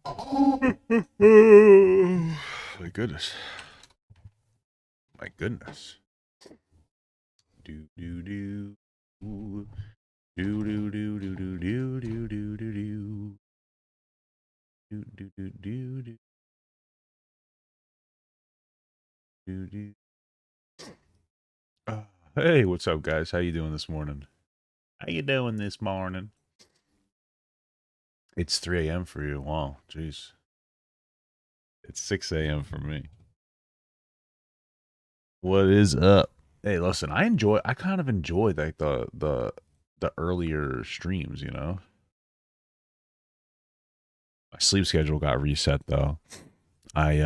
My goodness. My goodness. Do do do. Do do do do do do do do do do. Do do do do do do do. Hey, what's up, guys? How you doing this morning? How you doing this morning? It's 3 a.m. for you. Wow, jeez. It's 6 a.m. for me. What is up? Hey, listen, I kind of enjoy like the earlier streams, you know? My sleep schedule got reset though. I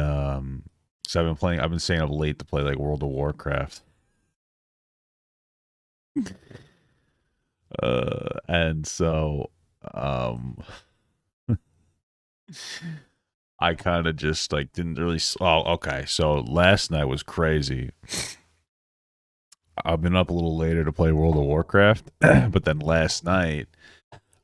so I've been staying up late to play like World of Warcraft. And so um I kind of just like didn't really oh, okay. So last night was crazy. I've been up a little later to play World of Warcraft, but then last night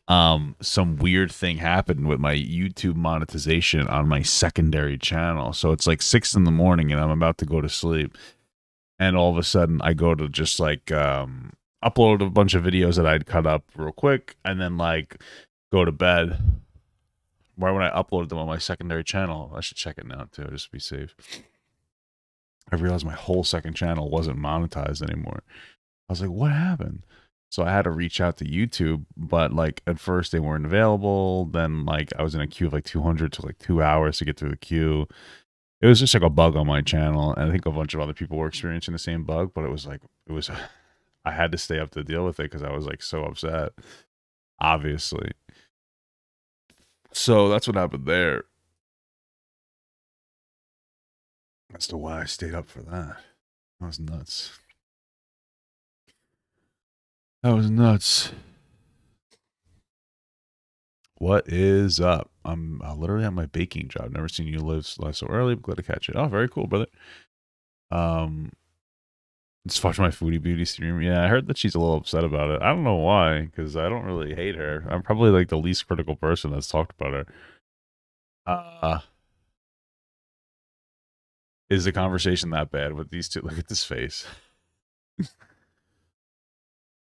some weird thing happened with my YouTube monetization on my secondary channel. So it's like 6 in the morning and I'm about to go to sleep. And all of a sudden I go to just like upload a bunch of videos that I'd cut up real quick and then like go to bed. Why when I uploaded them on my secondary channel, I should check it now too, just to be safe. I realized my whole second channel wasn't monetized anymore. I was like, what happened? So I had to reach out to YouTube, but like at first they weren't available. Then like I was in a queue of like 200 to like 2 hours to get through the queue. It was just like a bug on my channel. And I think a bunch of other people were experiencing the same bug, but it was like, I had to stay up to deal with it because I was like so upset, obviously. So that's what happened there. As to why I stayed up for that. That was nuts. That was nuts. What is up? I'm literally at my baking job. Never seen you live so early. Glad to catch it. Oh, very cool, brother. Um, just watch my foodie beauty stream. Yeah, I heard that she's a little upset about it. I don't know why, because I don't really hate her. I'm probably like the least critical person that's talked about her. Uh, is the conversation that bad with these two? Look at this face.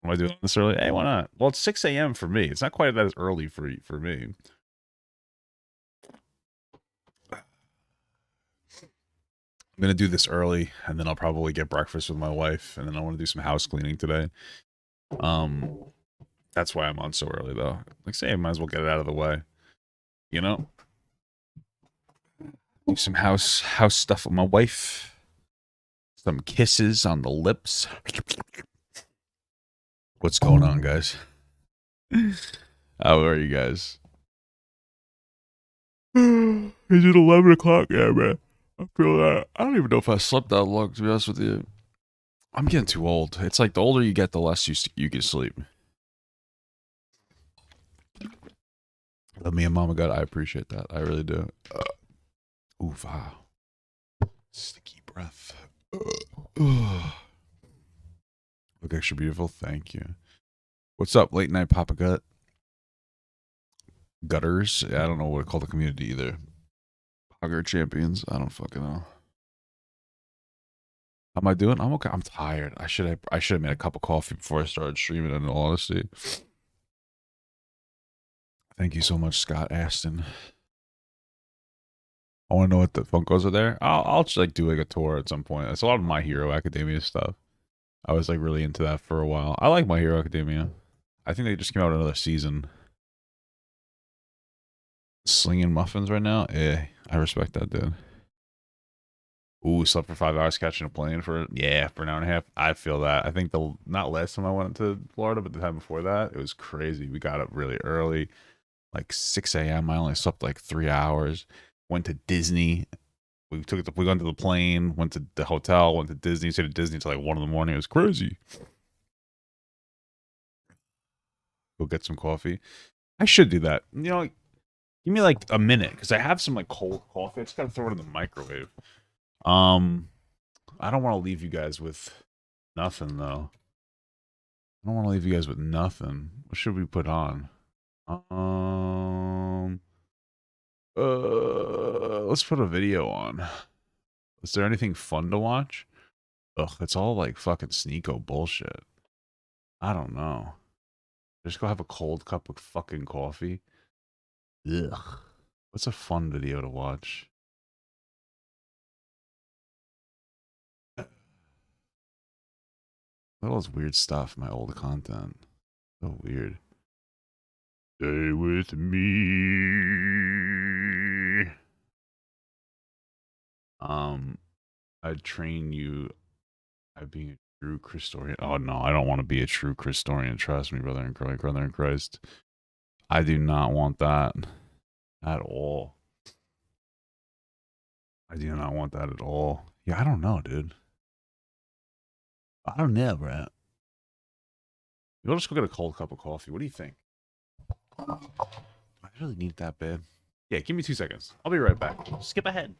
Am I doing this early? Hey, why not? Well, it's 6 a.m. for me. It's not quite that early for me. I'm gonna do this early, and then I'll probably get breakfast with my wife, and then I want to do some house cleaning today. Um, that's why I'm on so early, though. Like, say, I might as well get it out of the way. You know, do some house stuff with my wife. Some kisses on the lips. What's going on, guys? How are you guys? Is it 11 o'clock? Yeah, man. I feel that. I don't even know if I slept that long, to be honest with you. I'm getting too old. It's like the older you get, the less you can sleep. Love me and Mama God. I appreciate that. I really do. Ooh, wow. Sticky breath. Look extra beautiful. Thank you. What's up, late night Papa Gut? Gutters. Yeah, I don't know what to call the community either. Hugger champions. I don't fucking know. How am I doing? I'm okay. I'm tired. I should have made a cup of coffee before I started streaming. In all honesty. Thank you so much, Scott Aston. I want to know what the Funkos are there. I'll just like do like a tour at some point. It's a lot of My Hero Academia stuff. I was like really into that for a while. I like My Hero Academia. I think they just came out with another season. Slinging muffins right now? Eh, I respect that, dude. Ooh, slept for 5 hours catching a plane for an hour and a half. I feel that. I think the not last time I went to Florida, but the time before that, it was crazy. We got up really early, like 6 a.m. I only slept like 3 hours. Went to Disney. We went to the plane, went to the hotel, went to Disney, stayed at Disney until like 1 in the morning. It was crazy. Go get some coffee. I should do that. You know, give me like a minute because I have some like cold coffee. I just gotta throw it in the microwave. I don't want to leave you guys with nothing though. I don't want to leave you guys with nothing. What should we put on? Um, Let's put a video on. Is there anything fun to watch? Ugh, it's all like fucking Sneeko bullshit. I don't know. Just go have a cold cup of fucking coffee. Ugh. What's a fun video to watch? All this weird stuff, my old content. So weird. Stay with me. I'd train you by being a true Christorian. Oh no, I don't want to be a true Christorian. Trust me, brother in Christ. I do not want that at all. I do not want that at all. Yeah, I don't know, dude. I don't know, bro. You'll just go get a cold cup of coffee. What do you think? I really need that bad. Yeah, give me 2 seconds. I'll be right back. Skip ahead.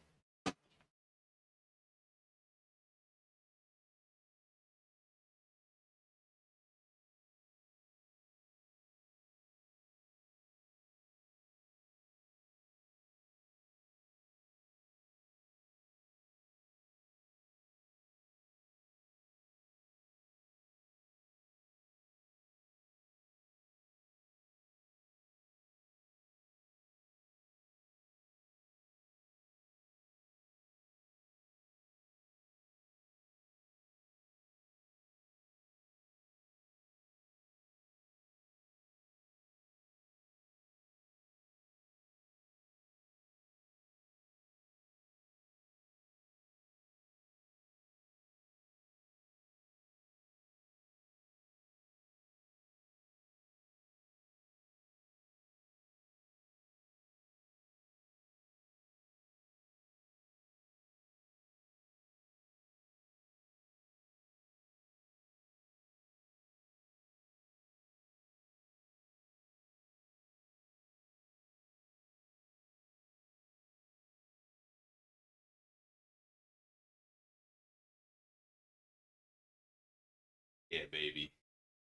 Yeah, baby.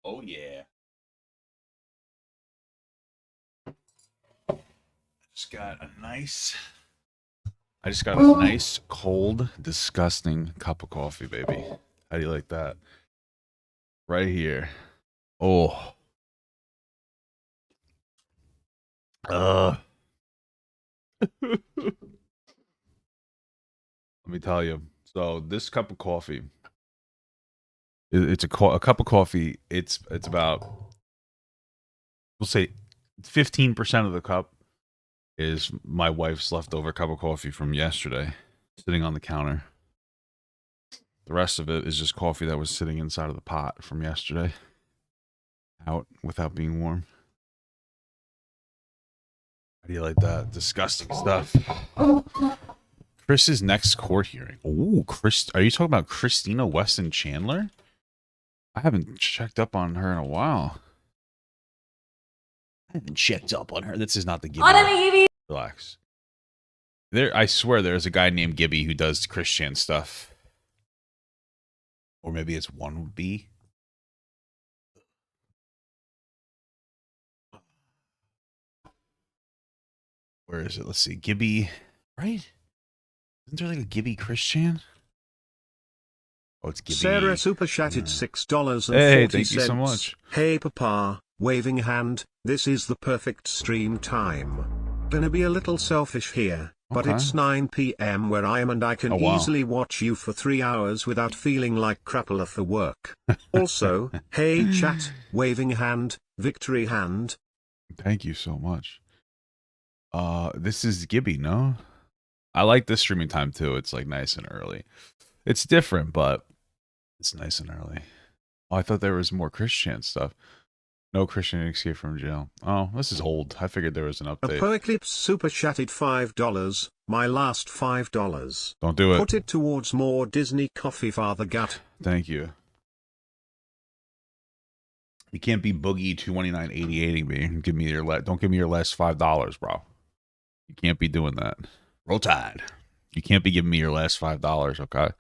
Oh, yeah. I just got a nice, cold, disgusting cup of coffee, baby. How do you like that? Right here. Oh. Let me tell you. So this cup of coffee, it's a cup of coffee. It's about, we'll say 15% of the cup is my wife's leftover cup of coffee from yesterday, sitting on the counter. The rest of it is just coffee that was sitting inside of the pot from yesterday, out without being warm. How do you like that? Disgusting stuff. Chris's next court hearing. Ooh, Chris. Are you talking about Christina Weston Chandler? I haven't checked up on her in a while. I haven't checked up on her. This is not the Gibby. Relax. I swear there's a guy named Gibby who does Christian stuff. Or maybe it's 1B. Where is it? Let's see. Gibby, right? Isn't there like a Gibby Christian? Oh, it's Gibby. Sarah super chatted $6.40. Hey, thank you so much. Hey, Papa, waving hand. This is the perfect stream time. Gonna be a little selfish here, but it's 9 p.m. where I am and I can easily watch you for 3 hours without feeling like crapple for work. Also, hey chat, waving hand, victory hand. Thank you so much. This is Gibby, no? I like this streaming time too. It's like nice and early. It's different, but it's nice and early. Oh, I thought there was more Christian stuff. No Christian escape from jail. Oh, this is old. I figured there was an update. Apocalypse super chatted $5. My last $5. Don't do it. Put it towards more Disney coffee, Father Gut. Thank you. You can't be Boogie 229.88ing me. Give me your don't give me your last $5, bro. You can't be doing that. Roll Tide. You can't be giving me your last $5, okay?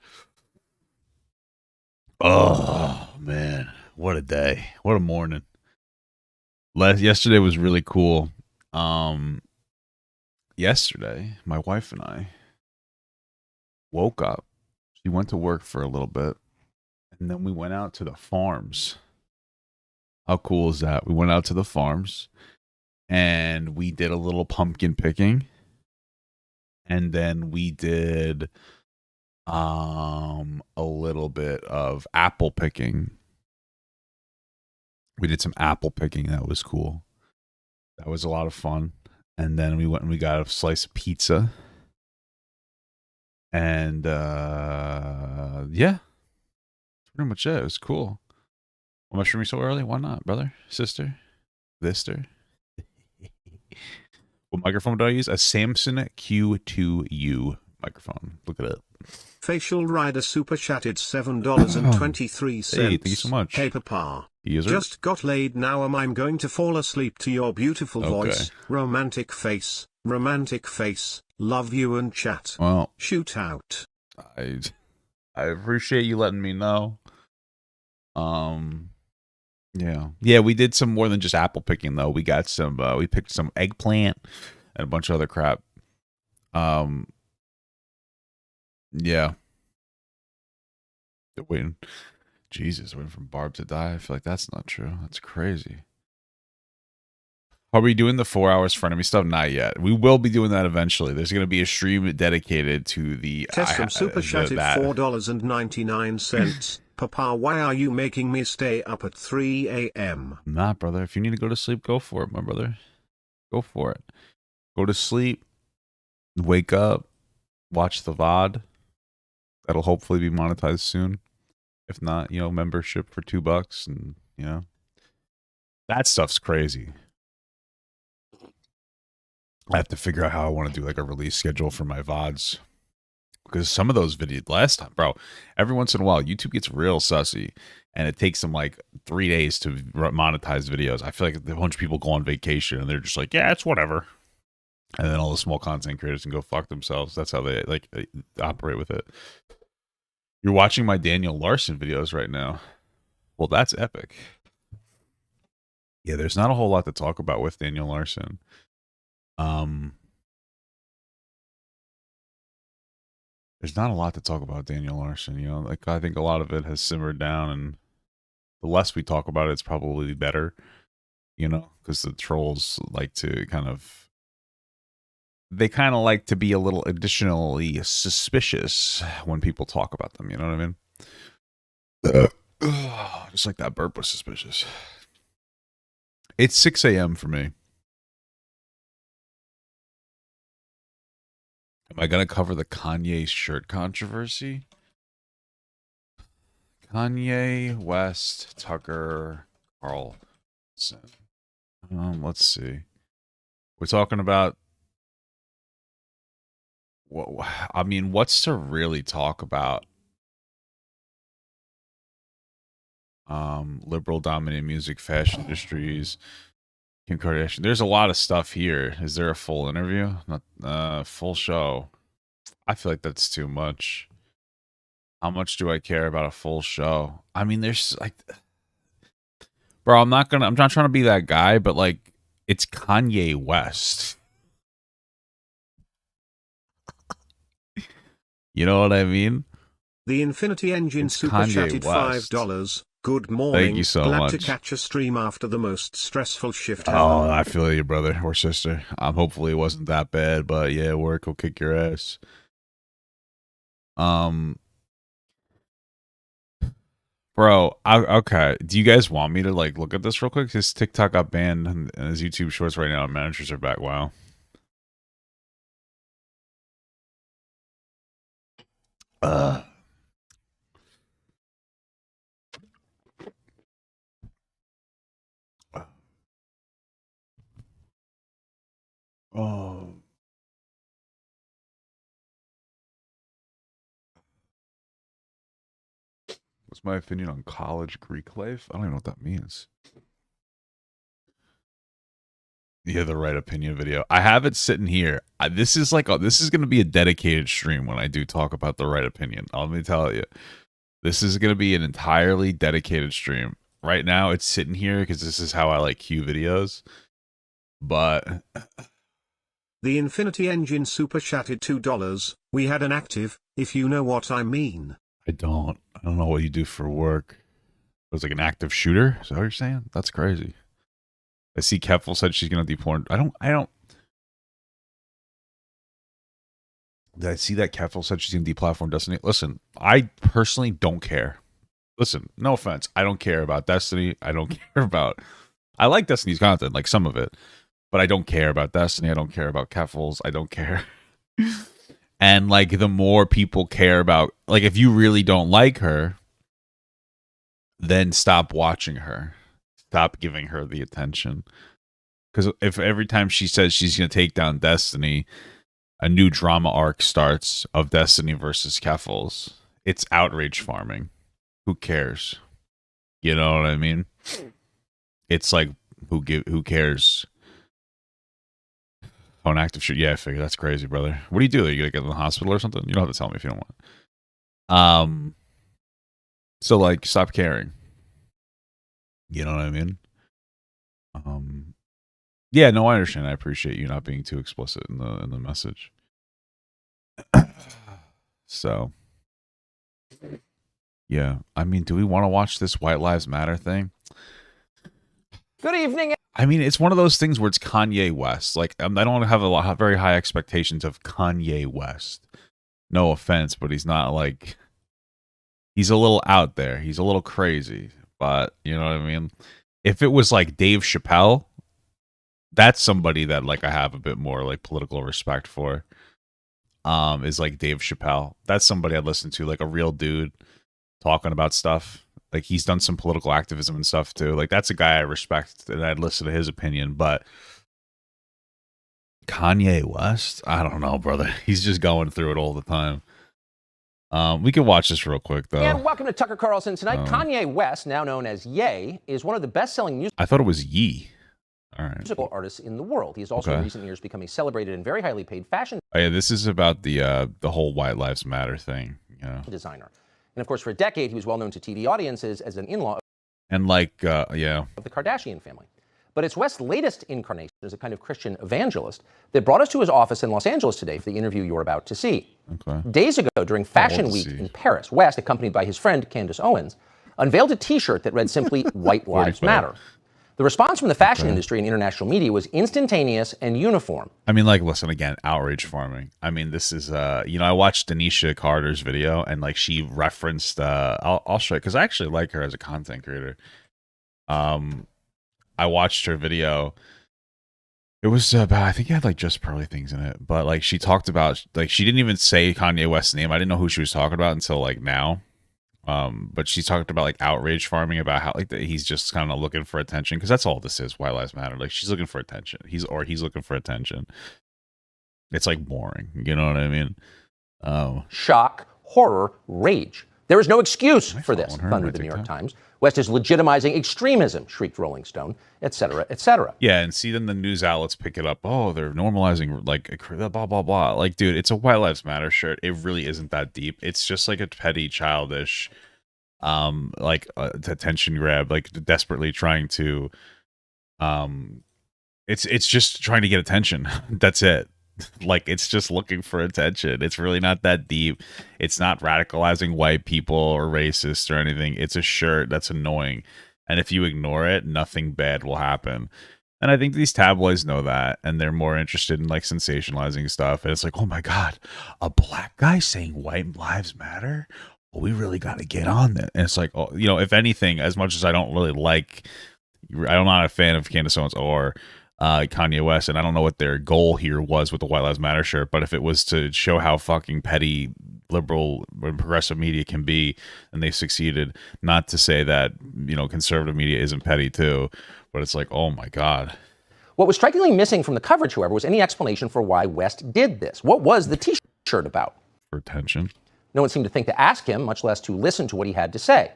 Oh man, what a day! What a morning. Yesterday was really cool. yesterday, my wife and I woke up. She went to work for a little bit, and then we went out to the farms. How cool is that? We went out to the farms, and we did a little pumpkin picking, and then we did a little bit of apple picking. We did some apple picking. That was cool. That was a lot of fun. And then we went and we got a slice of pizza. And yeah, that's pretty much it. It was cool. Am I streaming so early? Why not, brother, sister, thister? What microphone do I use? A Samson Q2U microphone. Look it up. Facial Rider super chatted $7.23. Hey, thank you so much. Hey, Papa. User? Just got laid now. Am I going to fall asleep to your beautiful voice? Romantic face. Romantic face. Love you and chat. Well, shoot out. I appreciate you letting me know. Yeah, we did some more than just apple picking though. We got some we picked some eggplant and a bunch of other crap. Yeah. Waiting. Jesus, waiting for Barb to die. I feel like that's not true. That's crazy. Are we doing the 4 hours frenemy stuff? Not yet. We will be doing that eventually. There's going to be a stream dedicated to the test from super chatted $4.99. Papa, why are you making me stay up at 3 a.m.? Nah, brother. If you need to go to sleep, go for it, my brother. Go for it. Go to sleep. Wake up. Watch the VOD. That'll hopefully be monetized soon. If not, membership for $2 and, that stuff's crazy. I have to figure out how I want to do like a release schedule for my VODs. Because some of those videos last time, bro, every once in a while, YouTube gets real sussy and it takes them like 3 days to monetize videos. I feel like a bunch of people go on vacation and they're just like, yeah, it's whatever. And then all the small content creators can go fuck themselves. That's how they operate with it. You're watching my Daniel Larson videos right now. Well, that's epic. Yeah, there's not a whole lot to talk about with Daniel Larson. There's not a lot to talk about Daniel Larson, I think a lot of it has simmered down, and the less we talk about it, it's probably better, because the trolls like to they kind of like to be a little additionally suspicious when people talk about them, you know what I mean? Just like that burp was suspicious. It's 6 a.m. for me. Am I going to cover the Kanye shirt controversy? Kanye, West, Tucker, Carlson. Let's see. We're talking about... what's to really talk about? Liberal dominated music, fashion industries, Kim Kardashian. There's a lot of stuff here. Is there a full interview? Not full show. I feel like that's too much. How much do I care about a full show? There's like, bro, I'm not trying to be that guy, but like, it's Kanye West. You know what I mean? The Infinity Engine super chatted $5. Good morning. Thank you so much. Glad to catch a stream after the most stressful shift ever. Oh, I feel you, brother or sister. Hopefully it wasn't that bad, but yeah, work will kick your ass. Bro, okay. Do you guys want me to like look at this real quick? His TikTok got banned and his YouTube Shorts right now. Managers are back. Wow. Oh. What's my opinion on college Greek life? I don't even know what that means. Yeah, the right opinion video. I have it sitting here. This is going to be a dedicated stream when I do talk about the right opinion. Let me tell you. This is going to be an entirely dedicated stream. Right now, it's sitting here because this is how I like cue videos. But The Infinity Engine super chatted $2. We had an active, if you know what I mean. I don't know what you do for work. It was like an active shooter. Is that what you're saying? That's crazy. I see Keffel said she's going to deport. I don't. Did I see that Keffel said she's going to deplatform Destiny? Listen, I personally don't care. Listen, no offense. I don't care about Destiny. I don't care about... I like Destiny's content, like some of it. But I don't care about Destiny. I don't care about Keffel's. I don't care. And like the more people care about... Like if you really don't like her, then stop watching her. Stop giving her the attention. Because if every time she says she's going to take down Destiny... a new drama arc starts of Destiny versus Keffels. It's outrage farming. Who cares? You know what I mean? It's like who cares? Oh, an active shoot. Yeah, I figure that's crazy, brother. What do? You gonna get in the hospital or something? You don't have to tell me if you don't want. So like, stop caring. You know what I mean? Yeah, no, I understand. I appreciate you not being too explicit in the message. So, yeah. I mean, do we want to watch this White Lives Matter thing? Good evening. I mean, it's one of those things where it's Kanye West. Like, I don't have very high expectations of Kanye West. No offense, but he's not like... He's a little out there. He's a little crazy. But, you know what I mean? If it was like Dave Chappelle... That's somebody that like I have a bit more like political respect for. Is like Dave Chappelle. That's somebody I'd listen to, like a real dude talking about stuff. Like he's done some political activism and stuff too. Like that's a guy I respect and I'd listen to his opinion. But Kanye West, I don't know, brother. He's just going through it all the time. We can watch this real quick though. And welcome to Tucker Carlson tonight. Kanye West, now known as Ye, is one of the best-selling music. I thought it was Yee. All right. Musical artists in the world. He has also in recent years become a celebrated and very highly paid fashion Oh yeah, this is about the whole White Lives Matter thing, you know. Designer. And of course, for a decade, he was well known to TV audiences as an in-law and like yeah, of the Kardashian family. But it's West's latest incarnation as a kind of Christian evangelist that brought us to his office in Los Angeles today for the interview you're about to see. Okay. Days ago, during Fashion Week in Paris, West, accompanied by his friend Candace Owens, unveiled a T-shirt that read simply "White Lives Matter." The response from the fashion industry and international media was instantaneous and uniform. I mean, like, listen, again, outrage farming. I mean, this is, you know, I watched Denisha Carter's video and, like, she referenced, I'll show you, because I actually like her as a content creator. I watched her video. It was about, I think it had, like, just pearly things in it. But, like, she talked about, like, she didn't even say Kanye West's name. I didn't know who she was talking about until, like, now. But she talked about like outrage farming, about how like he's just kind of looking for attention, because that's all this is. White Lives Matter. Like she's looking for attention. He's looking for attention. It's like boring. You know what I mean? Shock, horror, rage. There is no excuse for this, thundered the New York Times. West is legitimizing extremism, shrieked Rolling Stone, etc., etc. Yeah, and see, then the news outlets pick it up. Oh, they're normalizing, like, blah, blah, blah. Like, dude, it's a White Lives Matter shirt. It really isn't that deep. It's just like a petty, childish, like, attention grab, like, desperately trying to, it's just trying to get attention. That's it. Like, it's just looking for attention. It's really not that deep. It's not radicalizing white people or racist or anything. It's a shirt that's annoying, and if you ignore it, nothing bad will happen. And I think these tabloids know that, and they're more interested in like sensationalizing stuff. And it's like, oh my god, a black guy saying white lives matter, well, we really got to get on that. And it's like, oh, you know, if anything, as much as I don't really like, I'm not a fan of Candace Owens or Kanye West, and I don't know what their goal here was with the White Lives Matter shirt, but if it was to show how fucking petty liberal and progressive media can be, and they succeeded. Not to say that, you know, conservative media isn't petty too, but it's like, oh my god. What was strikingly missing from the coverage, however, was any explanation for why West did this. What was the T-shirt about? For attention. No one seemed to think to ask him, much less to listen to what he had to say.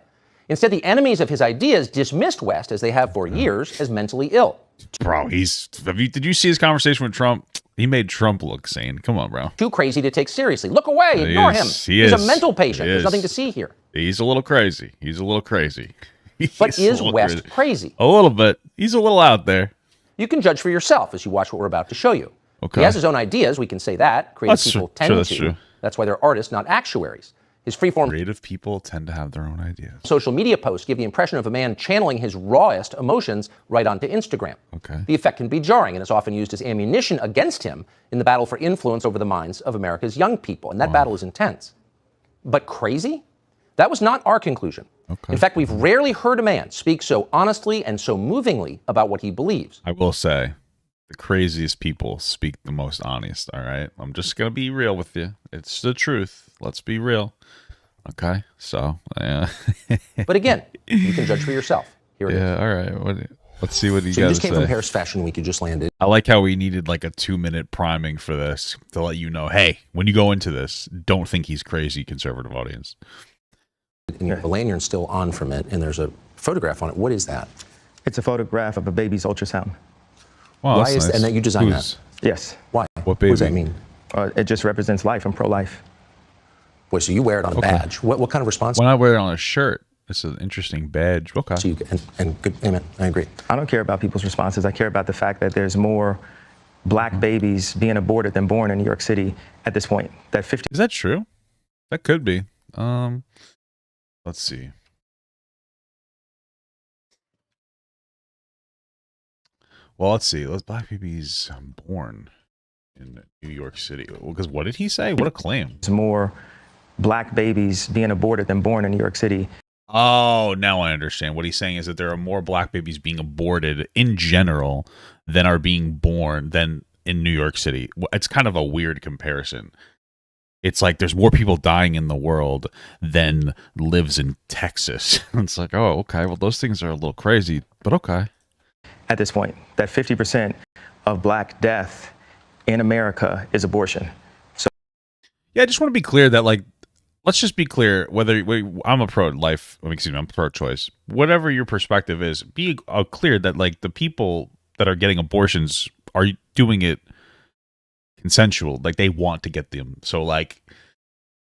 Instead, the enemies of his ideas dismissed West, as they have for years, as mentally ill. Bro, did you see his conversation with Trump? He made Trump look sane. Come on, bro. Too crazy to take seriously. Look away, ignore him. He's a mental patient. There's nothing to see here. He's a little crazy. But is West crazy? A little bit. He's a little out there. You can judge for yourself as you watch what we're about to show you. Okay. He has his own ideas, we can say that. Creative people tend that's to. True. That's why they're artists, not actuaries. His freeform creative people tend to have their own ideas. Social media posts give the impression of a man channeling his rawest emotions right onto Instagram. Okay. The effect can be jarring and is often used as ammunition against him in the battle for influence over the minds of America's young people. And that battle is intense. But crazy? That was not our conclusion. Okay. In fact, we've rarely heard a man speak so honestly and so movingly about what he believes. I will say, the craziest people speak the most honest, all right? I'm just going to be real with you. It's the truth. Let's be real. Okay? So, But again, you can judge for yourself. Here it is. Yeah, all right. Let's see what he So you got just to came say. from Paris Fashion Week. You just landed. I like how we needed like a 2-minute priming for this to let you know, hey, when you go into this, don't think he's crazy, conservative audience. And the lanyard's still on from it, and there's a photograph on it. What is that? It's a photograph of a baby's ultrasound. Wow, Why is nice. and that you designed that? Yes. Why? What baby? What does that mean? It just represents life. I'm pro-life. Boy, so you wear it on a badge. What kind of response? When I wear it on a shirt, it's an interesting badge. Okay. So and good, amen. I agree. I don't care about people's responses. I care about the fact that there's more black babies being aborted than born in New York City at this point. That 50. Is that true? That could be. Let's see. Well, let's see. Black babies born in New York City. Because what did he say? What a claim. There's more black babies being aborted than born in New York City. Oh, now I understand. What he's saying is that there are more black babies being aborted in general than are being born than in New York City. It's kind of a weird comparison. It's like there's more people dying in the world than lives in Texas. It's like, oh, okay. Well, those things are a little crazy, but okay. At this point, that 50% of black death in America is abortion. So, yeah, I just want to be clear that, like, let's just be clear whether I'm a pro-life, I'm pro-choice. Whatever your perspective is, be clear that, like, the people that are getting abortions are doing it consensual. Like, they want to get them. So, like,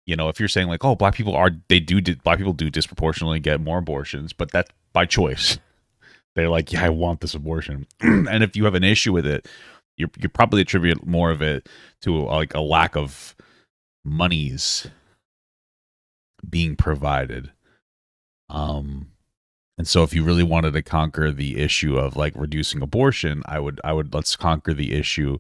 you know, if you're saying, like, oh, black people do disproportionately get more abortions, but that's by choice. They're like, yeah, I want this abortion. And if you have an issue with it, you probably attribute more of it to like a lack of monies being provided. And so if you really wanted to conquer the issue of like reducing abortion, I would let's conquer the issue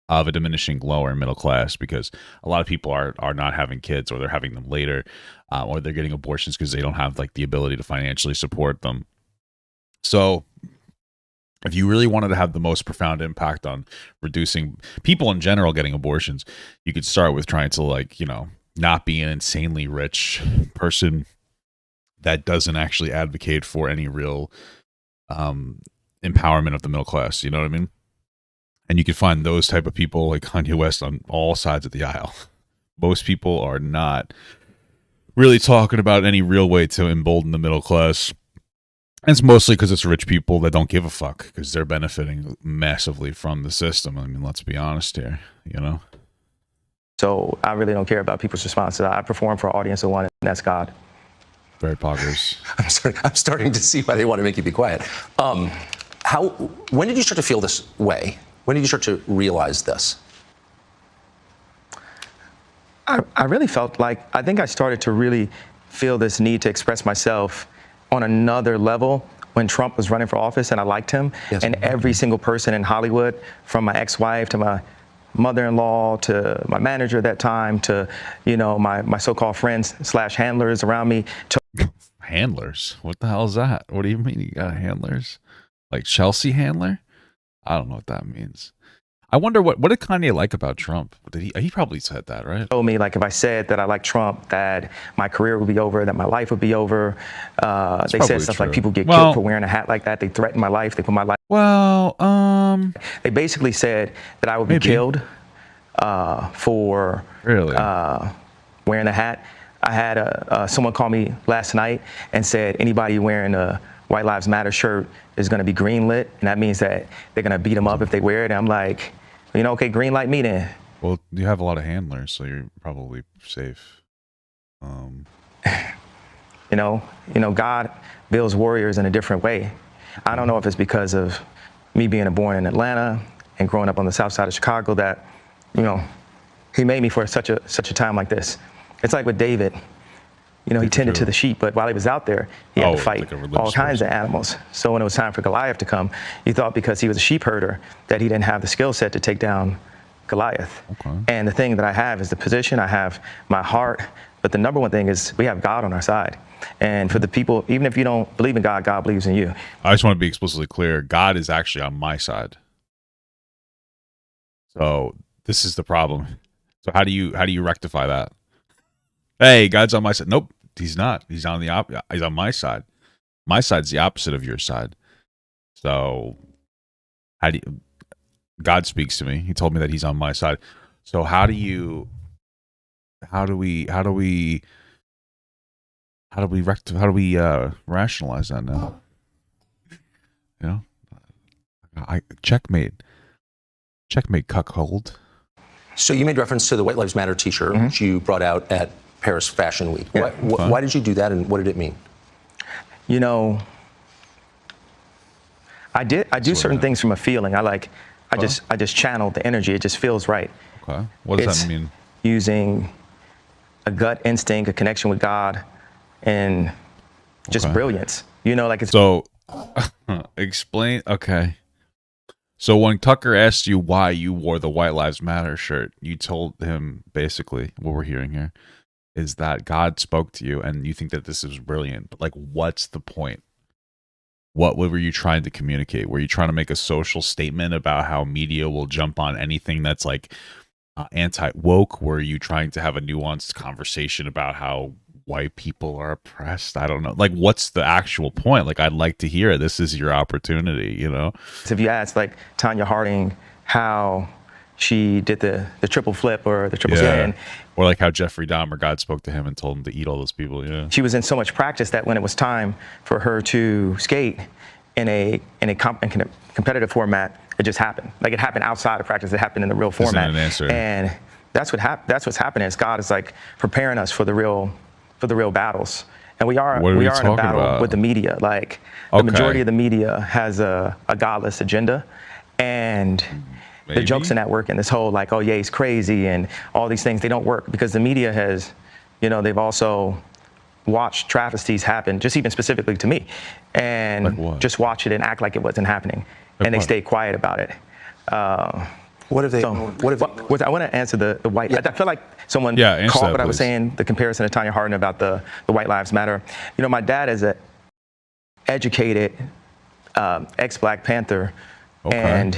of a diminishing lower and middle class, because a lot of people are not having kids, or they're having them later, or they're getting abortions because they don't have like the ability to financially support them. So if you really wanted to have the most profound impact on reducing people in general getting abortions, you could start with trying to, like, you know, not be an insanely rich person that doesn't actually advocate for any real empowerment of the middle class. You know what I mean? And you can find those type of people like Kanye West on all sides of the aisle. Most people are not really talking about any real way to embolden the middle class. And it's mostly because it's rich people that don't give a fuck, because they're benefiting massively from the system. I mean, let's be honest here, you know? So I really don't care about people's responses. I perform for an audience of one, and that's God. Very poggers. I'm starting to see why they want to make you be quiet. When did you start to feel this way? When did you start to realize this? I really felt like, I think I started to really feel this need to express myself on another level when Trump was running for office, and I liked him. Yes. And every single person in Hollywood, from my ex-wife to my mother-in-law to my manager at that time to, you know, my so-called friends / handlers around me. Handlers? What the hell is that? What do you mean you got handlers? Like Chelsea handler? I don't know what that means. I wonder what did Kanye like about Trump? Did he probably said that, right? Told me, like, if I said that I like Trump, that my career would be over, that my life would be over. They said stuff like people get killed for wearing a hat like that. They threatened my life. They put my life. Well, they basically said that I would be killed for really wearing a hat. I had someone call me last night and said anybody wearing a White Lives Matter shirt is going to be green lit, and that means that they're going to beat them up if they wear it. And I'm like, you know, okay, green light me then. Well, you have a lot of handlers, so you're probably safe. You know, God builds warriors in a different way. I don't know if it's because of me being born in Atlanta and growing up on the south side of Chicago that, you know, he made me for such a time like this. It's like with David. You know, he tended to the sheep, but while he was out there, he had to fight all kinds of animals. So when it was time for Goliath to come, he thought because he was a sheep herder that he didn't have the skill set to take down Goliath. And the thing that I have is the position, I have my heart, but the number one thing is we have God on our side. And for the people, even if you don't believe in God, God believes in you. I just want to be explicitly clear. God is actually on my side. So this is the problem. So how do you rectify that? Hey, God's on my side. Nope, he's not. He's on he's on my side. My side's the opposite of your side. So God speaks to me. He told me that he's on my side. So how do we rationalize that now? You know, checkmate, cuckold. So you made reference to the White Lives Matter T-shirt, which you brought out at Paris Fashion Week. Yeah. Why did you do that, and what did it mean? You know, I do certain things from a feeling. I just channel the energy. It just feels right. Okay. What does that mean? Using a gut instinct, a connection with God, and just brilliance. You know, like it's so. Explain. Okay. So when Tucker asked you why you wore the White Lives Matter shirt, you told him basically what we're hearing here is that God spoke to you and you think that this is brilliant. But like, what's the point? What were you trying to communicate? Were you trying to make a social statement about how media will jump on anything that's like anti-woke? Were you trying to have a nuanced conversation about how white people are oppressed? I don't know. Like, what's the actual point? Like, I'd like to hear it. This is your opportunity, you know? So if you ask like Tanya Harding how she did the triple flip or the triple spin, or like how Jeffrey Dahmer, God spoke to him and told him to eat all those people. Yeah, she was in so much practice that when it was time for her to skate in a competitive format, it just happened. Like it happened outside of practice. It happened in the real format. And that's what's happening. Is God is like preparing us for the real battles. And we are in a battle with the media. Like the majority of the media has a godless agenda, and the jokes in that work, and this whole like, oh yeah, he's crazy, and all these things, they don't work because the media has, you know, they've also watched travesties happen, just even specifically to me, and just watch it and act like it wasn't happening, and they stay quiet about it. What have they? I want to answer the white. I feel like someone caught what I was saying, the comparison to Tanya Harding about the White Lives Matter. You know, my dad is an educated ex-Black Panther, and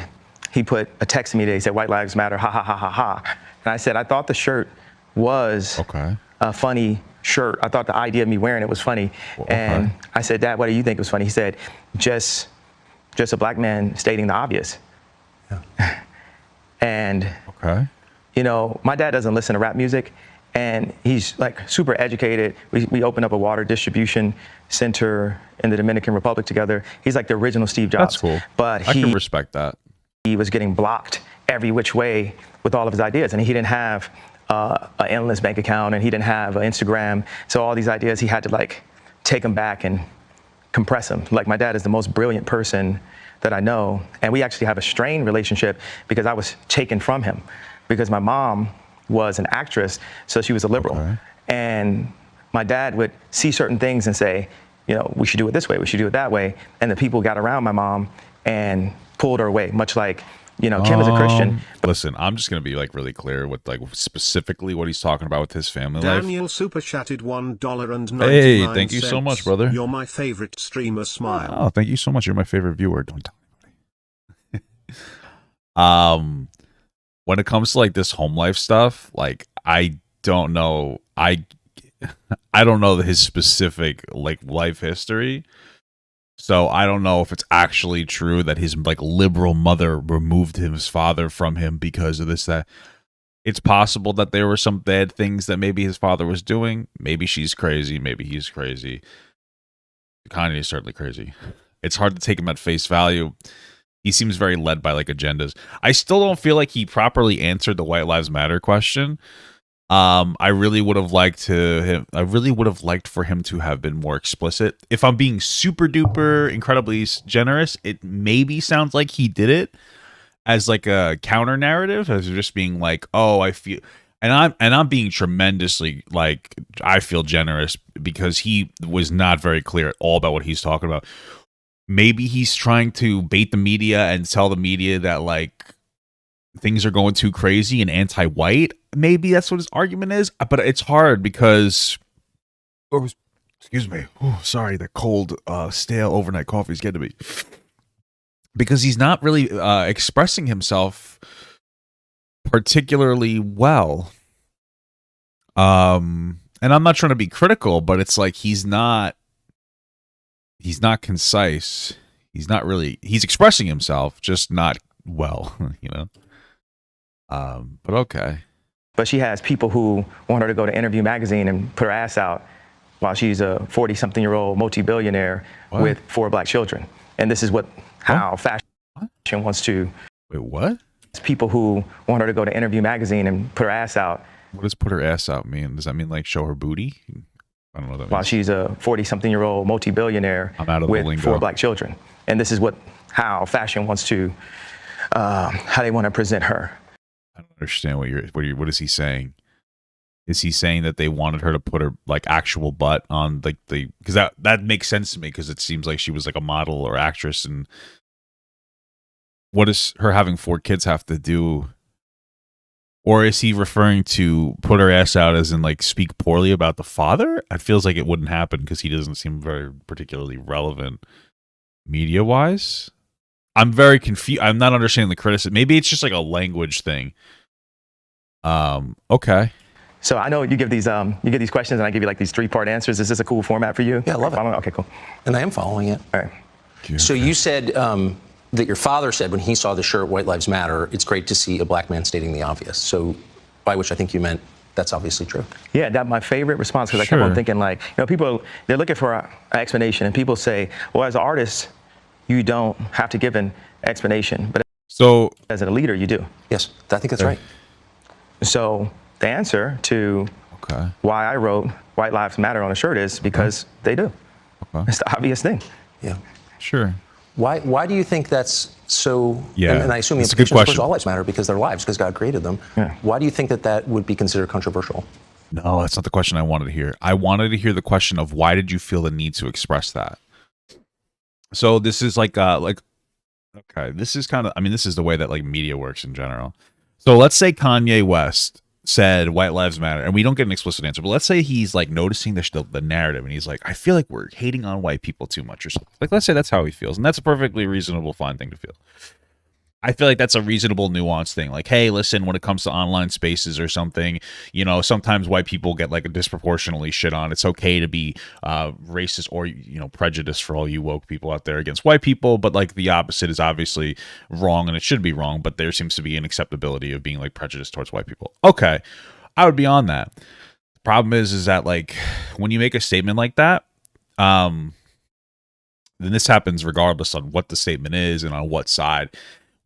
he put a text to me today. He said, "White Lives Matter, ha ha ha ha ha." And I said, I thought the shirt was a funny shirt. I thought the idea of me wearing it was funny. And I said, "Dad, what do you think was funny?" He said, just a Black man stating the obvious. And, you know, my dad doesn't listen to rap music, and he's like super educated. We opened up a water distribution center in the Dominican Republic together. He's like the original Steve Jobs. That's cool. But I can respect that. He was getting blocked every which way with all of his ideas, and he didn't have an endless bank account, and he didn't have an Instagram. So all these ideas, he had to like take them back and compress them. Like my dad is the most brilliant person that I know, and we actually have a strained relationship because I was taken from him because my mom was an actress, so she was a liberal. And my dad would see certain things and say, you know, we should do it this way, we should do it that way. And the people got around my mom and pulled her away, much like, you know, Kim is a Christian. Listen, I'm just going to be like really clear with like specifically what he's talking about with his family life. Daniel super chatted $1.99. Hey, thank you so much, brother. You're my favorite streamer, smile. Oh, thank you so much. You're my favorite viewer. Don't tell anybody. When it comes to like this home life stuff, like I don't know. I don't know his specific like life history. So I don't know if it's actually true that his like liberal mother removed his father from him because of this, that. It's possible that there were some bad things that maybe his father was doing. Maybe she's crazy. Maybe he's crazy. Kanye is certainly crazy. It's hard to take him at face value. He seems very led by like agendas. I still don't feel like he properly answered the White Lives Matter question. I really would have liked for him to have been more explicit. If I'm being super duper incredibly generous, it maybe sounds like he did it, as like a counter narrative, as just being like, oh, I feel, and I'm being tremendously like, I feel generous because he was not very clear at all about what he's talking about. Maybe he's trying to bait the media and tell the media that like things are going too crazy and anti-white. Maybe that's what his argument is, but it's hard because, oh, excuse me, oh, sorry, that cold, stale overnight coffee is getting to me. Because he's not really expressing himself particularly well. And I'm not trying to be critical, but it's like he's not concise. He's expressing himself, just not well, you know. But okay. But she has people who want her to go to Interview Magazine and put her ass out while she's a 40-something-year-old multi-billionaire with 4 black children. And this is how fashion wants to. Wait, what? It's people who want her to go to Interview Magazine and put her ass out. What does put her ass out mean? Does that mean like show her booty? I don't know what that means. While she's a 40-something-year-old multi-billionaire with 4 black children. And this is how fashion wants to, how they want to present her. I don't understand what is he saying? Is he saying that they wanted her to put her like actual butt on like because that makes sense to me because it seems like she was like a model or actress, and what does her having 4 kids have to do? Or is he referring to put her ass out as in like speak poorly about the father? It feels like it wouldn't happen because he doesn't seem very particularly relevant media wise. I'm very confused. I'm not understanding the criticism. Maybe it's just like a language thing. Okay. So I know you give these questions and I give you like these 3-part answers. Is this a cool format for you? Yeah, I love it. Okay, cool. And I am following it. All right. Okay. So you said that your father said when he saw the shirt "White Lives Matter," it's great to see a black man stating the obvious. So by which I think you meant that's obviously true. Yeah, that's my favorite response because I kept on thinking like, people, they're looking for an explanation and people say, well, as an artist, you don't have to give an explanation, but so as a leader, you do. Yes, I think that's right. So the answer to why I wrote "White Lives Matter" on a shirt is because they do. It's the obvious thing. Yeah. Sure. Why do you think that's so? Yeah. And I assume the implication is all lives matter because they're lives, because God created them. Yeah. Why do you think that would be considered controversial? No, that's not the question I wanted to hear. I wanted to hear the question of why did you feel the need to express that? So this is okay, this is kind of, I mean, this is the way that like media works in general. So let's say Kanye West said "White Lives Matter," and we don't get an explicit answer, but let's say he's like noticing the narrative and he's like, I feel like we're hating on white people too much or something. Like, let's say that's how he feels, and that's a perfectly reasonable, fine thing to feel. I feel like that's a reasonable, nuanced thing. Like, hey, listen, when it comes to online spaces or something, you know, sometimes white people get like disproportionately shit on. It's okay to be racist or, you know, prejudiced for all you woke people out there against white people. But like the opposite is obviously wrong and it should be wrong. But there seems to be an acceptability of being like prejudiced towards white people. Okay, I would be on that. The problem is that like when you make a statement like that, then this happens regardless on what the statement is and on what side.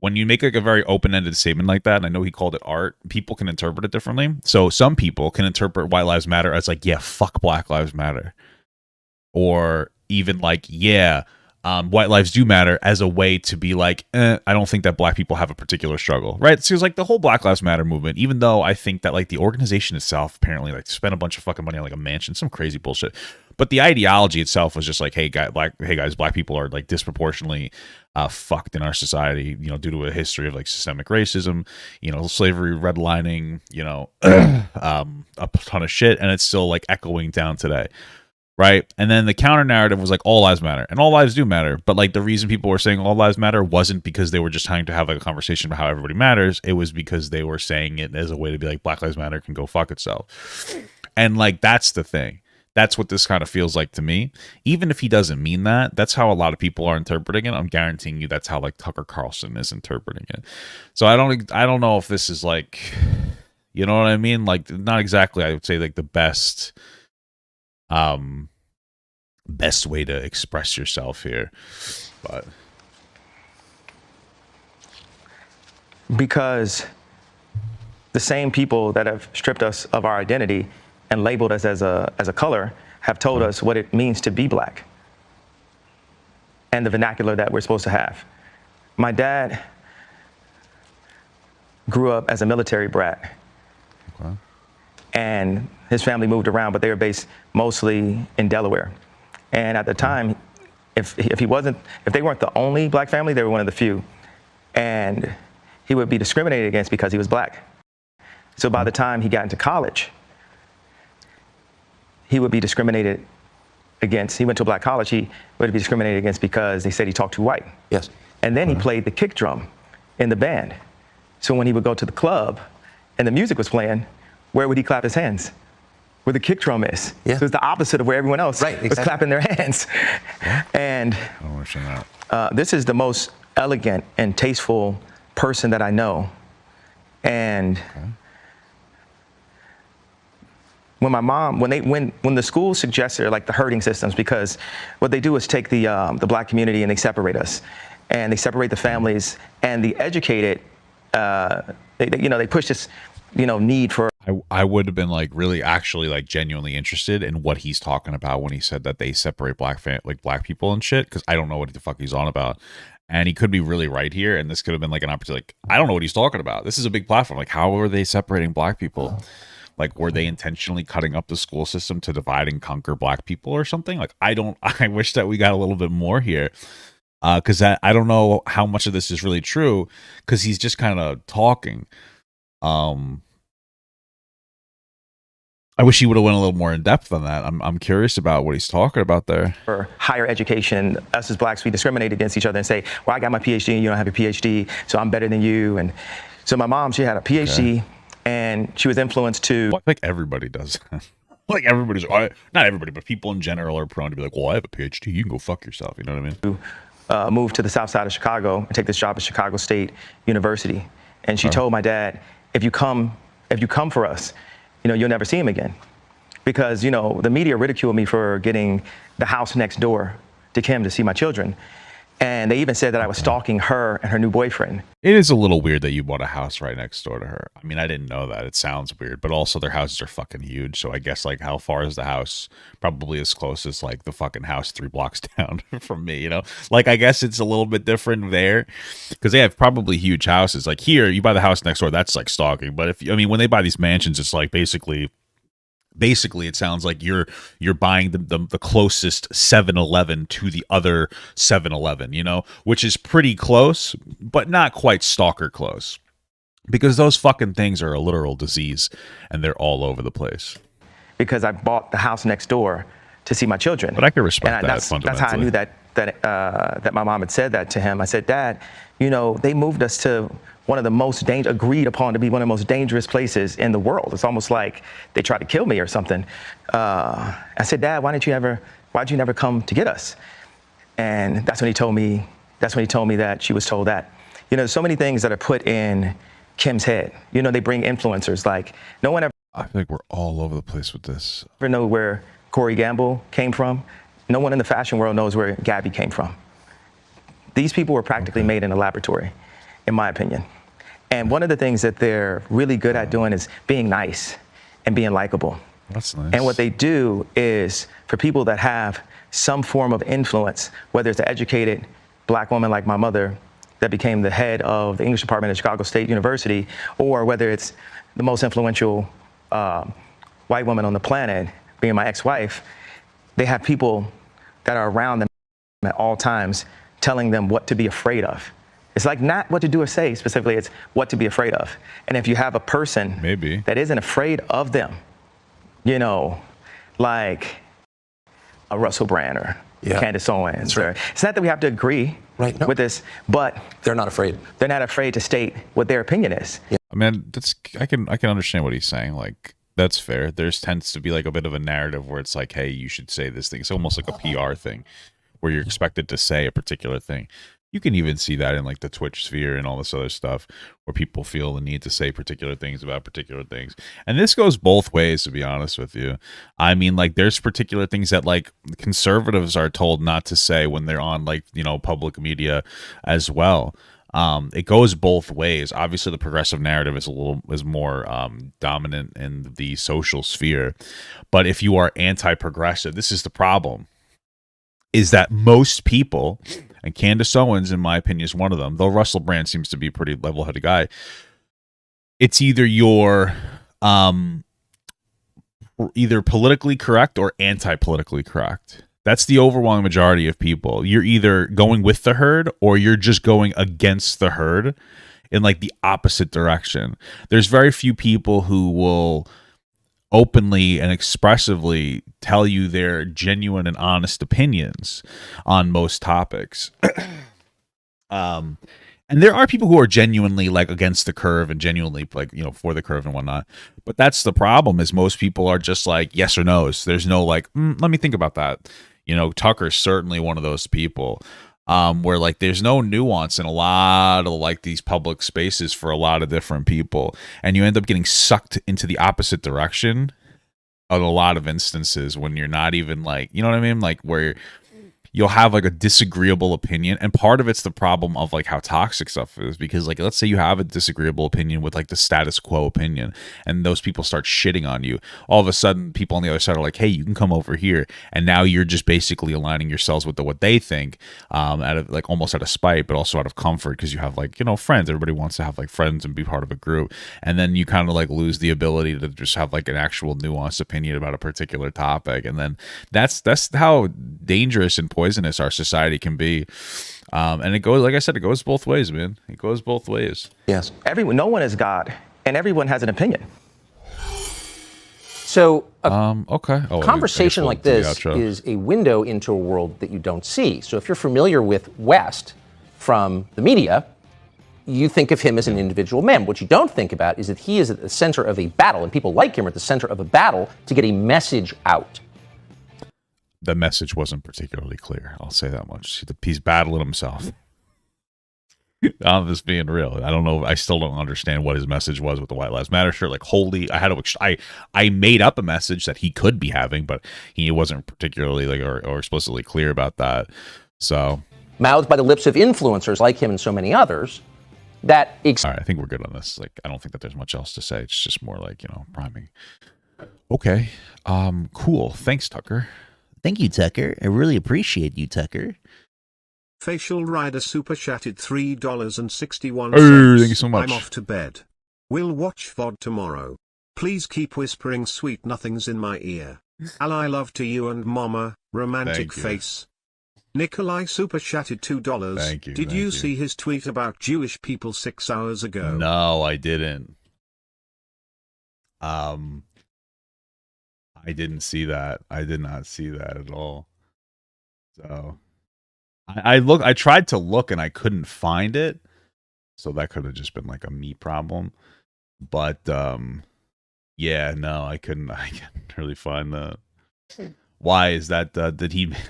When you make like a very open-ended statement like that, and I know he called it art, people can interpret it differently. So some people can interpret "White Lives Matter" as like, yeah, fuck Black Lives Matter. Or even like, yeah, white lives do matter as a way to be like, I don't think that black people have a particular struggle, right? So it's like the whole Black Lives Matter movement, even though I think that like the organization itself apparently like spent a bunch of fucking money on like a mansion, some crazy bullshit. But the ideology itself was just like, hey guys, black people are like disproportionately fucked in our society, you know, due to a history of like systemic racism, you know, slavery, redlining, you know, a ton of shit, and it's still like echoing down today. Right. And then the counter narrative was like, all lives matter, and all lives do matter. But like the reason people were saying all lives matter wasn't because they were just trying to have like a conversation about how everybody matters. It was because they were saying it as a way to be like, Black Lives Matter can go fuck itself. And like, that's the thing. That's what this kind of feels like to me. Even if he doesn't mean that, that's how a lot of people are interpreting it. I'm guaranteeing you that's how like Tucker Carlson is interpreting it. So I don't know if this is like, you know what I mean? Like not exactly, I would say like the best way to express yourself here, but because the same people that have stripped us of our identity and labeled us as a color have told us what it means to be black and the vernacular that we're supposed to have. My dad grew up as a military brat. Okay. And his family moved around, but they were based mostly in Delaware. And at the time, if they weren't the only black family, they were one of the few. And he would be discriminated against because he was black. So by the time he got into college, he would be discriminated against. He went to a black college, he would be discriminated against because they said he talked too white. Yes. And then he played the kick drum in the band. So when he would go to the club and the music was playing, where would he clap his hands? Where the kick drum is. Yeah. So it's the opposite of where everyone else was clapping their hands. And I don't understand that. this is the most elegant and tasteful person that I know. And when my mom, when the school suggested like the herding systems, because what they do is take the black community and they separate us, and they separate the families, and the educated, they push this, need for. I would have been like really actually like genuinely interested in what he's talking about when he said that they separate black people and shit, because I don't know what the fuck he's on about. And he could be really right here, and this could have been like an opportunity. Like, I don't know what he's talking about. This is a big platform. Like, how are they separating black people? Like, were they intentionally cutting up the school system to divide and conquer black people or something? Like, I wish that we got a little bit more here. Because I don't know how much of this is really true, because he's just kind of talking. I wish he would have went a little more in depth on that. I'm curious about what he's talking about there. For higher education, us as blacks, we discriminate against each other and say, well, I got my PhD and you don't have a PhD, so I'm better than you. And so my mom, she had a PhD and she was influenced to. Well, I think everybody does. Like everybody's, not everybody, but people in general are prone to be like, well, I have a PhD, you can go fuck yourself. You know what I mean? Move to the south side of Chicago and take this job at Chicago State University. And she told my dad, if you come for us, you'll never see him again. Because, the media ridiculed me for getting the house next door to Kim to see my children. And they even said that I was stalking her and her new boyfriend. It is a little weird that you bought a house right next door to her. I mean, I didn't know that. It sounds weird, but also their houses are fucking huge. So I guess like how far is the house? Probably as close as like the fucking house 3 blocks down from me, Like I guess it's a little bit different there because they have probably huge houses. Like here, you buy the house next door, that's like stalking. But when they buy these mansions, it's like basically it sounds like you're buying the closest 7-Eleven to the other 7-Eleven, which is pretty close, but not quite stalker close, because those fucking things are a literal disease and they're all over the place. Because I bought the house next door to see my children. But I can respect that fundamentally. That's how I knew that my mom had said that to him. I said, Dad, they moved us to one of the most agreed upon to be one of the most dangerous places in the world. It's almost like they tried to kill me or something. I said, Dad, why'd you never come to get us? And that's when he told me that she was told that. So many things that are put in Kim's head. They bring influencers, like no one ever. I think we're all over the place with this. Ever know where Corey Gamble came from? No one in the fashion world knows where Gabby came from. These people were practically made in a laboratory, in my opinion. And one of the things that they're really good at doing is being nice and being likable. That's nice. And what they do is, for people that have some form of influence, whether it's an educated black woman like my mother that became the head of the English department at Chicago State University, or whether it's the most influential white woman on the planet, being my ex-wife, they have people that are around them at all times telling them what to be afraid of. It's like not what to do or say specifically, it's what to be afraid of. And if you have a person that isn't afraid of them, like a Russell Brand or Candace Owens, right. It's not that we have to agree with this, but they're not afraid. They're not afraid to state what their opinion is. Yeah. I mean, I can understand what he's saying. Like, that's fair. There's tends to be like a bit of a narrative where it's like, hey, you should say this thing. It's almost like a PR thing where you're expected to say a particular thing. You can even see that in like the Twitch sphere and all this other stuff where people feel the need to say particular things about particular things. And this goes both ways, to be honest with you. I mean, like there's particular things that like conservatives are told not to say when they're on like, public media as well. It goes both ways. Obviously, the progressive narrative is more dominant in the social sphere. But if you are anti-progressive, this is the problem, is that most people, and Candace Owens, in my opinion, is one of them, though Russell Brand seems to be a pretty level-headed guy, it's either you're either politically correct or anti-politically correct. That's the overwhelming majority of people. You're either going with the herd or you're just going against the herd in like the opposite direction. There's very few people who will openly and expressively tell you their genuine and honest opinions on most topics. And there are people who are genuinely like against the curve and genuinely like, you know, for the curve and whatnot. But that's the problem, is most people are just like yes or no's. There's no like, let me think about that. You know, Tucker's certainly one of those people where like there's no nuance in a lot of like these public spaces for a lot of different people. And you end up getting sucked into the opposite direction of a lot of instances when you're not even like, you know what I mean? Like where you'll have like a disagreeable opinion, and part of it's the problem of like how toxic stuff is, because like let's say you have a disagreeable opinion with like the status quo opinion, and those people start shitting on you. All of a sudden people on the other side are like, hey, you can come over here, and now you're just basically aligning yourselves with what they think, out of like almost out of spite, but also out of comfort, because you have like, you know, friends. Everybody wants to have like friends and be part of a group, and then you kind of like lose the ability to just have like an actual nuanced opinion about a particular topic. And then that's how dangerous and poisonous our society can be. And it goes, like I said, it goes both ways, man. It goes both ways. Yes. No one is God, and everyone has an opinion. So okay. A conversation like this is a window into a world that you don't see. So if you're familiar with West from the media, you think of him as an individual man. What you don't think about is that he is at the center of a battle, and people like him are at the center of a battle to get a message out. The message wasn't particularly clear. I'll say that much. He's battling himself. I'm just being real. I don't know. I still don't understand what his message was with the White Lives Matter shirt. Like, holy, I made up a message that he could be having, but he wasn't particularly like or explicitly clear about that. So, mouthed by the lips of influencers like him and so many others. All right, I think we're good on this. Like, I don't think that there's much else to say. It's just more like, you know, priming. Okay. Cool. Thanks, Tucker. Thank you, Tucker. I really appreciate you, Tucker. Facial Rider super chatted $3.61. Oh, thank you so much. I'm off to bed. We'll watch VOD tomorrow. Please keep whispering sweet nothings in my ear. Ally love to you and mama, romantic face. Nikolai super chatted $2. Thank you. Did you see his tweet about Jewish people 6 hours ago? No, I didn't. I didn't see that. I did not see that at all. So I tried to look and I couldn't find it. So that could have just been like a me problem. But yeah, no, I couldn't really find that. Why is that?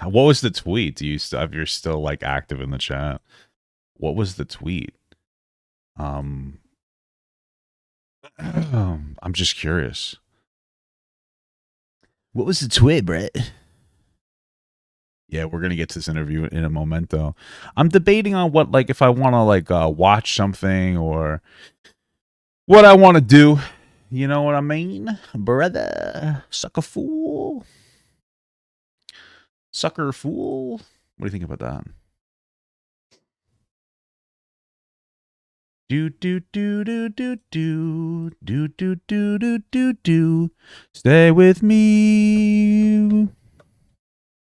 What was the tweet? Do you if you're still like active in the chat? What was the tweet? I'm just curious. What was the tweet, Brett? Yeah, we're gonna get to this interview in a momento. I'm debating on what, like, if I want to like watch something or what I want to do. You know what I mean, brother? Sucker fool. Sucker fool. What do you think about that? Do do do do do do do do do do do do. Stay with me.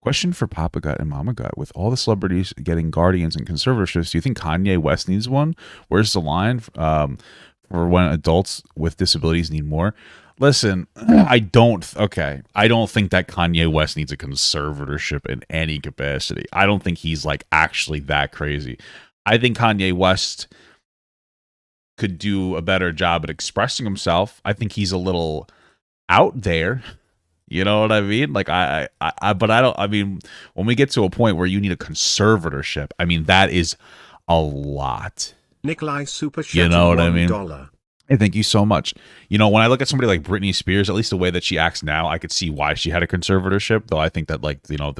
Question for Papa Gut and Mama Gut: with all the celebrities getting guardians and conservatorships, do you think Kanye West needs one? Where's the line for when adults with disabilities need more? Listen, I don't think that Kanye West needs a conservatorship in any capacity. I don't think he's like actually that crazy. I think Kanye West could do a better job at expressing himself. I think he's a little out there. You know what I mean? Like I mean, when we get to a point where you need a conservatorship, I mean, that is a lot. Nikolai super chat. You know what I mean? $1. Hey, thank you so much. You know, when I look at somebody like Britney Spears, at least the way that she acts now, I could see why she had a conservatorship. Though I think that, like, you know,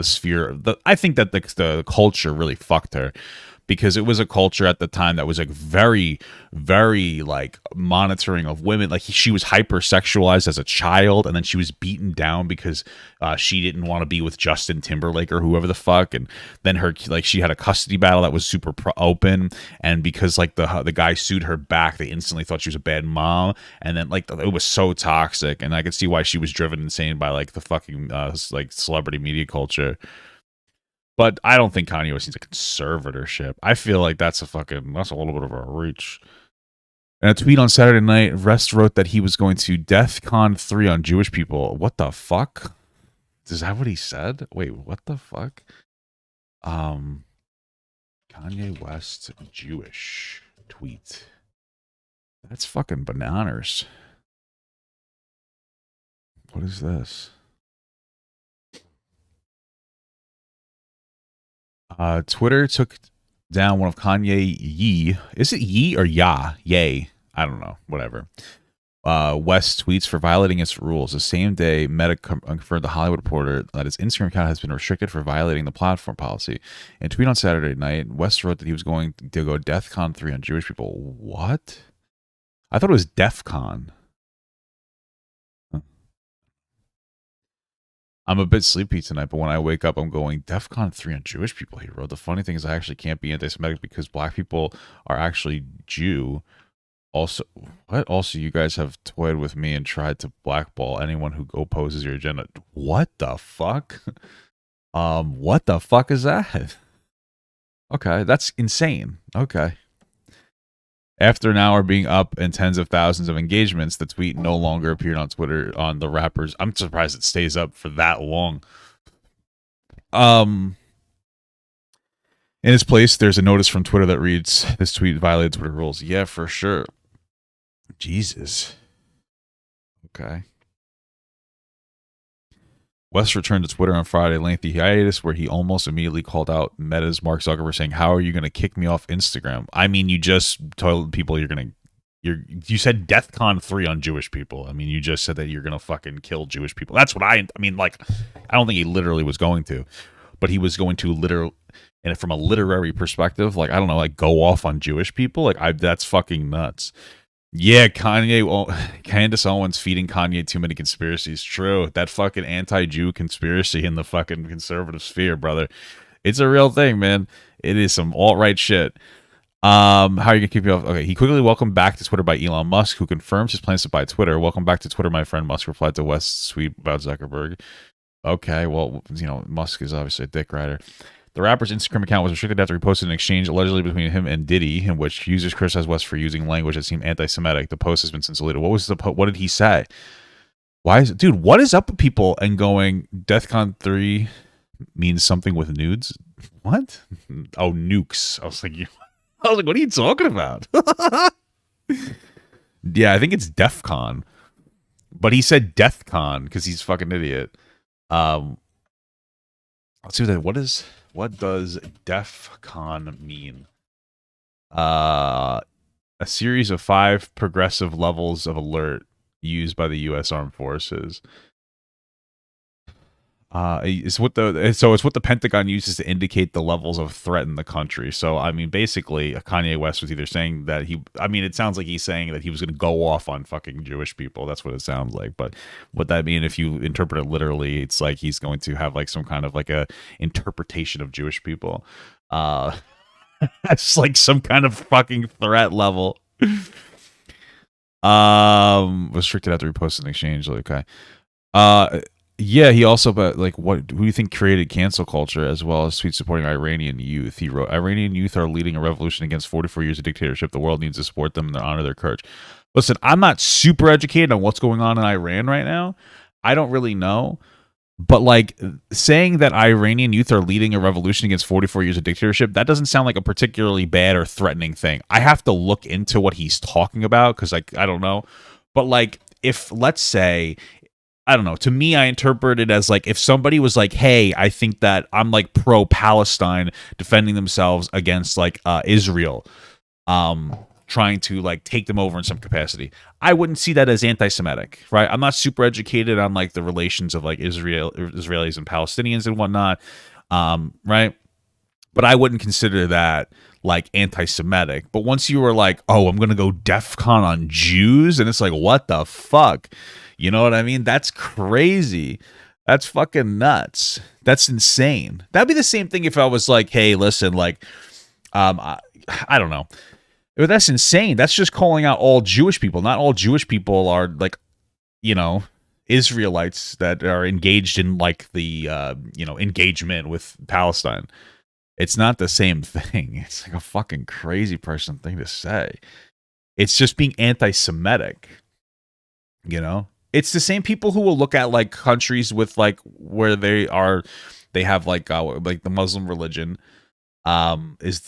I think that the culture really fucked her, because it was a culture at the time that was like very, very like monitoring of women. Like she was hypersexualized as a child, and then she was beaten down because she didn't want to be with Justin Timberlake or whoever the fuck. And then she had a custody battle that was super open, and because like the guy sued her back, they instantly thought she was a bad mom. And then like it was so toxic, and I could see why she was driven insane by like the fucking like celebrity media culture. But I don't think Kanye West needs a conservatorship. I feel like that's a little bit of a reach. In a tweet on Saturday night, West wrote that he was going to DEFCON 3 on Jewish people. What the fuck? Is that what he said? Wait, what the fuck? Kanye West Jewish tweet. That's fucking bananas. What is this? Twitter took down one of Kanye Yee. Is it Yee or Ya? Yay. I don't know. Whatever. West tweets for violating its rules. The same day, Meta confirmed the Hollywood Reporter that his Instagram account has been restricted for violating the platform policy. In a tweet on Saturday night, West wrote that he was going to go DEFCON 3 on Jewish people. What? I thought it was DEFCON. I'm a bit sleepy tonight, but when I wake up, I'm going DEFCON 3 on Jewish people, he wrote. The funny thing is I actually can't be anti-Semitic because black people are actually Jew. Also, what? Also, you guys have toyed with me and tried to blackball anyone who opposes your agenda. What the fuck? What the fuck is that? Okay, that's insane. Okay. After an hour being up and tens of thousands of engagements, the tweet no longer appeared on Twitter on the rappers. I'm surprised it stays up for that long. In its place, there's a notice from Twitter that reads, "This tweet violated Twitter rules." Yeah, for sure. Jesus. Okay. West returned to Twitter on Friday, lengthy hiatus where he almost immediately called out Meta's Mark Zuckerberg, saying, "How are you going to kick me off Instagram?" I mean, you just told people you said DEFCON 3 on Jewish people. I mean, you just said that you're going to fucking kill Jewish people. That's what I mean, like, I don't think he literally was going to, but he was going to literally, and from a literary perspective, like, I don't know, like go off on Jewish people. Like, that's fucking nuts. Yeah, Candace Owens feeding Kanye too many conspiracies. True. That fucking anti-Jew conspiracy in the fucking conservative sphere, brother. It's a real thing, man. It is some alt-right shit. How are you gonna keep me off? Okay, he quickly welcomed back to Twitter by Elon Musk, who confirms his plans to buy Twitter. Welcome back to Twitter, my friend. Musk replied to West's tweet about Zuckerberg. Okay, well, Musk is obviously a dick rider. The rapper's Instagram account was restricted after he posted an exchange allegedly between him and Diddy, in which users criticized West for using language that seemed anti-Semitic. The post has been since deleted. What did he say? Dude, what is up with people and going DEFCON 3 means something with nudes? What? Oh, nukes. I was like, what are you talking about? Yeah, I think it's DEFCON. But he said DEFCON because he's a fucking idiot. Let's see what does DEFCON mean? A series of 5 progressive levels of alert used by the U.S. Armed Forces. It's what the Pentagon uses to indicate the levels of threat in the country. So, I mean, basically, Kanye West was either saying that it sounds like he's saying that he was going to go off on fucking Jewish people. That's what it sounds like. But what that mean, if you interpret it literally, it's like he's going to have like some kind of like a interpretation of Jewish people. That's like some kind of fucking threat level. Restricted after he posted an exchange. Okay. Yeah, he also, but like, who do you think created cancel culture as well as tweets supporting Iranian youth? He wrote, "Iranian youth are leading a revolution against 44 years of dictatorship. The world needs to support them and honor their courage." Listen, I'm not super educated on what's going on in Iran right now. I don't really know. But like saying that Iranian youth are leading a revolution against 44 years of dictatorship, that doesn't sound like a particularly bad or threatening thing. I have to look into what he's talking about because like, I don't know. But like, if let's say, I don't know. To me, I interpret it as like if somebody was like, "Hey, I think that I'm like pro-Palestine, defending themselves against like Israel, trying to like take them over in some capacity." I wouldn't see that as anti-Semitic, right? I'm not super educated on like the relations of like Israelis and Palestinians and whatnot, right? But I wouldn't consider that like anti-Semitic. But once you were like, oh, I'm gonna go DEFCON on Jews, and it's like, what the fuck? You know what I mean? That's crazy. That's fucking nuts. That's insane. That'd be the same thing if I was like, hey, listen, like, I don't know. But that's insane. That's just calling out all Jewish people. Not all Jewish people are like, you know, Israelites that are engaged in like the, you know, engagement with Palestine. It's not the same thing. It's like a fucking crazy person thing to say. It's just being anti-Semitic, you know? It's the same people who will look at like countries with like where they have like the Muslim religion is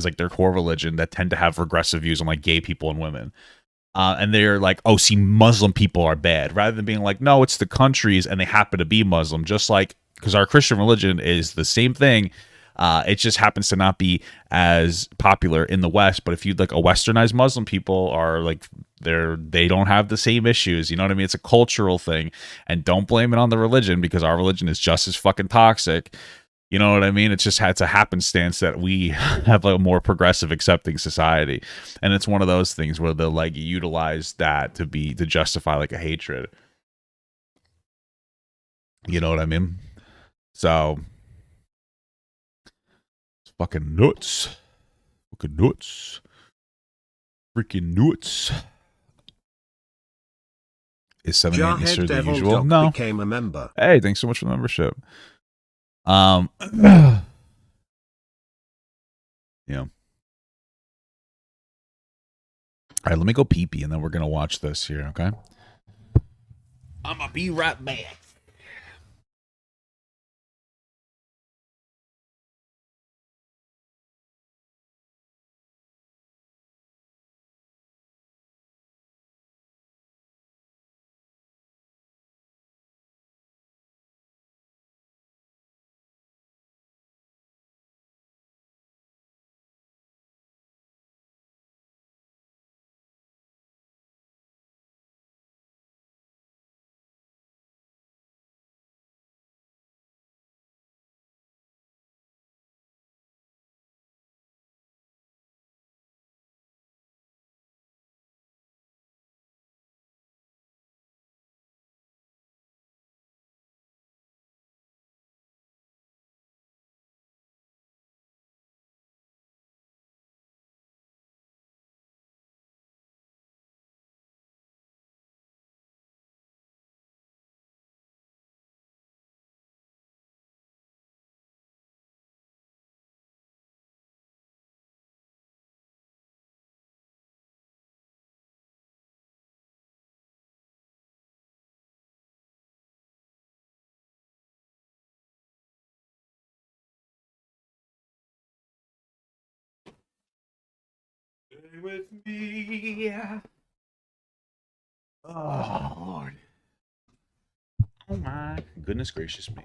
like their core religion that tend to have regressive views on like gay people and women. And they're like, oh, see, Muslim people are bad, rather than being like, no, it's the countries and they happen to be Muslim, just like, because our Christian religion is the same thing. It just happens to not be as popular in the West. But if you like a westernized Muslim people are like, they don't have the same issues. You know what I mean? It's a cultural thing, and don't blame it on the religion, because our religion is just as fucking toxic. You know what I mean? It's just it's a happenstance that we have a more progressive, accepting society. And it's one of those things where they'll like utilize that to justify like a hatred. You know what I mean? So it's fucking nuts. Fucking nuts. Freaking nuts. Is 7 8 Easter the usual? No. Became a member. Hey, thanks so much for the membership. Yeah. All right, let me go pee-pee, and then we're gonna watch this here, okay? I'ma be right back. Stay with me. Oh, Lord. Oh, my goodness gracious me.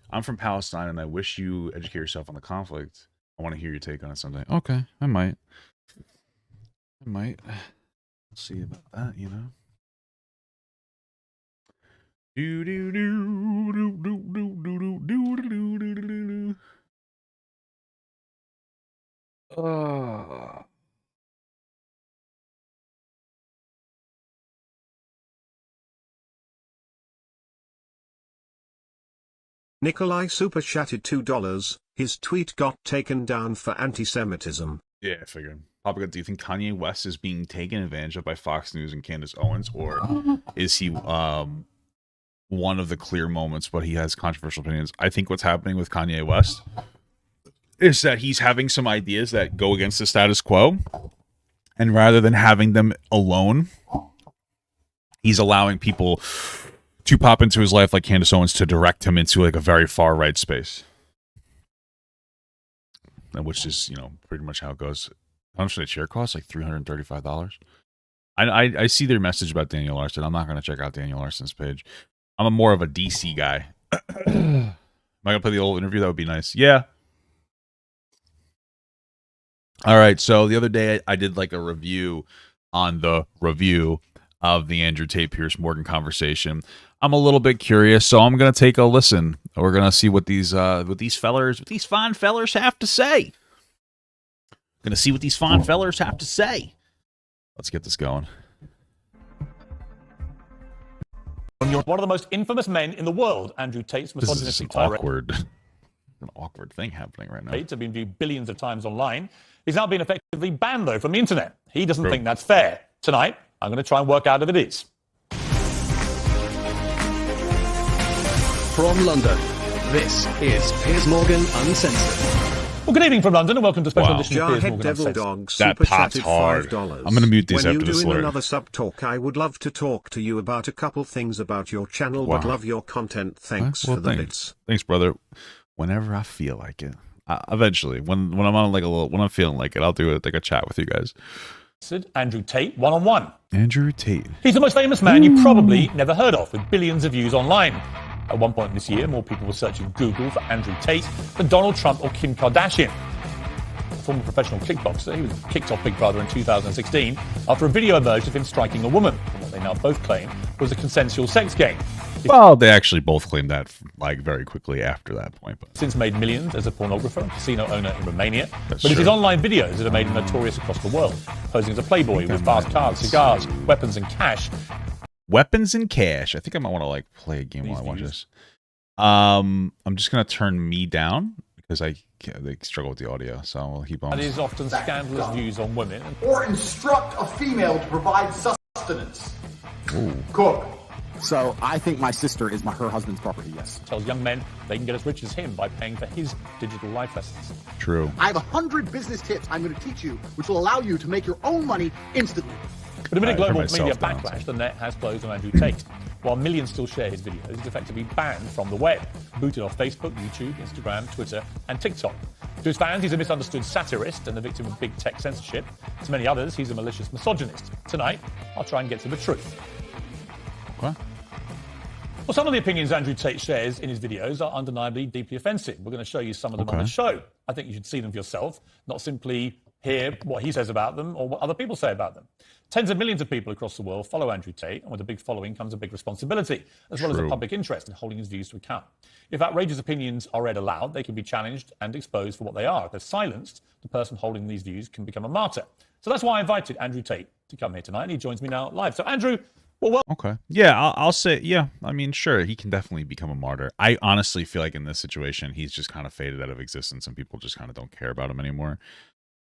I'm from Palestine, and I wish you educate yourself on the conflict. I want to hear your take on it someday. Okay, I might. We'll see about that, you know. Do do do do do do do do do do do. Nikolai super chatted $2. His tweet got taken down for anti-Semitism. Yeah, I figured. Probably. Do you think Kanye West is being taken advantage of by Fox News and Candace Owens, or is he one of the clear moments, but he has controversial opinions? I think what's happening with Kanye West is that he's having some ideas that go against the status quo, and rather than having them alone, he's allowing people to pop into his life like Candace Owens to direct him into like a very far right space, which is, you know, pretty much how it goes. How much did a chair cost? Like $335. I see their message about Daniel Larson. I'm not going to check out Daniel Larson's page. I'm more of a DC guy. Am I going to play the old interview? That would be nice. Yeah. All right. So the other day I did like a review on the review of the Andrew Tate Piers Morgan conversation. I'm a little bit curious, so I'm gonna take a listen. We're gonna see what these fine fellers have to say. Gonna see what these fine fellers have to say. Let's get this going. You're one of the most infamous men in the world, Andrew Tate's misogynistic tirade. An awkward thing happening right now. Tate have been viewed billions of times online. He's now been effectively banned, though, from the internet. He doesn't think that's fair. Tonight, I'm going to try and work out if it is. From London, this is Piers Morgan Uncensored. Well, good evening from London, and welcome to a special edition of Piers Morgan Devil Uncensored. Dog That pops hard. $5. I'm going to mute these when after this. When you're doing another sub talk, I would love to talk to you about a couple things about your channel, but love your content. Thanks for the bits. Thanks, brother. Whenever I feel like it, eventually, when I'm on like when I'm feeling like it, I'll do it like a chat with you guys. Andrew Tate, one-on-one. Andrew Tate. He's the most famous man you probably never heard of, with billions of views online. At one point this year, more people were searching Google for Andrew Tate than Donald Trump or Kim Kardashian. Former professional kickboxer, he was kicked off Big Brother in 2016 after a video emerged of him striking a woman, what they now both claim was a consensual sex game. Well, they actually both claimed that like very quickly after that point. But since made millions as a pornographer, casino owner in Romania. That's but it's his true. online videos that have made him notorious across the world, posing as a playboy with fast cars, cigars, weapons and cash. Weapons and cash. I think I might want to like play a game while I watch this. I'm just gonna turn me down because they struggle with the audio, so I'll keep on. That is often scandalous views on women. Or instruct a female to provide sustenance. Ooh. Cook. So I think my sister is her husband's property, yes. Tells young men they can get as rich as him by paying for his digital life lessons. True. I have 100 business tips I'm going to teach you, which will allow you to make your own money instantly. But amid a global myself media down, backlash, the net has closed on Andrew Tate. While millions still share his videos, he's effectively banned from the web, booted off Facebook, YouTube, Instagram, Twitter, and TikTok. To his fans, he's a misunderstood satirist and the victim of big tech censorship. To many others, he's a malicious misogynist. Tonight, I'll try and get to the truth. Okay. Well, some of the opinions Andrew Tate shares in his videos are undeniably deeply offensive. We're going to show you some of them on the show. I think you should see them for yourself, not simply hear what he says about them or what other people say about them. Tens of millions of people across the world follow Andrew Tate, and with a big following comes a big responsibility, as well as a public interest in holding his views to account. If outrageous opinions are read aloud, they can be challenged and exposed for what they are. If they're silenced, the person holding these views can become a martyr. So that's why I invited Andrew Tate to come here tonight, and he joins me now live. So, Andrew, well, okay. Yeah, I'll say, yeah, I mean, sure, he can definitely become a martyr. I honestly feel like in this situation, he's just kind of faded out of existence and people just kind of don't care about him anymore.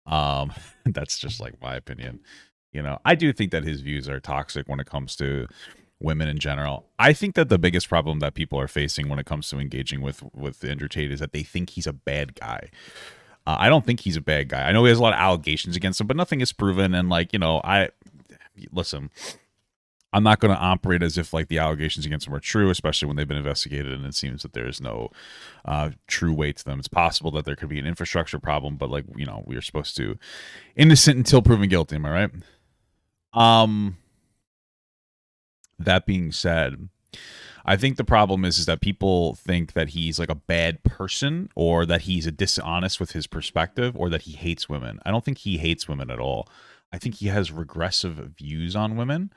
That's just like my opinion. You know, I do think that his views are toxic when it comes to women in general. I think that the biggest problem that people are facing when it comes to engaging with Andrew Tate is that they think he's a bad guy. I don't think he's a bad guy. I know he has a lot of allegations against him, but nothing is proven. And like, you know, listen, I'm not going to operate as if like the allegations against him are true, especially when they've been investigated and it seems that there's no true weight to them. It's possible that there could be an infrastructure problem, but like, you know, we are supposed to innocent until proven guilty. Am I right? That being said, I think the problem is that people think that he's like a bad person or that he's a dishonest with his perspective or that he hates women. I don't think he hates women at all. I think he has regressive views on women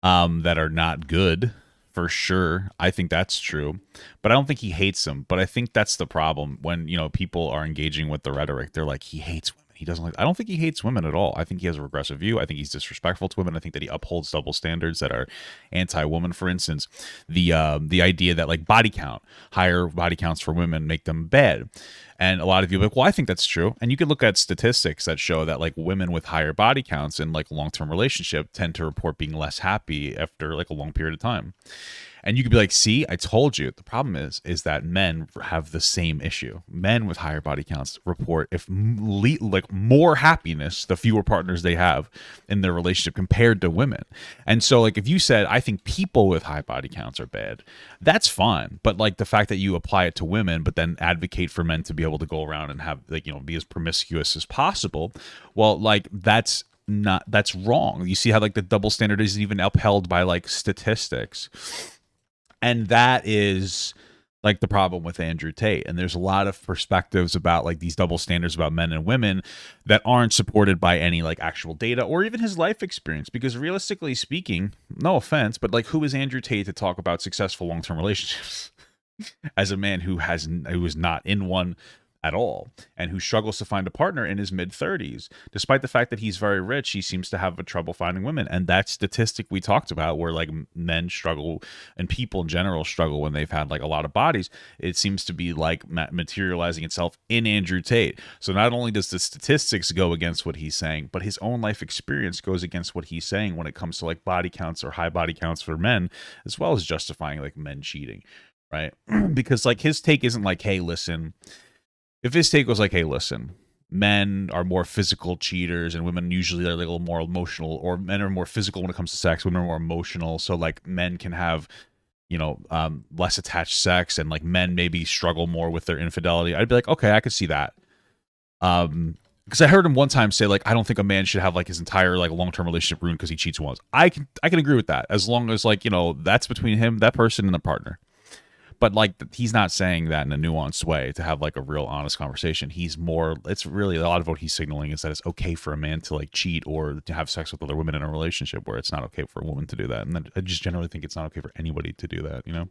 that are not good, for sure. I think that's true, but I don't think he hates them. But I think that's the problem when, you know, people are engaging with the rhetoric. They're like, he hates women. He doesn't like. I don't think he hates women at all. I think he has a regressive view. I think he's disrespectful to women. I think that he upholds double standards that are anti-woman. For instance, the idea that like higher body counts for women make them bad. And a lot of you are like, well, I think that's true. And you can look at statistics that show that like women with higher body counts in like long-term relationship tend to report being less happy after like a long period of time. And you could be like, see, I told you. The problem is that men have the same issue. Men with higher body counts report like more happiness the fewer partners they have in their relationship compared to women. And so like if you said, I think people with high body counts are bad, that's fine. But like the fact that you apply it to women, but then advocate for men to be able to go around and have like, you know, be as promiscuous as possible. Well, like that's wrong. You see how like the double standard isn't even upheld by like statistics. And that is like the problem with Andrew Tate. And there's a lot of perspectives about like these double standards about men and women that aren't supported by any like actual data or even his life experience. Because realistically speaking, no offense, but like who is Andrew Tate to talk about successful long-term relationships as a man who is not in one at all and who struggles to find a partner in his mid-30s? Despite the fact that he's very rich, he seems to have a trouble finding women. And that statistic we talked about where like men struggle and people in general struggle when they've had like a lot of bodies, it seems to be like materializing itself in Andrew Tate. So not only does the statistics go against what he's saying, but his own life experience goes against what he's saying when it comes to like body counts or high body counts for men, as well as justifying like men cheating, right? Because like his take isn't like, hey, listen, if his take was like, hey, listen, men are more physical cheaters and women usually are like a little more emotional, or men are more physical when it comes to sex, women are more emotional. So like men can have, you know, less attached sex and like men maybe struggle more with their infidelity. I'd be like, okay, I could see that. Because I heard him one time say like, I don't think a man should have like his entire like long-term relationship ruined because he cheats once. I can agree with that as long as like, you know, that's between him, that person, and the partner. But like he's not saying that in a nuanced way to have like a real honest conversation. He's more, it's really a lot of what he's signaling is that it's okay for a man to like cheat or to have sex with other women in a relationship, where it's not okay for a woman to do that. And then I just generally think it's not okay for anybody to do that, you know?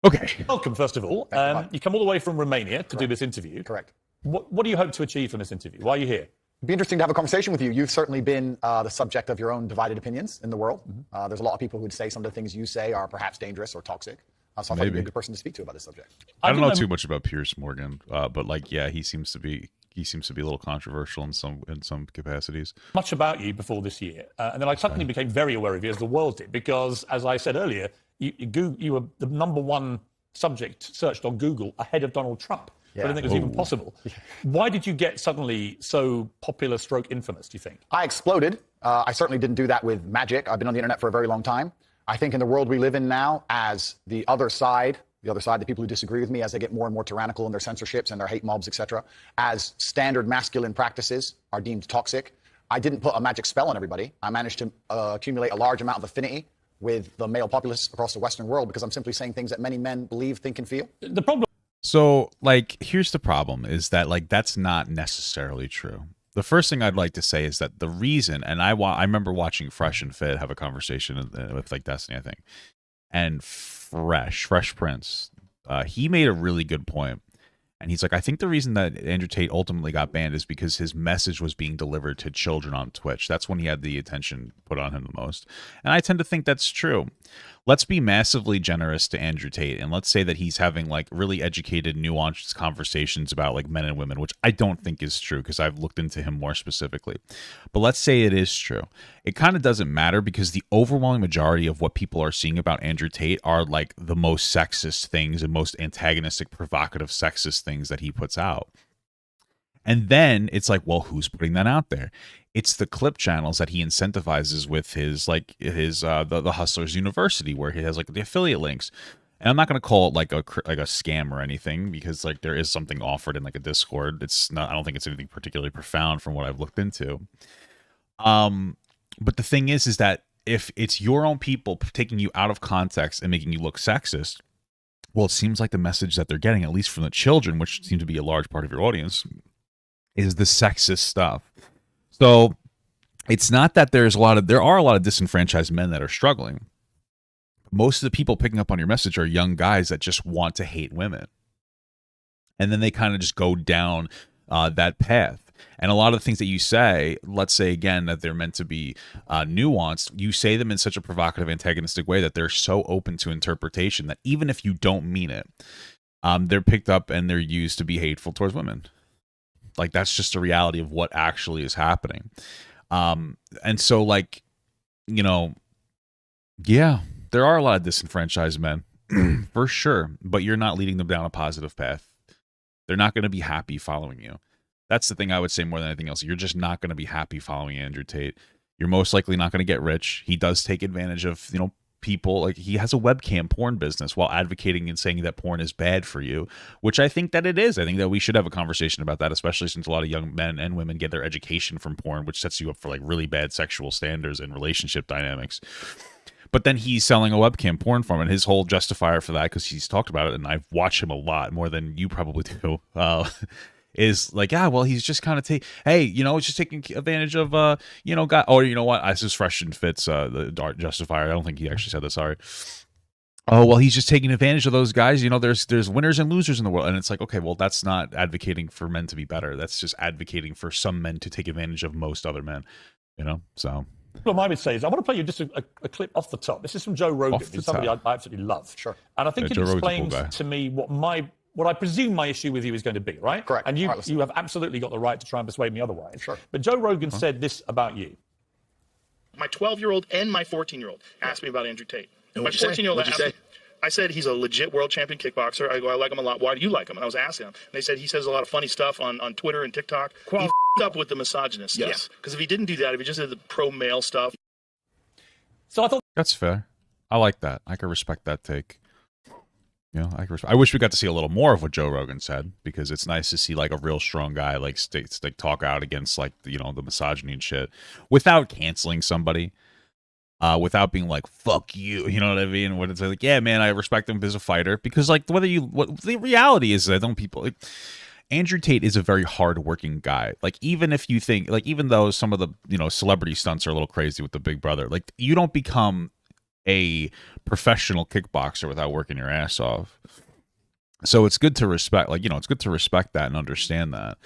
Okay. Welcome, first of all. You come all the way from Romania to do this interview. Correct. What do you hope to achieve from this interview? Why are you here? It'd be interesting to have a conversation with you. You've certainly been the subject of your own divided opinions in the world. There's a lot of people who would say some of the things you say are perhaps dangerous or toxic. So I thought you'd be a good person to speak to about this subject. I don't know too much about Piers Morgan, but like, yeah, he seems to be a little controversial in some capacities. Much about you before this year, and then I suddenly became very aware of you, as the world did, because as I said earlier, you were the #1 subject searched on Google ahead of Donald Trump. Yeah. I don't think it was even possible. Why did you get suddenly so popular / infamous, do you think? I exploded. I certainly didn't do that with magic. I've been on the internet for a very long time. I think in the world we live in now, as the other side, the people who disagree with me, as they get more and more tyrannical in their censorships and their hate mobs, etc., as standard masculine practices are deemed toxic, I didn't put a magic spell on everybody. I managed to accumulate a large amount of affinity with the male populace across the Western world because I'm simply saying things that many men believe, think, and feel. The problem. So, like, here's the problem is that, like, that's not necessarily true. The first thing I'd like to say is that the reason, and I remember watching Fresh and Fit have a conversation with like Destiny, I think, and Fresh Prince, he made a really good point. And he's like, I think the reason that Andrew Tate ultimately got banned is because his message was being delivered to children on Twitch. That's when he had the attention put on him the most. And I tend to think that's true. Let's be massively generous to Andrew Tate. And let's say that he's having like really educated, nuanced conversations about like men and women, which I don't think is true because I've looked into him more specifically. But let's say it is true. It kind of doesn't matter because the overwhelming majority of what people are seeing about Andrew Tate are like the most sexist things and most antagonistic, provocative, sexist things that he puts out. And then it's like, well, who's putting that out there? It's the clip channels that he incentivizes with his the Hustlers University, where he has like the affiliate links. And I'm not going to call it like a scam or anything because like there is something offered in like a Discord. It's not. I don't think it's anything particularly profound from what I've looked into. But the thing is that if it's your own people taking you out of context and making you look sexist, well, it seems like the message that they're getting, at least from the children, which seem to be a large part of your audience, is the sexist stuff. So it's not that there are a lot of disenfranchised men that are struggling. Most of the people picking up on your message are young guys that just want to hate women. And then they kind of just go down that path. And a lot of the things that you say, let's say again that they're meant to be nuanced, you say them in such a provocative, antagonistic way that they're so open to interpretation that even if you don't mean it, they're picked up and they're used to be hateful towards women. Like, that's just a reality of what actually is happening. And so, like, you know, yeah, there are a lot of disenfranchised men, for sure, but you're not leading them down a positive path. They're not going to be happy following you. That's the thing I would say more than anything else. You're just not going to be happy following Andrew Tate. You're most likely not going to get rich. He does take advantage of, you know, people. Like, he has a webcam porn business while advocating and saying that porn is bad for you, which I think that it is. I think that we should have a conversation about that, especially since a lot of young men and women get their education from porn, which sets you up for like really bad sexual standards and relationship dynamics. But then he's selling a webcam porn farm, and his whole justifier for that, because he's talked about it, and I've watched him a lot more than you probably do. Is like, yeah, well, he's just kind of it's just taking advantage of, guy. Oh, you know what? This is fresh and fits the Dart justifier. I don't think he actually said that. Sorry. Oh, well, he's just taking advantage of those guys. There's winners and losers in the world, and it's like, okay, well, that's not advocating for men to be better. That's just advocating for some men to take advantage of most other men. So. What I would say is I want to play you just a clip off the top. This is from Joe Rogan, who's somebody I absolutely love. Sure. And I think it explains to me what I presume my issue with you is going to be, right? Correct. And you have absolutely got the right to try and persuade me otherwise. Sure. But Joe Rogan said this about you. My 12-year-old and my 14-year-old asked me about Andrew Tate. My 14-year-old asked me, I said he's a legit world champion kickboxer. I go, I like him a lot. Why do you like him? And I was asking him. And they said he says a lot of funny stuff on Twitter and TikTok. He f***ed up with the misogynist. Yes. Because if he didn't do that, if he just did the pro-male stuff. So I thought that's fair. I like that. I can respect that take. I wish we got to see a little more of what Joe Rogan said, because it's nice to see like a real strong guy like talk out against like the misogyny and shit without canceling somebody, without being like fuck you, you know what I mean? When it's like, yeah, man, I respect him as a fighter, because like what the reality is, Andrew Tate is a very hardworking guy. Like even if you think like even though some of the celebrity stunts are a little crazy with the Big Brother, like you don't become a professional kickboxer without working your ass off. So it's good to respect, it's good to respect that and understand that.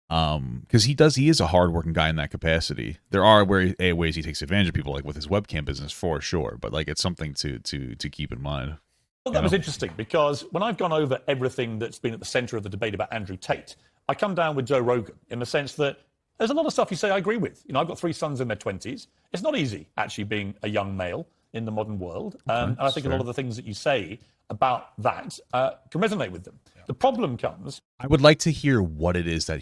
Because he is a hardworking guy in that capacity. There are ways he takes advantage of people, like with his webcam business for sure, but like it's something to keep in mind. Well, that was interesting, because when I've gone over everything that's been at the center of the debate about Andrew Tate, I come down with Joe Rogan in the sense that there's a lot of stuff you say I agree with. I've got 3 sons in their 20s. It's not easy actually being a young male in the modern world. And I think a lot of the things that you say about that can resonate with them. Yeah. The problem comes... I would like to hear what it is that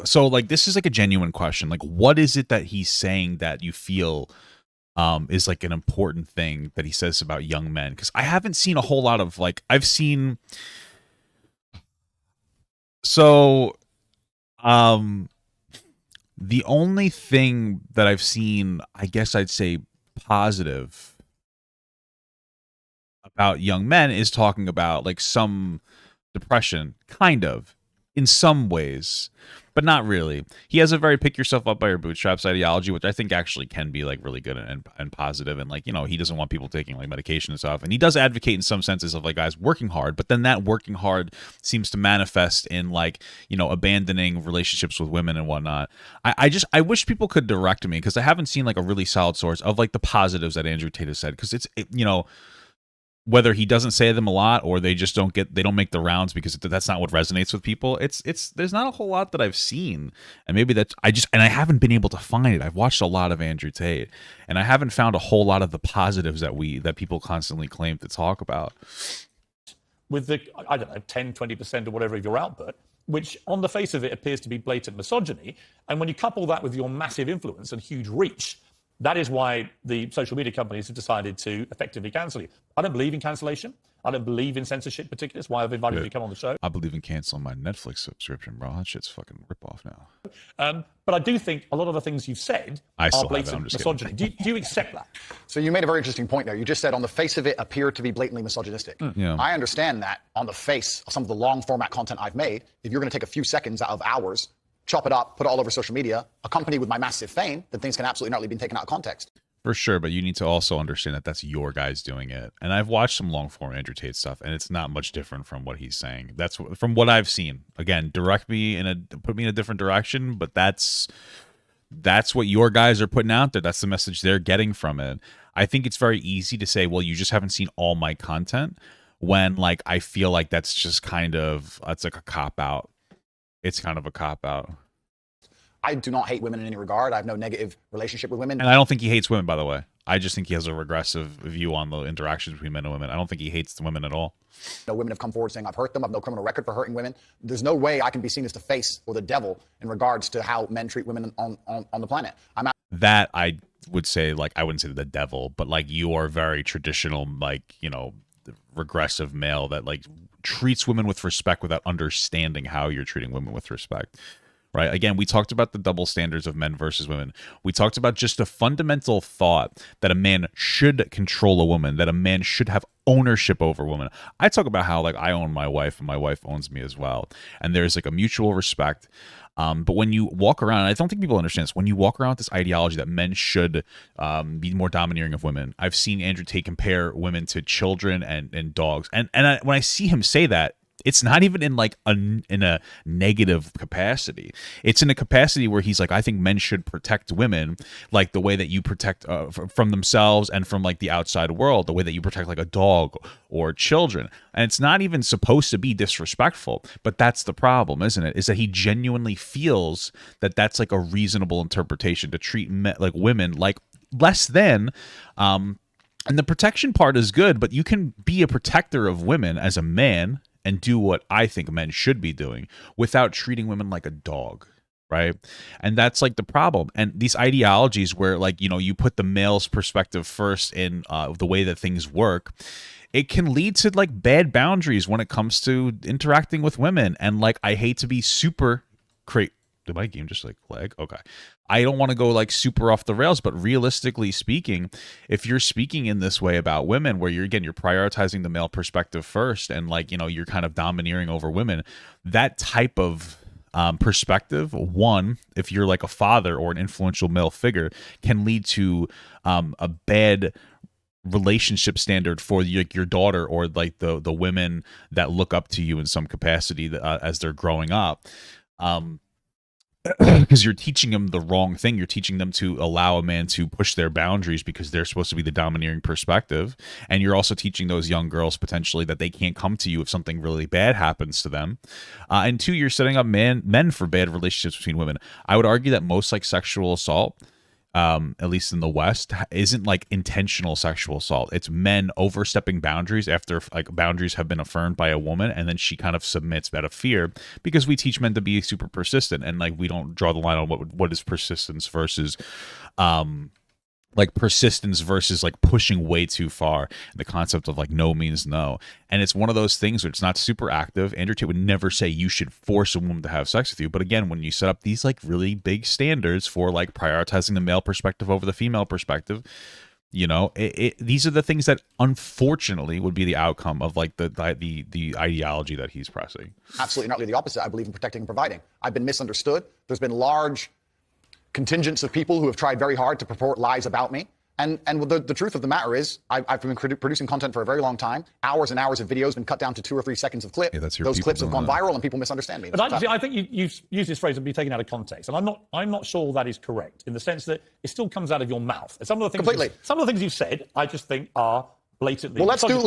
so like this is like a genuine question. Like what is it that he's saying that you feel is like an important thing that he says about young men? Because I haven't seen a whole lot of I've seen... So the only thing that I've seen, I guess I'd say positive about young men is talking about like some depression, kind of, in some ways, but not really. He has a very pick yourself up by your bootstraps ideology, which I think actually can be like really good and positive. And like, he doesn't want people taking like medication and stuff. And he does advocate in some senses of like guys working hard, but then that working hard seems to manifest in like, abandoning relationships with women and whatnot. I wish people could direct me, because I haven't seen like a really solid source of like the positives that Andrew Tate has said, because whether he doesn't say them a lot or they just don't make the rounds because that's not what resonates with people. There's not a whole lot that I've seen. And maybe I haven't been able to find it. I've watched a lot of Andrew Tate and I haven't found a whole lot of the positives that people constantly claim to talk about. With the, 10, 20% or whatever of your output, which on the face of it appears to be blatant misogyny. And when you couple that with your massive influence and huge reach, that is why the social media companies have decided to effectively cancel you. I don't believe in cancellation. I don't believe in censorship particularly. That's why I've invited you to come on the show. I believe in canceling my Netflix subscription, bro. That shit's fucking rip-off now. But I do think a lot of the things you've said are blatant misogyny. Do you accept that? So you made a very interesting point there. You just said on the face of it appear to be blatantly misogynistic. Yeah. I understand that on the face of some of the long format content I've made, if you're going to take a few seconds out of hours, chop it up, put it all over social media, accompanied with my massive fame, then things can absolutely not be taken out of context. For sure, but you need to also understand that that's your guys doing it. And I've watched some long form Andrew Tate stuff, and it's not much different from what he's saying. That's from what I've seen. Again, put me in a different direction, but that's what your guys are putting out there. That's the message they're getting from it. I think it's very easy to say, well, you just haven't seen all my content, when like I feel like that's just that's like a cop out. It's kind of a cop out. I do not hate women in any regard. I have no negative relationship with women. And I don't think he hates women, by the way. I just think he has a regressive view on the interactions between men and women. I don't think he hates the women at all. No women have come forward saying I've hurt them. I've no criminal record for hurting women. There's no way I can be seen as the face or the devil in regards to how men treat women on the planet. That I would say, like, I wouldn't say the devil, but like you are very traditional, like, regressive male that like treats women with respect without understanding how you're treating women with respect. right? Again, we talked about the double standards of men versus women. We talked about just a fundamental thought that a man should control a woman, that a man should have ownership over women. I talk about how like I own my wife and my wife owns me as well. And there's like a mutual respect. But when you walk around, I don't think people understand this, when you walk around with this ideology that men should be more domineering of women. I've seen Andrew Tate compare women to children and dogs. And when I see him say that, it's not even in like in a negative capacity. It's in a capacity where he's like, I think men should protect women like the way that you protect from themselves and from like the outside world, the way that you protect like a dog or children. And it's not even supposed to be disrespectful, but that's the problem, isn't it? Is that he genuinely feels that that's like a reasonable interpretation to treat like women like less than. And the protection part is good, but you can be a protector of women as a man and do what I think men should be doing without treating women like a dog, right? And that's like the problem. And these ideologies where like, you know, you put the male's perspective first in the way that things work, it can lead to like bad boundaries when it comes to interacting with women. And like, I hate to be super did my game just like lag? Okay. I don't want to go like super off the rails, but realistically speaking, if you're speaking in this way about women where you're prioritizing the male perspective first and like, you know, you're kind of domineering over women, that type of perspective, one, if you're like a father or an influential male figure, can lead to a bad relationship standard for your daughter or like the women that look up to you in some capacity as they're growing up. Because you're teaching them the wrong thing. You're teaching them to allow a man to push their boundaries because they're supposed to be the domineering perspective. And you're also teaching those young girls potentially that they can't come to you if something really bad happens to them. And two, you're setting up men for bad relationships between women. I would argue that most like sexual assault, at least in the West, isn't like intentional sexual assault. It's men overstepping boundaries after like boundaries have been affirmed by a woman, and then she kind of submits out of fear because we teach men to be super persistent, and like we don't draw the line on what is persistence versus like pushing way too far. The concept of like no means no. And it's one of those things where it's not super active. Andrew Tate would never say you should force a woman to have sex with you. But again, when you set up these like really big standards for like prioritizing the male perspective over the female perspective, you know, these are the things that unfortunately would be the outcome of like the ideology that he's pressing. Absolutely not the opposite. I believe in protecting and providing. I've been misunderstood. There's been large contingents of people who have tried very hard to purport lies about me. And the truth of the matter is, I've been producing content for a very long time. Hours and hours of videos been cut down to 2 or 3 seconds of clip. Yeah, those clips have gone viral and people misunderstand me. But I think you've used this phrase and be taken out of context. And I'm not sure that is correct in the sense that it still comes out of your mouth. And some of the things you've said, I just think are blatantly. Well, let's do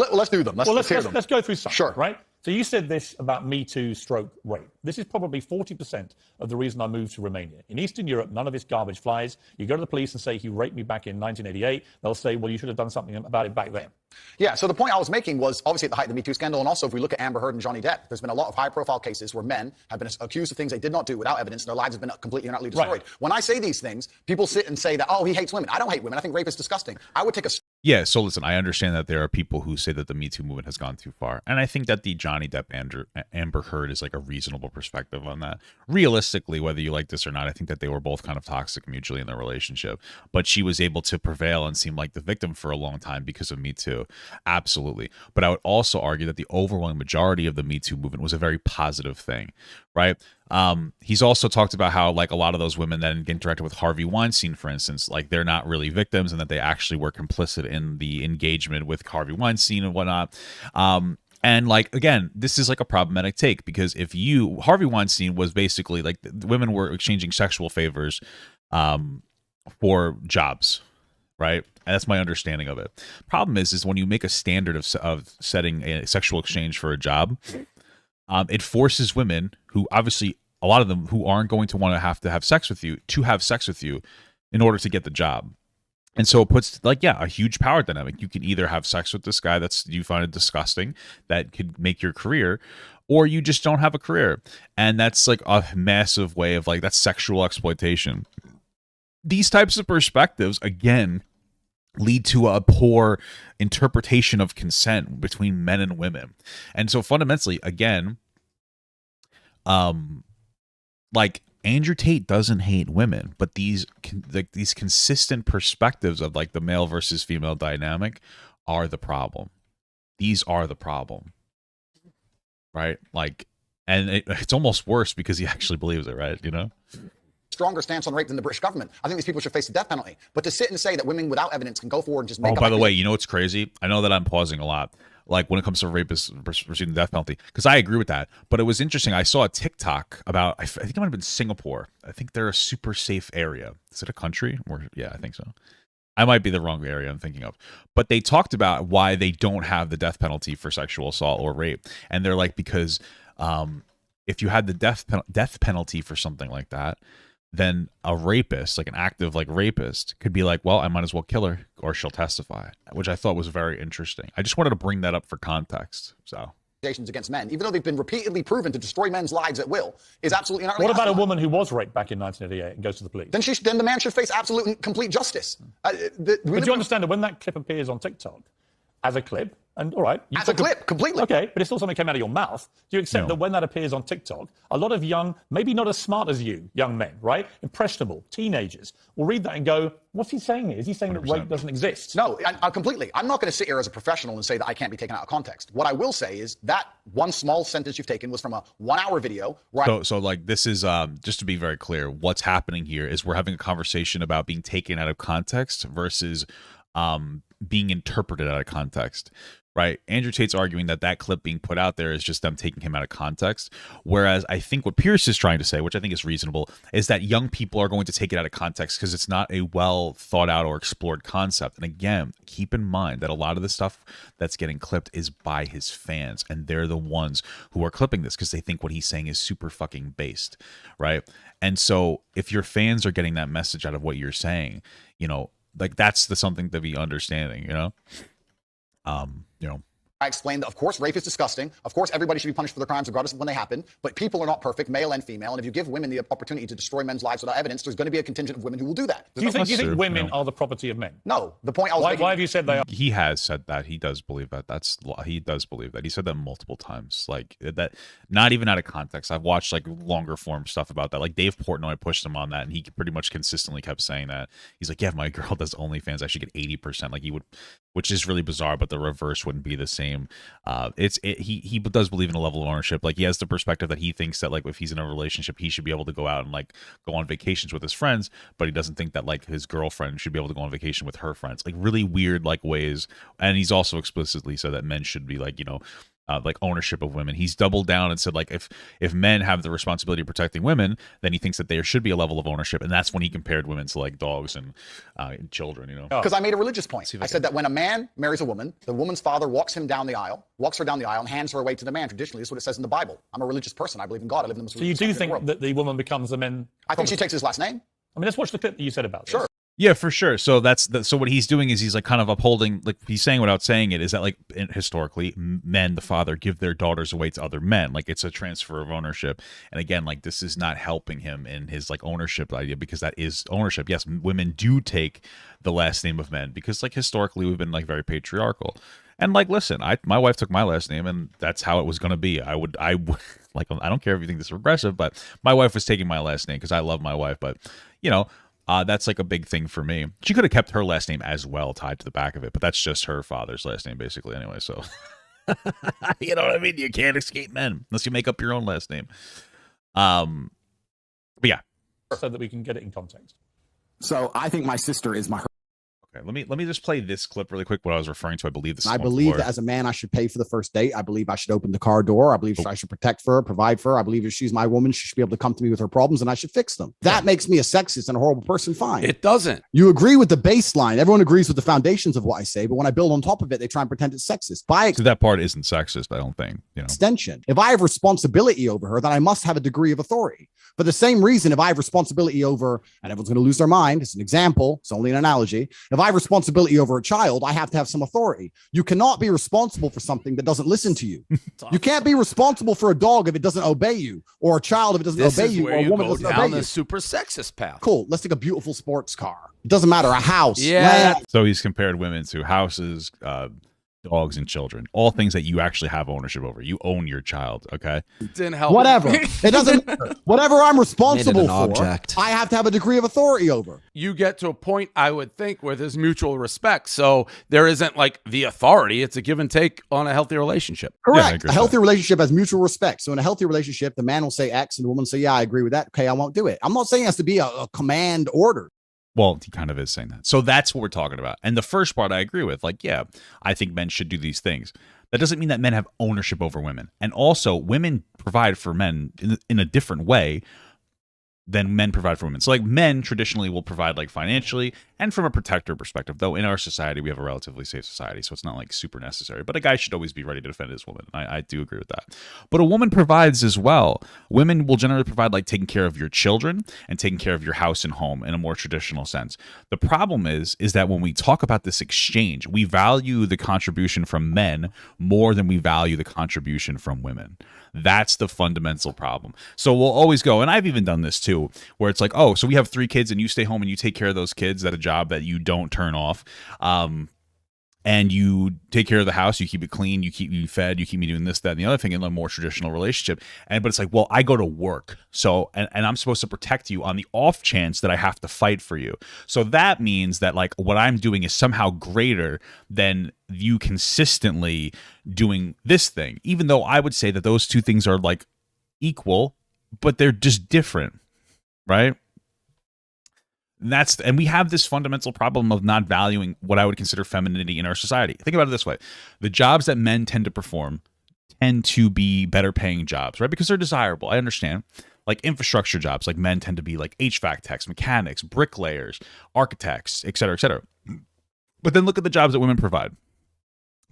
them. Let's hear them. Let's go through some. Sure. Right? So you said this about Me Too / rape. This is probably 40% of the reason I moved to Romania. In Eastern Europe, none of this garbage flies. You go to the police and say he raped me back in 1988. They'll say, well, you should have done something about it back then. Yeah, so the point I was making was obviously at the height of the Me Too scandal, and also if we look at Amber Heard and Johnny Depp, there's been a lot of high-profile cases where men have been accused of things they did not do without evidence, and their lives have been completely and utterly destroyed. Right. When I say these things, people sit and say that, oh, he hates women. I don't hate women. I think rape is disgusting. I would take a... Yeah, so listen, I understand that there are people who say that the Me Too movement has gone too far. And I think that the Johnny Depp Amber Heard is like a reasonable perspective on that. Realistically, whether you like this or not, I think that they were both kind of toxic mutually in their relationship. But she was able to prevail and seem like the victim for a long time because of Me Too. Absolutely. But I would also argue that the overwhelming majority of the Me Too movement was a very positive thing, right? He's also talked about how like a lot of those women that interacted with Harvey Weinstein, for instance, like they're not really victims and that they actually were complicit in the engagement with Harvey Weinstein and whatnot. And like, again, this is like a problematic take because Harvey Weinstein was basically like the women were exchanging sexual favors for jobs, right? And that's my understanding of it. Problem is when you make a standard of setting a sexual exchange for a job, it forces women who obviously a lot of them who aren't going to want to have sex with you to have sex with you in order to get the job. And so it puts like, yeah, a huge power dynamic. You can either have sex with this guy you find it disgusting that could make your career, or you just don't have a career. And that's like a massive way of like, that's sexual exploitation. These types of perspectives, again, lead to a poor interpretation of consent between men and women. And so fundamentally, again, like Andrew Tate doesn't hate women, but these consistent perspectives of like the male versus female dynamic are the problem. These are the problem, right? Like, and it's almost worse because he actually believes it, right? You know? Stronger stance on rape than the British government. I think these people should face the death penalty. But to sit and say that women without evidence can go forward and just make up. Oh, by the way, you know what's crazy? I know that I'm pausing a lot, like when it comes to rapists receiving the death penalty, because I agree with that. But it was interesting. I saw a TikTok about, I think it might have been Singapore. I think they're a super safe area. Is it a country? Or yeah, I think so. I might be the wrong area I'm thinking of. But they talked about why they don't have the death penalty for sexual assault or rape. And they're like, because if you had the death penalty for something like that, then a rapist, like an active like rapist, could be like, well, I might as well kill her or she'll testify, which I thought was very interesting. I just wanted to bring that up for context. So against men, even though they've been repeatedly proven to destroy men's lives at will, is absolutely not. What about a woman who was raped back in 1988 and goes to the police? Then the man should face absolute and complete justice. But do you understand that when that clip appears on TikTok as a clip, and all right, as a clip, completely. Okay, but it's still something that came out of your mouth. Do you accept that when that appears on TikTok, a lot of young, maybe not as smart as you, young men, right? Impressionable, teenagers, will read that and go, what's he saying? Is he saying 100%. That rape doesn't exist? No, I completely. I'm not going to sit here as a professional and say that I can't be taken out of context. What I will say is that one small sentence you've taken was from a 1-hour video. Where so like this is, just to be very clear, what's happening here is we're having a conversation about being taken out of context versus being interpreted out of context. Right. Andrew Tate's arguing that clip being put out there is just them taking him out of context. Whereas I think what Piers is trying to say, which I think is reasonable, is that young people are going to take it out of context because it's not a well thought out or explored concept. And again, keep in mind that a lot of the stuff that's getting clipped is by his fans. And they're the ones who are clipping this because they think what he's saying is super fucking based. Right. And so if your fans are getting that message out of what you're saying, you know, like that's something to be understanding, you know? You know, I explained that, of course, rape is disgusting. Of course, everybody should be punished for their crimes regardless of when they happen. But people are not perfect, male and female. And if you give women the opportunity to destroy men's lives without evidence, there's going to be a contingent of women who will do that. Do you think women are the property of men? No. The point I was making... Why have you said they are? He has said that. He does believe that. He does believe that. He said that multiple times. Like that, not even out of context. I've watched like longer form stuff about that. Like Dave Portnoy pushed him on that, and he pretty much consistently kept saying that. He's like, yeah, if my girl does OnlyFans, I should get 80%. Like he would, which is really bizarre, but the reverse wouldn't be the same. He does believe in a level of ownership. Like he has the perspective that he thinks that like if he's in a relationship, he should be able to go out and like go on vacations with his friends, but he doesn't think that like his girlfriend should be able to go on vacation with her friends. Like really weird like ways. And he's also explicitly said that men should be like, you know, like ownership of women. He's doubled down and said like if men have the responsibility of protecting women, then he thinks that there should be a level of ownership, and that's when he compared women to like dogs and children, you know. Because I made a religious point. I said that when a man marries a woman, the woman's father walks her down the aisle, and hands her away to the man. Traditionally, this is what it says in the Bible. I'm a religious person. I believe in God. I live in the most religious So you do think that the woman becomes the man? I think she takes his last name. I mean, let's watch the clip that you said about this. Sure. Yeah, for sure. So so what he's doing is he's like kind of upholding, like he's saying without saying it, is that like historically men, the father, give their daughters away to other men. Like it's a transfer of ownership. And again, like this is not helping him in his like ownership idea, because that is ownership. Yes, women do take the last name of men because like historically we've been like very patriarchal. And like, listen, my wife took my last name, and that's how it was going to be. I would like, I don't care if you think this is regressive, but my wife was taking my last name because I love my wife. But you know, that's like a big thing for me. She could have kept her last name as well tied to the back of it, but that's just her father's last name basically anyway. So, you know what I mean? You can't escape men unless you make up your own last name. But yeah. So that we can get it in context. So I think my sister is my... Let me just play this clip really quick. What I was referring to, I believe this. I believe that as a man, I should pay for the first date. I believe I should open the car door. I believe I should protect for her, provide for her. I believe if she's my woman, she should be able to come to me with her problems, and I should fix them. That makes me a sexist and a horrible person. Fine. It doesn't. You agree with the baseline. Everyone agrees with the foundations of what I say, but when I build on top of it, they try and pretend it's sexist. So that part isn't sexist, I don't think. You know. Extension. If I have responsibility over her, then I must have a degree of authority. For the same reason, if I have responsibility over, and everyone's going to lose their mind, it's an example, it's only an analogy. If I have responsibility over a child, I have to have some authority. You cannot be responsible for something that doesn't listen to you. You can't be responsible for a dog if it doesn't obey you, or a child if it doesn't obey you, or a woman doesn't obey you. The super sexist path. Cool. Let's take a beautiful sports car. It doesn't matter. A house. Yeah. Land. So he's compared women to houses, dogs and children, all things that you actually have ownership over. You own your child, okay? Didn't help. Whatever. It doesn't matter. Whatever I'm responsible for, object. I have to have a degree of authority over. You get to a point, I would think, where there's mutual respect. So there isn't like the authority. It's a give and take on a healthy relationship. Correct. A healthy relationship has mutual respect. So in a healthy relationship, the man will say X and the woman will say, yeah, I agree with that. Okay, I won't do it. I'm not saying it has to be a command order. Well, he kind of is saying that. So that's what we're talking about. And the first part I agree with. Like, yeah, I think men should do these things. That doesn't mean that men have ownership over women. And also, women provide for men in a different way than men provide for women. So like men traditionally will provide like financially and from a protector perspective, though in our society, we have a relatively safe society. So it's not like super necessary, but a guy should always be ready to defend his woman. I do agree with that. But a woman provides as well. Women will generally provide like taking care of your children and taking care of your house and home in a more traditional sense. The problem is that when we talk about this exchange, we value the contribution from men more than we value the contribution from women. That's the fundamental problem. So we'll always go, and I've even done this too, where it's like, oh, so we have 3 kids and you stay home and you take care of those kids at a job that you don't turn off. And you take care of the house, you keep it clean, you keep me fed, you keep me doing this, that, and the other thing in a more traditional relationship. But it's like, well, I go to work, so and I'm supposed to protect you on the off chance that I have to fight for you. So that means that like what I'm doing is somehow greater than you consistently doing this thing, even though I would say that those two things are like equal, but they're just different, right? And we have this fundamental problem of not valuing what I would consider femininity in our society. Think about it this way. The jobs that men tend to perform tend to be better paying jobs, right? Because they're desirable. I understand. Like infrastructure jobs, like men tend to be like HVAC techs, mechanics, bricklayers, architects, et cetera, et cetera. But then look at the jobs that women provide.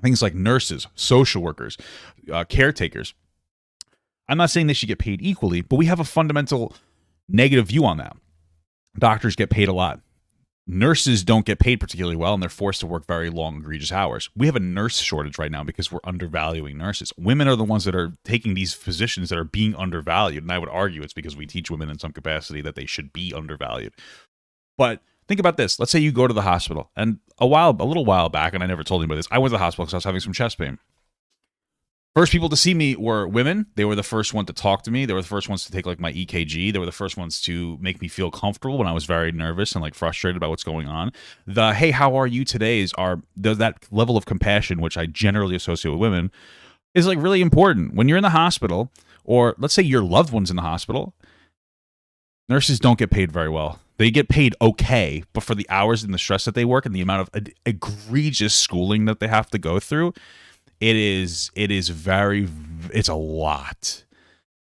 Things like nurses, social workers, caretakers. I'm not saying they should get paid equally, but we have a fundamental negative view on that. Doctors get paid a lot. Nurses don't get paid particularly well, and they're forced to work very long, egregious hours. We have a nurse shortage right now because we're undervaluing nurses. Women are the ones that are taking these positions that are being undervalued, and I would argue it's because we teach women in some capacity that they should be undervalued. But think about this. Let's say you go to the hospital, and a little while back, and I never told anybody this, I went to the hospital because I was having some chest pain. First people to see me were women. They were the first one to talk to me. They were the first ones to take like my EKG. They were the first ones to make me feel comfortable when I was very nervous and like frustrated about what's going on. The hey, how are you todays are that level of compassion, which I generally associate with women, is like really important. When you're in the hospital, or let's say your loved one's in the hospital, nurses don't get paid very well. They get paid okay, but for the hours and the stress that they work and the amount of egregious schooling that they have to go through, it's a lot.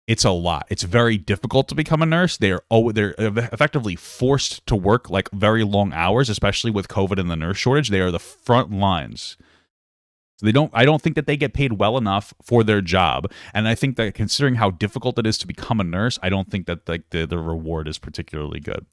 It's a lot. It's very difficult to become a nurse. They're effectively forced to work like very long hours, especially with COVID and the nurse shortage. They are the front lines. So I don't think that they get paid well enough for their job. And I think that considering how difficult it is to become a nurse, I don't think that like the reward is particularly good.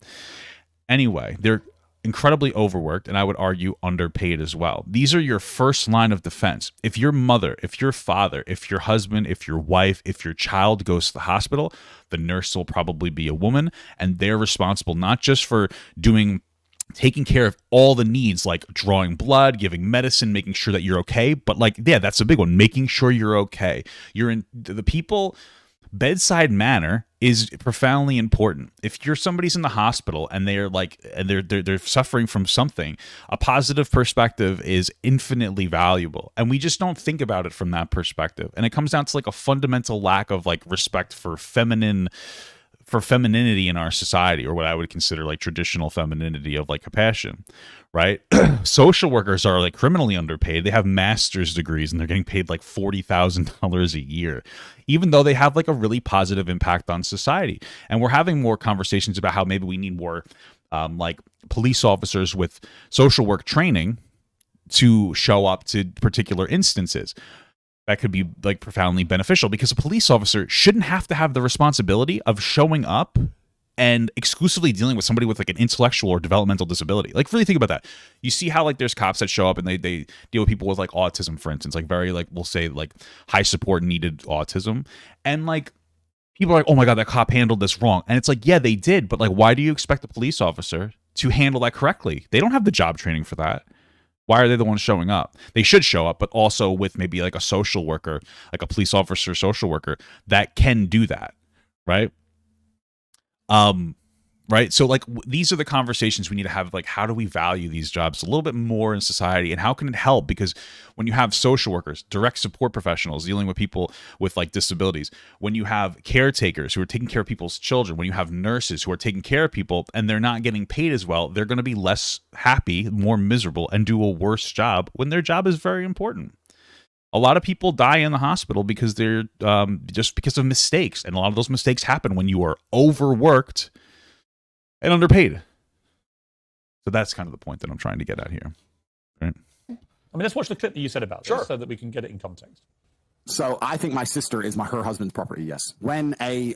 Anyway, they're incredibly overworked, and I would argue underpaid as well. These are your first line of defense. If your mother, if your father, if your husband, if your wife, if your child goes to the hospital, the nurse will probably be a woman, and they're responsible not just for taking care of all the needs like drawing blood, giving medicine, making sure that you're okay, but like, yeah, that's a big one, making sure you're okay. Bedside manner is profoundly important. If somebody's in the hospital and they're suffering from something, a positive perspective is infinitely valuable. And we just don't think about it from that perspective. And it comes down to like a fundamental lack of like respect for femininity in our society, or what I would consider like traditional femininity of like compassion, right? Social workers are like criminally underpaid. They have master's degrees and they're getting paid like $40,000 a year, even though they have like a really positive impact on society. And we're having more conversations about how maybe we need more like police officers with social work training to show up to particular instances. That could be like profoundly beneficial, because a police officer shouldn't have to have the responsibility of showing up and exclusively dealing with somebody with like an intellectual or developmental disability. Like really think about that. You see how like there's cops that show up and they deal with people with like autism, for instance, like very like, we'll say like high support needed autism. And like people are like, oh my God, that cop handled this wrong. And it's like, yeah, they did. But like, why do you expect a police officer to handle that correctly? They don't have the job training for that. Why are they the ones showing up? They should show up, but also with maybe like a social worker, like a police officer, social worker that can do that, right? Right. So like these are the conversations we need to have. Like, how do we value these jobs a little bit more in society, and how can it help? Because when you have social workers, direct support professionals dealing with people with like disabilities, when you have caretakers who are taking care of people's children, when you have nurses who are taking care of people and they're not getting paid as well, they're going to be less happy, more miserable, and do a worse job when their job is very important. A lot of people die in the hospital because they're just because of mistakes, and a lot of those mistakes happen when you are overworked and underpaid. So that's kind of the point that I'm trying to get at here. Right? I mean, let's watch the clip that you said about this so that we can get it in context. So I think my sister is her husband's property, yes. When a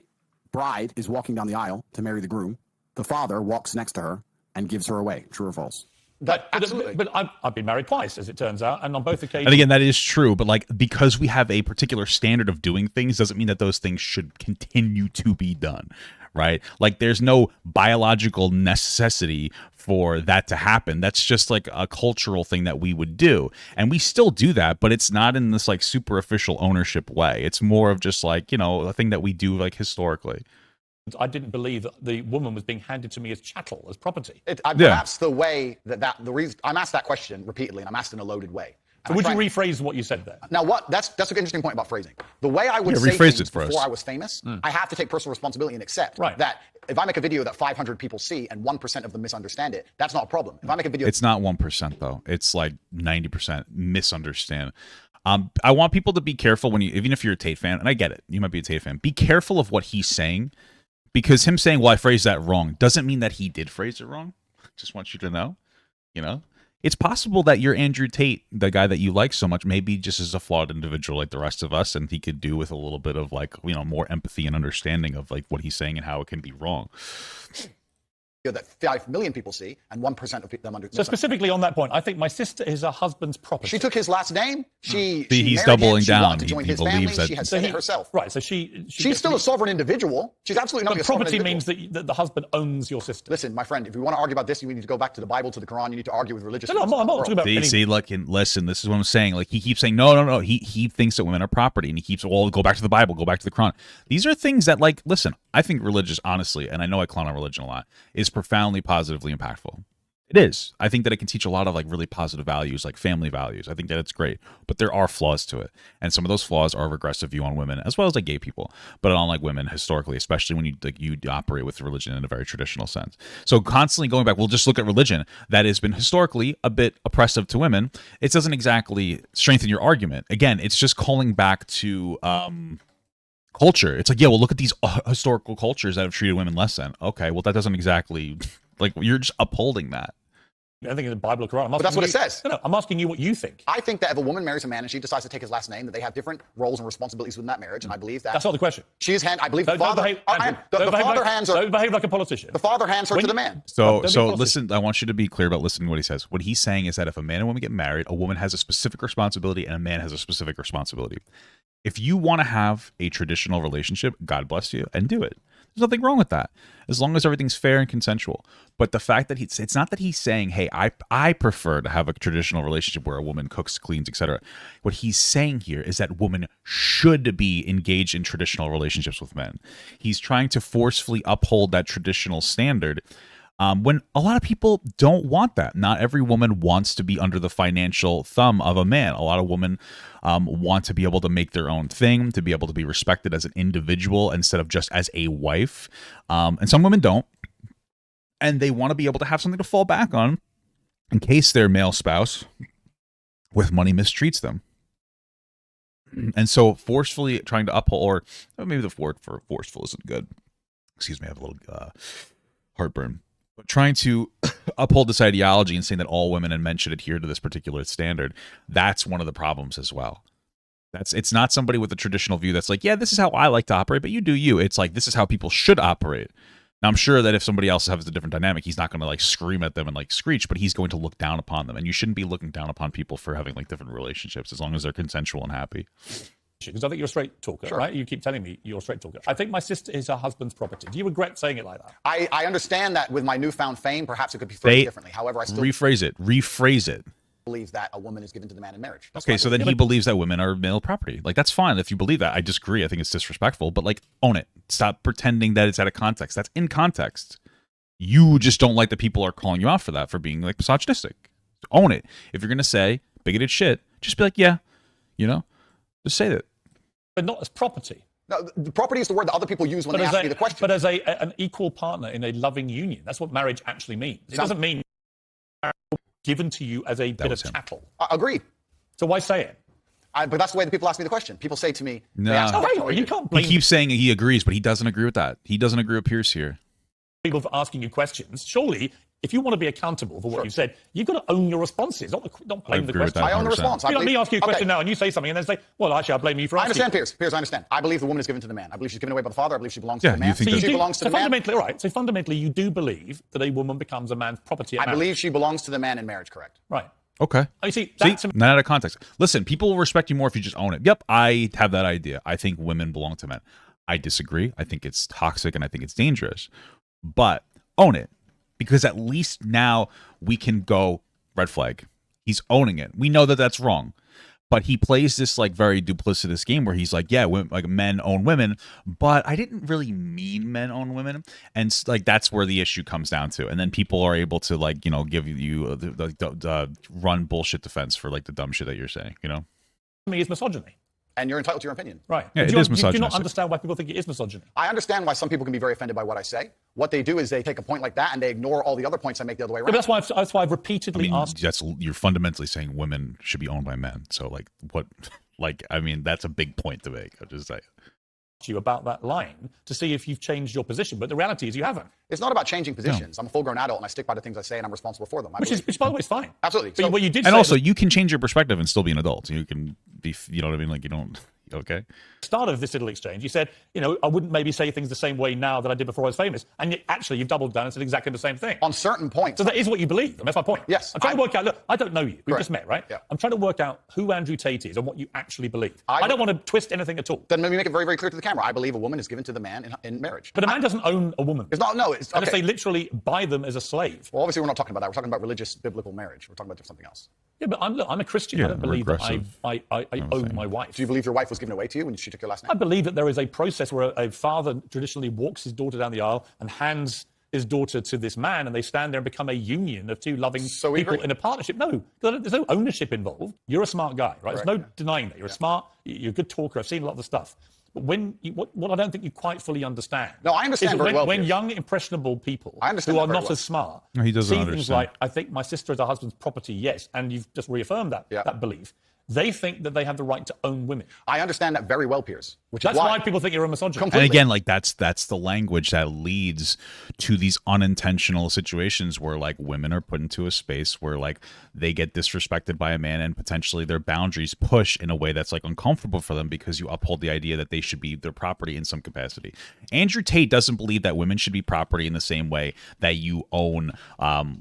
bride is walking down the aisle to marry the groom, the father walks next to her and gives her away. True or false? Absolutely. But I've been married twice, as it turns out, and on both occasions. And again, that is true, but like because we have a particular standard of doing things doesn't mean that those things should continue to be done, right? Like there's no biological necessity for that to happen. That's just like a cultural thing that we would do. And we still do that, but it's not in this like super official ownership way. It's more of just like, a thing that we do like historically. I didn't believe that the woman was being handed to me as chattel, as property. Perhaps the way the reason I'm asked that question repeatedly, and I'm asked in a loaded way. So would you rephrase what you said there? Now, that's an interesting point about phrasing. The way I would say things before I was famous, I have to take personal responsibility and accept that if I make a video that 500 people see and 1% of them misunderstand it, that's not a problem. If I make a video, it's not 1% though. It's like 90% misunderstand. I want people to be careful when even if you're a Tate fan, and I get it, you might be a Tate fan, be careful of what he's saying. Because him saying, well, I phrased that wrong, doesn't mean that he did phrase it wrong. Just want you to know, It's possible that your Andrew Tate, the guy that you like so much, maybe just is a flawed individual like the rest of us, and he could do with a little bit of like, more empathy and understanding of like what he's saying and how it can be wrong. That 5 million people see, and 1% of them understand. So specifically on that point, I think my sister is her husband's property. She took his last name. He's doubling down. He believes that. She has said it herself. Right. So she's still a sovereign individual. She's absolutely not. But property means that the husband owns your sister. Listen, my friend, if you want to argue about this, you need to go back to the Bible, to the Quran. You need to argue with religious. No, I'm not talking about. Listen. This is what I'm saying. Like he keeps saying, no. He thinks that women are property, and he keeps, well, go back to the Bible, go back to the Quran. These are things that, like, listen. I think religious, honestly, and I know I clown on religion a lot, is profoundly positively impactful. It is. I think that it can teach a lot of like really positive values, like family values. I think that it's great, but there are flaws to it, and some of those flaws are a regressive view on women as well as like gay people, but on like women historically, especially when you operate with religion in a very traditional sense. So constantly going back, we'll just look at religion that has been historically a bit oppressive to women. It doesn't exactly strengthen your argument. Again, it's just calling back to culture. It's like, yeah, well, look at these historical cultures that have treated women less than. Okay, well, that doesn't exactly, like, you're just upholding that. I think in the Bible or Quran. But that's what it says. No, I'm asking you what you think. I think that if a woman marries a man and she decides to take his last name, that they have different roles and responsibilities within that marriage, and I believe that. That's not the question. I believe the father. Don't behave like a politician. The father hands her to the man. So listen. I want you to be clear about listening to what he says. What he's saying is that if a man and woman get married, a woman has a specific responsibility and a man has a specific responsibility. If you want to have a traditional relationship, God bless you, and do it. There's nothing wrong with that, as long as everything's fair and consensual. But the fact that it's not that he's saying, hey, I prefer to have a traditional relationship where a woman cooks, cleans, etc. What he's saying here is that women should be engaged in traditional relationships with men. He's trying to forcefully uphold that traditional standard. When a lot of people don't want that. Not every woman wants to be under the financial thumb of a man. A lot of women want to be able to make their own thing, to be able to be respected as an individual instead of just as a wife. And some women don't. And they want to be able to have something to fall back on in case their male spouse with money mistreats them. And so forcefully trying to uphold, or maybe the word for forceful isn't good. Excuse me, I have a little heartburn. But trying to uphold this ideology and saying that all women and men should adhere to this particular standard, that's one of the problems as well. It's not somebody with a traditional view that's like, yeah, this is how I like to operate, but you do you. It's like, this is how people should operate. Now, I'm sure that if somebody else has a different dynamic, he's not going to like scream at them and like screech, but he's going to look down upon them. And you shouldn't be looking down upon people for having like different relationships as long as they're consensual and happy. Because I think you're a straight talker, right? You keep telling me you're a straight talker. I think my sister is her husband's property. Do you regret saying it like that? I understand that with my newfound fame, perhaps it could be phrased differently. However, I still... Rephrase it. believes that a woman is given to the man in marriage. Okay, so then he believes that women are male property. Like, that's fine if you believe that. I disagree. I think it's disrespectful, but like, own it. Stop pretending that it's out of context. That's in context. You just don't like that people are calling you out for that, for being like misogynistic. Own it. If you're going to say bigoted shit, just be like, yeah, you know, just say that. But not as property. No, the property is the word that other people use when they ask me the question. But as an equal partner in a loving union, that's what marriage actually means. It doesn't mean given to you as a bit of chattel. Agreed. So why say it? But that's the way that people ask me the question. People say to me, no, you can't blame he keeps saying he agrees, but he doesn't agree with that. He doesn't agree with Piers here. People for asking you questions. Surely, if you want to be accountable for what you've said, you've got to own your responses, not blame the question. I own the response. You know, me ask you a question now and you say something and then say, well, actually, I blame you for asking. I understand, Piers. Piers, I understand. I believe the woman is given to the man. I believe she's given away by the father. I believe she belongs to the man. She belongs to the man. Fundamentally, all right. So fundamentally, you do believe that a woman becomes a man's property at marriage. I believe she belongs to the man in marriage, correct. Right. Okay. Oh, you see, not out of context. Listen, people will respect you more if you just own it. Yep, I have that idea. I think women belong to men. I disagree. I think it's toxic and I think it's dangerous. But own it. Because at least now we can go red flag. He's owning it. We know that that's wrong. But he plays this like very duplicitous game where he's like, yeah, like men own women, but I didn't really mean men own women. And like, that's where the issue comes down to. And then people are able to like, you know, give you the run bullshit defense for like the dumb shit that you're saying, you know? I mean, it's misogyny. And you're entitled to your opinion. Right. Yeah, it is misogynistic. Do you not understand why people think it is misogyny? I understand why some people can be very offended by what I say. What they do is they take a point like that and they ignore all the other points I make the other way around. Yeah, that's why I've repeatedly asked. You're fundamentally saying women should be owned by men. So like what? Like, I mean, that's a big point to make. I'll just say. You about that line to see if you've changed your position, but the reality is you haven't. It's not about changing positions. No. I'm a full-grown adult and I stick by the things I say and I'm responsible for them. Which by the way is fine. Absolutely. But what you did and also you can change your perspective and still be an adult. You can be, you know what I mean? Like you don't. Okay. Start of this little exchange, you said, you know, I wouldn't maybe say things the same way now that I did before I was famous. And actually, you've doubled down and said exactly the same thing. On certain points. So that is what you believe. And that's my point. Yes. I'm trying to work out, look, I don't know you. We've just met, right? Yeah. I'm trying to work out who Andrew Tate is and what you actually believe. I don't want to twist anything at all. Then let me make it very, very clear to the camera. I believe a woman is given to the man in marriage. But a man doesn't own a woman. It's not, no. It's, okay. Unless they literally buy them as a slave. Well, obviously, we're not talking about that. We're talking about religious, biblical marriage. We're talking about something else. Yeah, but I'm a Christian. I don't believe that I own my wife. Do you believe your wife was given away to you when she took your last name? I believe that there is a process where a father traditionally walks his daughter down the aisle and hands his daughter to this man, and they stand there and become a union of two loving people in a partnership. No, there's no ownership involved. You're a smart guy, right? Correct. There's no denying that. You're smart. You're a good talker. I've seen a lot of the stuff. But what I don't think you quite fully understand. No, I understand very well. When young, impressionable people who are not as smart he doesn't see understand. things like, I think my sister is her husband's property, yes, and you've just reaffirmed that belief. They think that they have the right to own women. I understand that very well, Piers. That's why people think you're a misogynist. Completely. And again, like that's the language that leads to these unintentional situations where like women are put into a space where like they get disrespected by a man and potentially their boundaries push in a way that's like uncomfortable for them because you uphold the idea that they should be their property in some capacity. Andrew Tate doesn't believe that women should be property in the same way that you own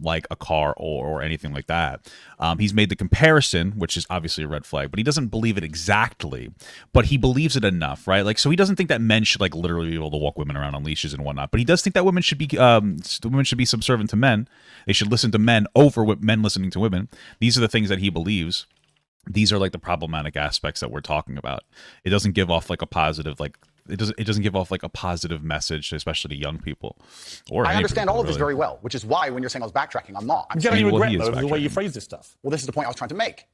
like a car or anything like that. He's made the comparison, which is obviously a red flag, but he doesn't believe it exactly, but he believes it enough, right? Like, so he doesn't think that men should like literally be able to walk women around on leashes and whatnot, but he does think that women should be subservient to men. They should listen to men over men listening to women. These are the things that he believes. These are like the problematic aspects that we're talking about. It doesn't give off like a positive, like it doesn't give off like a positive message, especially to young people. Or I understand all of this very well, which is why when you're saying I was backtracking, I'm not. Do you have any regret though the way you phrase this stuff? Well, this is the point I was trying to make.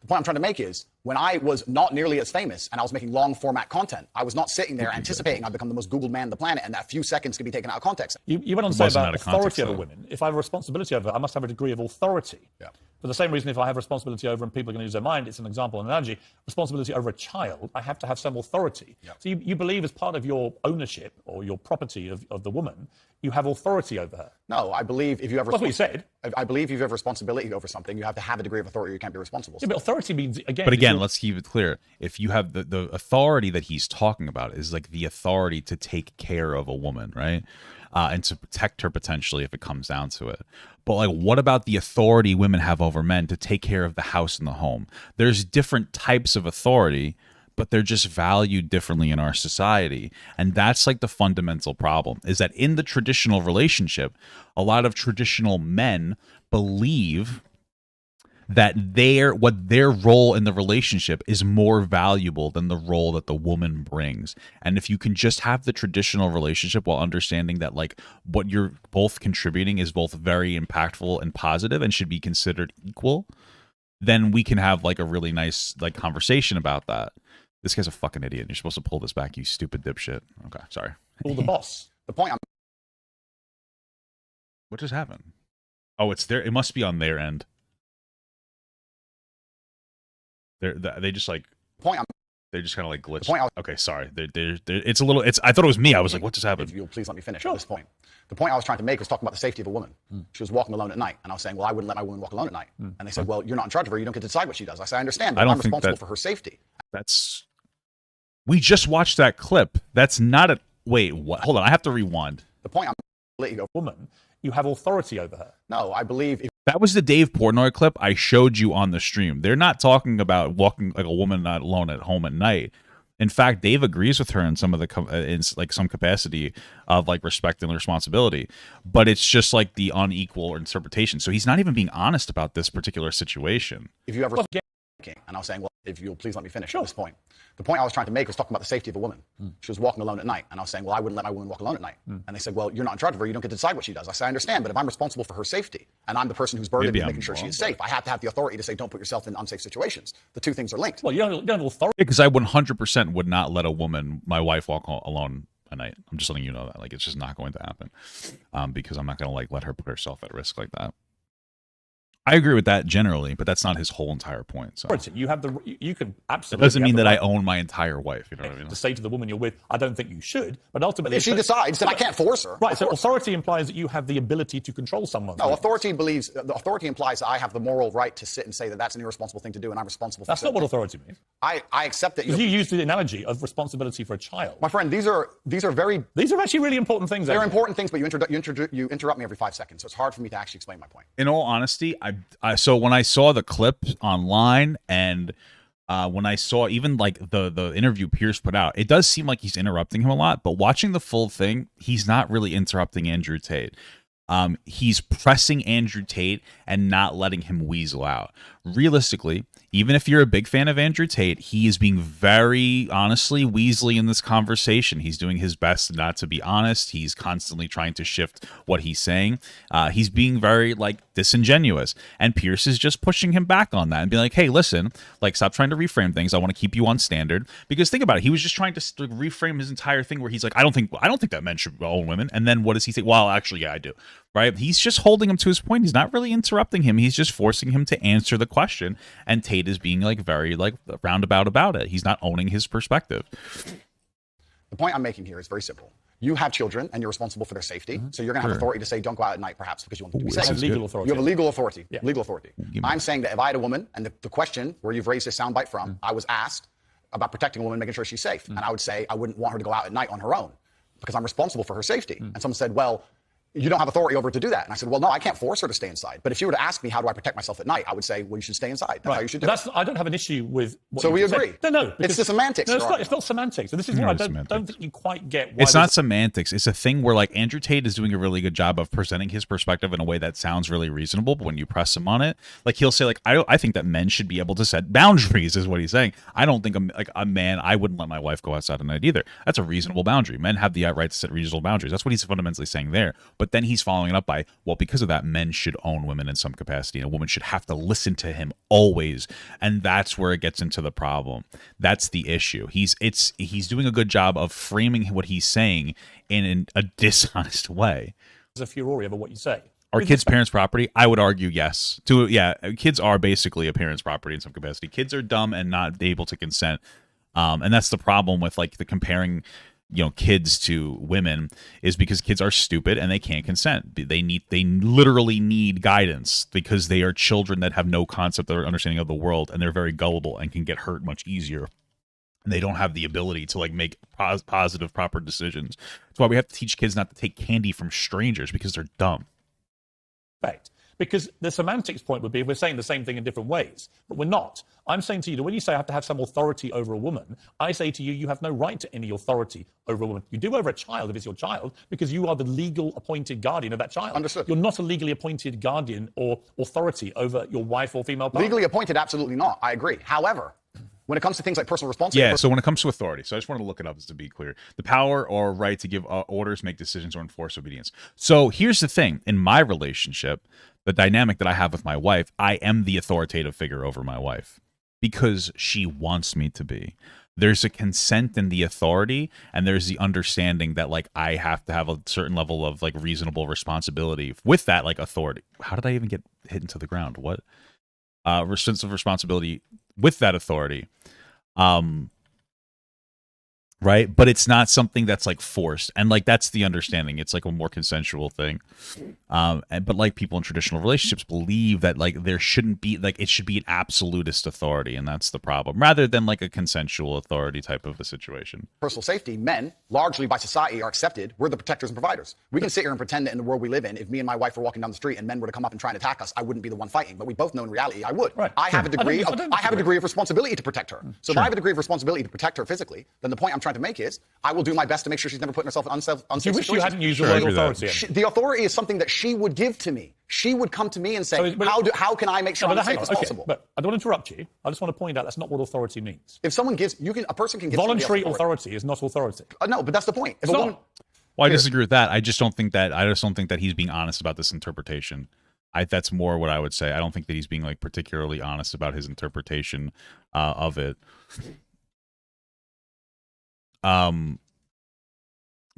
The point I'm trying to make is when I was not nearly as famous and I was making long format content, I was not sitting there anticipating I'd become the most Googled man on the planet and that few seconds could be taken out of context. You went on to say about authority over women. If I have a responsibility over her, I must have a degree of authority. Yeah. For the same reason, if I have responsibility over and people are going to use their mind, it's an example, an analogy, responsibility over a child, I have to have some authority. Yeah. So you believe as part of your ownership or your property of the woman, you have authority over her. No, I believe if you have... That's what you said. I believe if you have responsibility over something, you have to have a degree of authority or you can't be responsible. Yeah, but authority means, again... But again, let's keep it clear. If you have the authority that he's talking about is like the authority to take care of a woman, right? And to protect her potentially if it comes down to it. But like, what about the authority women have over men to take care of the house and the home? There's different types of authority, but they're just valued differently in our society. And that's like the fundamental problem, is that in the traditional relationship, a lot of traditional men believe that what their role in the relationship is more valuable than the role that the woman brings. And if you can just have the traditional relationship while understanding that like what you're both contributing is both very impactful and positive and should be considered equal, then we can have like a really nice like conversation about that. This guy's a fucking idiot. You're supposed to pull this back, you stupid dipshit. Okay, sorry. All the boss. The point I'm... What just happened? Oh, it's there. It must be on their end. They just like... Point I'm... They just kind of like glitched. Point okay, sorry. It's a little... I thought it was me. I was like, what just happened? If you'll please let me finish at this point. The point I was trying to make was talking about the safety of a woman. She was walking alone at night. And I was saying, well, I wouldn't let my woman walk alone at night. And they said, well, you're not in charge of her. You don't get to decide what she does. I said, I understand, but I'm responsible for her safety. That's... We just watched that clip. That's not a... Wait, what? Hold on. I have to rewind. The point I'm... Let you go. Woman, you have authority over her. No, I believe... That was the Dave Portnoy clip I showed you on the stream. They're not talking about walking like a woman not alone at home at night. In fact, Dave agrees with her in some of the in like some capacity of like respect and responsibility, but it's just like the unequal interpretation. So he's not even being honest about this particular situation. If you ever... And I was saying, well, if you'll please let me finish at this point. The point I was trying to make was talking about the safety of a woman. She was walking alone at night. And I was saying, well, I wouldn't let my woman walk alone at night. And they said, well, you're not in charge of her. You don't get to decide what she does. I said, I understand, but if I'm responsible for her safety and I'm the person who's burdened with making sure she is safe, I have to have the authority to say, don't put yourself in unsafe situations. The two things are linked. Well, you don't have authority. Because I 100% would not let a woman, my wife, walk alone at night. I'm just letting you know that. Like, it's just not going to happen because I'm not going to like let her put herself at risk like that. I agree with that generally, but that's not his whole entire point. So you have you can absolutely. It doesn't mean that I own my entire wife. You know what I mean? To say to the woman you're with, I don't think you should, but ultimately, if she decides, then I can't force her. Right. So authority implies that you have the ability to control someone. No, authority implies that I have the moral right to sit and say that that's an irresponsible thing to do, and I'm responsible for. That's not what authority means. I accept that. You used the analogy of responsibility for a child. My friend, these are actually really important things. They're important things, but you interrupt me every 5 seconds, so it's hard for me to actually explain my point. In all honesty, so when I saw the clip online and when I saw even like the interview Piers put out, it does seem like he's interrupting him a lot, but watching the full thing, he's not really interrupting Andrew Tate. He's pressing Andrew Tate and not letting him weasel out. Realistically, even if you're a big fan of Andrew Tate, he is being very honestly weaselly in this conversation. He's doing his best not to be honest. He's constantly trying to shift what he's saying. He's being very like disingenuous, and Piers is just pushing him back on that and being like, hey, listen, like, stop trying to reframe things. I want to keep you on standard. Because think about it, he was just trying to reframe his entire thing where he's like, I don't think that men should own women. And then what does he say? Well, actually, yeah, I do. Right? He's just holding him to his point. He's not really interrupting him. He's just forcing him to answer the question. And Tate is being like very like roundabout about it. He's not owning his perspective. The point I'm making here is very simple. You have children and you're responsible for their safety. So you're going to have authority to say, don't go out at night, perhaps, because you want them to be safe. Legal authority. You have a legal authority. Yeah. Legal authority. I'm saying that if I had a woman, and the question where you've raised this soundbite from, I was asked about protecting a woman, making sure she's safe. And I would say I wouldn't want her to go out at night on her own because I'm responsible for her safety. And someone said, well, you don't have authority over her to do that. And I said, well, no, I can't force her to stay inside. But if you were to ask me, how do I protect myself at night? I would say, well, you should stay inside. That's how you should do it. I don't have an issue with what So we agree. No. It's the semantics. No, it's not semantics. So this is what I don't think you quite get. Why it's not semantics. It's a thing where like Andrew Tate is doing a really good job of presenting his perspective in a way that sounds really reasonable. But when you press him on it, like he'll say like, I think that men should be able to set boundaries is what he's saying. I don't think a man, I wouldn't let my wife go outside at night either. That's a reasonable boundary. Men have the right to set reasonable boundaries. That's what he's fundamentally saying there. But then he's following it up by, well, because of that, men should own women in some capacity, and a woman should have to listen to him always, and that's where it gets into the problem. That's the issue. He's doing a good job of framing what he's saying in a dishonest way. There's a furore over what you say. Are kids parents' property? I would argue yes. Kids are basically a parent's property in some capacity. Kids are dumb and not able to consent, and that's the problem with like the comparing kids to women is because kids are stupid and they can't consent. They literally need guidance because they are children that have no concept or understanding of the world, and they're very gullible and can get hurt much easier. And they don't have the ability to like make positive, proper decisions. That's why we have to teach kids not to take candy from strangers because they're dumb. Right. Because the semantics point would be if we're saying the same thing in different ways, but we're not. I'm saying to you that when you say I have to have some authority over a woman, I say to you, you have no right to any authority over a woman. You do over a child if it's your child, because you are the legal appointed guardian of that child. Understood. You're not a legally appointed guardian or authority over your wife or female partner. Legally appointed, absolutely not. I agree. However, when it comes to things like personal responsibility. Yeah, so when it comes to authority, so I just want to look it up just to be clear. The power or right to give orders, make decisions, or enforce obedience. So here's the thing. In my relationship, the dynamic that I have with my wife, I am the authoritative figure over my wife because she wants me to be. There's a consent in the authority, and there's the understanding that, like, I have to have a certain level of, like, reasonable responsibility with that, like, authority. How did I even get hit into the ground? What? Sense of responsibility with that authority. Right, but it's not something that's like forced, and like that's the understanding. It's like a more consensual thing, but like people in traditional relationships believe that like there shouldn't be, like it should be an absolutist authority, and that's the problem, rather than like a consensual authority type of a situation. Personal safety, men, largely by society, are accepted. We're the protectors and providers. We can sit here and pretend that in the world we live in, if me and my wife were walking down the street and men were to come up and try and attack us, I wouldn't be the one fighting. But we both know in reality I would. Right. I have a degree of responsibility to protect her. So if I have a degree of responsibility to protect her physically, then the point I'm trying to make is I will do my best to make sure she's never putting herself in unsafe situations. You wish you hadn't used the word authority. The authority is something that she would give to me. She would come to me and say, how can I make sure I'm as safe as possible? But I don't want to interrupt you. I just want to point out that's not what authority means. If someone gives, a person can give voluntary authority is not authority. No, but that's the point. If it's not. Well, I disagree with that. I just don't think that he's being honest about this interpretation. That's more what I would say. I don't think that he's being like particularly honest about his interpretation of it.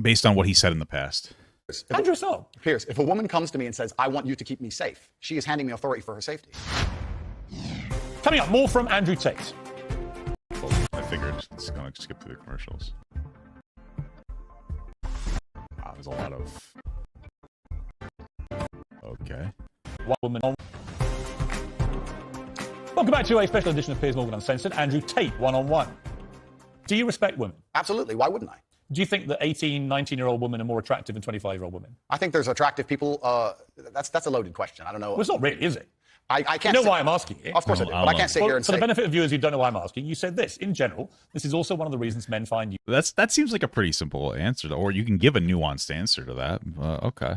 Based on what he said in the past. Andrew, so. Piers, if a woman comes to me and says, I want you to keep me safe, she is handing me authority for her safety. Coming up, more from Andrew Tate. I figured it's going to skip through the commercials. Wow, there's a lot of... Okay. One woman on. Welcome back to a special edition of Piers Morgan Uncensored. Andrew Tate, one-on-one. Do you respect women? Absolutely. Why wouldn't I? Do you think that 18, 19-year-old women are more attractive than 25-year-old women? I think there's attractive people. That's a loaded question. I don't know. Well, it's not really, is it? I can't. You know why I'm asking it? Of course I do, but I can't sit here and say. For the benefit of viewers who don't know why I'm asking, you said this. In general, this is also one of the reasons men find you. That seems like a pretty simple answer, or you can give a nuanced answer to that. Okay.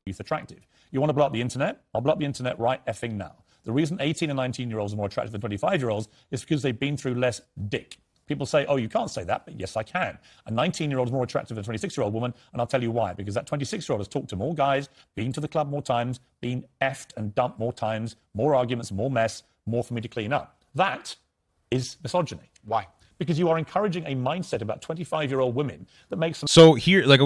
Youth attractive. You want to blow up the internet? I'll blow up the internet right effing now. The reason 18 and 19-year-olds are more attractive than 25-year-olds is because they've been through less dick. People say, oh, you can't say that, but yes, I can. A 19-year-old is more attractive than a 26-year-old woman, and I'll tell you why. Because that 26-year-old has talked to more guys, been to the club more times, been effed and dumped more times, more arguments, more mess, more for me to clean up. That is misogyny. Why? Because you are encouraging a mindset about 25-year-old women that makes them... So here, like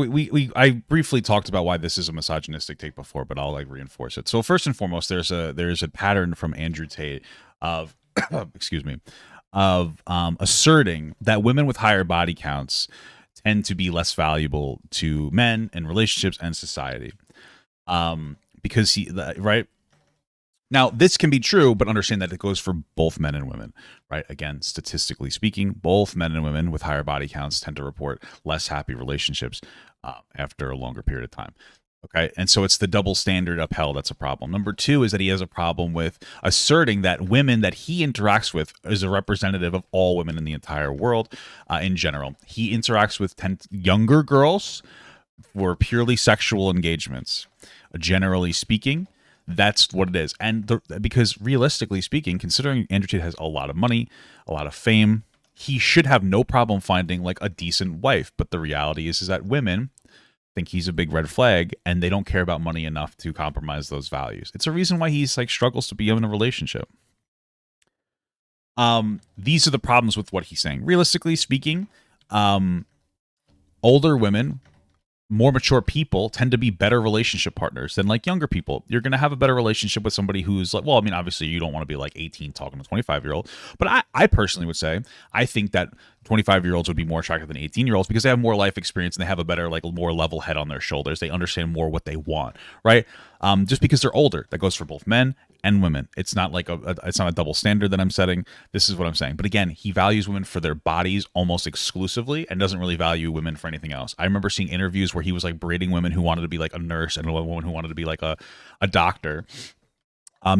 I briefly talked about why this is a misogynistic take before, but I'll like reinforce it. So first and foremost, there's a pattern from Andrew Tate of, excuse me, of asserting that women with higher body counts tend to be less valuable to men in relationships and society. Because right? Now, this can be true, but understand that it goes for both men and women, right? Again, statistically speaking, both men and women with higher body counts tend to report less happy relationships after a longer period of time. Okay, and so it's the double standard upheld that's a problem. Number two is that he has a problem with asserting that women that he interacts with is a representative of all women in the entire world in general. He interacts with younger girls for purely sexual engagements. Generally speaking, that's what it is. And because realistically speaking, considering Andrew Tate has a lot of money, a lot of fame, he should have no problem finding like a decent wife. But the reality is that women think he's a big red flag and they don't care about money enough to compromise those values. It's a reason why he's like struggles to be in a relationship. These are the problems with what he's saying. Realistically speaking, older women, more mature people tend to be better relationship partners than like younger people. You're going to have a better relationship with somebody who's like, well, I mean, obviously you don't want to be like 18 talking to a 25-year-old, but I personally would say, I think that 25-year-olds would be more attractive than 18-year-olds because they have more life experience and they have a better, like more level head on their shoulders. They understand more what they want, right? Just because they're older, that goes for both men and women. It's not like it's not a double standard that I'm setting. This is what I'm saying. But again, he values women for their bodies almost exclusively and doesn't really value women for anything else. I remember seeing interviews where he was like berating women who wanted to be like a nurse and a woman who wanted to be like a doctor.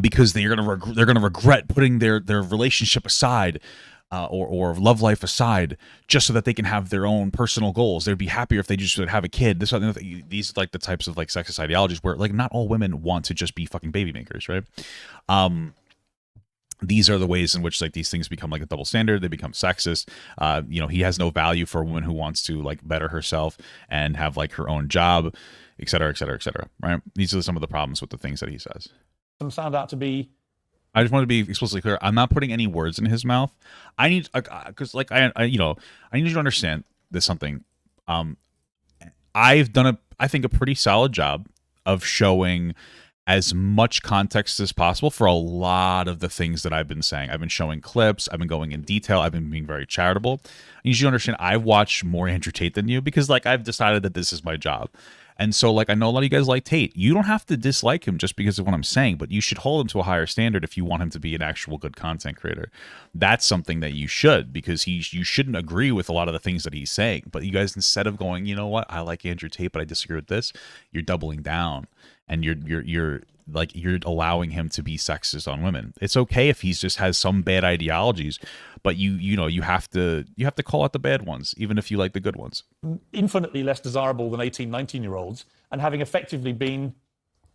Because they're gonna regret putting their relationship aside, or love life aside, just so that they can have their own personal goals. They'd be happier if they just would have a kid. These are like the types of like sexist ideologies where like not all women want to just be fucking baby makers, right? These are the ways in which like these things become like a double standard. They become sexist. He has no value for a woman who wants to like better herself and have like her own job, et cetera, et cetera, et cetera. Right? These are some of the problems with the things that he says. Found out to be. I just want to be explicitly clear. I'm not putting any words in his mouth. I need, because like I need you to understand this something. I've done I think a pretty solid job of showing as much context as possible for a lot of the things that I've been saying. I've been showing clips. I've been going in detail. I've been being very charitable. You should understand. I've watched more Andrew Tate than you because like I've decided that this is my job. And so, like, I know a lot of you guys like Tate. You don't have to dislike him just because of what I'm saying, but you should hold him to a higher standard if you want him to be an actual good content creator. That's something that you should, because you shouldn't agree with a lot of the things that he's saying. But you guys, instead of going, you know what, I like Andrew Tate, but I disagree with this, you're doubling down, and you're allowing him to be sexist on women. It's okay if he just has some bad ideologies, but you have to call out the bad ones, even if you like the good ones. Infinitely less desirable than 18, 19-year-olds, and having effectively been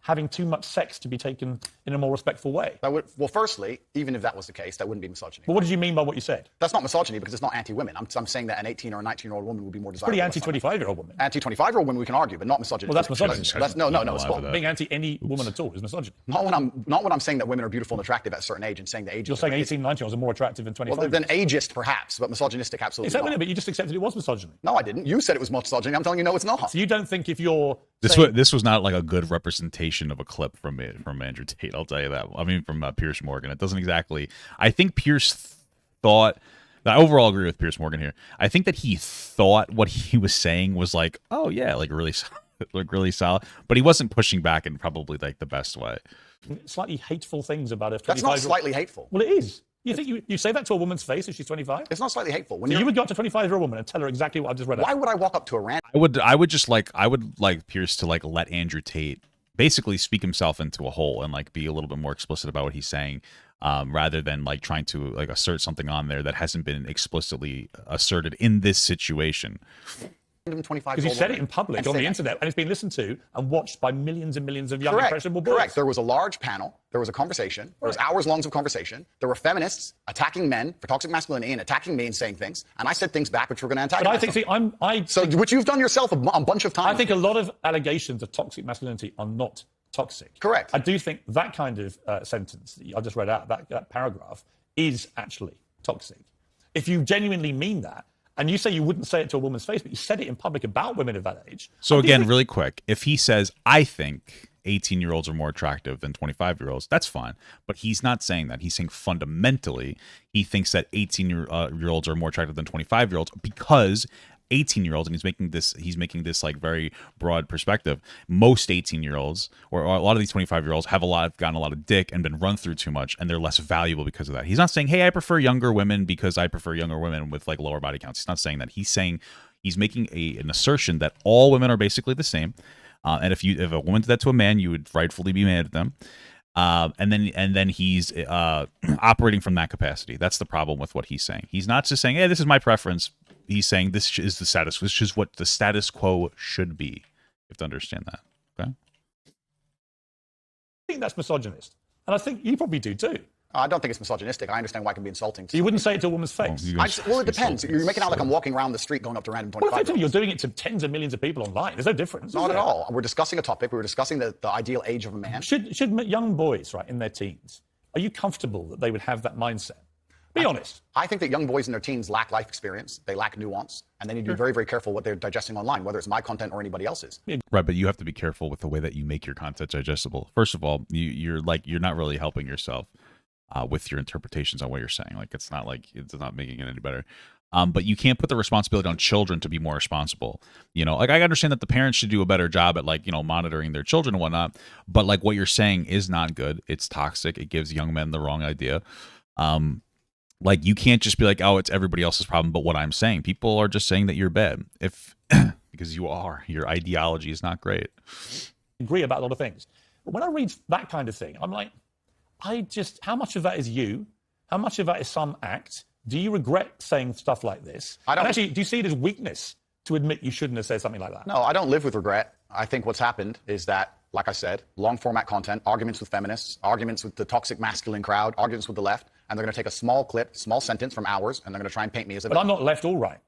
having too much sex to be taken in a more respectful way. Well, firstly, even if that was the case, that wouldn't be misogyny. But what did you mean by what you said? That's not misogyny because it's not anti-women. I'm saying that an 18 or a 19-year-old woman would be more desirable. Pretty anti-25-year-old woman. Anti-25-year-old women we can argue, but not misogyny. Well, that's misogyny. No. It's being anti any woman at all is misogyny. Not when I'm saying that women are beautiful and attractive at a certain age and saying the age. You're saying 18, 19-years are more attractive than 25. Well, then ageist perhaps, but misogynistic absolutely. Is that not. But you just accepted it was misogyny. No, I didn't. You said it was misogyny. I'm telling you, no, it's not. So you don't think if you're this was not like a good representation of a clip from Andrew Tate, I'll tell you that. I mean, from Piers Morgan. It doesn't exactly. I think Piers thought. I overall agree with Piers Morgan here. I think that he thought what he was saying was like, oh yeah, like really solid, but he wasn't pushing back in probably like the best way. Slightly hateful things about it. That's not slightly hateful. Well, it is. You think you say that to a woman's face if she's 25? It's not slightly hateful. So you would go up to a 25-year-old woman and tell her exactly what I've just read out. Why would I walk up to a random? I would like Piers to like let Andrew Tate basically speak himself into a hole and like be a little bit more explicit about what he's saying, rather than like trying to like assert something on there that hasn't been explicitly asserted in this situation. Because you said it in public on the internet, and it's been listened to and watched by millions and millions of young impressionable boys. Correct. There was a large panel. There was a conversation. There was hours long of conversation. There were feminists attacking men for toxic masculinity and attacking me and saying things, and I said things back which were going to antagonize. But I think, which you've done yourself a bunch of times. I think a lot of allegations of toxic masculinity are not toxic. Correct. I do think that kind of sentence that I just read out, that paragraph, is actually toxic. If you genuinely mean that, and you say you wouldn't say it to a woman's face, but you said it in public about women of that age. So again, really quick, if he says, I think 18-year-olds are more attractive than 25-year-olds, that's fine. But he's not saying that. He's saying fundamentally he thinks that 18-year-olds are more attractive than 25-year-olds because 18-year-olds, and he's making this like very broad perspective. Most 18-year-olds or a lot of these 25-year-olds have gotten a lot of dick and been run through too much, and they're less valuable because of that. He's not saying, hey, I prefer younger women because I prefer younger women with like lower body counts. He's not saying that. He's making an assertion that all women are basically the same. And if a woman did that to a man, you would rightfully be mad at them. And then he's operating from that capacity. That's the problem with what he's saying. He's not just saying, hey, this is my preference. He's saying this is the status. This is what the status quo should be. You have to understand that. Okay. I think that's misogynist, and I think you probably do too. I don't think it's misogynistic. I understand why it can be insulting. You wouldn't say it to a woman's face. Well, it depends. You're making out like I'm walking around the street going up to random 25. Well, effectively, you're doing it to tens of millions of people online. There's no difference. Not at all. We're discussing a topic. We were discussing the ideal age of a man. Should young boys, right, in their teens, are you comfortable that they would have that mindset? Be honest. I think that young boys in their teens lack life experience. They lack nuance, and they need to be very, very careful what they're digesting online, whether it's my content or anybody else's. Right, but you have to be careful with the way that you make your content digestible. First of all, you're not really helping yourself with your interpretations on what you're saying. Like it's not making it any better. But you can't put the responsibility on children to be more responsible. You know, like I understand that the parents should do a better job at like, you know, monitoring their children and whatnot. But like what you're saying is not good. It's toxic. It gives young men the wrong idea. Like you can't just be like, oh, it's everybody else's problem. But what I'm saying, people are just saying that you're bad if because you are. Your ideology is not great. Agree about a lot of things. But when I read that kind of thing, I'm like, how much of that is you? How much of that is some act? Do you regret saying stuff like this? I don't. And actually, do you see it as weakness to admit you shouldn't have said something like that? No, I don't live with regret. I think what's happened is that, like I said, long format content, arguments with feminists, arguments with the toxic masculine crowd, arguments with the left, and they're going to take a small clip, small sentence from ours, and they're going to try and paint me as a But I'm not left or right.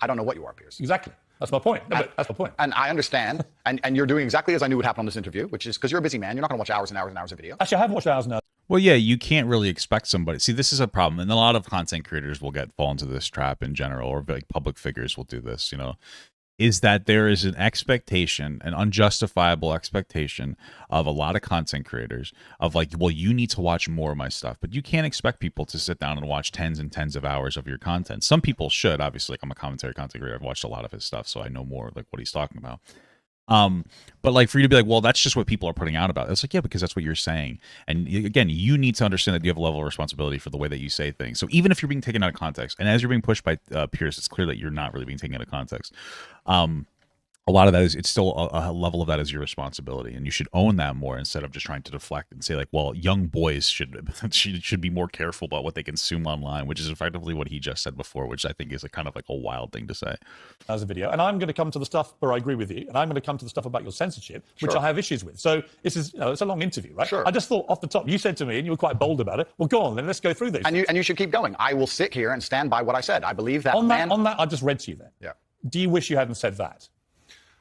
I don't know what you are, Piers. Exactly. That's my point. No, that's my point. And I understand, and you're doing exactly as I knew would happen on this interview, which is because you're a busy man. You're not going to watch hours and hours and hours of video. Actually, I have watched hours and hours. Well, yeah, you can't really expect somebody. See, this is a problem, and a lot of content creators will fall into this trap in general, or like public figures will do this. You know, is that there is an expectation, an unjustifiable expectation of a lot of content creators of like, well, you need to watch more of my stuff, but you can't expect people to sit down and watch tens and tens of hours of your content. Some people should, obviously. Like I'm a commentary content creator. I've watched a lot of his stuff, so I know more like what he's talking about. But like for you to be like, well, that's just what people are putting out about it. It's like, yeah, because that's what you're saying. And again, you need to understand that you have a level of responsibility for the way that you say things. So even if you're being taken out of context, and as you're being pushed by Piers, it's clear that you're not really being taken out of context. A lot of that is, it's still a level of that is your responsibility, and you should own that more instead of just trying to deflect and say like, well, young boys should be more careful about what they consume online, which is effectively what he just said before, which I think is a kind of like a wild thing to say. As a video, and I'm going to come to the stuff where I agree with you, and I'm going to come to the stuff about your censorship, which I have issues with. So this is, it's a long interview, right? Sure. I just thought off the top, you said to me, and you were quite bold about it. Well, go on, then let's go through these. And you should keep going. I will sit here and stand by what I said. I believe that on that, I just read to you then. Yeah. Do you wish you hadn't said that?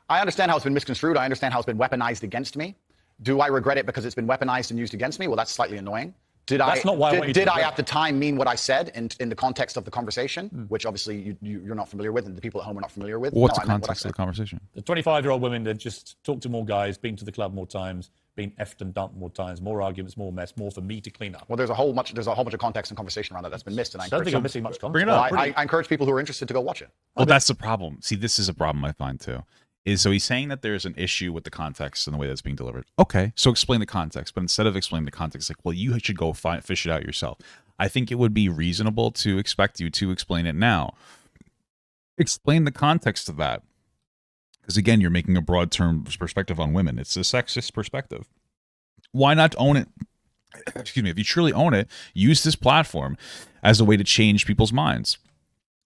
I understand how it's been misconstrued. I understand how it's been weaponized against me. Do I regret it because it's been weaponized and used against me? Well, that's slightly annoying. Did I at the time mean what I said in the context of the conversation, which obviously you're not familiar with and the people at home are not familiar with? What's the context of the conversation? The 25-year-old women that just talked to more guys, been to the club more times, been effed and dumped more times, more arguments, more mess, more for me to clean up. Well, there's a whole bunch of context and conversation around that's been missed, and I don't think I'm missing much context. Bring it up. I encourage people who are interested to go watch it. Well, that's the problem. See, this is a problem I find too. So he's saying that there's an issue with the context and the way that's being delivered. Okay, so explain the context. But instead of explaining the context, like, well, you should go fish it out yourself. I think it would be reasonable to expect you to explain it now. Explain the context of that. Because again, you're making a broad term perspective on women. It's a sexist perspective. Why not own it? Excuse me. If you truly own it, use this platform as a way to change people's minds.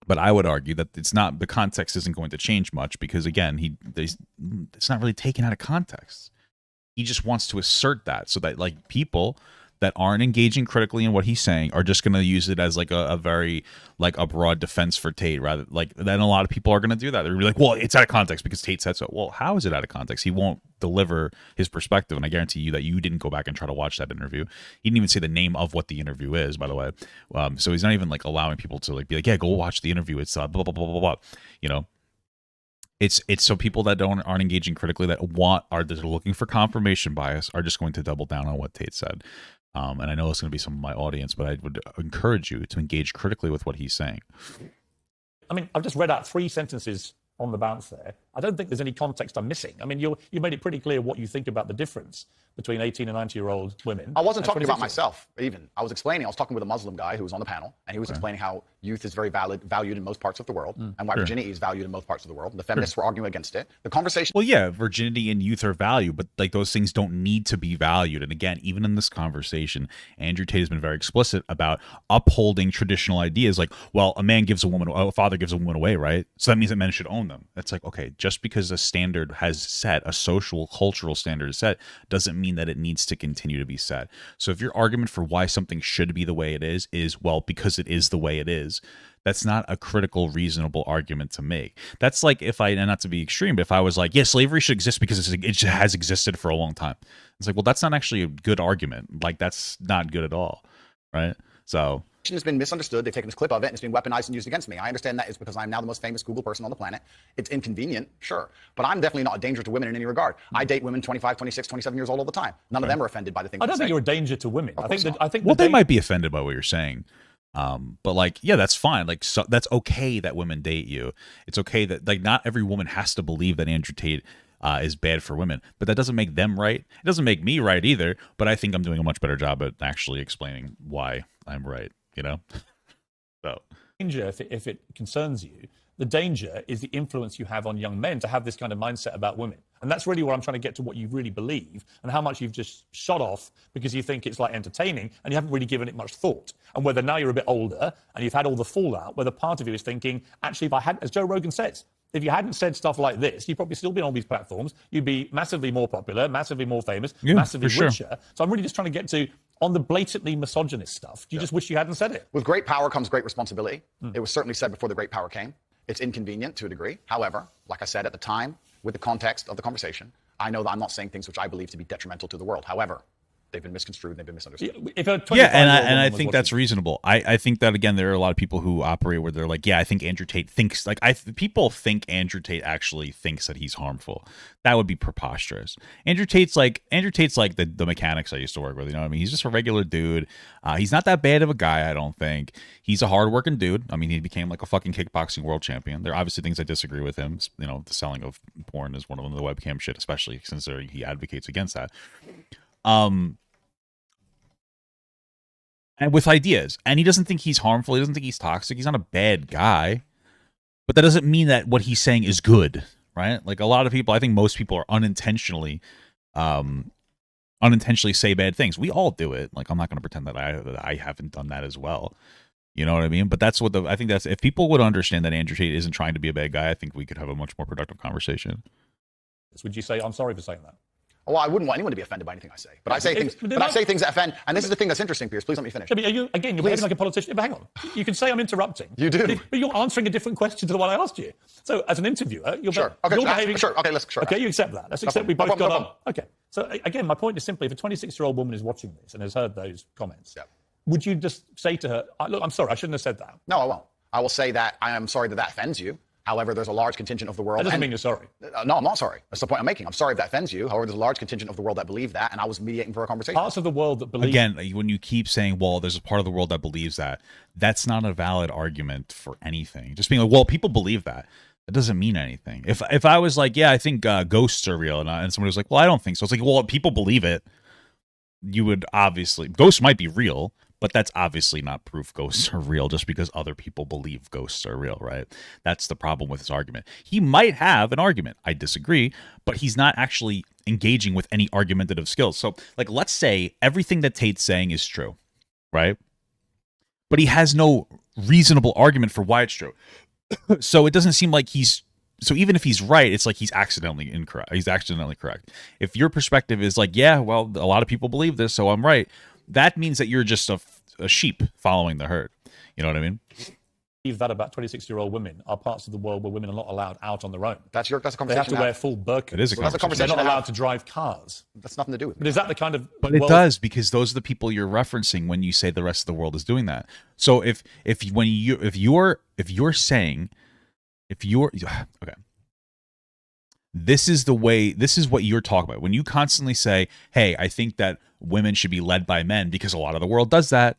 But I would argue that the context isn't going to change much because, again, it's not really taken out of context. He just wants to assert that so that like people that aren't engaging critically in what he's saying are just going to use it as like a very like a broad defense for Tate, rather like then a lot of people are going to do that. They're going to be like, well, it's out of context because Tate said so. Well, how is it out of context? He won't deliver his perspective, and I guarantee you that you didn't go back and try to watch that interview. He didn't even say the name of what the interview is, by the way. So he's not even like allowing people to like be like, yeah, go watch the interview. It's blah blah blah blah blah. You know. It's so people that aren't engaging critically that are looking for confirmation bias are just going to double down on what Tate said. And I know it's going to be some of my audience, but I would encourage you to engage critically with what he's saying. I mean, I've just read out 3 sentences on the bounce there. I don't think there's any context I'm missing. I mean, you made it pretty clear what you think about the difference between 18 and 90-year-old women. I wasn't talking about myself, even. I was talking with a Muslim guy who was on the panel, and he was explaining how youth is very valued in most parts of the world, and why virginity is valued in most parts of the world. The feminists were arguing against it. The conversation... Well, yeah, virginity and youth are valued, but like those things don't need to be valued. And again, even in this conversation, Andrew Tate has been very explicit about upholding traditional ideas like, well, a father gives a woman away, right? So that means that men should own them. That's like, okay, just because a standard has set, a social, cultural standard is set, doesn't mean that it needs to continue to be set. So if your argument for why something should be the way it is, well, because it is the way it is, that's not a critical, reasonable argument to make. That's like if and not to be extreme, but if I was like, yeah, slavery should exist because it has existed for a long time. It's like, well, that's not actually a good argument. Like, that's not good at all, right? So... has been misunderstood. They've taken this clip of it and it's been weaponized and used against me. I understand that it's because I'm now the most famous Google person on the planet. It's inconvenient, sure, but I'm definitely not a danger to women in any regard. I date women 25, 26, 27 years old all the time. None of them are offended by the things I don't think you're a danger to women. Well, they might be offended by what you're saying. But like, yeah, that's fine. Like, so that's okay that women date you. It's okay that like not every woman has to believe that Andrew Tate is bad for women, but that doesn't make them right. It doesn't make me right either. But I think I'm doing a much better job at actually explaining why I'm right. You know, so danger if it concerns you. The danger is the influence you have on young men to have this kind of mindset about women. And that's really where I'm trying to get to what you really believe and how much you've just shot off because you think it's like entertaining and you haven't really given it much thought. And whether now you're a bit older and you've had all the fallout, whether part of you is thinking, actually, if I had, as Joe Rogan says, if you hadn't said stuff like this, you'd probably still be on these platforms. You'd be massively more popular, massively more famous, massively richer. Sure. So I'm really just trying to get to, on the blatantly misogynist stuff, do you just wish you hadn't said it? With great power comes great responsibility. It was certainly said before the great power came. It's inconvenient to a degree. However, like I said at the time, with the context of the conversation, I know that I'm not saying things which I believe to be detrimental to the world. However, they've been misconstrued, they've been misunderstood. And I think that's reasonable. I think that, again, there are a lot of people who operate where they're like, yeah, I think Andrew Tate thinks, like, people think Andrew Tate actually thinks that he's harmful. That would be preposterous. Andrew Tate's like the mechanics I used to work with, you know what I mean? He's just a regular dude. He's not that bad of a guy, I don't think. He's a hardworking dude. I mean, he became like a fucking kickboxing world champion. There are obviously things I disagree with him. You know, the selling of porn is one of them, the webcam shit, especially since he advocates against that. And with ideas, and he doesn't think he's harmful. He doesn't think he's toxic. He's not a bad guy, but that doesn't mean that what he's saying is good, right? Like a lot of people, I think most people are unintentionally say bad things. We all do it. Like I'm not going to pretend that I haven't done that as well. You know what I mean? But that's what I think that's, if people would understand that Andrew Tate isn't trying to be a bad guy, I think we could have a much more productive conversation. Would you say I'm sorry for saying that? Well, I wouldn't want anyone to be offended by anything I say, but I say things. But I say things that offend, and this is the thing that's interesting, Piers. Please let me finish. You're behaving like a politician. But hang on, you can say I'm interrupting. You do, but you're answering a different question to the one I asked you. So, as an interviewer, you're behaving. Sure. Okay, you accept that. Let's accept we both got on. Okay. So again, my point is simply, if a 26-year-old woman is watching this and has heard those comments, would you just say to her, "Look, I'm sorry, I shouldn't have said that"? No, I won't. I will say that I am sorry that offends you. However, there's a large contingent of the world. That doesn't mean you're sorry. No, I'm not sorry. That's the point I'm making. I'm sorry if that offends you. However, there's a large contingent of the world that believe that, and I was mediating for a conversation. Parts of the world that believe. Again, when you keep saying, well, there's a part of the world that believes that, that's not a valid argument for anything. Just being like, well, people believe that. That doesn't mean anything. If I was like, yeah, I think ghosts are real, and somebody was like, well, I don't think so. It's like, well, people believe it. You would obviously, ghosts might be real, but that's obviously not proof ghosts are real just because other people believe ghosts are real, right? That's the problem with his argument. He might have an argument. I disagree, but he's not actually engaging with any argumentative skills. So, like, let's say everything that Tate's saying is true, right? But he has no reasonable argument for why it's true. So it doesn't seem like so even if he's right, it's like he's accidentally incorrect. He's accidentally correct. If your perspective is like, yeah, well, a lot of people believe this, so I'm right, that means that you're just a sheep following the herd. You know what I mean? That about 26-year-old women are parts of the world where women are not allowed out on their own. That's a conversation. They have to wear full burqas. It is a conversation. They're not allowed to drive cars. That's nothing to do with it. But is that the kind of? But it does, because those are the people you're referencing when you say the rest of the world is doing that. So if you're saying okay. This is what you're talking about. When you constantly say, hey, I think that women should be led by men because a lot of the world does that,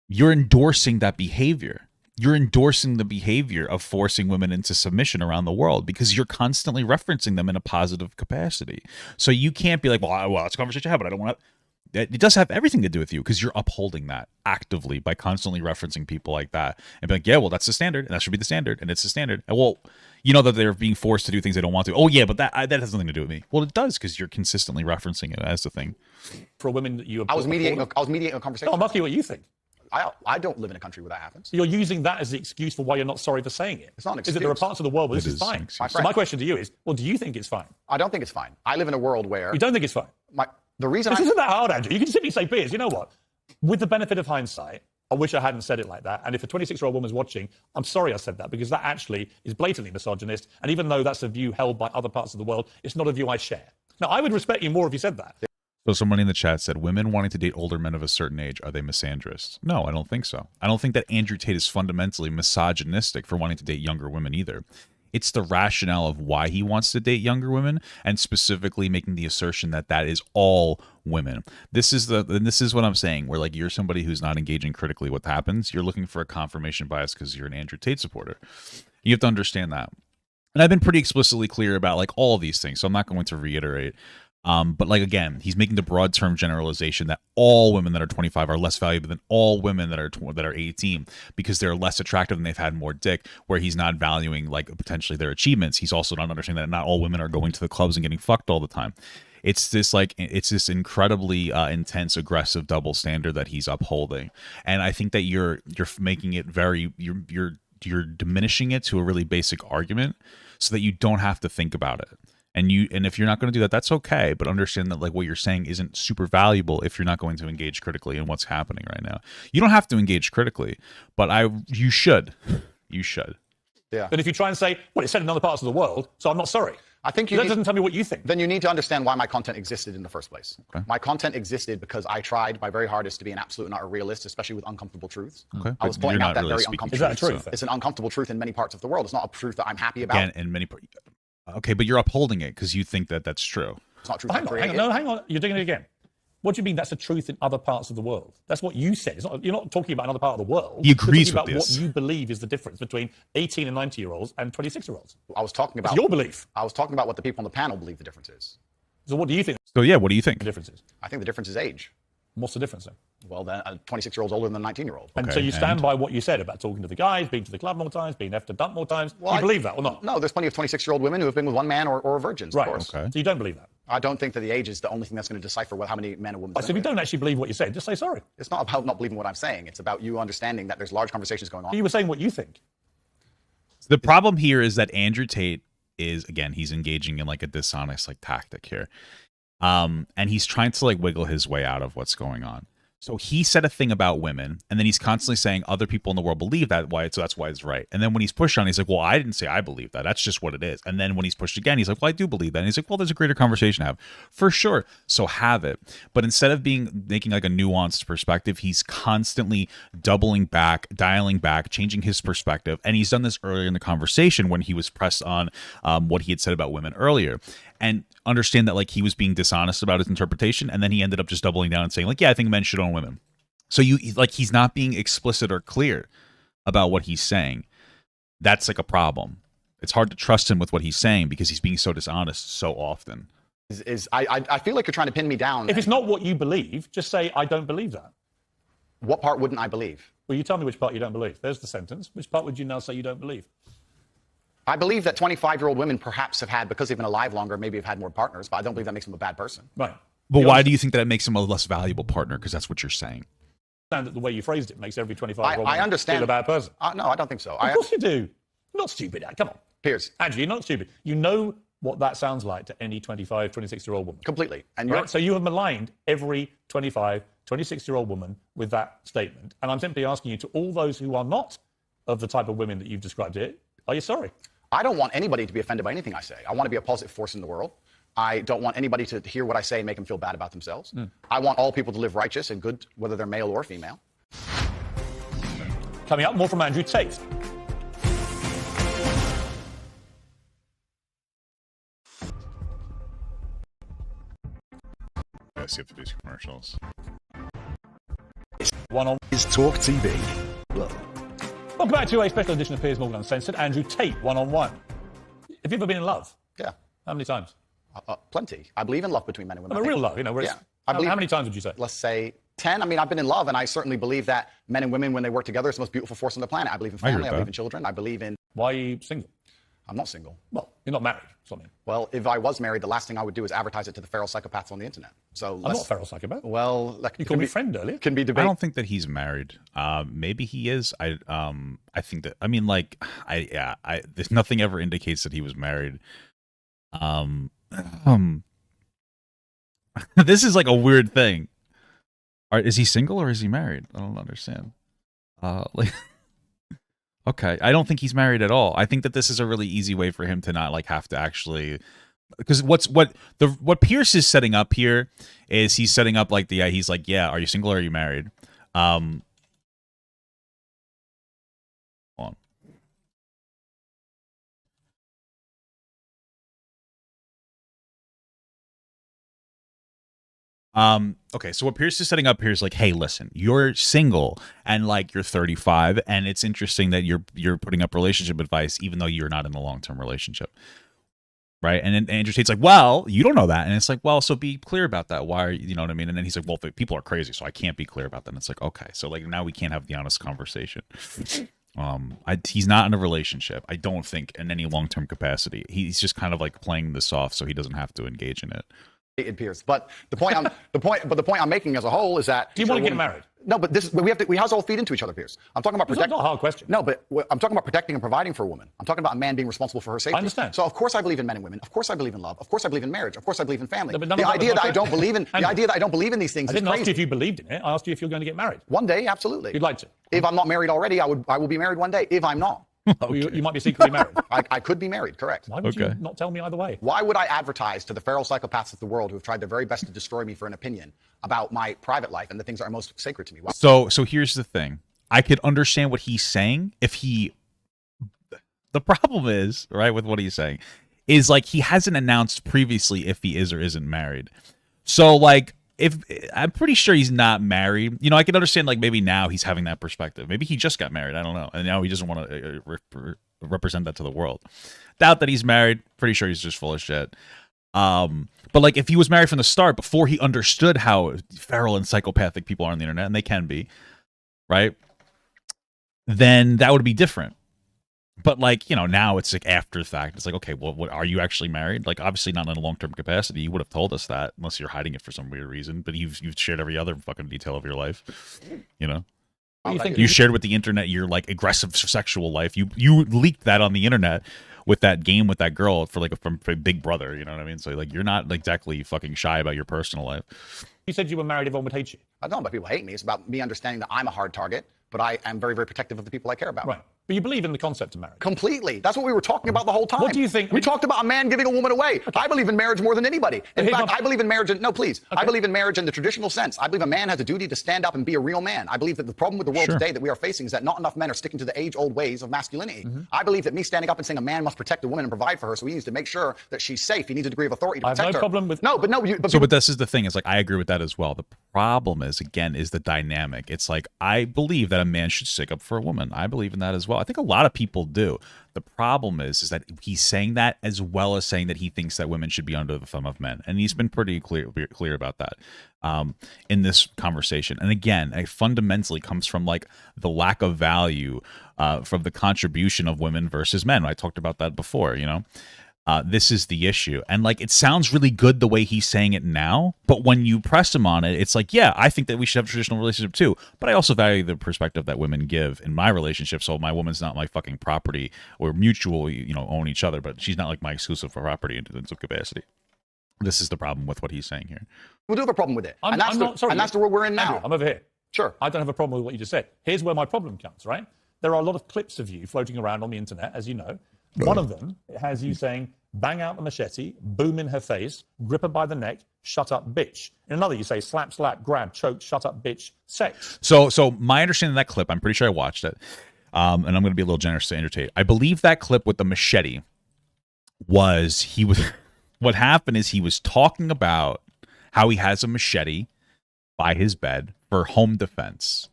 you're endorsing that behavior. You're endorsing the behavior of forcing women into submission around the world because you're constantly referencing them in a positive capacity. So you can't be like, well, it's a conversation I have, but I don't want to. It does have everything to do with you because you're upholding that actively by constantly referencing people like that and be like, yeah, well, that's the standard and that should be the standard and it's the standard. And well, you know that they're being forced to do things they don't want to. Oh yeah, but that has nothing to do with me. Well, it does because you're consistently referencing it as the thing. For women that you, I was mediating a conversation. No, I'm asking you what you think. I don't live in a country where that happens. You're using that as the excuse for why you're not sorry for saying it. It's not an excuse. Is that there are parts of the world where this is fine? So my question to you is, well, do you think it's fine? I don't think it's fine. I live in a world where... You don't think it's fine? This isn't that hard, Andrew. You can simply say, Piers, you know what? With the benefit of hindsight, I wish I hadn't said it like that. And if a 26-year-old woman's watching, I'm sorry I said that because that actually is blatantly misogynist. And even though that's a view held by other parts of the world, it's not a view I share. Now, I would respect you more if you said that. So someone in the chat said, women wanting to date older men of a certain age, are they misandrists? No, I don't think so. I don't think that Andrew Tate is fundamentally misogynistic for wanting to date younger women either. It's the rationale of why he wants to date younger women, and specifically making the assertion that that is all women. This is what I'm saying, where like you're somebody who's not engaging critically what happens. You're looking for a confirmation bias because you're an Andrew Tate supporter. You have to understand that. And I've been pretty explicitly clear about like all of these things, so I'm not going to reiterate. But like again, he's making the broad term generalization that all women that are 25 are less valuable than all women that are 18 because they're less attractive and they've had more dick. Where he's not valuing like potentially their achievements. He's also not understanding that not all women are going to the clubs and getting fucked all the time. It's this incredibly intense, aggressive double standard that he's upholding, and I think that you're making it very you're diminishing it to a really basic argument so that you don't have to think about it. And if you're not going to do that, that's okay. But understand that like what you're saying isn't super valuable if you're not going to engage critically in what's happening right now. You don't have to engage critically, but you should. You should. Yeah. But if you try and say, well, it's said in other parts of the world, so I'm not sorry. I think that doesn't tell me what you think. Then you need to understand why my content existed in the first place. Okay. My content existed because I tried my very hardest to be an absolute and utter realist, especially with uncomfortable truths. Okay. I was pointing out that very uncomfortable truth. Is that a truth? It's an uncomfortable truth in many parts of the world. It's not a truth that I'm happy about. Again, in many parts. Okay, but you're upholding it because you think that that's true. It's not true. Hang on. You're doing it again. What do you mean that's a truth in other parts of the world? That's what you said. You're not talking about another part of the world. He agrees you're with talking about this. what you believe is the difference between 18 and 90-year-olds and 26-year-olds. I was talking about your belief. I was talking about what the people on the panel believe the difference is. So what do you think? So yeah, what do you think the difference is? I think the difference is age. What's the difference then? Well, then a 26-year-old's older than a 19-year-old. And so you stand by what you said about talking to the guys, being to the club more times, being effed and dumped more times. Well, do you believe that or not? No, there's plenty of 26-year-old women who have been with one man or virgins, right. of course. Okay. So you don't believe that? I don't think that the age is the only thing that's going to decipher how many men and women. So if you don't actually believe what you said, just say sorry. It's not about not believing what I'm saying. It's about you understanding that there's large conversations going on. You were saying what you think. The problem here is that Andrew Tate is, again, he's engaging in like a dishonest like tactic here. And he's trying to like wiggle his way out of what's going on. So he said a thing about women, and then he's constantly saying other people in the world believe that, so that's why it's right. And then when he's pushed on, he's like, well, I didn't say I believe that. That's just what it is. And then when he's pushed again, he's like, well, I do believe that. And he's like, well, there's a greater conversation to have. For sure. So have it. But instead of making like a nuanced perspective, he's constantly doubling back, dialing back, changing his perspective. And he's done this earlier in the conversation when he was pressed on what he had said about women earlier. And understand that like he was being dishonest about his interpretation, and then he ended up just doubling down and saying like, yeah, I think men should own women. So he's not being explicit or clear about what he's saying. That's like a problem. It's hard to trust him with what he's saying because he's being so dishonest so often. I feel like you're trying to pin me down. If it's not what you believe, just say I don't believe that. What part wouldn't I believe? Well, you tell me which part you don't believe. There's the sentence. Which part would you now say you don't believe? I believe that 25-year-old women perhaps have had, because they've been alive longer, maybe have had more partners, but I don't believe that makes them a bad person. Right. But why do you think that it makes him a less valuable partner? Because that's what you're saying. That the way you phrased it makes every 25-year-old I understand. feel a bad person. No, I don't think so. Of course you do. You're not stupid. Come on. Piers. Andrew, you're not stupid. You know what that sounds like to any 25, 26-year-old woman. Completely. And right? So you have maligned every 25, 26-year-old woman with that statement. And I'm simply asking you, to all those who are not of the type of women that you've described here, are you sorry? I don't want anybody to be offended by anything I say. I want to be a positive force in the world. I don't want anybody to hear what I say and make them feel bad about themselves. I want all people to live righteous and good, whether they're male or female. Coming up, more from Andrew Tate. I see after these commercials. One on is Talk TV. Welcome back to a special edition of Piers Morgan Uncensored. Andrew Tate, one-on-one. Have you ever been in love? Yeah. How many times? Plenty. I believe in love between men and women. A real love, yeah. How many times would you say? Let's say 10. I mean, I've been in love, and I certainly believe that men and women, when they work together, it's the most beautiful force on the planet. I believe in family. I believe in children. I believe in... Why are you single? I'm not single. Well, you're not married, something. Well, if I was married, the last thing I would do is advertise it to the feral psychopaths on the internet. So I'm not a feral psychopath. Well, you called me friend earlier. Can be debated. I don't think that he's married. Maybe he is. I think that. I mean, like, there's nothing ever indicates that he was married. This is like a weird thing. Is he single or is he married? I don't understand. Okay, I don't think he's married at all. I think that this is a really easy way for him to not like have to actually, because what Piers is setting up here is he's setting up like he's like, yeah, are you single or are you married? Hold on. Okay, so what Piers is setting up here is like, hey, listen, you're single and like you're 35, and it's interesting that you're putting up relationship advice even though you're not in a long-term relationship. Right. And then Andrew Tate's like, well, you don't know that. And it's like, well, so be clear about that. Why are you know what I mean? And then he's like, well, people are crazy, so I can't be clear about that. And it's like, okay, so like now we can't have the honest conversation. He's not in a relationship, I don't think, in any long-term capacity. He's just kind of like playing this off so he doesn't have to engage in it. It appears. But the point I'm making as a whole is that do you want to get married? No, but we have to all feed into each other, Piers. I'm talking about protecting. It's not a hard question. No, but I'm talking about protecting and providing for a woman. I'm talking about a man being responsible for her safety. I understand. So of course I believe in men and women. Of course I believe in love. Of course I believe in marriage. Of course I believe in family. No, the idea that I don't believe in these things. I didn't ask you if you believed in it. I asked you if you're going to get married. One day, absolutely. You'd like to. If I'm not married already, I will be married one day. If I'm not. Okay. You might be secretly married. I could be married, correct. Why would you not tell me either way? Why would I advertise to the feral psychopaths of the world who have tried their very best to destroy me for an opinion about my private life and the things that are most sacred to me? Why? So here's the thing. I could understand what he's saying if the problem is, right, with what he's saying, is like he hasn't announced previously if he is or isn't married. So like, if I'm pretty sure he's not married, you know, I can understand like maybe now he's having that perspective. Maybe he just got married. I don't know. And now he doesn't want to represent that to the world. Doubt that he's married. Pretty sure he's just full of shit. But like if he was married from the start before he understood how feral and psychopathic people are on the internet, and they can be, right? Then that would be different. But like, you know, now it's like after the fact. It's like, okay, well, what, are you actually married? Like, obviously not in a long-term capacity. You would have told us that unless you're hiding it for some weird reason. But you've shared every other fucking detail of your life. You know, you shared with the internet your like aggressive sexual life. You leaked that on the internet with that game with that girl for like from Big Brother. You know what I mean? So like, you're not exactly fucking shy about your personal life. You said you were married. Everyone would hate you. I don't know about people hate me. It's about me understanding that I'm a hard target, but I am very, very protective of the people I care about. Right. But you believe in the concept of marriage? Completely. That's what we were talking about the whole time. What do you think? We talked about a man giving a woman away. Okay. I believe in marriage more than anybody. In fact, I believe in marriage. No, please. Okay. I believe in marriage in the traditional sense. I believe a man has a duty to stand up and be a real man. I believe that the problem with the world today that we are facing is that not enough men are sticking to the age-old ways of masculinity. I believe that me standing up and saying a man must protect a woman and provide for her, so he needs to make sure that she's safe. He needs a degree of authority to protect her. I have no problem with... But this is the thing. It's like, I agree with that as well. The problem is, again, is the dynamic. It's like, I believe that a man should stick up for a woman. I believe in that as well. I think a lot of people do. The problem is that he's saying that as well as saying that he thinks that women should be under the thumb of men, and he's been pretty clear about that in this conversation. And again, it fundamentally comes from like the lack of value from the contribution of women versus men. I talked about that before. You know, this is the issue. And like, it sounds really good the way he's saying it now, but when you press him on it, it's like, yeah, I think that we should have a traditional relationship too, but I also value the perspective that women give in my relationship. So my woman's not my fucking property. Or mutually, you know, own each other, but she's not like my exclusive property in some capacity. This is the problem with what he's saying here. We do have a problem with it. And that's the world we're in now. Andrew, I'm over here. Sure. I don't have a problem with what you just said. Here's where my problem comes, right? There are a lot of clips of you floating around on the internet, as you know. One of them has you saying, bang out the machete, boom in her face, grip her by the neck, shut up, bitch. In another, you say slap, slap, grab, choke, shut up, bitch, sex. So my understanding of that clip, I'm pretty sure I watched it, and I'm going to be a little generous to Andrew Tate. I believe that clip with the machete was what happened is he was talking about how he has a machete by his bed for home defense,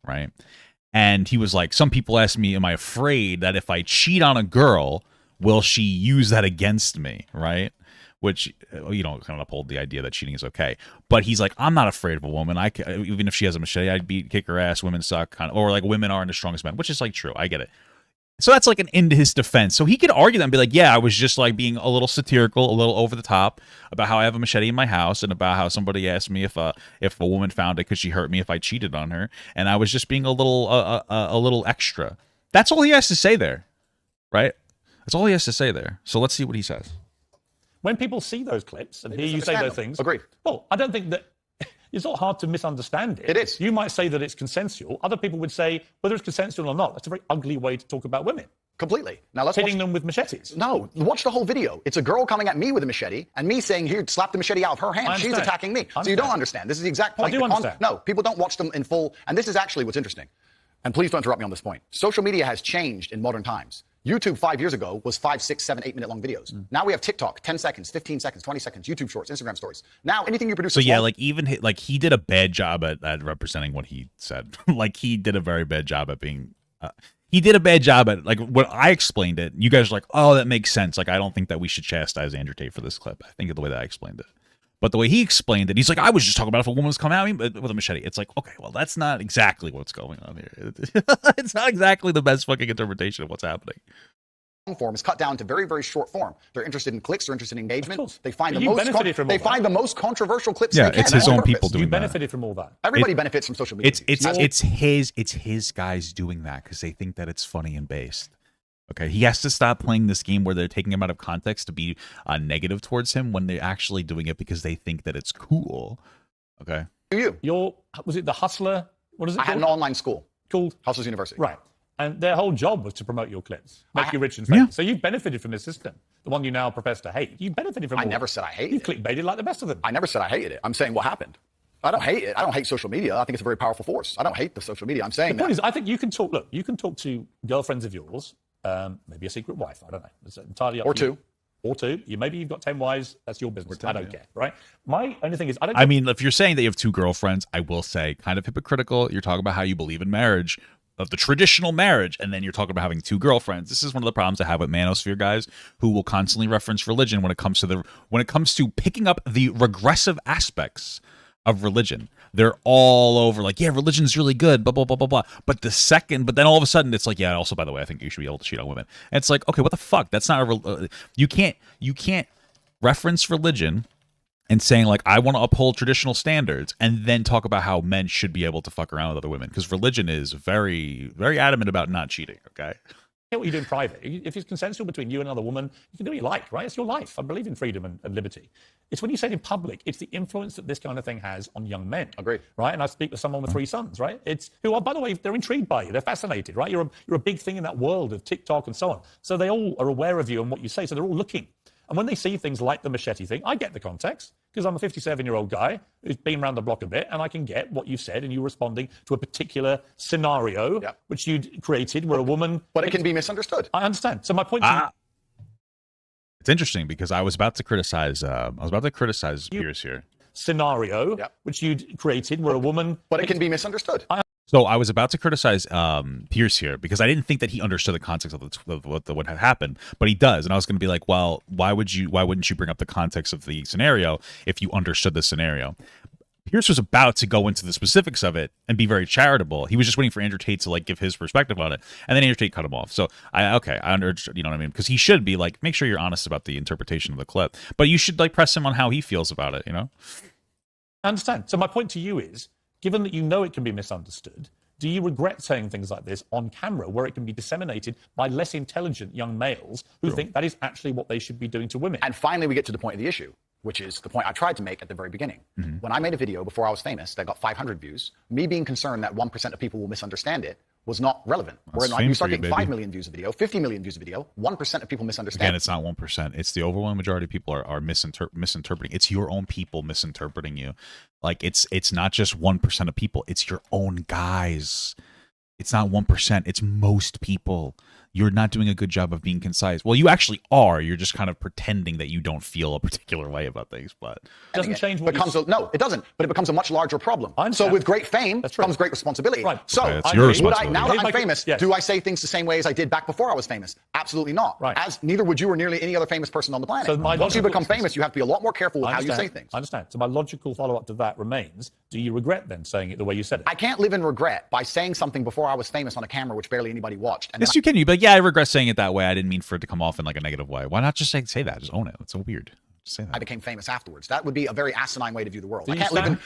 right? And he was like, some people ask me, am I afraid that if I cheat on a girl, will she use that against me, right? Which, you know, kind of uphold the idea that cheating is okay. But he's like, I'm not afraid of a woman. Even if she has a machete, I'd kick her ass. Women suck, kind of, or like women aren't the strongest men, which is like true. I get it. So that's like an into his defense. So he could argue that and be like, yeah, I was just like being a little satirical, a little over the top about how I have a machete in my house and about how somebody asked me if a woman found it, could she hurt me if I cheated on her? And I was just being a little extra. That's all he has to say there, right? That's all he has to say there. So let's see what he says. When people see those clips and hear you say those things, agreed. Well, I don't think that it's not hard to misunderstand it. It is. You might say that it's consensual. Other people would say whether it's consensual or not. That's a very ugly way to talk about women. Completely. Now let's hitting them with machetes. No, watch the whole video. It's a girl coming at me with a machete and me saying, here, slap the machete out of her hand. She's attacking me. So you don't understand. This is the exact point. I do understand. No, people don't watch them in full. And this is actually what's interesting. And please don't interrupt me on this point. Social media has changed in modern times. YouTube 5 years ago was 5, 6, 7, 8 minute long videos. Now we have TikTok, 10 seconds, 15 seconds, 20 seconds, YouTube Shorts, Instagram Stories. Now anything you produce. So yeah, like even like he did a bad job at representing what he said. Like he did a very bad job at being. He did a bad job at like when I explained it. You guys are like, oh, that makes sense. Like I don't think that we should chastise Andrew Tate for this clip. I think of the way that I explained it. But the way he explained it, he's like, I was just talking about if a woman was coming at me with a machete. It's like, okay, well, that's not exactly what's going on here. It's not exactly the best fucking interpretation of what's happening. Form is cut down to very, very short form. They're interested in clicks. They're interested in engagement. They find the most controversial clips. Yeah, they can. It's his own people doing that. You benefited from all that. Everybody benefits from social media. It's his guys doing that because they think that it's funny and based. Okay, he has to stop playing this game where they're taking him out of context to be negative towards him when they're actually doing it because they think that it's cool. Okay. Was it the Hustler? What is it? I had an online school called Hustlers University. Right. And their whole job was to promote your clips, make you rich and famous. Yeah. So you benefited from this system, the one you now profess to hate. You benefited from it. I never said I hated it. You clickbaited like the best of them. I never said I hated it. I'm saying what happened. I don't hate it. I don't hate social media. I think it's a very powerful force. I don't hate the social media. I'm saying the point is, I think you can talk. Look, you can talk to girlfriends of yours. Maybe a secret wife. I don't know. It's entirely up to you. Or two. Maybe you've got 10 wives. That's your business. 10, I don't care, right? My only thing is, I mean, if you're saying that you have 2 girlfriends, I will say kind of hypocritical. You're talking about how you believe in marriage, of the traditional marriage, and then you're talking about having 2 girlfriends. This is one of the problems I have with manosphere guys who will constantly reference religion when it comes to picking up the regressive aspects of religion. They're all over like, yeah, religion's really good, blah, blah, blah, blah, blah. But then all of a sudden it's like, yeah, also, by the way, I think you should be able to cheat on women. And it's like, okay, what the fuck? That's not you can't reference religion and saying like, I want to uphold traditional standards and then talk about how men should be able to fuck around with other women. Because religion is very, very adamant about not cheating, okay? What you do in private. If it's consensual between you and another woman, you can do what you like, right? It's your life. I believe in freedom and liberty. It's when you say it in public, it's the influence that this kind of thing has on young men. Agreed. Right? And I speak with someone with 3 sons, right? It's who are, by the way, they're intrigued by you. They're fascinated, right? You're a big thing in that world of TikTok and so on. So they all are aware of you and what you say. So they're all looking. And when they see things like the machete thing, I get the context because I'm a 57-year-old guy who's been around the block a bit, and I can get what you said, and you responding to a particular scenario which you'd created where a woman... But it can be misunderstood. I understand. So my point it's interesting because I was about to criticize Piers here. Scenario which you'd created where a woman... But it can be misunderstood. So I was about to criticize Piers here because I didn't think that he understood the context of what had happened, but he does. And I was going to be like, well, why wouldn't you bring up the context of the scenario if you understood the scenario? Piers was about to go into the specifics of it and be very charitable. He was just waiting for Andrew Tate to like give his perspective on it, and then Andrew Tate cut him off. So I understood, you know what I mean? Because he should be like, make sure you're honest about the interpretation of the clip, but you should like press him on how he feels about it. You know? I understand. So my point to you is, given that you know it can be misunderstood, do you regret saying things like this on camera where it can be disseminated by less intelligent young males who think that is actually what they should be doing to women? And finally, we get to the point of the issue, which is the point I tried to make at the very beginning. When I made a video before I was famous that got 500 views, me being concerned that 1% of people will misunderstand it was not relevant. Where you start getting 5 million views a video, 50 million views a video, 1% of people misunderstand. Again, it's not 1%. It's the overwhelming majority of people are misinterpreting. It's your own people misinterpreting you. Like it's not just 1% of people. It's your own guys. It's not 1%. It's most people. You're not doing a good job of being concise. Well, you actually are. You're just kind of pretending that you don't feel a particular way about things. But it doesn't change what no, it doesn't. But it becomes a much larger problem. So with great fame comes great responsibility. Right. So your responsibility. now that I'm famous, do I say things the same way as I did back before I was famous? Absolutely not. Right. As neither would you or nearly any other famous person on the planet. So once you become famous, you have to be a lot more careful with how you say things. I understand. So my logical follow-up to that remains, do you regret then saying it the way you said it? I can't live in regret by saying something before I was famous on a camera which barely anybody watched. And yes, you can. You but yeah, I regret saying it that way. I didn't mean for it to come off in like a negative way. Why not just say that? Just own it. It's so weird. Just say that. I became famous afterwards. That would be a very asinine way to view the world. Do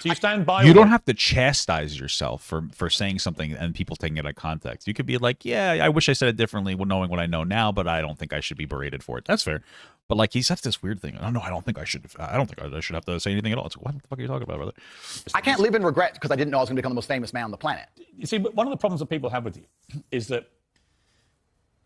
you stand by? You don't have to chastise yourself for saying something and people taking it out of context. You could be like, yeah, I wish I said it differently, knowing what I know now, but I don't think I should be berated for it. That's fair. But like he's got this weird thing. I don't think I should have to say anything at all. It's like, what the fuck are you talking about, brother? I can't live in regret because I didn't know I was going to become the most famous man on the planet. You see, but one of the problems that people have with you is that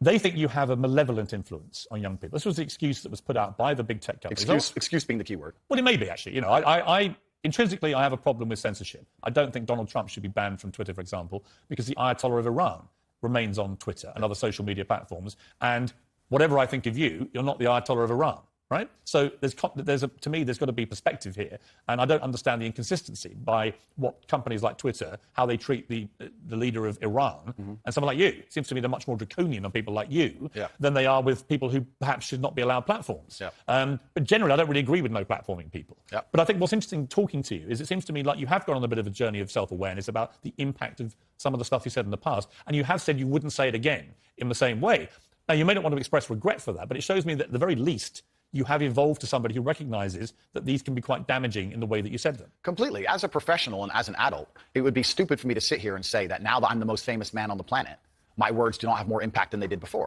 they think you have a malevolent influence on young people. This was the excuse that was put out by the big tech companies. Excuse being the key word. Well, it may be, actually. You know, I intrinsically, I have a problem with censorship. I don't think Donald Trump should be banned from Twitter, for example, because the Ayatollah of Iran remains on Twitter and other social media platforms. And whatever I think of you, you're not the Ayatollah of Iran. Right? So to me, there's got to be perspective here. And I don't understand the inconsistency by what companies like Twitter, how they treat the leader of Iran and someone like you. It seems to me they're much more draconian on people like you than they are with people who perhaps should not be allowed platforms. But generally, I don't really agree with no platforming people. But I think what's interesting talking to you is it seems to me like you have gone on a bit of a journey of self-awareness about the impact of some of the stuff you said in the past. And you have said you wouldn't say it again in the same way. Now, you may not want to express regret for that, but it shows me that at the very least, you have evolved to somebody who recognizes that these can be quite damaging in the way that you said them. Completely. As a professional and as an adult, it would be stupid for me to sit here and say that now that I'm the most famous man on the planet, my words do not have more impact than they did before.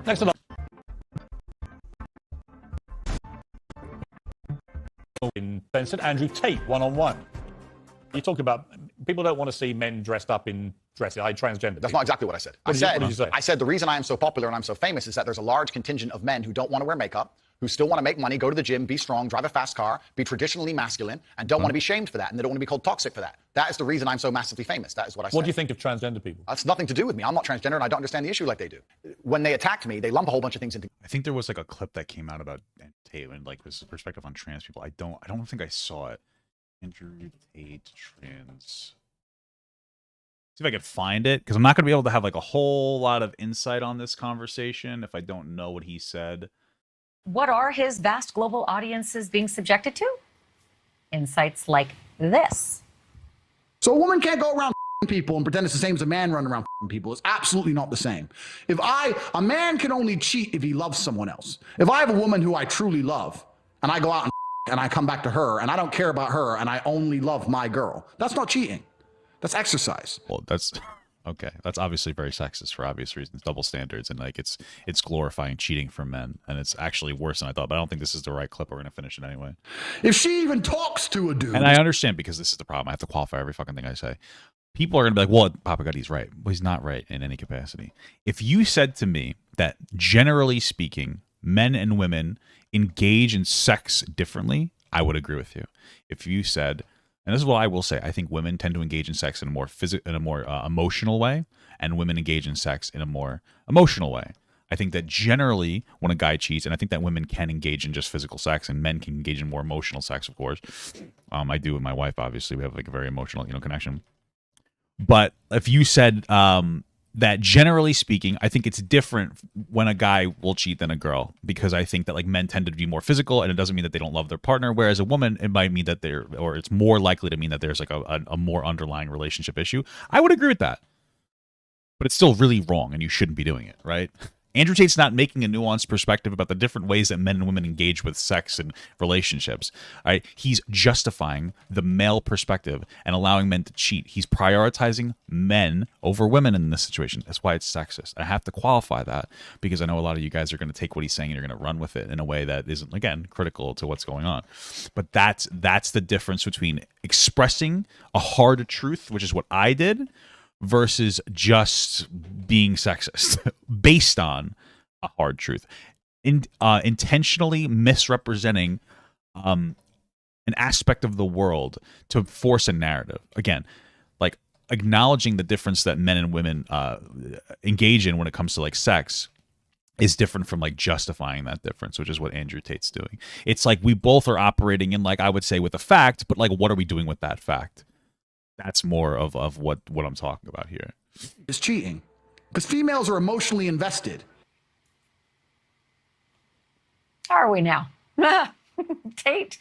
Next up. In Benson, Andrew Tate, one-on-one. You talk about people don't want to see men dressed up in dresses, transgender. That's not exactly what I said. What did you say? I said the reason I am so popular and I'm so famous is that there's a large contingent of men who don't want to wear makeup, who still want to make money, go to the gym, be strong, drive a fast car, be traditionally masculine, and don't want to be shamed for that, and they don't want to be called toxic for that. That is the reason I'm so massively famous. That is what I said. What do you think of transgender people? That's nothing to do with me. I'm not transgender, and I don't understand the issue like they do. When they attacked me, they lump a whole bunch of things into. I think there was like a clip that came out about Tate and like his perspective on trans people. I don't think I saw it. Andrew Tate trans. See if I could find it, because I'm not going to be able to have like a whole lot of insight on this conversation if I don't know what he said. What are his vast global audiences being subjected to? Insights like this. So a woman can't go around people and pretend it's the same as a man running around people. It's absolutely not the same. A man can only cheat if he loves someone else. If I have a woman who I truly love and I go out and I come back to her and I don't care about her and I only love my girl, that's not cheating. That's exercise. Well, that's okay. That's obviously very sexist for obvious reasons, double standards, and like it's glorifying cheating for men, and it's actually worse than I thought. But I don't think this is the right clip. We're gonna finish it anyway. If she even talks to a dude, and I understand because this is the problem. I have to qualify every fucking thing I say. People are gonna be like, "Well, Papa Gutty's right." Well, he's not right in any capacity. If you said to me that generally speaking, men and women engage in sex differently, I would agree with you. If you said, and this is what I will say, I think women tend to engage in sex in a more emotional way, and women engage in sex in a more emotional way. I think that generally when a guy cheats, and I think that women can engage in just physical sex, and men can engage in more emotional sex, of course. I do with my wife, obviously. We have like a very emotional, connection. But if you said that generally speaking, I think it's different when a guy will cheat than a girl, because I think that like men tend to be more physical, and it doesn't mean that they don't love their partner. Whereas a woman, it might mean that it's more likely to mean that there's like a more underlying relationship issue. I would agree with that, but it's still really wrong, and you shouldn't be doing it, right? Andrew Tate's not making a nuanced perspective about the different ways that men and women engage with sex and relationships. All right? He's justifying the male perspective and allowing men to cheat. He's prioritizing men over women in this situation. That's why it's sexist. I have to qualify that because I know a lot of you guys are going to take what he's saying and you're going to run with it in a way that isn't, again, critical to what's going on. But that's the difference between expressing a hard truth, which is what I did, versus just being sexist based on a hard truth. Intentionally misrepresenting an aspect of the world to force a narrative. Again, like acknowledging the difference that men and women engage in when it comes to like sex is different from like justifying that difference, which is what Andrew Tate's doing. It's like we both are operating in, like, I would say, with a fact, but like what are we doing with that fact? That's more of what I'm talking about here. It's cheating because females are emotionally invested. Are we now? Tate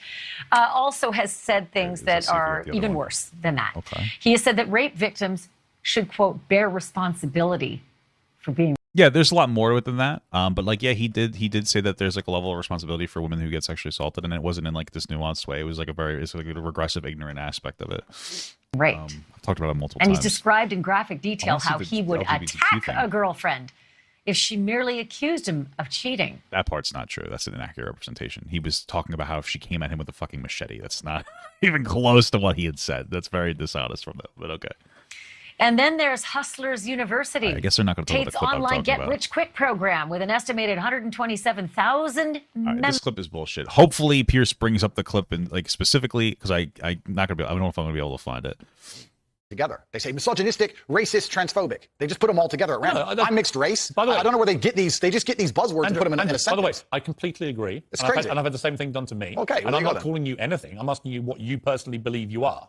also has said things that are even worse than that. Okay. He has said that rape victims should, quote, bear responsibility for being. Yeah, there's a lot more to it than that. But like, yeah, he did say that there's like a level of responsibility for women who get sexually assaulted, and it wasn't in like this nuanced way. It was like it's like a regressive, ignorant aspect of it. Right. I've talked about it multiple times. And he's described in graphic detail how he would attack a girlfriend if she merely accused him of cheating. That part's not true. That's an inaccurate representation. He was talking about how if she came at him with a fucking machete, that's not even close to what he had said. That's very dishonest from him, but okay. And then there's Hustlers University. I guess they're not going to talk about the Tate's clip online I'm talking get-rich-quick program with an estimated 127,000 members. This clip is bullshit. Hopefully, Piers brings up the clip and like specifically because I'm not going to be. I don't know if I'm going to be able to find it. together. They say misogynistic, racist, transphobic. They just put them all together at random. I'm mixed race. By the way, I don't know where they get these. They just get these buzzwords and put them in a sentence. By the way, I completely agree. It's crazy. And I've had the same thing done to me. Okay. And I'm not calling you anything. I'm asking you what you personally believe you are.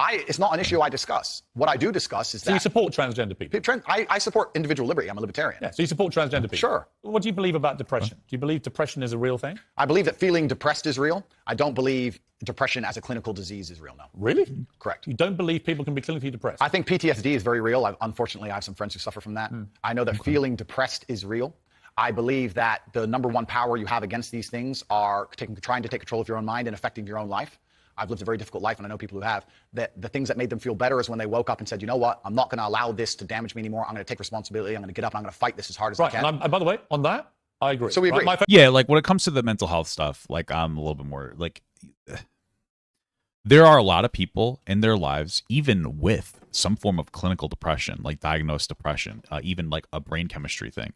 It's not an issue I discuss. What I do discuss is that... So you support transgender people? I support individual liberty. I'm a libertarian. Yeah, so you support transgender people? Sure. What do you believe about depression? Do you believe depression is a real thing? I believe that feeling depressed is real. I don't believe depression as a clinical disease is real, no. Really? Correct. You don't believe people can be clinically depressed? I think PTSD is very real. Unfortunately, I have some friends who suffer from that. I know that feeling depressed is real. I believe that the number one power you have against these things are trying to take control of your own mind and affecting your own life. I've lived a very difficult life, and I know people who have, that the things that made them feel better is when they woke up and said, you know what, I'm not going to allow this to damage me anymore. I'm going to take responsibility. I'm going to get up and I'm going to fight this as hard as I can. And by the way, on that, I agree. So we agree. Yeah, like when it comes to the mental health stuff, like I'm a little bit more like, there are a lot of people in their lives, even with some form of clinical depression, like diagnosed depression, even like a brain chemistry thing,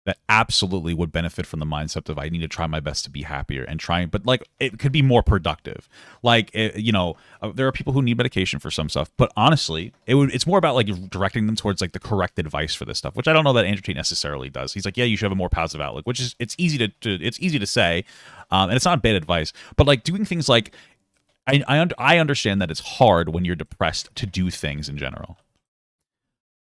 that absolutely would benefit from the mindset of I need to try my best to be happier and trying, but like it could be more productive. Like, there are people who need medication for some stuff, but honestly, it's more about like directing them towards like the correct advice for this stuff, which I don't know that Andrew Tate necessarily does. He's like, yeah, you should have a more positive outlook, which is it's easy to say, and it's not bad advice, but like doing things like I understand that it's hard when you're depressed to do things in general,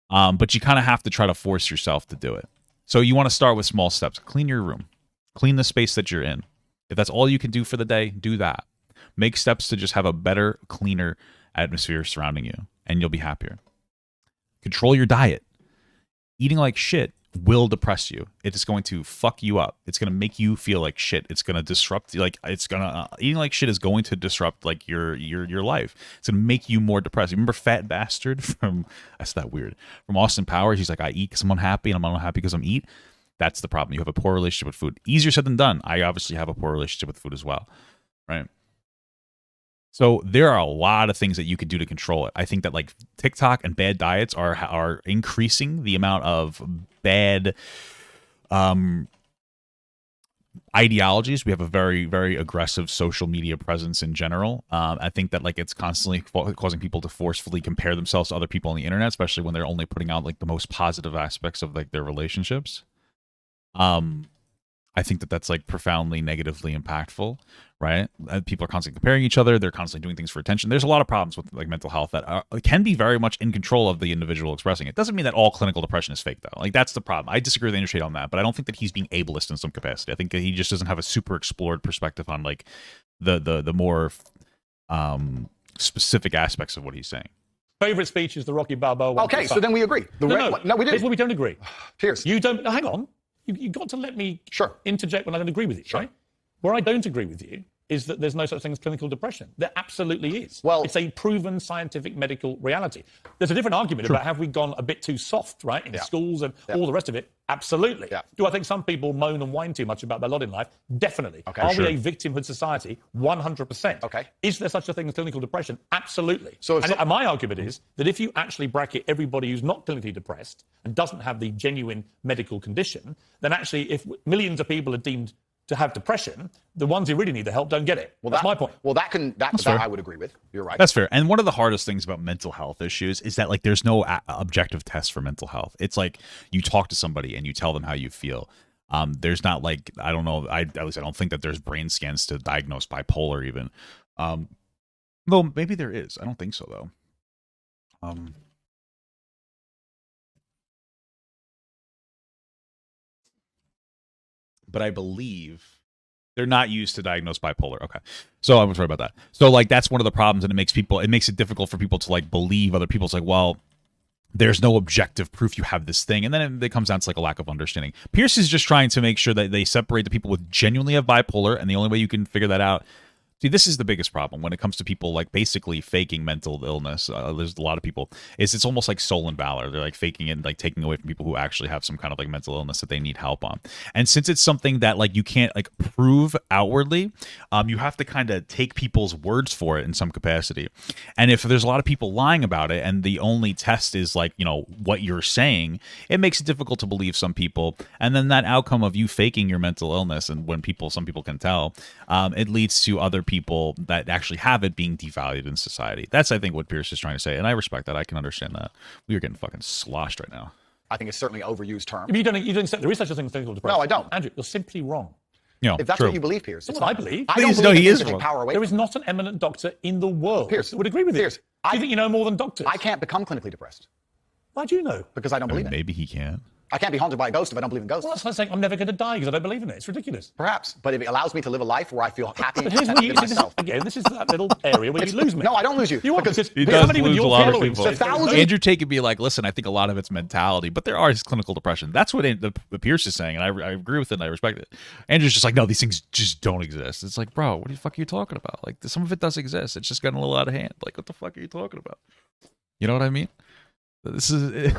but you kind of have to try to force yourself to do it. So you want to start with small steps. Clean your room. Clean the space that you're in. If that's all you can do for the day, do that. Make steps to just have a better, cleaner atmosphere surrounding you, and you'll be happier. Control your diet. Eating like shit will depress you. It is going to fuck you up. It's going to make you feel like shit. It's going to disrupt, eating like shit is going to disrupt like your life. It's going to make you more depressed. Remember Fat Bastard that's that weird, from Austin Powers? He's like, I eat because I'm unhappy and I'm unhappy because I'm eat. That's the problem. You have a poor relationship with food. Easier said than done. I obviously have a poor relationship with food as well, right? So there are a lot of things that you could do to control it. I think that like TikTok and bad diets are increasing the amount of bad ideologies. We have a very, very aggressive social media presence in general. I think that like it's constantly causing people to forcefully compare themselves to other people on the internet, especially when they're only putting out like the most positive aspects of like their relationships. I think that that's like profoundly negatively impactful, right? People are constantly comparing each other. They're constantly doing things for attention. There's a lot of problems with like mental health that can be very much in control of the individual expressing it. Doesn't mean that all clinical depression is fake though. Like that's the problem. I disagree with Andrew Tate on that, but I don't think that he's being ableist in some capacity. I think that he just doesn't have a super explored perspective on like the more specific aspects of what he's saying. Favorite speech is the Rocky Balboa one. Okay, so then we agree. No, we did. Here's where we don't agree. Piers. You don't. Hang on. You got to let me interject when I don't agree with you, right? Where I don't agree with you is that there's no such thing as clinical depression. There absolutely is. Well, it's a proven scientific medical reality. There's a different argument about have we gone a bit too soft, right, in schools and all the rest of it? Absolutely. Do I think some people moan and whine too much about their lot in life? Definitely. Okay, are we a victimhood society? 100%. Okay. Is there such a thing as clinical depression? Absolutely. And my argument is that if you actually bracket everybody who's not clinically depressed and doesn't have the genuine medical condition, then actually if millions of people are deemed to have depression, the ones who really need the help don't get it. Well, that's my point. Well, that I would agree with. You're right. That's fair. And one of the hardest things about mental health issues is that like there's no objective test for mental health. It's like you talk to somebody and you tell them how you feel. There's not like, I don't know, at least I don't think that there's brain scans to diagnose bipolar even. Well, maybe there is. I don't think so though. But I believe they're not used to diagnose bipolar. Okay. So I'm sorry about that. So like that's one of the problems, and it makes it difficult for people to like believe other people. It's like, well, there's no objective proof you have this thing. And then it comes down to like a lack of understanding. Piers is just trying to make sure that they separate the people with genuinely have bipolar, and the only way you can figure that out. See, this is the biggest problem when it comes to people like basically faking mental illness. There's a lot of people. It's almost like soul and valor. They're like faking it and like taking away from people who actually have some kind of like mental illness that they need help on. And since it's something that like you can't like prove outwardly, you have to kind of take people's words for it in some capacity. And if there's a lot of people lying about it and the only test is like, you know, what you're saying, it makes it difficult to believe some people. And then that outcome of you faking your mental illness, and when some people can tell, it leads to other people that actually have it being devalued in society. That's, I think, what Piers is trying to say, and I respect that. I can understand that. We are getting fucking sloshed right now. I think it's certainly an overused term. You don't accept there is such a thing as clinical depression. No, I don't. Andrew, you're simply wrong. If that's what you believe, Piers. That's what I believe. I don't believe he is wrong. Power away. There is not an eminent doctor in the world Piers that would agree with you. Piers, Do you think you know more than doctors? I can't become clinically depressed. Why do you know? Because I don't believe it. Maybe he can. I can't be haunted by a ghost if I don't believe in ghosts. Well, that's like saying I'm never going to die because I don't believe in it. It's ridiculous. Perhaps, but if it allows me to live a life where I feel happy But and here's content where with myself. this is that little area where you lose me. No, I don't lose you. You are, because He does somebody with lose a your lot of following people. says there's no- Andrew Tate could be like, listen, I think a lot of it's mentality, but there is clinical depression. That's what the Piers is saying, and I agree with it and I respect it. Andrew's just like, no, these things just don't exist. It's like, bro, what the fuck are you talking about? Like, some of it does exist. It's just gotten a little out of hand. Like, what the fuck are you talking about? You know what I mean? This is...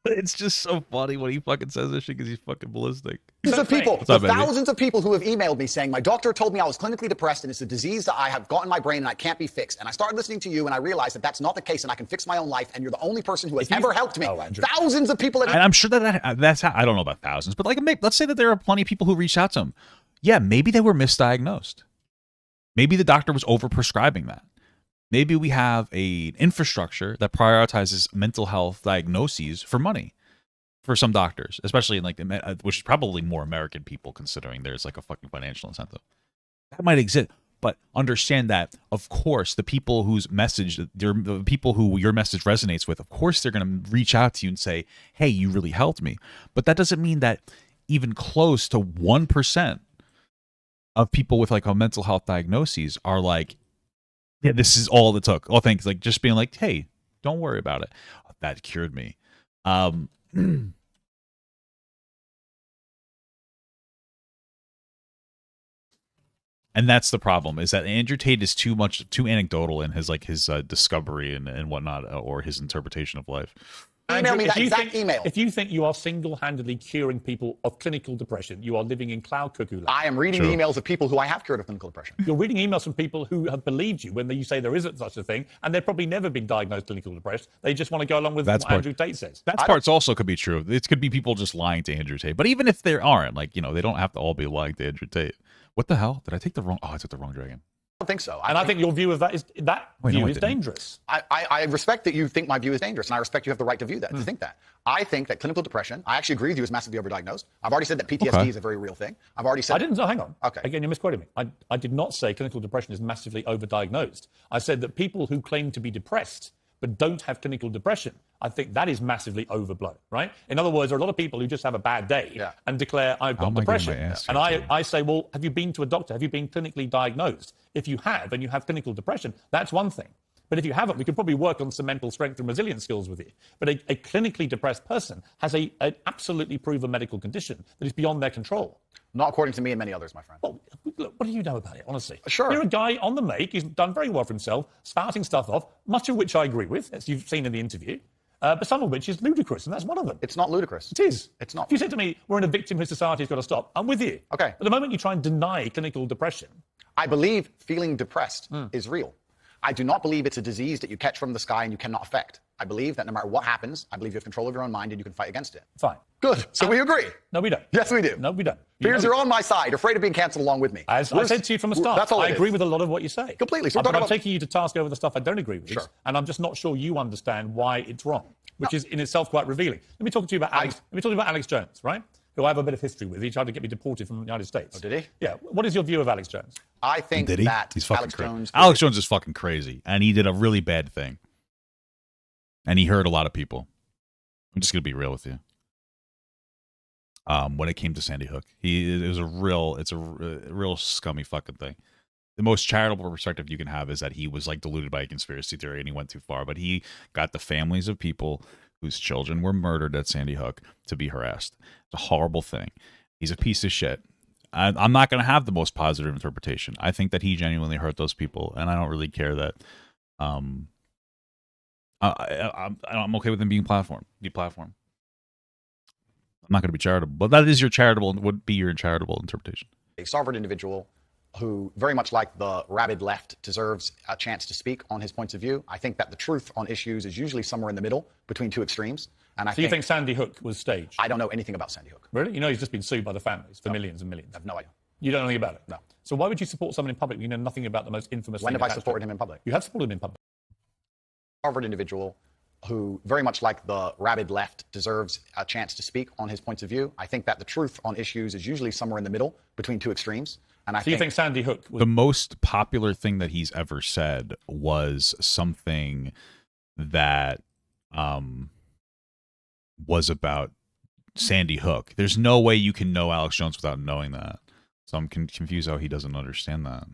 It's just so funny when he fucking says this shit because he's fucking ballistic. Thousands of people who have emailed me saying, my doctor told me I was clinically depressed and it's a disease that I have got in my brain and I can't be fixed. And I started listening to you and I realized that that's not the case and I can fix my own life and you're the only person who has ever helped me. Thousands of people. And I'm sure that's how, I don't know about thousands, but like, let's say that there are plenty of people who reached out to him. Yeah, maybe they were misdiagnosed. Maybe the doctor was overprescribing that. Maybe we have an infrastructure that prioritizes mental health diagnoses for money for some doctors, especially in like, which is probably more American people considering there's like a fucking financial incentive. That might exist, but understand that, of course, the people whose message, the people who your message resonates with, of course, they're going to reach out to you and say, hey, you really helped me. But that doesn't mean that even close to 1% of people with like a mental health diagnoses are like, yeah, this is all it took. All things like just being like, hey, don't worry about it. That cured me. And that's the problem, is that Andrew Tate is too anecdotal in his discovery and whatnot, or his interpretation of life. Email me that exact email. If you think you are single-handedly curing people of clinical depression, you are living in cloud cuckoo land. I am reading emails of people who I have cured of clinical depression. You're reading emails from people who have believed you when you say there isn't such a thing, and they've probably never been diagnosed clinically depressed. They just want to go along with what Andrew Tate says. That part also could be true. It could be people just lying to Andrew Tate. But even if they aren't, like, they don't have to all be lying to Andrew Tate. What the hell? Did I take the wrong? Oh, I took the wrong dragon. I don't think so. I think your view of that is dangerous. I respect that you think my view is dangerous, and I respect you have the right to view that, to think that. I think that clinical depression, I actually agree with you, is massively overdiagnosed. I've already said that PTSD is a very real thing. I've already said... hang on. Okay. Again, you're misquoting me. I did not say clinical depression is massively overdiagnosed. I said that people who claim to be depressed but don't have clinical depression, I think that is massively overblown, right? In other words, there are a lot of people who just have a bad day and declare, I've got depression. And I say, well, have you been to a doctor? Have you been clinically diagnosed? If you have, and you have clinical depression, that's one thing. But if you haven't, we could probably work on some mental strength and resilience skills with you. But a clinically depressed person has an absolutely proven medical condition that is beyond their control. Not according to me and many others, my friend. Well, look, what do you know about it, honestly? Sure. You're a guy on the make. He's done very well for himself, spouting stuff off, much of which I agree with, as you've seen in the interview, but some of which is ludicrous, and that's one of them. It's not ludicrous. It is. It's not. If you said to me, we're in a victimhood society, it's got to stop, I'm with you. Okay. But the moment you try and deny clinical depression... I believe feeling depressed is real. I do not believe it's a disease that you catch from the sky and you cannot affect. I believe that no matter what happens, I believe you have control of your own mind and you can fight against it. Fine. Good. So we agree. No, we don't. Yes, we do. No, we don't. Piers, you're on my side. You're afraid of being cancelled along with me. As I said to you from the start, that's all I agree with a lot of what you say. Completely. So but I'm taking you to task over the stuff I don't agree with. Sure. And I'm just not sure you understand why it's wrong, which is in itself quite revealing. Let me talk to you about Alex. Let me talk to you about Alex Jones, right? Who I have a bit of history with. He tried to get me deported from the United States. Oh, did he? Yeah. What is your view of Alex Jones? I think Did he? that He's fucking Alex Jones... Alex Jones is fucking crazy, and he did a really bad thing. And he hurt a lot of people. I'm just going to be real with you. When it came to Sandy Hook, it's a real scummy fucking thing. The most charitable perspective you can have is that he was like deluded by a conspiracy theory and he went too far, but he got the families of people whose children were murdered at Sandy Hook to be harassed. It's a horrible thing. He's a piece of shit. I'm not going to have the most positive interpretation. I think that he genuinely hurt those people, and I don't really care that. I'm okay with him being deplatformed. I'm not going to be charitable, but that is your charitable, would be your charitable interpretation. A sovereign individual who, very much like the rabid left, deserves a chance to speak on his points of view. I think that the truth on issues is usually somewhere in the middle between two extremes. And So you think Sandy Hook was staged? I don't know anything about Sandy Hook. Really? You know he's just been sued by the families for millions and millions. I have no idea. You don't know anything about it? No. So why would you support someone in public when you know nothing about the most infamous When thing? have I supported him in public? You have supported him in public. Harvard individual who, very much like the rabid left, deserves a chance to speak on his points of view. I think that the truth on issues is usually somewhere in the middle between two extremes. And You think Sandy Hook was... The most popular thing that he's ever said was something that was about Sandy Hook. There's no way you can know Alex Jones without knowing that. So I'm confused how he doesn't understand that.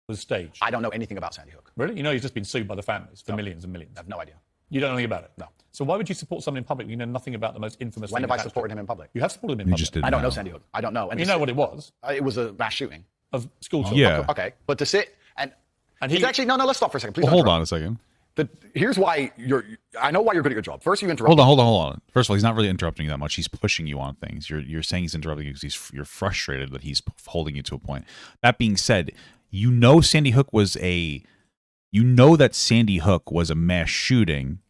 Was staged. I don't know anything about Sandy Hook. Really? You know he's just been sued by the families for millions and millions. I have no idea. You don't know anything about it? No. So why would you support someone in public when you know nothing about the most infamous When thing? have I supported him in public? You have supported him in public. I don't know Sandy Hook. I don't know. And you know what it was? It was a mass shooting. Of school children. Yeah. Okay. But to sit and he he's actually, no, let's stop for a second. Please Well, don't hold interrupt. on a second. Here's why I know why you're good at your job. First, you interrupt. Hold on. First of all, he's not really interrupting you that much. He's pushing you on things. You're saying he's interrupting you because you're frustrated that he's holding you to a point. That being said, you know Sandy Hook was that Sandy Hook was a mass shooting,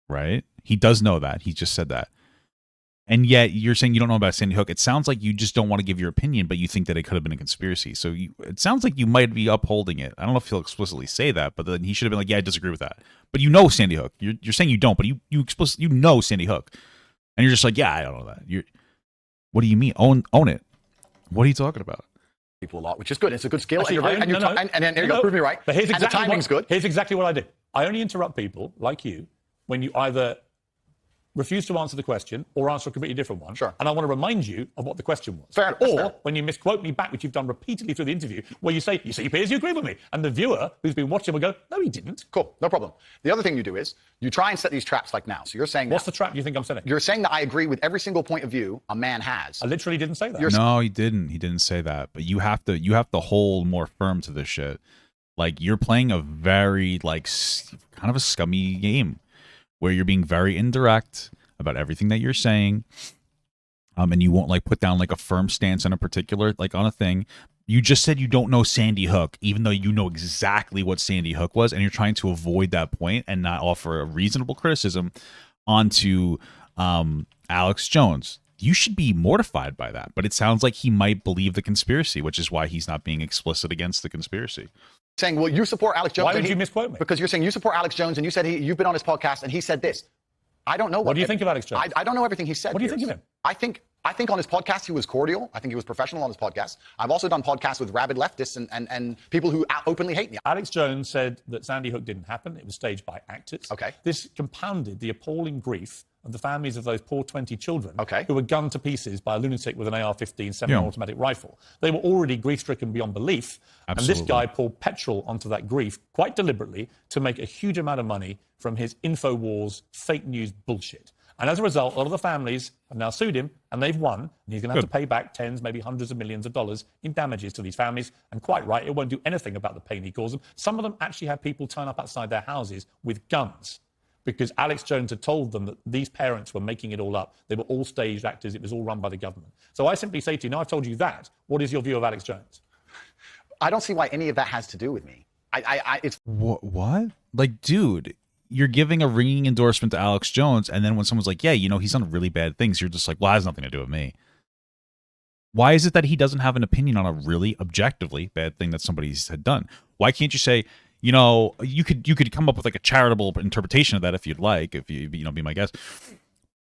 right? He does know that. He just said that. And yet you're saying you don't know about Sandy Hook. It sounds like you just don't want to give your opinion, but you think that it could have been a conspiracy. So it sounds like you might be upholding it. I don't know if he'll explicitly say that, but then he should have been like, yeah, I disagree with that. But you know Sandy Hook. You're saying you don't, but you explicitly know Sandy Hook. And you're just like, yeah, I don't know that. What do you mean? Own it. What are you talking about? People a lot, which is good. It's a good skill. Actually, and then there you go. Prove me right. But here's and exactly the timing's good. Here's exactly what I do. I only interrupt people like you when you either refuse to answer the question or answer a completely different one. Sure. And I want to remind you of what the question was. Fair, or when you misquote me back, which you've done repeatedly through the interview, where you say, Piers, you agree with me. And the viewer who's been watching will go, no, he didn't. Cool. No problem. The other thing you do is you try and set these traps like now. So you're saying What's the trap you think I'm setting? You're saying that I agree with every single point of view a man has. I literally didn't say that. No, he didn't. He didn't say that. But you have to hold more firm to this shit. Like, you're playing a very, kind of a scummy game where you're being very indirect about everything that you're saying, and you won't put down a firm stance on a particular on a thing. You just said you don't know Sandy Hook, even though you know exactly what Sandy Hook was, and you're trying to avoid that point and not offer a reasonable criticism onto Alex Jones. You should be mortified by that, but it sounds like he might believe the conspiracy, which is why he's not being explicit against the conspiracy. Saying, well, you support Alex Jones. Why would you misquote me? Because you're saying you support Alex Jones, and you said you've been on his podcast, and he said this. I don't know. What do you think of Alex Jones? I don't know everything he said. What do you think of him? I think on his podcast he was cordial. I think he was professional on his podcast. I've also done podcasts with rabid leftists and people who openly hate me. Alex Jones said that Sandy Hook didn't happen. It was staged by actors. Okay. This compounded the appalling grief of the families of those poor 20 children who were gunned to pieces by a lunatic with an AR-15 semi-automatic rifle. They were already grief-stricken beyond belief. Absolutely. And this guy poured petrol onto that grief quite deliberately to make a huge amount of money from his InfoWars fake news bullshit. And as a result, a lot of the families have now sued him, and they've won. And he's going to have to pay back tens, maybe hundreds of millions of dollars in damages to these families. And quite right, it won't do anything about the pain he caused them. Some of them actually have people turn up outside their houses with guns because Alex Jones had told them that these parents were making it all up. They were all staged actors. It was all run by the government. So I simply say to you, now I've told you that, what is your view of Alex Jones? I don't see why any of that has to do with me. It's what? Dude, you're giving a ringing endorsement to Alex Jones, and then when someone's like, yeah, he's done really bad things, you're just like, well, it has nothing to do with me. Why is it that he doesn't have an opinion on a really objectively bad thing that somebody's had done? Why can't you say, you could come up with a charitable interpretation of that if you'd like, if you be my guest.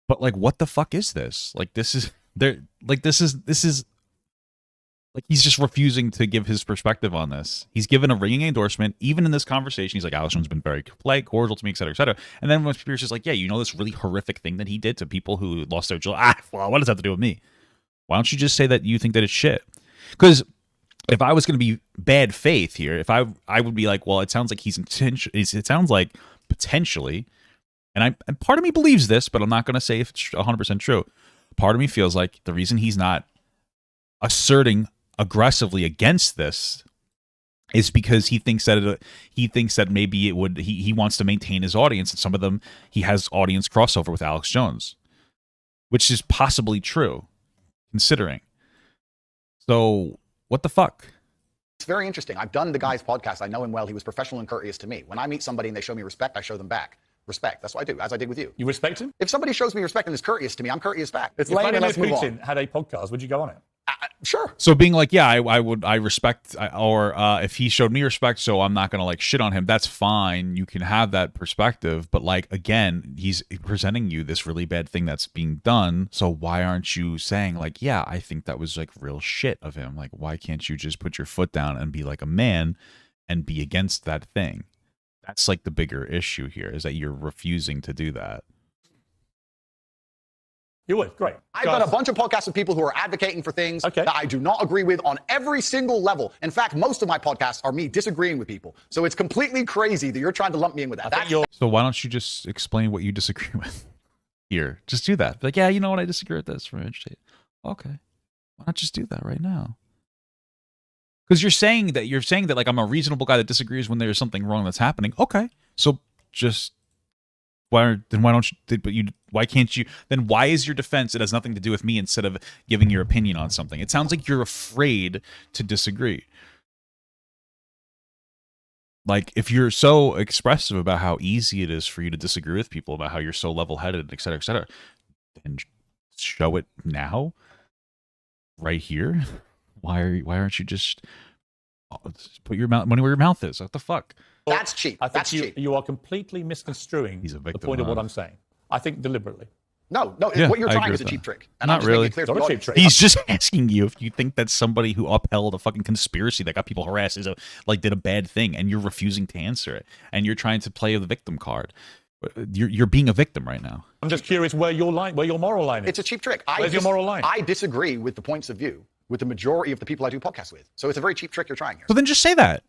But what the fuck is this? This is he's just refusing to give his perspective on this. He's given a ringing endorsement, even in this conversation. He's like, Alex Jones has been very polite, cordial to me, et cetera, et cetera. And then when Piers is like, yeah, this really horrific thing that he did to people who lost their children. Well, what does that have to do with me? Why don't you just say that you think that it's shit? Because if I was going to be bad faith here, if I would be like, well, it sounds like it sounds like potentially, and part of me believes this, but I'm not going to say if it's 100% true. Part of me feels like the reason he's not asserting aggressively against this is because he thinks that maybe it would he wants to maintain his audience, and some of them he has audience crossover with Alex Jones, which is possibly true, considering. So what the fuck? It's very interesting. I've done the guy's podcast. I know him well. He was professional and courteous to me. When I meet somebody and they show me respect, I show them back respect. That's what I do, as I did with you. You respect him? If somebody shows me respect and is courteous to me, I'm courteous back. If Vladimir Putin had a podcast, would you go on it? Sure. So being like, yeah, I respect, or if he showed me respect, so I'm not gonna like shit on him. That's fine. You can have that perspective, but like again, he's presenting you this really bad thing that's being done. So why aren't you saying like, yeah, I think that was like real shit of him. Like, why can't you just put your foot down and be like a man and be against that thing? That's like the bigger issue here, is that you're refusing to do that. You would, great. I've done a bunch of podcasts with people who are advocating for things that I do not agree with on every single level. In fact, most of my podcasts are me disagreeing with people. So it's completely crazy that you're trying to lump me in with that. So why don't you just explain what you disagree with here? Just do that. Like, yeah, you know what? I disagree with this from Tate. Okay. Why not just do that right now? Because you're saying that like I'm a reasonable guy that disagrees when there's something wrong that's happening. Okay. So just why can't you then why is your defense it has nothing to do with me instead of giving your opinion on something? It sounds like you're afraid to disagree. Like if you're so expressive about how easy it is for you to disagree with people, about how you're so level-headed, et cetera, then show it now, right here. Why aren't you just put your money where your mouth is? What the fuck? That's cheap. That's cheap. You are completely misconstruing the point of what I'm saying. I think deliberately. No, Yeah, what you're I trying agree is a with cheap that. trick. And Not really. Not a cheap trick. He's just asking you if you think that somebody who upheld a fucking conspiracy that got people harassed did a bad thing, and you're refusing to answer it, and you're trying to play the victim card. You're being a victim right now. I'm just curious where your moral line is. It's a cheap trick. Where's your moral line? I disagree with the points of view with the majority of the people I do podcasts with. So it's a very cheap trick you're trying here. So then just say that.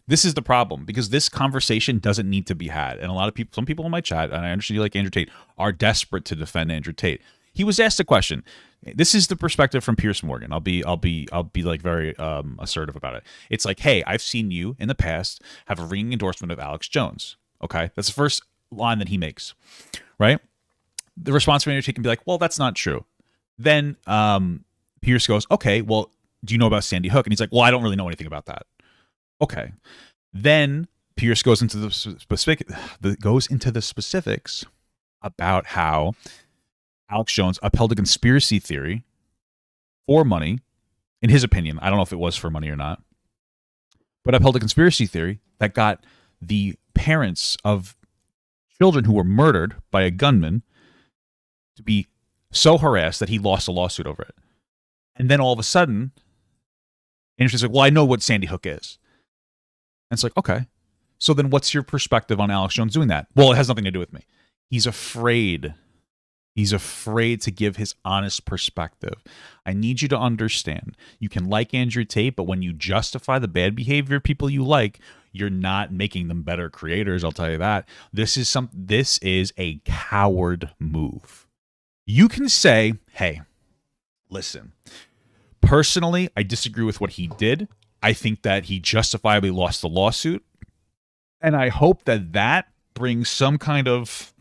This is the problem, because this conversation doesn't need to be had. And a lot of people, some people in my chat, and I understand you like Andrew Tate, are desperate to defend Andrew Tate. He was asked a question. This is the perspective from Piers Morgan. I'll be like very assertive about it. It's like, hey, I've seen you in the past have a ringing endorsement of Alex Jones. Okay, that's the first line that he makes, right? The response from Andrew Tate can be like, well, that's not true. Then Piers goes, okay, well, do you know about Sandy Hook? And he's like, well, I don't really know anything about that. Okay. Then Piers goes into the specifics about how Alex Jones upheld a conspiracy theory for money, in his opinion. I don't know if it was for money or not, but upheld a conspiracy theory that got the parents of children who were murdered by a gunman to be so harassed that he lost a lawsuit over it. And then all of a sudden, Andrew's like, well, I know what Sandy Hook is. And it's like, okay. So then what's your perspective on Alex Jones doing that? Well, it has nothing to do with me. He's afraid. He's afraid to give his honest perspective. I need you to understand. You can like Andrew Tate, but when you justify the bad behavior of people you like, you're not making them better creators, I'll tell you that. This is a coward move. You can say, hey, listen, personally, I disagree with what he did. I think that he justifiably lost the lawsuit. And I hope that brings some kind of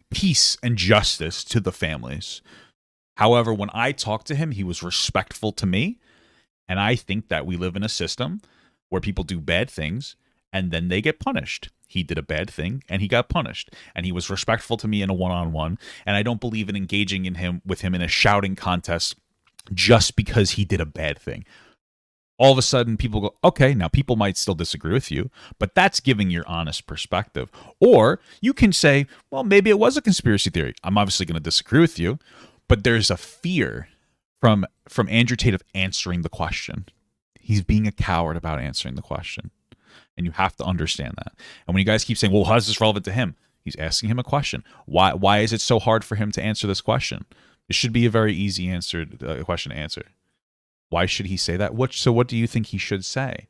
peace and justice to the families. However, when I talked to him, he was respectful to me. And I think that we live in a system where people do bad things and then they get punished. He did a bad thing and he got punished. And he was respectful to me in a one-on-one. And I don't believe in engaging with him in a shouting contest just because he did a bad thing. All of a sudden, people go, okay, now people might still disagree with you, but that's giving your honest perspective. Or you can say, well, maybe it was a conspiracy theory. I'm obviously going to disagree with you, but there's a fear from Andrew Tate of answering the question. He's being a coward about answering the question. And you have to understand that. And when you guys keep saying, well, how is this relevant to him? He's asking him a question. Why is it so hard for him to answer this question? It should be a very easy question to answer. Why should he say that? So what do you think he should say?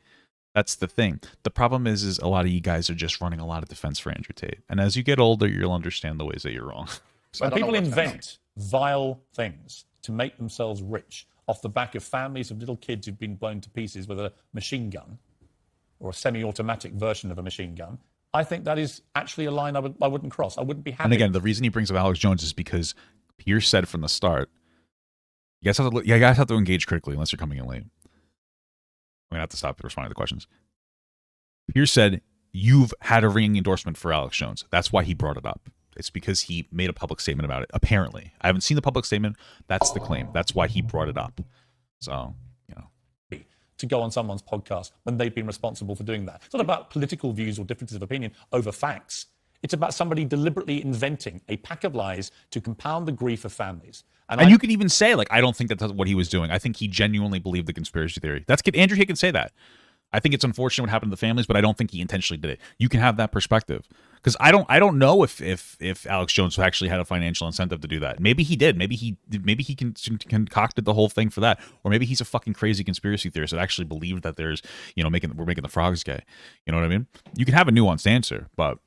That's the thing. The problem is a lot of you guys are just running a lot of defense for Andrew Tate. And as you get older, you'll understand the ways that you're wrong. When people invent vile things to make themselves rich off the back of families of little kids who've been blown to pieces with a machine gun or a semi-automatic version of a machine gun, I think that is actually a line I wouldn't cross. I wouldn't be happy. And again, the reason he brings up Alex Jones is because Piers said from the start, you guys have to engage critically unless you're coming in late. I'm going to have to stop responding to the questions. Piers said, you've had a ringing endorsement for Alex Jones. That's why he brought it up. It's because he made a public statement about it. Apparently, I haven't seen the public statement. That's the claim. That's why he brought it up. So, you know, to go on someone's podcast when they've been responsible for doing that. It's not about political views or differences of opinion over facts. It's about somebody deliberately inventing a pack of lies to compound the grief of families. And you could even say, like, I don't think that's what he was doing. I think he genuinely believed the conspiracy theory. That's Andrew Tate can say that. I think it's unfortunate what happened to the families, but I don't think he intentionally did it. You can have that perspective, because I don't know if Alex Jones actually had a financial incentive to do that. Maybe he did. Maybe he concocted the whole thing for that, or maybe he's a fucking crazy conspiracy theorist that actually believed that there's, you know, we're making the frogs gay. You know what I mean? You can have a nuanced answer, but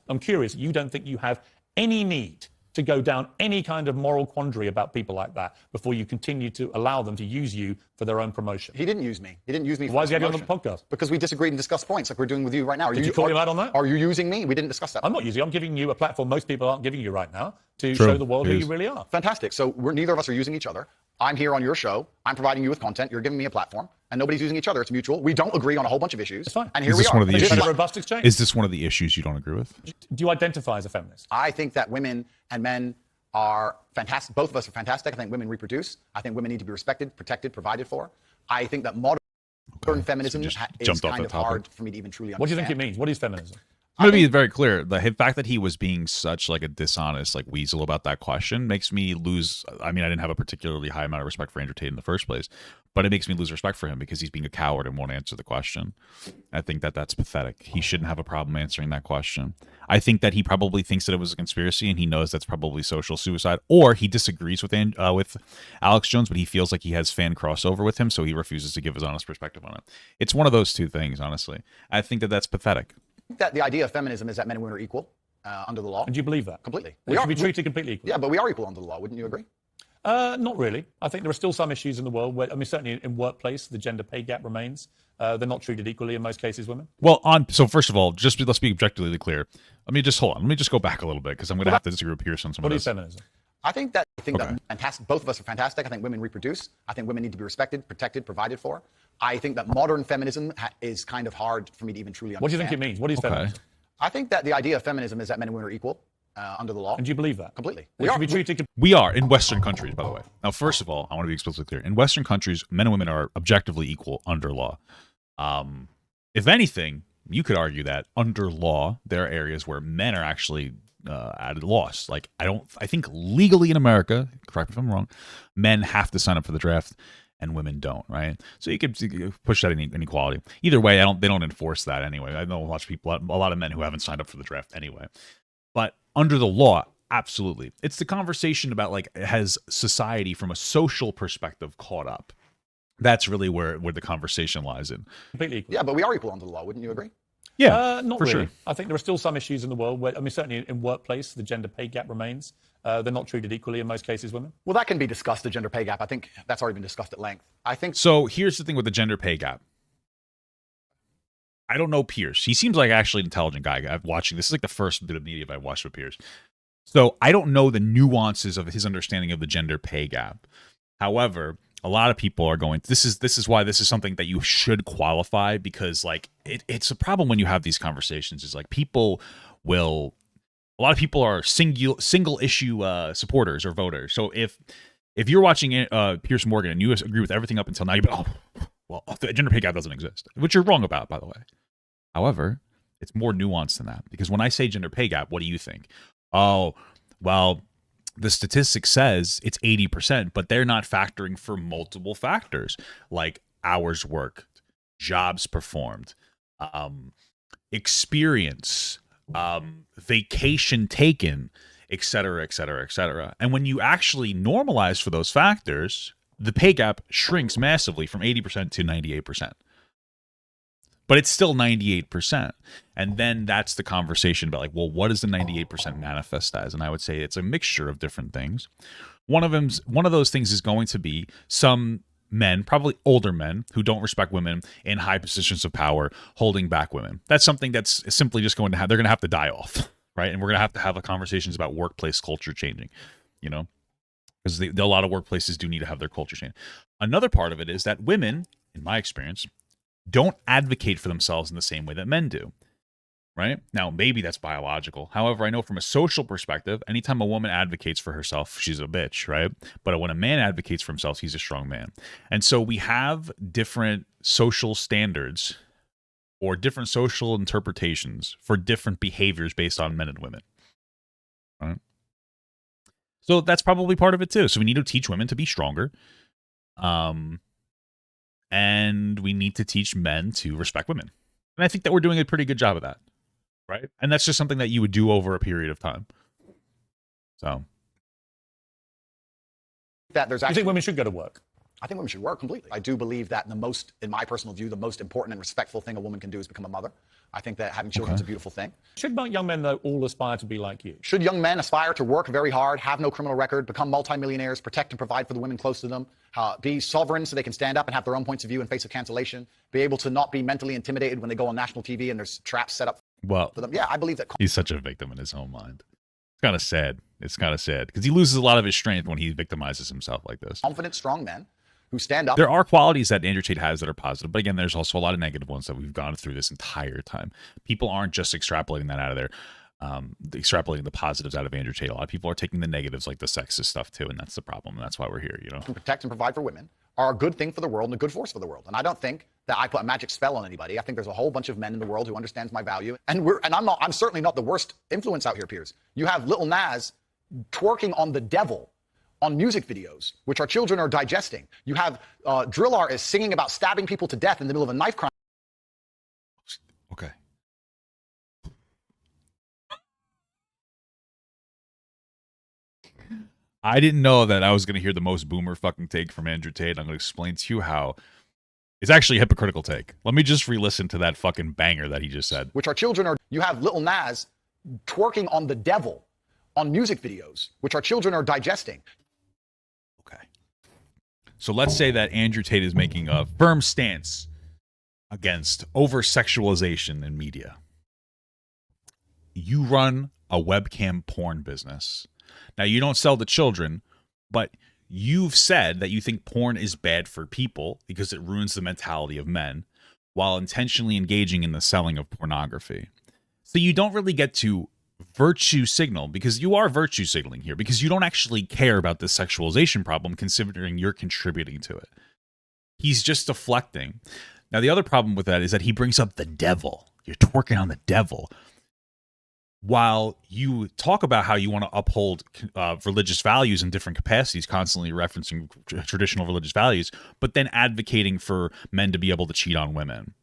I'm curious. You don't think you have any need to go down any kind of moral quandary about people like that before you continue to allow them to use you for their own promotion? He didn't use me. He didn't use me. Why is he having you on the podcast? Because we disagreed and discussed points like we're doing with you right now. Did you call him out on that? Are you using me? We didn't discuss that. I'm not using. I'm giving you a platform most people aren't giving you right now to show the world who you really are. Fantastic. So neither of us are using each other. I'm here on your show. I'm providing you with content. You're giving me a platform, and nobody's using each other. It's mutual. We don't agree on a whole bunch of issues. That's fine. And here we are. Is a robust exchange? Is this one of the issues you don't agree with? Do you identify as a feminist? I think that women and men are fantastic. Both of us are fantastic. I think women reproduce. I think women need to be respected, protected, provided for. I think that modern feminism is kind of hard for me to even truly understand. What do you think it means? What is feminism? I'm gonna be very clear. The fact that he was being such like a dishonest like weasel about that question makes me lose. I mean, I didn't have a particularly high amount of respect for Andrew Tate in the first place, but it makes me lose respect for him because he's being a coward and won't answer the question. I think that that's pathetic. He shouldn't have a problem answering that question. I think that he probably thinks that it was a conspiracy and he knows that's probably social suicide, or he disagrees with Alex Jones, but he feels like he has fan crossover with him, so he refuses to give his honest perspective on it. It's one of those two things, honestly. I think that that's patheght. That the idea of feminism is that men and women are equal under the law. And do you believe that? Completely. We should be treated completely equal. Yeah, but we are equal under the law. Wouldn't you agree? Not really. I think there are still some issues in the world where, I mean, certainly in workplace, the gender pay gap remains. They're not treated equally in most cases, women. Well, so first of all, let's be objectively clear. Let me just go back a little bit because I'm going to have to disagree with Piers on some of this. What is feminism? I think that fantastic. Both of us are fantastic. I think women reproduce. I think women need to be respected, protected, provided for. I think that modern feminism is kind of hard for me to even truly understand. What do you think it means? What is feminism? I think that the idea of feminism is that men and women are equal under the law. And do you believe that? Completely. We are in Western countries, by the way. Now, first of all, I want to be explicitly clear. In Western countries, men and women are objectively equal under law. If anything, you could argue that under law, there are areas where men are actually at a loss. Like, I think legally in America, correct me if I'm wrong, men have to sign up for the draft and women don't, right? So you could push that inequality. Either way, they don't enforce that anyway. I know a lot of men who haven't signed up for the draft anyway. But under the law, absolutely. It's the conversation about, like, has society from a social perspective caught up? That's really where the conversation lies in. Completely equal. Yeah, but we are equal under the law. Wouldn't you agree? Yeah, not for really. sure. I think there are still some issues in the world where, I mean, certainly in workplace, the gender pay gap remains. They're not treated equally in most cases, women. Well, that can be discussed, the gender pay gap. I think that's already been discussed at length. I think so. Here's the thing with the gender pay gap. I don't know Piers. He seems like actually an intelligent guy. I'm watching. This is like the first bit of media I've watched with Piers. So I don't know the nuances of his understanding of the gender pay gap. However, a lot of people are going, this is why this is something that you should qualify, because like it's a problem when you have these conversations is like a lot of people are single issue supporters or voters. So if you're watching Piers Morgan and you agree with everything up until now, you're like, oh, well, the gender pay gap doesn't exist, which you're wrong about, by the way. However, it's more nuanced than that, because when I say gender pay gap, what do you think? Oh, well, the statistic says it's 80%, but they're not factoring for multiple factors like hours worked, jobs performed, experience, vacation taken, et cetera, et cetera, et cetera. And when you actually normalize for those factors, the pay gap shrinks massively from 80% to 98%. But it's still 98%. And then that's the conversation about, like, well, what does the 98% manifest as? And I would say it's a mixture of different things. One of those things is going to be some men, probably older men, who don't respect women in high positions of power, holding back women. That's something that's simply just they're going to have to die off, right? And we're going to have conversations about workplace culture changing, you know, because a lot of workplaces do need to have their culture change. Another part of it is that women, in my experience, don't advocate for themselves in the same way that men do. right? Now, maybe that's biological. However, I know from a social perspective, anytime a woman advocates for herself, she's a bitch, right? But when a man advocates for himself, he's a strong man. And so we have different social standards or different social interpretations for different behaviors based on men and women, right? So that's probably part of it too. So we need to teach women to be stronger. And we need to teach men to respect women. And I think that we're doing a pretty good job of that. Right. And that's just something that you would do over a period of time. So that there's actually, you think women should go to work? I think women should work completely. I do believe that in my personal view, the most important and respectful thing a woman can do is become a mother. I think that having children is a beautiful thing. Should young men, though, all aspire to be like you? Should young men aspire to work very hard, have no criminal record, become multimillionaires, protect and provide for the women close to them, be sovereign so they can stand up and have their own points of view in face of cancellation, be able to not be mentally intimidated when they go on national TV and there's traps set up for them? Yeah, I believe that. He's such a victim in his own mind. It's kind of sad. It's kind of sad because he loses a lot of his strength when he victimizes himself like this. Confident, strong men who stand up. There are qualities that Andrew Tate has that are positive, but again, there's also a lot of negative ones that we've gone through this entire time. People aren't just extrapolating that out of there, extrapolating the positives out of Andrew Tate. A lot of people are taking the negatives, like the sexist stuff too, and that's the problem. And that's why we're here. You know, protect and provide for women are a good thing for the world and a good force for the world. And I don't think that I put a magic spell on anybody. I think there's a whole bunch of men in the world who understands my value, and I'm certainly not the worst influence out here, Piers. You have Little Nas twerking on the devil on music videos, which our children are digesting. You have drill artists singing about stabbing people to death in the middle of a knife crime. Okay. I didn't know that I was going to hear the most boomer fucking take from Andrew Tate. I'm going to explain to you how it's actually a hypocritical take. Let me just re-listen to that fucking banger that he just said. Which our children are. You have Little Nas twerking on the devil on music videos, which our children are digesting. So let's say that Andrew Tate is making a firm stance against over-sexualization in media. You run a webcam porn business. Now, you don't sell to children, but you've said that you think porn is bad for people because it ruins the mentality of men while intentionally engaging in the selling of pornography. So you don't really get to virtue signal, because you are virtue signaling here, because you don't actually care about this sexualization problem considering you're contributing to it. He's just deflecting. Now, the other problem with that is that he brings up the devil. You're twerking on the devil. While you talk about how you want to uphold religious values in different capacities, constantly referencing traditional religious values, but then advocating for men to be able to cheat on women.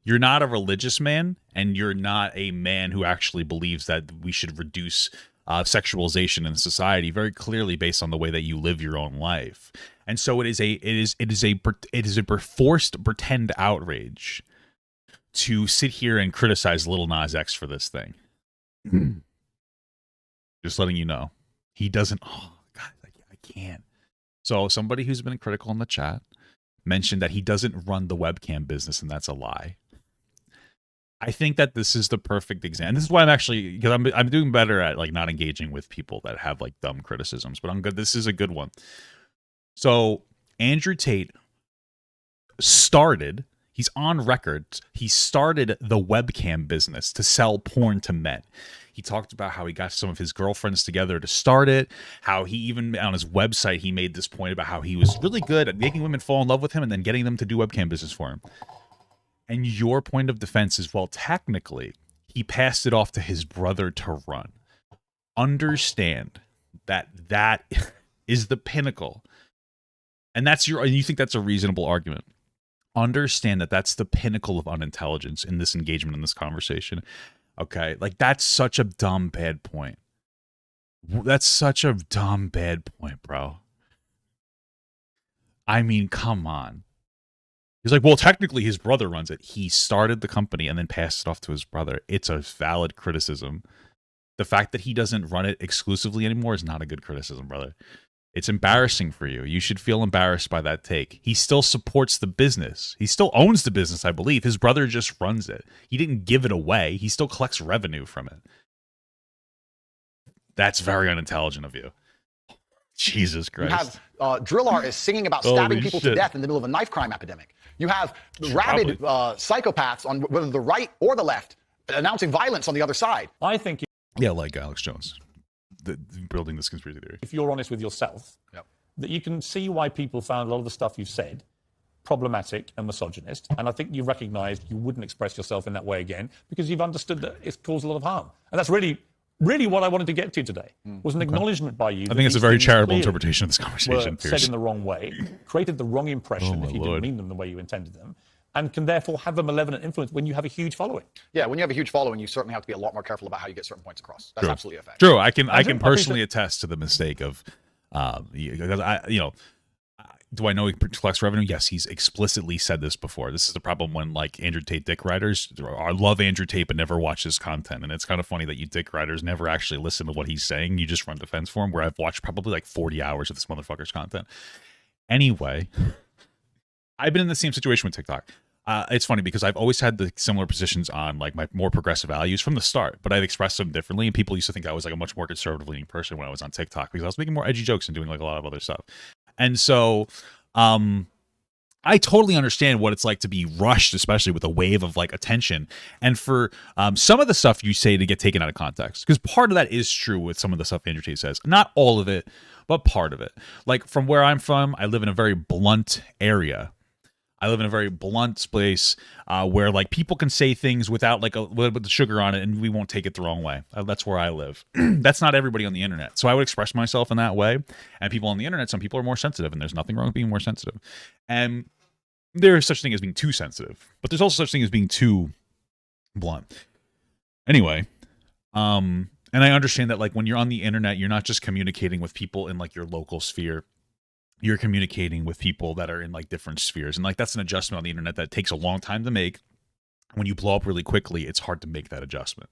You're not a religious man, and you're not a man who actually believes that we should reduce sexualization in society, very clearly based on the way that you live your own life. And so it is a forced pretend outrage to sit here and criticize Lil Nas X for this thing. Just letting you know, he doesn't. Oh God, I can't. So somebody who's been critical in the chat mentioned that he doesn't run the webcam business, and that's a lie. I think that this is the perfect example. This is why I'm actually, because I'm doing better at like not engaging with people that have like dumb criticisms, but I'm good. This is a good one. So Andrew Tate started, he's on record, he started the webcam business to sell porn to men. He talked about how he got some of his girlfriends together to start it, how he even on his website, he made this point about how he was really good at making women fall in love with him and then getting them to do webcam business for him. And your point of defense is, well, technically, he passed it off to his brother to run. Understand that that is the pinnacle. And you think that's a reasonable argument. Understand that that's the pinnacle of unintelligence in this engagement, in this conversation. Okay? Like, that's such a dumb, bad point. That's such a dumb, bad point, bro. I mean, come on. He's like, well, technically his brother runs it. He started the company and then passed it off to his brother. It's a valid criticism. The fact that he doesn't run it exclusively anymore is not a good criticism, brother. It's embarrassing for you. You should feel embarrassed by that take. He still supports the business. He still owns the business, I believe. His brother just runs it. He didn't give it away. He still collects revenue from it. That's very unintelligent of you. Jesus Christ. You have drill artists singing about stabbing people to death in the middle of a knife crime epidemic. You have rabid psychopaths on whether the right or the left announcing violence on the other side. I think. Yeah, like Alex Jones, building this conspiracy theory. If you're honest with yourself, that you can see why people found a lot of the stuff you've said problematic and misogynist. And I think you recognized you wouldn't express yourself in that way again because you've understood that it's caused a lot of harm. And that's really what I wanted to get to today, was an acknowledgement by you. I think it's a very charitable interpretation of this conversation, Piers. Said in the wrong way, created the wrong impression if you didn't mean them the way you intended them, and can therefore have a malevolent influence when you have a huge following. Yeah, when you have a huge following, you certainly have to be a lot more careful about how you get certain points across. That's absolutely a fact. True. I can personally attest to the mistake of, because do I know he collects revenue? Yes, he's explicitly said this before. This is the problem when like Andrew Tate dick riders love Andrew Tate but never watch his content. And it's kind of funny that you dick riders never actually listen to what he's saying. You just run defense for him, where I've watched probably like 40 hours of this motherfucker's content. Anyway, I've been in the same situation with TikTok. It's funny because I've always had the similar positions on like my more progressive values from the start, but I've expressed them differently. And people used to think I was like a much more conservative leaning person when I was on TikTok because I was making more edgy jokes and doing like a lot of other stuff. And so I totally understand what it's like to be rushed, especially with a wave of like attention. And for some of the stuff you say to get taken out of context, because part of that is true with some of the stuff Andrew Tate says. Not all of it, but part of it. Like from where I'm from, I live in a very blunt area. I live in a very blunt place where like people can say things without like a little bit of sugar on it and we won't take it the wrong way. That's where I live. That's not everybody on the internet. So I would express myself in that way. And people on the internet, some people are more sensitive, and there's nothing wrong with being more sensitive. And there is such thing as being too sensitive, but there's also such thing as being too blunt. Anyway, and I understand that like when you're on the internet, you're not just communicating with people in like your local sphere. You're communicating with people that are in like different spheres. And like that's an adjustment on the internet that takes a long time to make. When you blow up really quickly, it's hard to make that adjustment.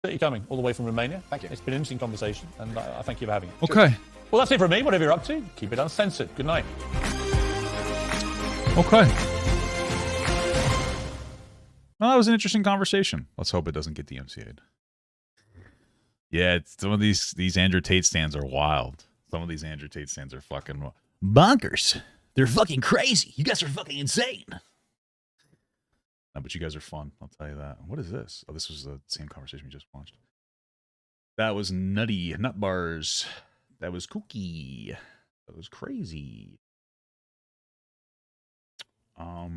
You're coming all the way from Romania. Thank you. It's been an interesting conversation, and I thank you for having it. Okay. Well, that's it from me. Whatever you're up to, keep it uncensored. Good night. Okay. Well, that was an interesting conversation. Let's hope it doesn't get DMCA'd. Yeah, some of these Andrew Tate stands are wild. Some of these Andrew Tate stands are fucking bonkers. They're fucking crazy. You guys are fucking insane. No, but you guys are fun. I'll tell you that. What is this? Oh, this was the same conversation we just watched. That was nutty. Nut bars. That was kooky. That was crazy. All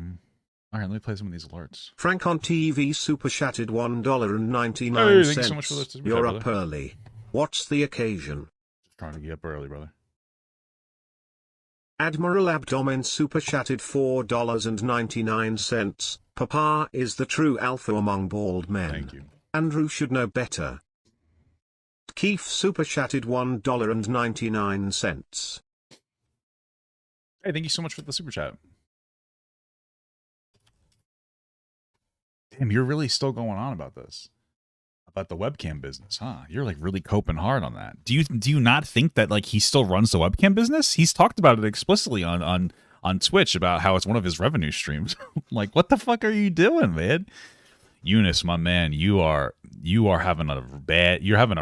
right, let me play some of these alerts. Frank on TV super chatted $1.99. Hey, thank you so much for this. You're up early. What's the occasion? Trying to get up early, brother. Admiral Abdomen super chatted $4.99. Papa is the true alpha among bald men. Thank you. Andrew should know better. Keith super chatted $1.99. Hey, thank you so much for the super chat. Damn, you're really still going on about this. About the webcam business, huh? You're like really coping hard on that. Do you not think that like he still runs the webcam business? He's talked about it explicitly on Twitch about how it's one of his revenue streams. Like, what the fuck are you doing, man? Eunice, my man, you are having a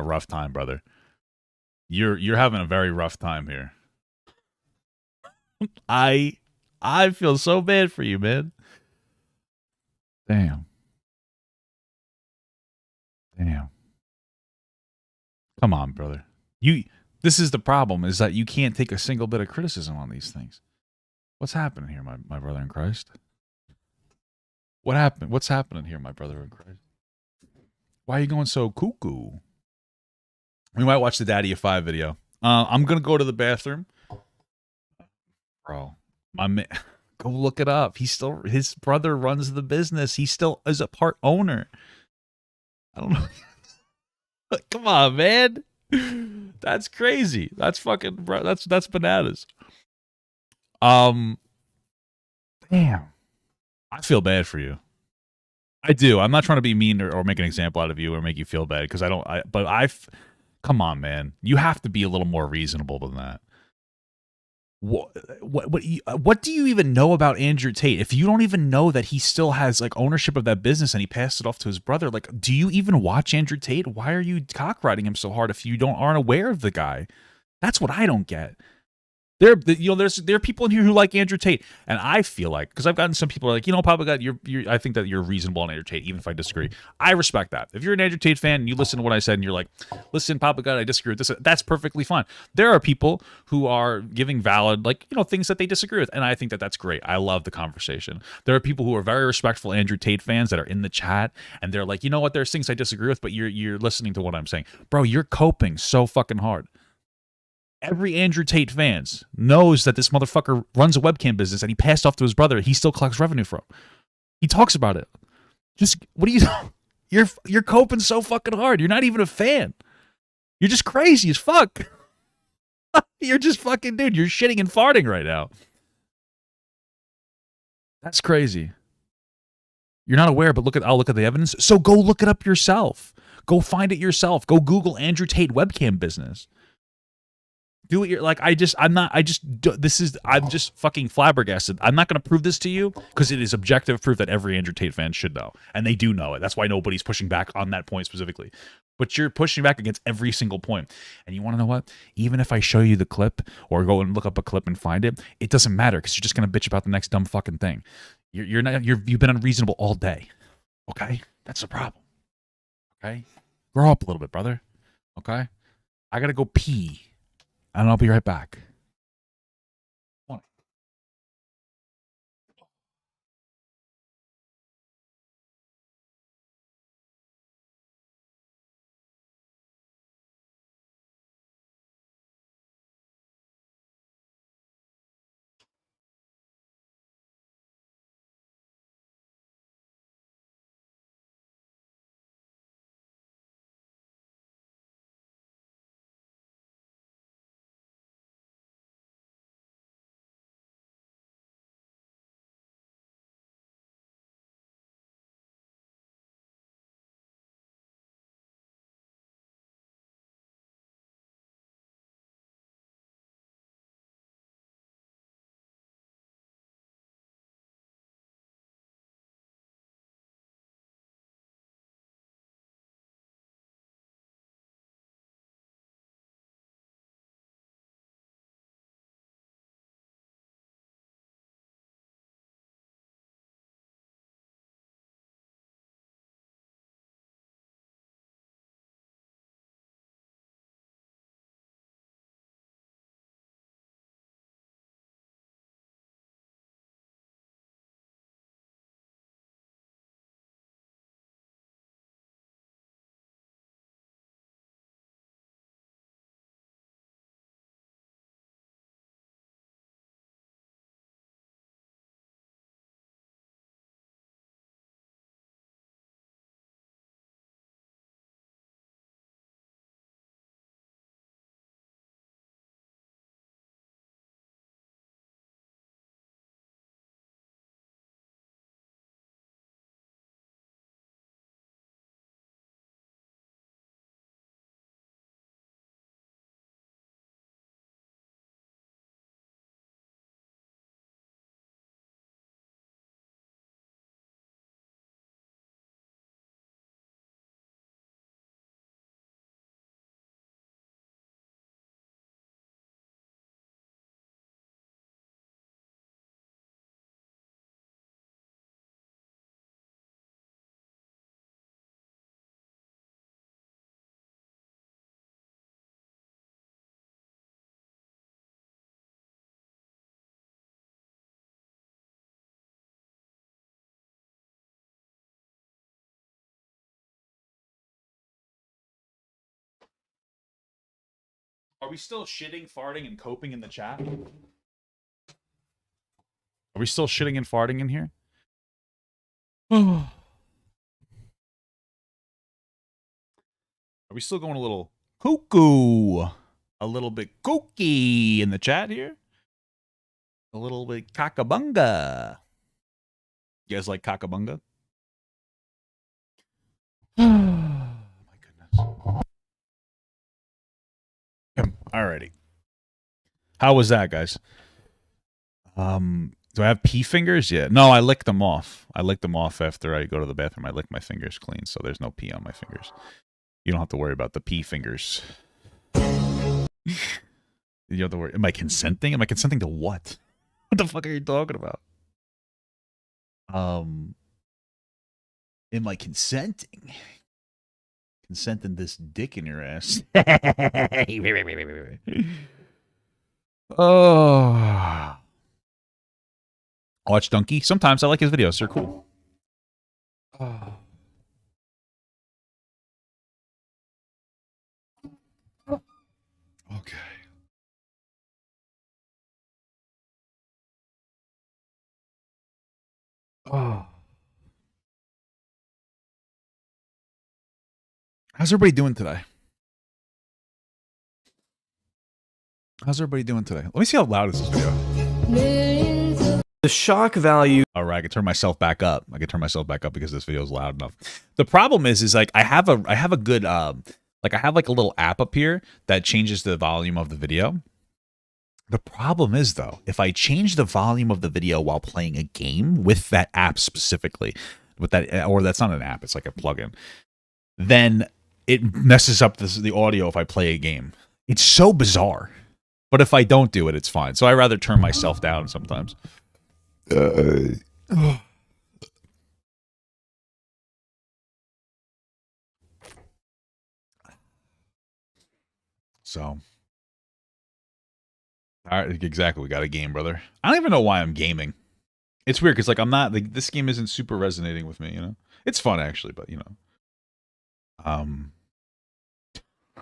rough time, brother. You're having a very rough time here. I feel so bad for you, man. Damn. Come on, brother. This is the problem, is that you can't take a single bit of criticism on these things. What's happening here, my brother in Christ? What happened? What's happening here, my brother in Christ? Why are you going so cuckoo? We might watch the DaddyOFive video. I'm going to go to the bathroom. Bro, my man, go look it up. His brother runs the business. He still is a part owner. I don't know. Come on, man. That's crazy. That's fucking, bro. That's bananas. Damn. I feel bad for you. I do. I'm not trying to be mean or make an example out of you or make you feel bad because come on, man. You have to be a little more reasonable than that. What do you even know about Andrew Tate? If you don't even know that he still has like ownership of that business and he passed it off to his brother, like, do you even watch Andrew Tate? Why are you cock riding him so hard if you aren't aware of the guy? That's what I don't get. There are people in here who like Andrew Tate, and I feel like, because I've gotten some people who are like, Papa God, I think that you're reasonable on Andrew Tate, even if I disagree. I respect that. If you're an Andrew Tate fan and you listen to what I said and you're like, listen, Papa God, I disagree with this, that's perfectly fine. There are people who are giving valid, things that they disagree with, and I think that that's great. I love the conversation. There are people who are very respectful Andrew Tate fans that are in the chat, and they're like, you know what, there's things I disagree with, but you're listening to what I'm saying. Bro, you're coping so fucking hard. Every Andrew Tate fans knows that this motherfucker runs a webcam business and he passed off to his brother. He still collects revenue from. He talks about it. Just what do you? You're coping so fucking hard. You're not even a fan. You're just crazy as fuck. You're just fucking dude. You're shitting and farting right now. That's crazy. You're not aware, but I'll look at the evidence. So go look it up yourself. Go find it yourself. Go Google Andrew Tate webcam business. Do it. I'm just fucking flabbergasted. I'm not going to prove this to you because it is objective proof that every Andrew Tate fan should know. And they do know it. That's why nobody's pushing back on that point specifically. But you're pushing back against every single point. And you want to know what? Even if I show you the clip or go and look up a clip and find it, it doesn't matter because you're just going to bitch about the next dumb fucking thing. You've been unreasonable all day. Okay? That's the problem. Okay? Grow up a little bit, brother. Okay? I got to go pee. And I'll be right back. Are we still shitting, farting, and coping in the chat? Are we still shitting and farting in here? Are we still going a little cuckoo? A little bit kooky in the chat here? A little bit cockabunga. You guys like cockabunga? My goodness. Alrighty. How was that, guys? Do I have pee fingers? Yeah. No, I licked them off. I licked them off after I go to the bathroom. I lick my fingers clean, so there's no pee on my fingers. You don't have to worry about the pee fingers. The other word. Am I consenting? Am I consenting to what? What the fuck are you talking about? Am I consenting? Consenting this dick in your ass. Oh. Watch Donkey. Sometimes I like his videos. They're cool. Oh. Okay. Oh. How's everybody doing today? How's everybody doing today? Let me see how loud is this video. The shock value. All right, I can turn myself back up. I can turn myself back up because this video is loud enough. The problem is like I have a good like I have like a little app up here that changes the volume of the video. The problem is though, if I change the volume of the video while playing a game with that app specifically, with that, or that's not an app, it's like a plugin, then it messes up the audio if I play a game. It's so bizarre. But if I don't do it, it's fine. So I rather turn myself down sometimes. So, all right, exactly. We got a game, brother. I don't even know why I'm gaming. It's weird because like I'm not like this game isn't super resonating with me. You know, it's fun actually, but you know, I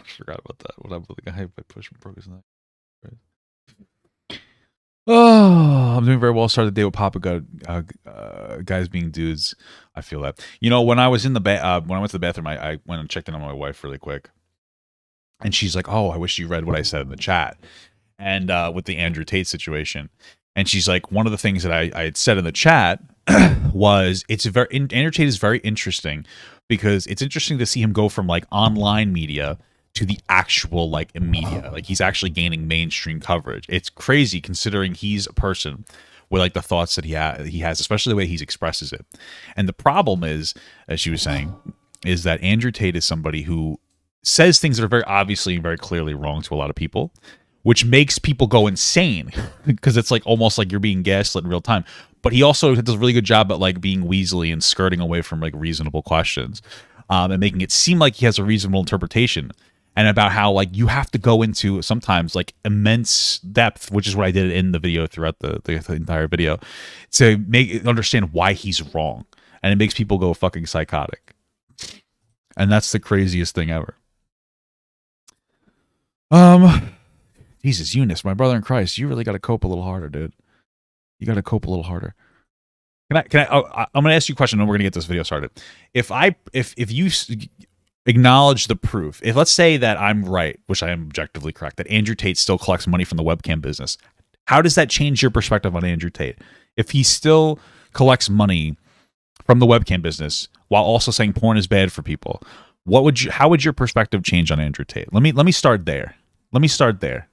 forgot about that. What happened to the guy by push broke his neck? Oh, I'm doing very well. Started the day with Papa guys being dudes. I feel that. You know, when I was in the when I went to the bathroom, I went and checked in on my wife really quick, and she's like, "Oh, I wish you read what I said in the chat," and with the Andrew Tate situation, and she's like, one of the things that I had said in the chat was Andrew Tate is very interesting because it's interesting to see him go from like online media to the actual like media. Like he's actually gaining mainstream coverage. It's crazy considering he's a person with like the thoughts that he has, especially the way he expresses it. And the problem is, as she was saying, is that Andrew Tate is somebody who says things that are very obviously and very clearly wrong to a lot of people, which makes people go insane because it's like almost like you're being gaslit in real time. But he also does a really good job at like being weaselly and skirting away from like reasonable questions, and making it seem like he has a reasonable interpretation. And about how like you have to go into sometimes like immense depth, which is what I did in the video throughout the entire video, to understand why he's wrong. And it makes people go fucking psychotic. And that's the craziest thing ever. Jesus, Eunice, my brother in Christ, you really got to cope a little harder, dude. You got to cope a little harder. I'm going to ask you a question and we're going to get this video started. If you acknowledge the proof. If let's say that I'm right, which I am objectively correct, that Andrew Tate still collects money from the webcam business, how does that change your perspective on Andrew Tate? If he still collects money from the webcam business while also saying porn is bad for people, how would your perspective change on Andrew Tate? Let me start there. Let me start there.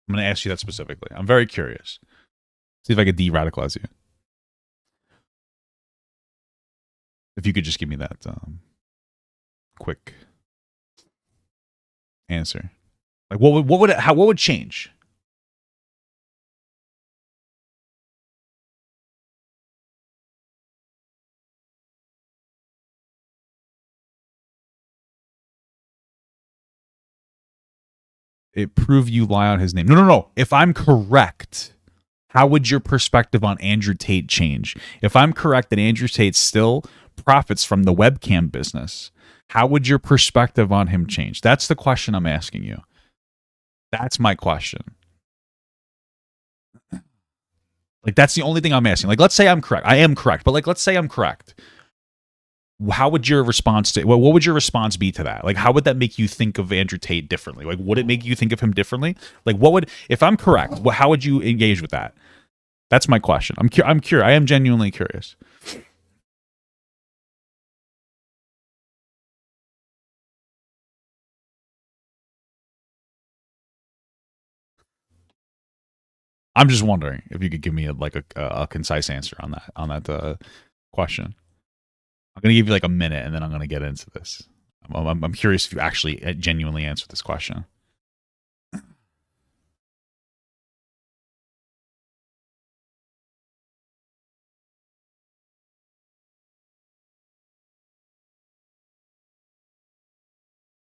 I'm going to ask you that specifically. I'm very curious. See if I could de-radicalize you. If you could just give me that quick answer. Like what would change? It prove you lie on his name. No. If I'm correct, how would your perspective on Andrew Tate change? If I'm correct that Andrew Tate still profits from the webcam business, how would your perspective on him change? That's the question I'm asking you. That's my question. Like, that's the only thing I'm asking. Like, let's say I'm correct. I am correct, but like, let's say I'm correct. How would your response to what would your response be to that? Like, how would that make you think of Andrew Tate differently? Like, would it make you think of him differently? Like, if I'm correct, how would you engage with that? That's my question. I'm curious. I am genuinely curious. I'm just wondering if you could give me a concise answer on that question. I'm gonna give you like a minute, and then I'm gonna get into this. I'm curious if you actually genuinely answered this question.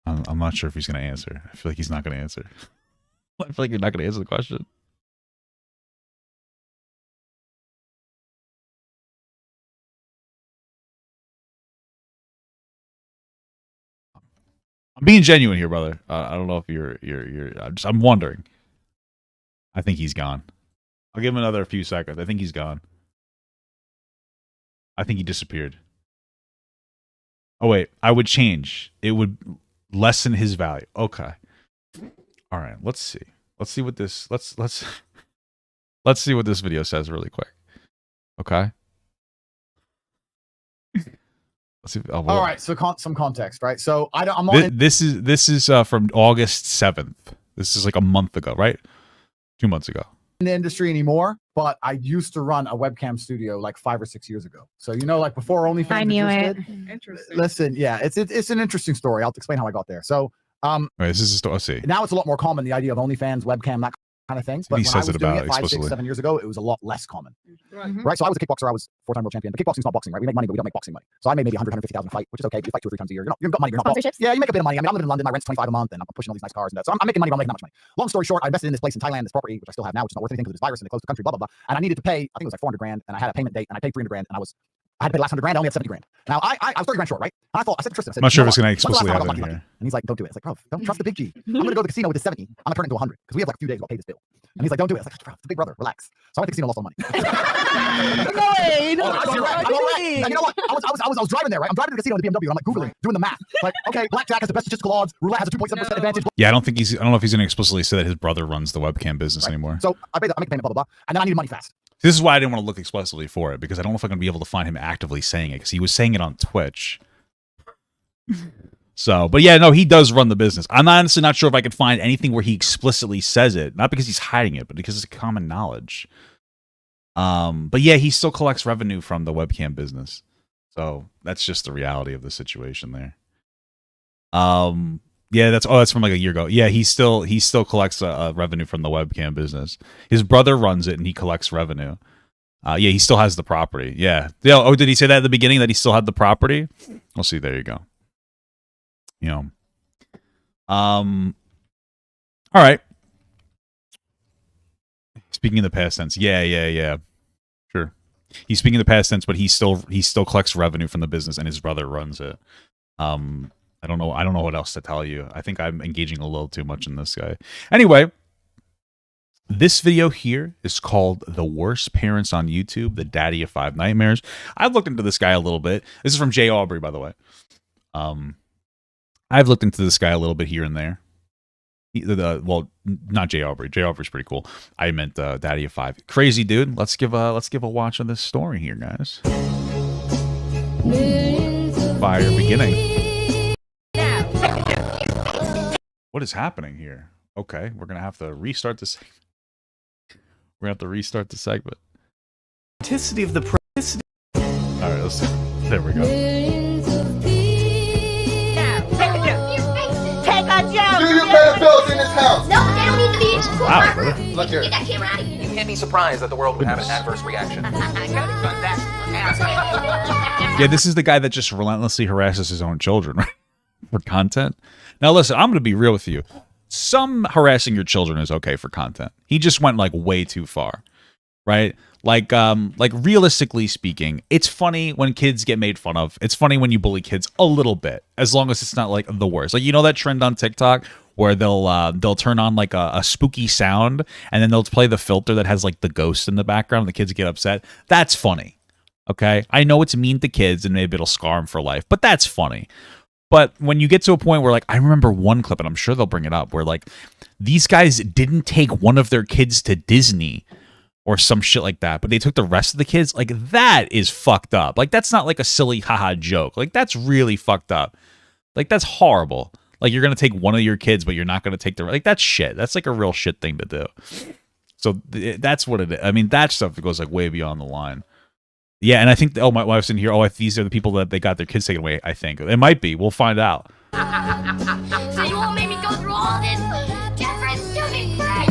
I'm not sure if he's gonna answer. I feel like he's not gonna answer. I feel like you're not gonna answer the question. I'm being genuine here, brother. I don't know if you're. I'm wondering. I think he's gone. I'll give him another few seconds. I think he's gone. I think he disappeared. Oh wait, I would change. It would lessen his value. Okay. All right. Let's see. Let's see what this. Let's see what this video says really quick. Okay. Let's see. Oh, well, all right, so some context, right? So I'm on. This is from August 7th. This is like a month ago, right? 2 months ago. In the industry anymore, but I used to run a webcam studio like 5 or 6 years ago. So like before OnlyFans. I knew it. Interesting. Listen, yeah, it's an interesting story. I'll explain how I got there. So this is a story. Let's see. Now it's a lot more common, the idea of OnlyFans, webcam, that kind of thing. But when I was doing it 5, 6, 7 years ago, it was a lot less common. Right. So I was a kickboxer. I was 4-time world champion. But kickboxing's not boxing, right? We make money, but we don't make boxing money. So I made maybe 150,000 a fight, which is okay. You fight 2 or 3 times a year. You've got money. You're not yeah, you make a bit of money. I mean, I'm living in London. My rent's 25 a month, and I'm pushing all these nice cars and that. So I'm making money, but I'm making that much money. Long story short, I invested in this place in Thailand, this property, which I still have now, which is not worth anything because it's virus and they closed the country, blah blah blah. And I needed to pay. I think it was like 400 grand, and I had a payment date, and I paid 300 grand, and I had to pay the last 100 grand. I only had 70 grand. Now I was 30 grand short, right? And I said to Tristan, I'm not sure if it's going to explicitly happen here. And he's like, don't do it. It's like, bro, don't trust the big G. I'm going to go to the casino with the 70. I'm going to turn it into 100 because we have like a few days to pay this bill. And he's like, don't do it. It's like, bro, it's the big brother. Relax. So I went to the casino, lost all the money. And you know what? I was driving there, right? I'm driving to the casino in the BMW. And I'm like Googling, doing the math. Like, okay, blackjack has the best statistical odds. Roulette has a 2.7% advantage. Yeah, I don't know if he's going to explicitly say that his brother runs the webcam business anymore. So I make a payment, blah, blah, blah. And then I needed money fast. This is why I didn't want to look explicitly for it, because I don't know if I'm going to be able to find him actively saying it, because he was saying it on Twitch. So, but yeah, no, he does run the business. I'm honestly not sure if I could find anything where he explicitly says it, not because he's hiding it, but because it's common knowledge. But yeah, he still collects revenue from the webcam business. So that's just the reality of the situation there. Yeah, that's from like a year ago. Yeah, he still collects revenue from the webcam business. His brother runs it, and he collects revenue. Yeah, he still has the property. Yeah. Oh, did he say that at the beginning that he still had the property? We'll see. There you go. All right. Speaking in the past tense. Yeah. Sure. He's speaking in the past tense, but he still collects revenue from the business, and his brother runs it. I don't know what else to tell you. I think I'm engaging a little too much in this guy. Anyway, this video here is called The Worst Parents on YouTube, the DaddyOFive Nightmares. I've looked into this guy a little bit. This is from Jay Aubrey, by the way. I've looked into this guy a little bit here and there. Well, not Jay Aubrey. Jay Aubrey's pretty cool. I meant DaddyOFive. Crazy dude. Let's give a watch on this story here, guys. Fire beginning. What is happening here? Okay, we're gonna have to restart this. We're gonna have to restart the segment. Authenticity of the prophecy. All right, there we go. Take a joke. Do you pay the bills in this house? No, they don't need to be in school. Wow, brother. Look here. Get that camera out of here. You can't be surprised that the world would have an adverse reaction. Yeah, this is the guy that just relentlessly harasses his own children, right? For content. Now, listen, I'm going to be real with you. Some harassing your children is okay for content. He just went like way too far, right? Like realistically speaking, it's funny when kids get made fun of. It's funny when you bully kids a little bit, as long as it's not like the worst. Like, you know that trend on TikTok where they'll turn on like a spooky sound and then they'll play the filter that has like the ghost in the background and the kids get upset. That's funny. Okay? I know it's mean to kids and maybe it'll scar them for life, but that's funny. But when you get to a point where, like, I remember one clip, and I'm sure they'll bring it up, where, like, these guys didn't take one of their kids to Disney or some shit like that, but they took the rest of the kids. Like, that is fucked up. Like, that's not like a silly haha joke. Like, that's really fucked up. Like, that's horrible. Like, you're going to take one of your kids, but you're not going to take the... Like, that's shit. That's, like, a real shit thing to do. So, that's what it is. I mean, that stuff goes, like, way beyond the line. Yeah, and I think my wife's in here. Oh, these are the people that they got their kids taken away. I think it might be. We'll find out. So you won't make me go through all this different stupid crap.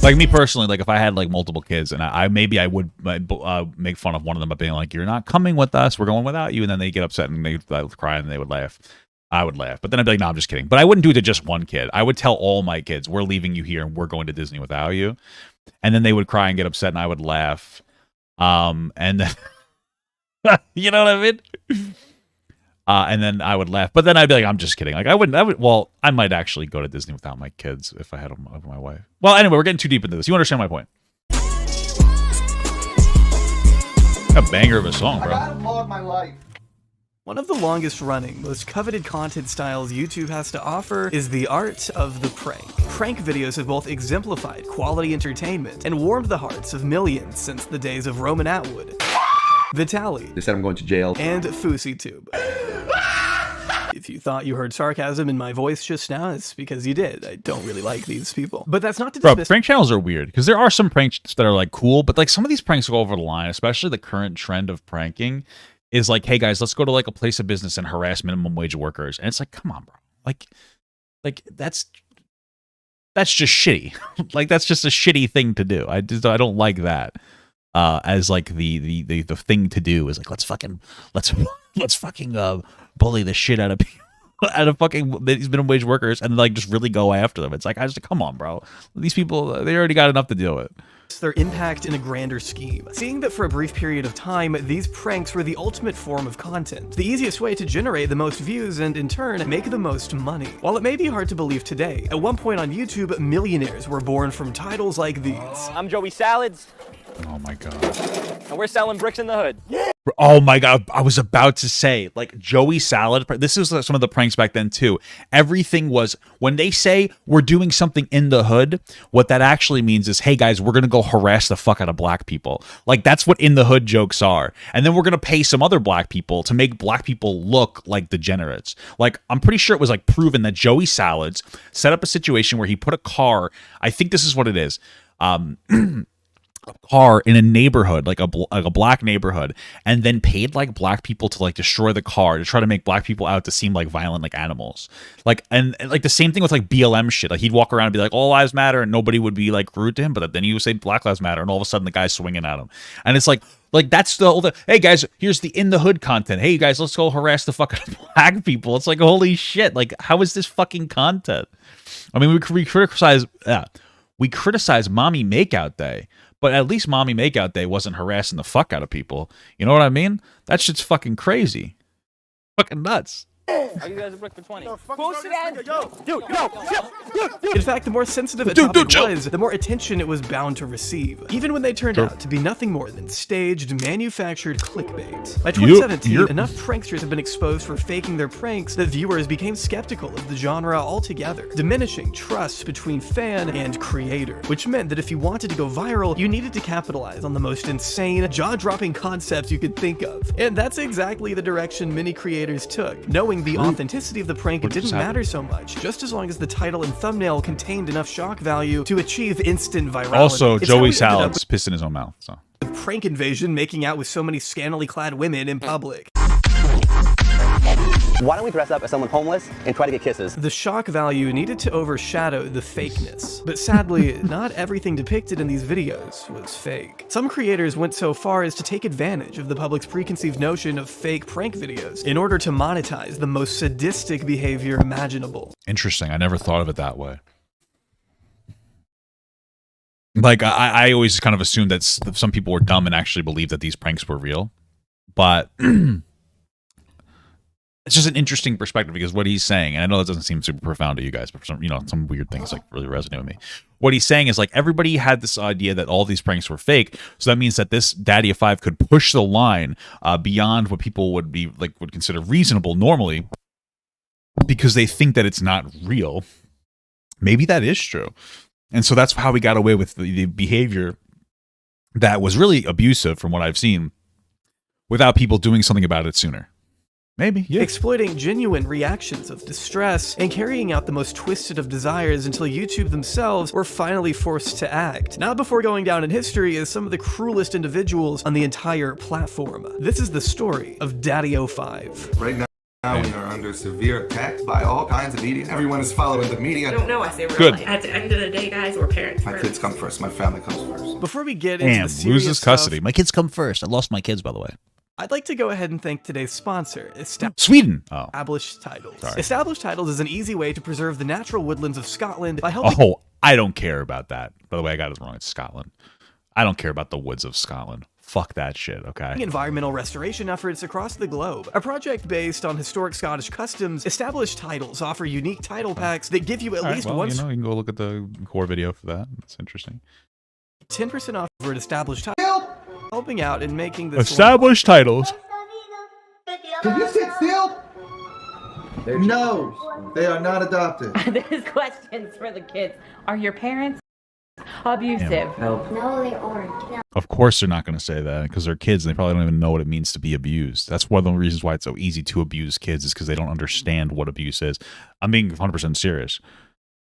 Like me personally, like if I had like multiple kids, and I maybe I would make fun of one of them by being like, "You're not coming with us. We're going without you," and then they get upset and they cry and they would laugh. I would laugh, but then I'd be like, "No, I'm just kidding." But I wouldn't do it to just one kid. I would tell all my kids, "We're leaving you here and we're going to Disney without you," and then they would cry and get upset, and I would laugh. And then you know what I mean? And then I would laugh, but then I'd be like, "I'm just kidding." Like I wouldn't. Well, I might actually go to Disney without my kids if I had them with my wife. Well, anyway, we're getting too deep into this. You understand my point? A banger of a song, bro. I gotta vlog my life. One of the longest running, most coveted content styles YouTube has to offer is the art of the prank. Prank videos have both exemplified quality entertainment and warmed the hearts of millions since the days of Roman Atwood, Vitaly, They said I'm going to jail. and FouseyTube. If you thought you heard sarcasm in my voice just now, it's because you did. I don't really like these people. But that's not to Bro, dismiss— prank channels are weird because there are some pranks that are like cool, but like some of these pranks go over the line, especially the current trend of pranking is like, "Hey guys, let's go to like a place of business and harass minimum wage workers." And it's like, come on, bro. Like that's just shitty. Like that's just a shitty thing to do. I don't like that. As like the thing to do is like, let's fucking bully the shit out of people. Out of fucking these minimum wage workers and like just really go after them. It's like, I just come on, bro. These people, they already got enough to deal with. their impact in a grander scheme. Seeing that for a brief period of time, these pranks were the ultimate form of content, the easiest way to generate the most views and, in turn, make the most money. While it may be hard to believe today, at one point on YouTube, millionaires were born from titles like these. I'm Joey Salads. Oh my god. And we're selling bricks in the hood. Oh my god, I was about to say, like, Joey Salad, this is some of the pranks back then too. Everything was, when they say we're doing something in the hood, what that actually means is, hey guys, we're gonna go harass the fuck out of black people. Like, that's what in the hood jokes are. And then we're gonna pay some other black people to make black people look like degenerates. Like, I'm pretty sure it was like proven that Joey Salads set up a situation where he put a car, I think this is what it is, a car in a neighborhood, like a black neighborhood, and then paid like black people to like destroy the car to try to make black people out to seem like violent, like animals. Like, and like the same thing with like BLM shit. Like, he'd walk around and be like, all lives matter, and nobody would be like rude to him, but then he would say Black Lives Matter, and all of a sudden the guy's swinging at him. And it's like that's the whole thing. Hey guys, here's the in the hood content. Hey you guys, let's go harass the fucking black people. It's like, holy shit, like, how is this fucking content? I mean, we criticize Mommy Makeout Day, but at least Mommy Makeout Day wasn't harassing the fuck out of people. You know what I mean? That shit's fucking crazy. Fucking nuts. I'll give you guys a brick for 20. Post it in. Dude, In fact, the more sensitive a topic was, the more attention it was bound to receive, even when they turned out to be nothing more than staged, manufactured clickbait. By 2017, enough pranksters have been exposed for faking their pranks that viewers became skeptical of the genre altogether, diminishing trust between fan and creator, which meant that if you wanted to go viral, you needed to capitalize on the most insane, jaw-dropping concepts you could think of. And that's exactly the direction many creators took, knowing the authenticity of the prank didn't matter so much, just as long as the title and thumbnail contained enough shock value to achieve instant virality. Also, Joey Salad's pissed in his own mouth. So, the prank invasion making out with so many scantily clad women in public. Why don't we dress up as someone homeless and try to get kisses? The shock value needed to overshadow the fakeness. But sadly, not everything depicted in these videos was fake. Some creators went so far as to take advantage of the public's preconceived notion of fake prank videos in order to monetize the most sadistic behavior imaginable. Interesting. I never thought of it that way. Like, I always kind of assumed that some people were dumb and actually believed that these pranks were real. But it's just an interesting perspective, because what he's saying, and I know that doesn't seem super profound to you guys, but for some weird things like really resonate with me. What he's saying is, like, everybody had this idea that all these pranks were fake, so that means that this DaddyOFive could push the line beyond what people would consider reasonable normally, because they think that it's not real. Maybe that is true. And so that's how we got away with the behavior that was really abusive, from what I've seen, without people doing something about it sooner. Maybe, yeah. Exploiting genuine reactions of distress and carrying out the most twisted of desires until YouTube themselves were finally forced to act. Not before going down in history as some of the cruelest individuals on the entire platform. This is the story of DaddyOFive. Right now we are under severe attack by all kinds of media. Everyone is following the media. I don't know. I say Good. At the end of the day, guys, we're parents My first. kids come first. My family comes first. Before we get into the serious loses custody. stuff, My kids come first. I lost my kids, by the way. I'd like to go ahead and thank today's sponsor, Sweden. Oh. Established Titles. Sorry. Established Titles is an easy way to preserve the natural woodlands of Scotland by helping... Oh, I don't care about that. By the way, I got it wrong. It's Scotland. I don't care about the woods of Scotland. Fuck that shit, okay? Environmental restoration efforts across the globe. A project based on historic Scottish customs, Established Titles offer unique title packs that give you at least one... you can go look at the core video for that. It's interesting. 10% off over at Established Titles, helping out and making this... Established Titles. Can you sit still? No, they are not adopted. There's questions for the kids. Are your parents abusive? No, they aren't. No. Of course they're not going to say that because they're kids and they probably don't even know what it means to be abused. That's one of the reasons why it's so easy to abuse kids is because they don't understand what abuse is. I'm being 100% serious.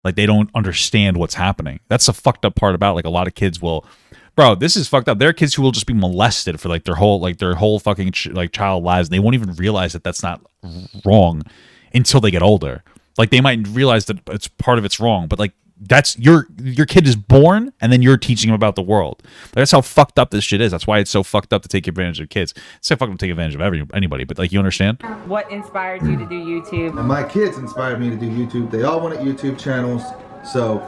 Like, they don't understand what's happening. That's the fucked up part about, like, a lot of kids will... Bro, this is fucked up. There are kids who will just be molested for like their whole fucking child lives, and they won't even realize that that's not wrong until they get older. Like, they might realize that it's part of it's wrong, but like that's your kid is born, and then you're teaching him about the world. Like, that's how fucked up this shit is. That's why it's so fucked up to take advantage of kids. It's so fucked up to take advantage of anybody, but like, you understand? What inspired you to do YouTube? And my kids inspired me to do YouTube. They all wanted YouTube channels, so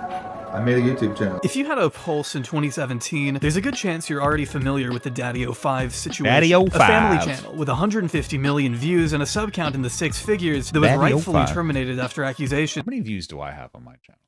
I made a YouTube channel. If you had a pulse in 2017, there's a good chance you're already familiar with the DaddyOFive situation. DaddyOFive. A family channel with 150 million views and a sub count in the 6 figures that was rightfully terminated after accusation. How many views do I have on my channel?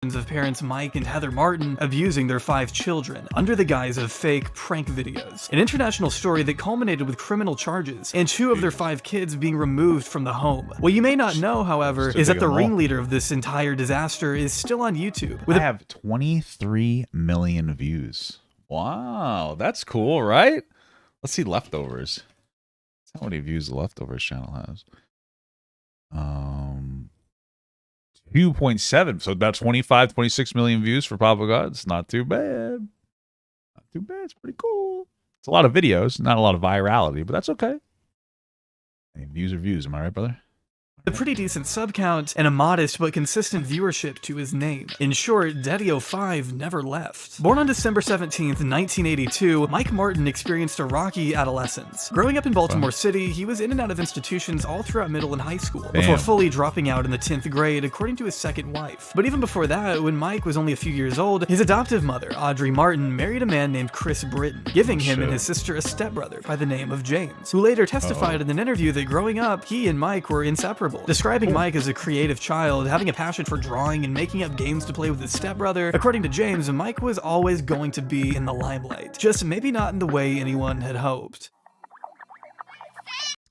Of parents Mike and Heather Martin abusing their 5 children under the guise of fake prank videos. An international story that culminated with criminal charges and 2 of their 5 kids being removed from the home. What you may not know, however, is that the ringleader of this entire disaster is still on YouTube. I have 23 million views. Wow, that's cool, right? Let's see leftovers. That's how many views the leftovers channel has. 2.7, so about 26 million views for Papa God. It's not too bad. Not too bad. It's pretty cool. It's a lot of videos, not a lot of virality, but that's okay. Hey, views are views, am I right, brother? A pretty decent sub count and a modest but consistent viewership to his name. In short, DaddyOFive never left. Born on December 17th, 1982, Mike Martin experienced a rocky adolescence. Growing up in Baltimore City, he was in and out of institutions all throughout middle and high school, before fully dropping out in the 10th grade, according to his second wife. But even before that, when Mike was only a few years old, his adoptive mother, Audrey Martin, married a man named Chris Britton, giving him and his sister a stepbrother by the name of James, who later testified in an interview that growing up, he and Mike were inseparable. Describing Mike as a creative child, having a passion for drawing and making up games to play with his stepbrother, according to James, Mike was always going to be in the limelight, just maybe not in the way anyone had hoped.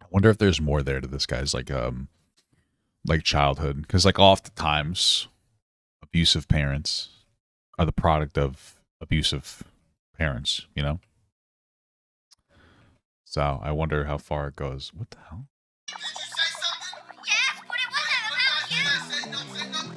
I wonder if there's more there to this guy's like childhood, because like oftentimes abusive parents are the product of abusive parents, you know? So I wonder how far it goes. What the hell?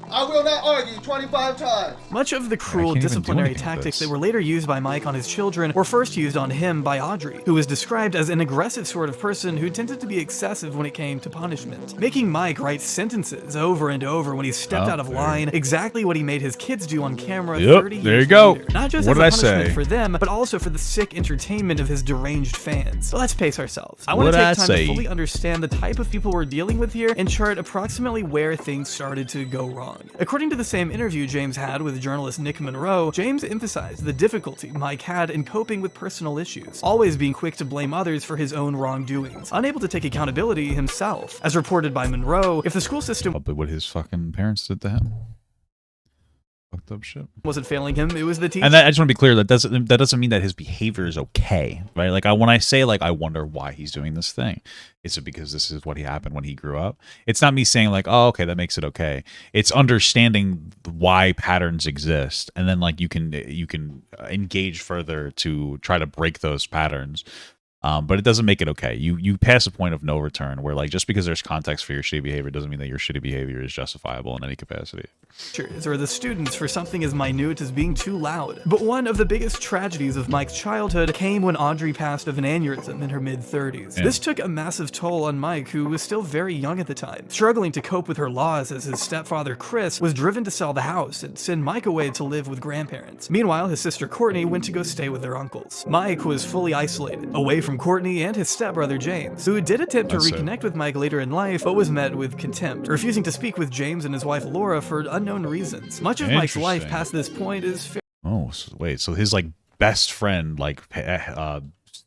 I will not argue 25 times. Much of the cruel disciplinary tactics that were later used by Mike on his children were first used on him by Audrey, who was described as an aggressive sort of person who tended to be excessive when it came to punishment, making Mike write sentences over and over when he stepped out of line, exactly what he made his kids do on camera 30 years there you go. later. Not just as a punishment for them, but also for the sick entertainment of his deranged fans. But let's pace ourselves. I want to take time to fully understand the type of people we're dealing with here and chart approximately where things started to go wrong. According to the same interview James had with journalist Nick Monroe, James emphasized the difficulty Mike had in coping with personal issues, always being quick to blame others for his own wrongdoings, unable to take accountability himself. As reported by Monroe, if the school system what his fucking parents did to him. Fucked up shit. Wasn't failing him, it was the teacher. And I just want to be clear, that doesn't mean that his behavior is okay, right? Like when I say like I wonder why he's doing this thing, is it because this is what happened when he grew up? It's not me saying like, oh, okay, that makes it okay. It's understanding why patterns exist, and then like you can engage further to try to break those patterns. But it doesn't make it okay. You pass a point of no return where like just because there's context for your shitty behavior doesn't mean that your shitty behavior is justifiable in any capacity. Or the students for something as minute as being too loud. But one of the biggest tragedies of Mike's childhood came when Audrey passed of an aneurysm in her mid-30s. Yeah. This took a massive toll on Mike, who was still very young at the time, struggling to cope with her loss as his stepfather Chris was driven to sell the house and send Mike away to live with grandparents. Meanwhile, his sister Courtney went to go stay with their uncles. Mike was fully isolated, away from Courtney and his stepbrother James, who did attempt to reconnect with Mike later in life, but was met with contempt, refusing to speak with James and his wife Laura for unknown reasons. Much of Mike's life past this point is Oh, wait, so his like best friend, like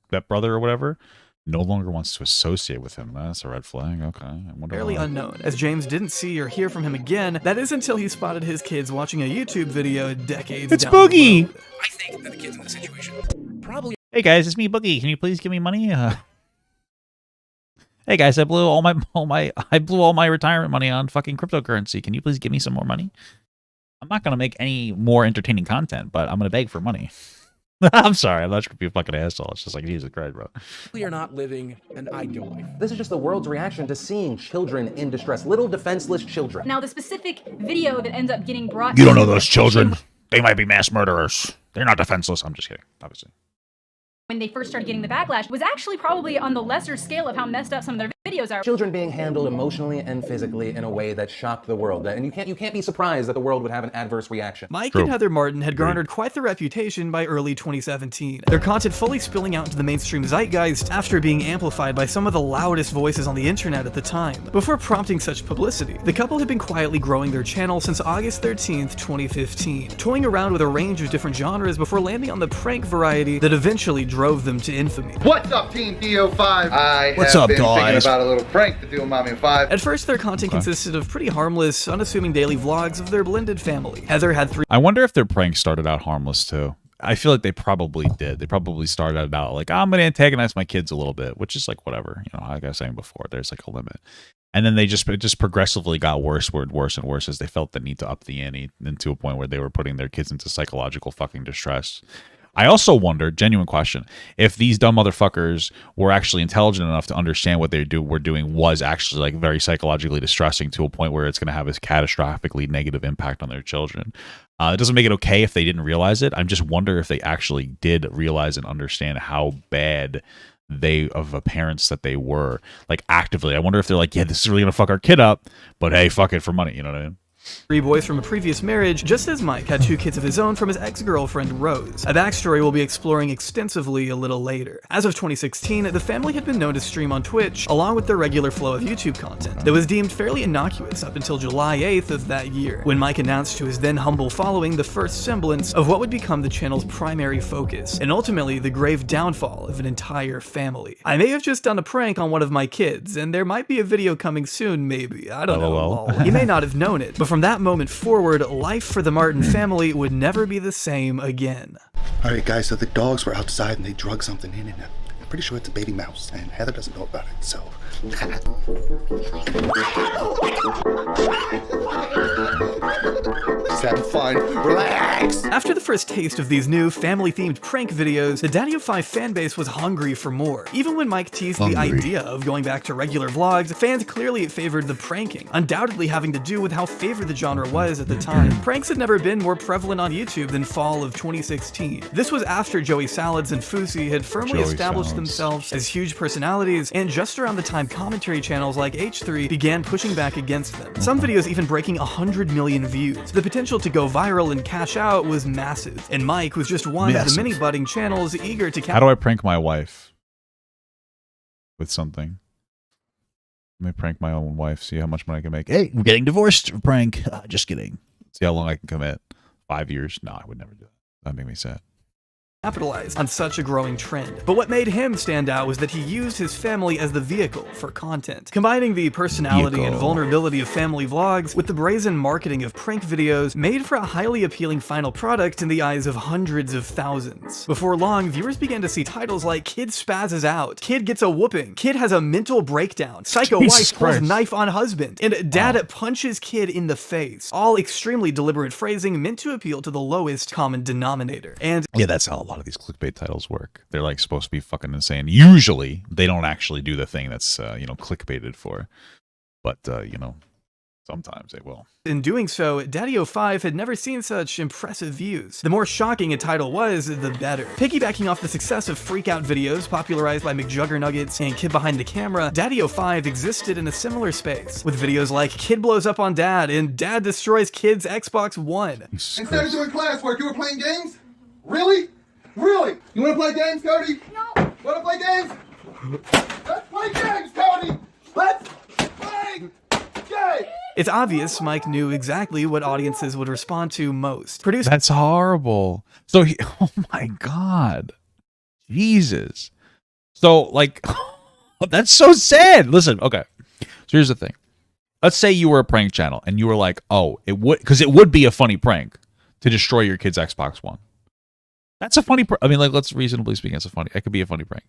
stepbrother or whatever, no longer wants to associate with him. That's a red flag. Okay, I wonder fairly why. unknown, as James didn't see or hear from him again. That is until he spotted his kids watching a YouTube video decades It's down the Boogie! road. I think that the kids in this situation probably. Hey guys, it's me, Boogie. Can you please give me money? Hey guys, I blew all my retirement money on fucking cryptocurrency. Can you please give me some more money? I'm not gonna make any more entertaining content, but I'm gonna beg for money. I'm sorry, I'm not trying to be a fucking asshole. It's just like Jesus Christ, bro. We are not living an ideal life. This is just the world's reaction to seeing children in distress, little defenseless children. Now, the specific video that ends up getting brought. You don't know those children. They might be mass murderers. They're not defenseless. I'm just kidding, obviously. When they first started getting the backlash, was actually probably on the lesser scale of how messed up some of their videos are. Children being handled emotionally and physically in a way that shocked the world. And you can't be surprised that the world would have an adverse reaction. Mike and Heather Martin had garnered quite the reputation by early 2017. Their content fully spilling out into the mainstream zeitgeist after being amplified by some of the loudest voices on the internet at the time. Before prompting such publicity, the couple had been quietly growing their channel since August 13th, 2015, toying around with a range of different genres before landing on the prank variety that eventually drove them to infamy. What's up, Team DaddyOFive? What's up, thinking guys? about a little prank to do with Mommy and Five. At first, their content consisted of pretty harmless, unassuming daily vlogs of their blended family. Heather had 3. I wonder if their pranks started out harmless too. I feel like they probably did. They probably started out like, I'm going to antagonize my kids a little bit, which is like whatever. You know, like I was saying before, there's like a limit. And then it just progressively got worse and worse as they felt the need to up the ante into a point where they were putting their kids into psychological fucking distress. I also wonder, genuine question, if these dumb motherfuckers were actually intelligent enough to understand what were doing was actually like very psychologically distressing to a point where it's going to have a catastrophically negative impact on their children. It doesn't make it okay if they didn't realize it. I just wonder if they actually did realize and understand how bad of a parents that they were, like actively. I wonder if they're like, yeah, this is really going to fuck our kid up, but hey, fuck it for money. You know what I mean? 3 boys from a previous marriage, just as Mike had 2 kids of his own from his ex-girlfriend Rose. A backstory we'll be exploring extensively a little later. As of 2016, the family had been known to stream on Twitch, along with their regular flow of YouTube content that was deemed fairly innocuous up until July 8th of that year, when Mike announced to his then humble following the first semblance of what would become the channel's primary focus, and ultimately the grave downfall of an entire family. I may have just done a prank on one of my kids, and there might be a video coming soon, maybe. I don't know. You may not have known it, but from that moment forward, life for the Martin family would never be the same again. All right, guys, so the dogs were outside and they drug something in, and I'm pretty sure it's a baby mouse, and Heather doesn't know about it, so... Just having fun. Relax! After the first taste of these new family-themed prank videos, the DaddyOFive fanbase was hungry for more. Even when Mike teased the idea of going back to regular vlogs, fans clearly favored the pranking, undoubtedly having to do with how favored the genre was at the time. Pranks had never been more prevalent on YouTube than fall of 2016. This was after Joey Salads and Fousey had firmly established themselves as huge personalities, and just around the time commentary channels like H3 began pushing back against them. Some videos even breaking 100 million views. The potential to go viral and cash out was massive, and Mike was just one of the many budding channels eager to How do I prank my wife with something? Let me prank my own wife, see how much money I can make. Hey, we're getting divorced. Prank. Just kidding. See how long I can commit. 5 years? No, I would never do that. That'd make me sad. Capitalized on such a growing trend. But what made him stand out was that he used his family as the vehicle for content, combining the personality and vulnerability of family vlogs with the brazen marketing of prank videos made for a highly appealing final product in the eyes of hundreds of thousands. Before long, viewers began to see titles like Kid Spazzes Out, Kid Gets a Whooping, Kid Has a Mental Breakdown, Psycho Wife Pulls Knife on Husband, and Dad Punches Kid in the Face. All extremely deliberate phrasing meant to appeal to the lowest common denominator. And yeah, that's all lot of these clickbait titles work. They're like supposed to be fucking insane. Usually they don't actually do the thing that's clickbaited for, but sometimes they will. In doing so, DaddyOFive had never seen such impressive views. The more shocking a title was, the better. Piggybacking off the success of freak-out videos popularized by McJuggernuggets and Kid Behind the Camera, DaddyOFive existed in a similar space, with videos like Kid Blows Up on Dad and Dad Destroys Kid's Xbox One. Instead of doing classwork, you were playing games? Really? Really? You want to play games, Cody? No. Want to play games? Let's play games, Cody! Let's play games! It's obvious Mike knew exactly what audiences would respond to most. That's horrible. So oh my God. Jesus. So like, that's so sad. Listen, okay. So here's the thing. Let's say you were a prank channel and you were like, oh, because it would be a funny prank to destroy your kid's Xbox One. That's a funny, I mean, like, let's reasonably speaking, it could be a funny prank.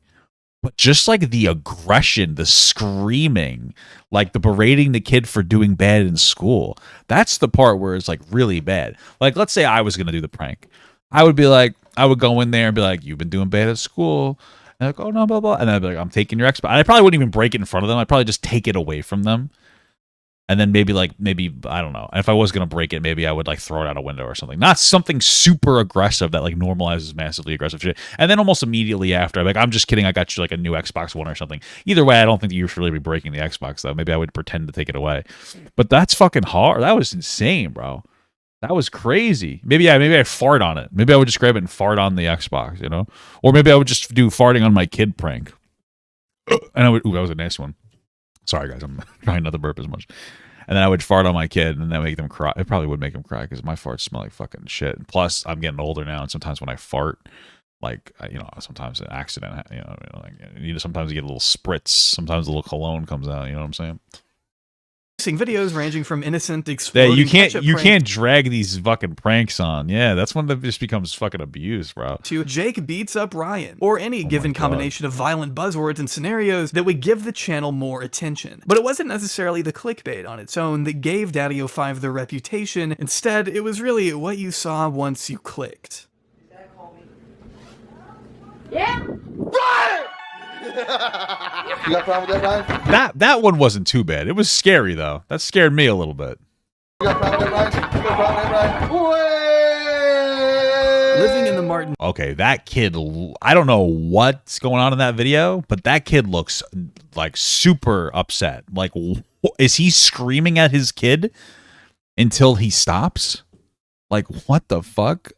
But just like the aggression, the screaming, like the berating the kid for doing bad in school, that's the part where it's like really bad. Like, let's say I was going to do the prank. I would go in there and be like, you've been doing bad at school. And they're like, oh, no, blah, blah. And I'd be like, I'm taking your Xbox. And I probably wouldn't even break it in front of them. I'd probably just take it away from them. And then maybe, I don't know. If I was going to break it, maybe I would like throw it out a window or something. Not something super aggressive that like normalizes massively aggressive shit. And then almost immediately after, I'm like, I'm just kidding. I got you like a new Xbox One or something. Either way, I don't think you should really be breaking the Xbox though. Maybe I would pretend to take it away. But that's fucking hard. That was insane, bro. That was crazy. Maybe I fart on it. Maybe I would just grab it and fart on the Xbox, Or maybe I would just do farting on my kid prank. And that was a nice one. Sorry, guys. I'm trying not to burp as much. And then I would fart on my kid and then make them cry. It probably would make them cry because my farts smell like fucking shit. And plus, I'm getting older now, and sometimes when I fart, like, sometimes an accident, sometimes you get a little spritz. Sometimes a little cologne comes out. You know what I'm saying? Videos ranging from innocent exploding you can't drag these fucking pranks on. Yeah, that's when it just becomes fucking abuse, bro. To Jake beats up Ryan, or any given combination of violent buzzwords and scenarios that would give the channel more attention. But it wasn't necessarily the clickbait on its own that gave DaddyOFive their reputation. Instead, it was really what you saw once you clicked. Yeah. You got a problem with that, Ryan? That one wasn't too bad. It was scary though. That scared me a little bit. You got a problem with that, Ryan? You got a problem with that, Ryan? Living in the Martin. Okay, that kid, I don't know what's going on in that video, but that kid looks like super upset. Like, is he screaming at his kid until he stops? Like, what the fuck?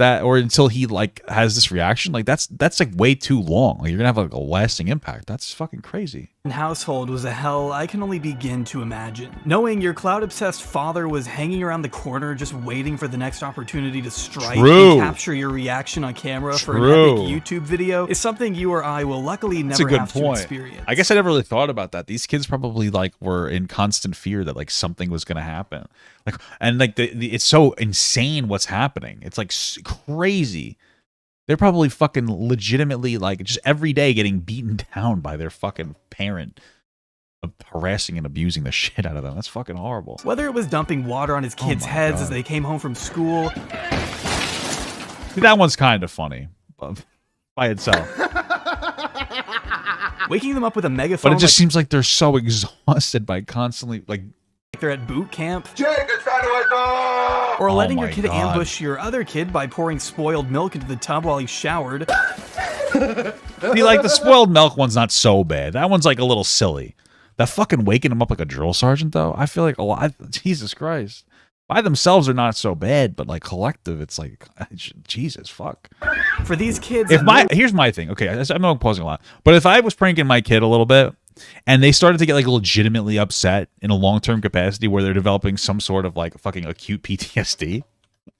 Or until he like has this reaction, like that's like way too long. Like you're gonna have like a lasting impact. That's fucking crazy. Household was a hell I can only begin to imagine. Knowing your cloud-obsessed father was hanging around the corner just waiting for the next opportunity to strike and capture your reaction on camera for an epic YouTube video is something you or I will luckily never have to experience. I guess I never really thought about that. These kids probably like were in constant fear that like something was gonna happen. Like, and like it's so insane what's happening. It's like crazy. They're probably fucking legitimately like just every day getting beaten down by their fucking parent, harassing and abusing the shit out of them. That's fucking horrible. Whether it was dumping water on his kids' heads as they came home from school. That one's kind of funny by itself. Waking them up with a megaphone. But it just seems like they're so exhausted by constantly like they're at boot camp. Jake, it's time to wake up! Or letting your kid ambush your other kid by pouring spoiled milk into the tub while he showered. See, like the spoiled milk one's not so bad. That one's like a little silly. That fucking waking him up like a drill sergeant, though, I feel like a lot. Jesus Christ. By themselves, they're not so bad, but like collective, it's like, Jesus, fuck. For these kids, here's my thing. Okay, I'm not pausing a lot, but if I was pranking my kid a little bit, and they started to get like legitimately upset in a long-term capacity where they're developing some sort of like fucking acute PTSD,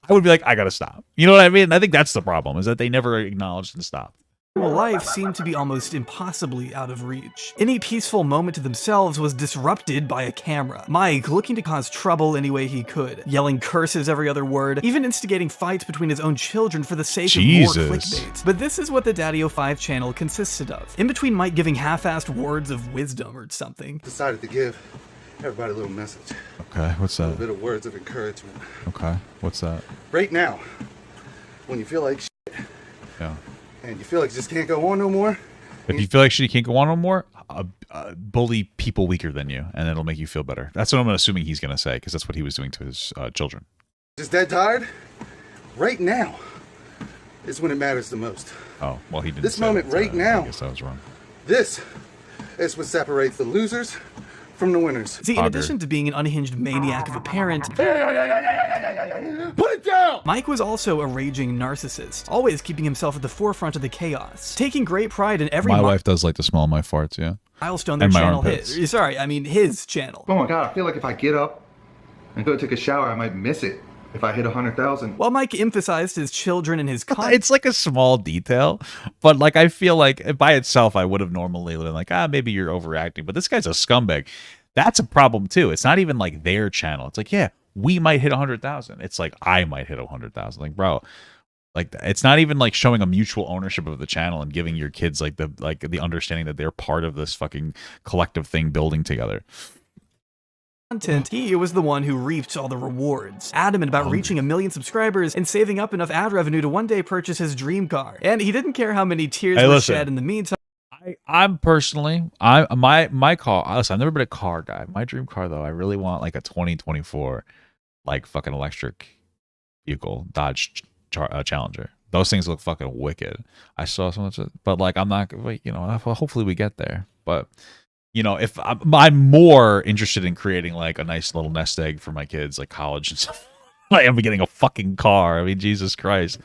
I would be like, I gotta stop. You know what I mean? I think that's the problem, is that they never acknowledged and stopped. Life seemed to be almost impossibly out of reach. Any peaceful moment to themselves was disrupted by a camera. Mike looking to cause trouble any way he could, yelling curses every other word, even instigating fights between his own children for the sake of more clickbait. But this is what the DaddyOFive channel consisted of. In between Mike giving half-assed words of wisdom or something. Decided to give everybody a little message. Okay, what's that? A little bit of words of encouragement. Okay, what's that? Right now, when you feel like shit, Yeah. And you feel like you just can't go on no more. If you feel like she can't go on no more, bully people weaker than you, and it'll make you feel better. That's what I'm assuming he's gonna say, because that's what he was doing to his children. Just dead tired. Right now is when it matters the most. Oh well, he didn't. This say moment that, right now. I guess I was wrong. This is what separates the losers from the winners. See, in addition to being an unhinged maniac of a parent, Put it down! Mike was also a raging narcissist, always keeping himself at the forefront of the chaos, taking great pride in every My wife does like to smell my farts, yeah. milestone their And my channel armpits. hit. Sorry, I mean his channel. Oh my god, I feel like if I get up and go take a shower, I might miss it if I hit 100,000. While Mike emphasized his children and his It's like a small detail, but like I feel like by itself I would have normally been like, maybe you're overacting, but this guy's a scumbag. That's a problem too. It's not even like their channel. It's like, yeah, we might hit 100,000. It's like I might hit 100,000. Like, bro, like it's not even like showing a mutual ownership of the channel and giving your kids like the understanding that they're part of this fucking collective thing building together. Content, he was the one who reaped all the rewards, adamant about reaching 1 million subscribers and saving up enough ad revenue to one day purchase his dream car. And he didn't care how many tears were shed in the meantime. I'm personally, my car. Listen, I've never been a car guy. My dream car though, I really want like a 2024, like fucking electric vehicle, Dodge Challenger. Those things look fucking wicked. I saw so much, but like I'm not. You know, hopefully we get there. But you know, if I'm more interested in creating like a nice little nest egg for my kids, like college and stuff. I am getting a fucking car. I mean, Jesus Christ.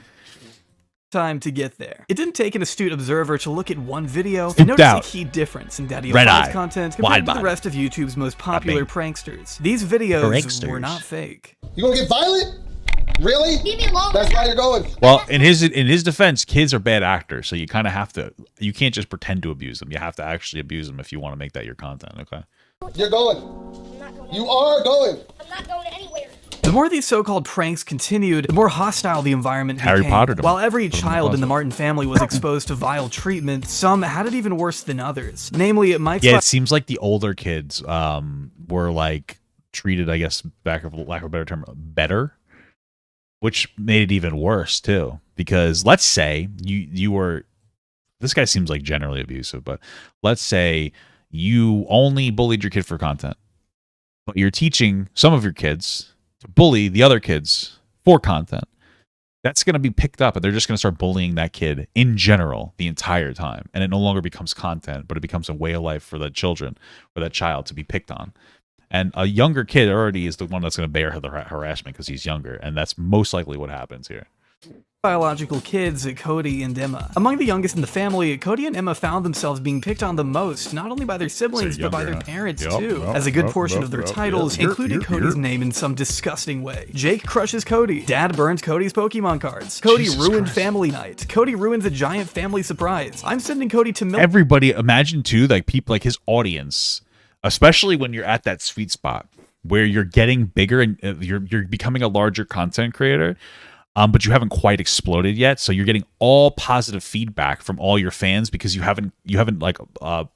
Time to get there. It didn't take an astute observer to look at one video and notice a key difference in DaddyOFive's content compared to the rest of YouTube's most popular pranksters. These videos were not fake. You gonna get violent? Really? Leave me alone. That's why you're going. Well, in his defense, kids are bad actors, so you kind of have to. You can't just pretend to abuse them. You have to actually abuse them if you want to make that your content. Okay. You're going. You are going. I'm not going anywhere. The more these so-called pranks continued, the more hostile the environment became. Harry Potter. While every child in the Martin family was exposed to vile treatment, some had it even worse than others. Namely, Mike's... Yeah, it seems like the older kids were like treated, I guess, back of lack of a better term, better, which made it even worse too. Because let's say you were... This guy seems like generally abusive, but let's say you only bullied your kid for content, but you're teaching some of your kids to bully the other kids for content. That's going to be picked up, and they're just going to start bullying that kid in general the entire time. And it no longer becomes content, but it becomes a way of life for the children or that child to be picked on. And a younger kid already is the one that's going to bear the harassment because he's younger. And that's most likely what happens here. Biological kids, Cody and Emma. Among the youngest in the family, Cody and Emma found themselves being picked on the most, not only by their siblings, but by their parents too, as a good portion of their titles included Cody's name in some disgusting way. Jake crushes Cody. Dad burns Cody's Pokemon cards. Cody ruined family night. Cody ruins a giant family surprise. I'm sending Cody to milk. Everybody, imagine too, like people, like his audience, especially when you're at that sweet spot where you're getting bigger and you're becoming a larger content creator. But you haven't quite exploded yet, so you're getting all positive feedback from all your fans because you haven't like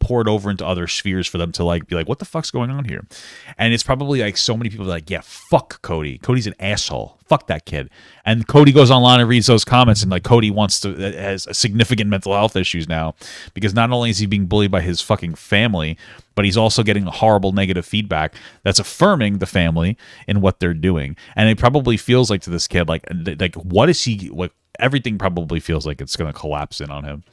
poured over into other spheres for them to like be like, what the fuck's going on here? And it's probably like so many people are like, yeah, fuck Cody. Cody's an asshole. Fuck that kid. And Cody goes online and reads those comments, and like Cody has significant mental health issues now because not only is he being bullied by his fucking family, but he's also getting horrible negative feedback that's affirming the family in what they're doing. And it probably feels like to this kid, like what is he, like everything probably feels like it's going to collapse in on him.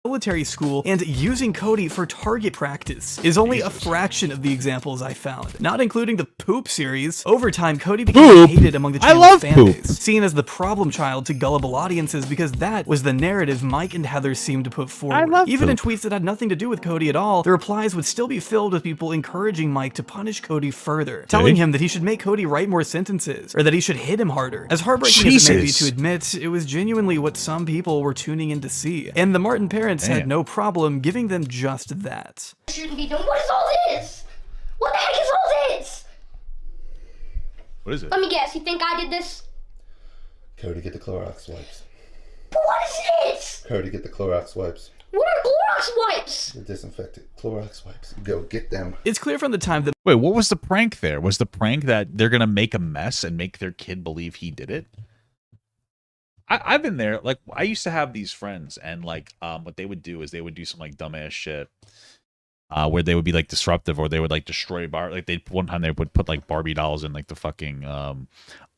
Military school and using Cody for target practice is only a fraction of the examples I found, not including the Poop series. Over time, Cody became hated among the channel's fan base, seen as the problem child to gullible audiences because that was the narrative Mike and Heather seemed to put forward. Even in tweets that had nothing to do with Cody at all, the replies would still be filled with people encouraging Mike to punish Cody further, telling him that he should make Cody write more sentences or that he should hit him harder. As heartbreaking as it may be to admit, it was genuinely what some people were tuning in to see, and the Martin parents had no problem giving them just that. Shouldn't be doing. What is all this? What the heck is all this? What is it? Let me guess. You think I did this? Cody, get the Clorox wipes. But what is this? Cody, get the Clorox wipes. What are Clorox wipes? The disinfectant Clorox wipes. Go get them. It's clear from the time that... Wait, what was the prank there? Was the prank that they're going to make a mess and make their kid believe he did it? I've been there. Like, I used to have these friends, and like, what they would do is they would do some like dumbass shit, where they would be like disruptive, or they would like destroy like one time they would put like Barbie dolls in like the fucking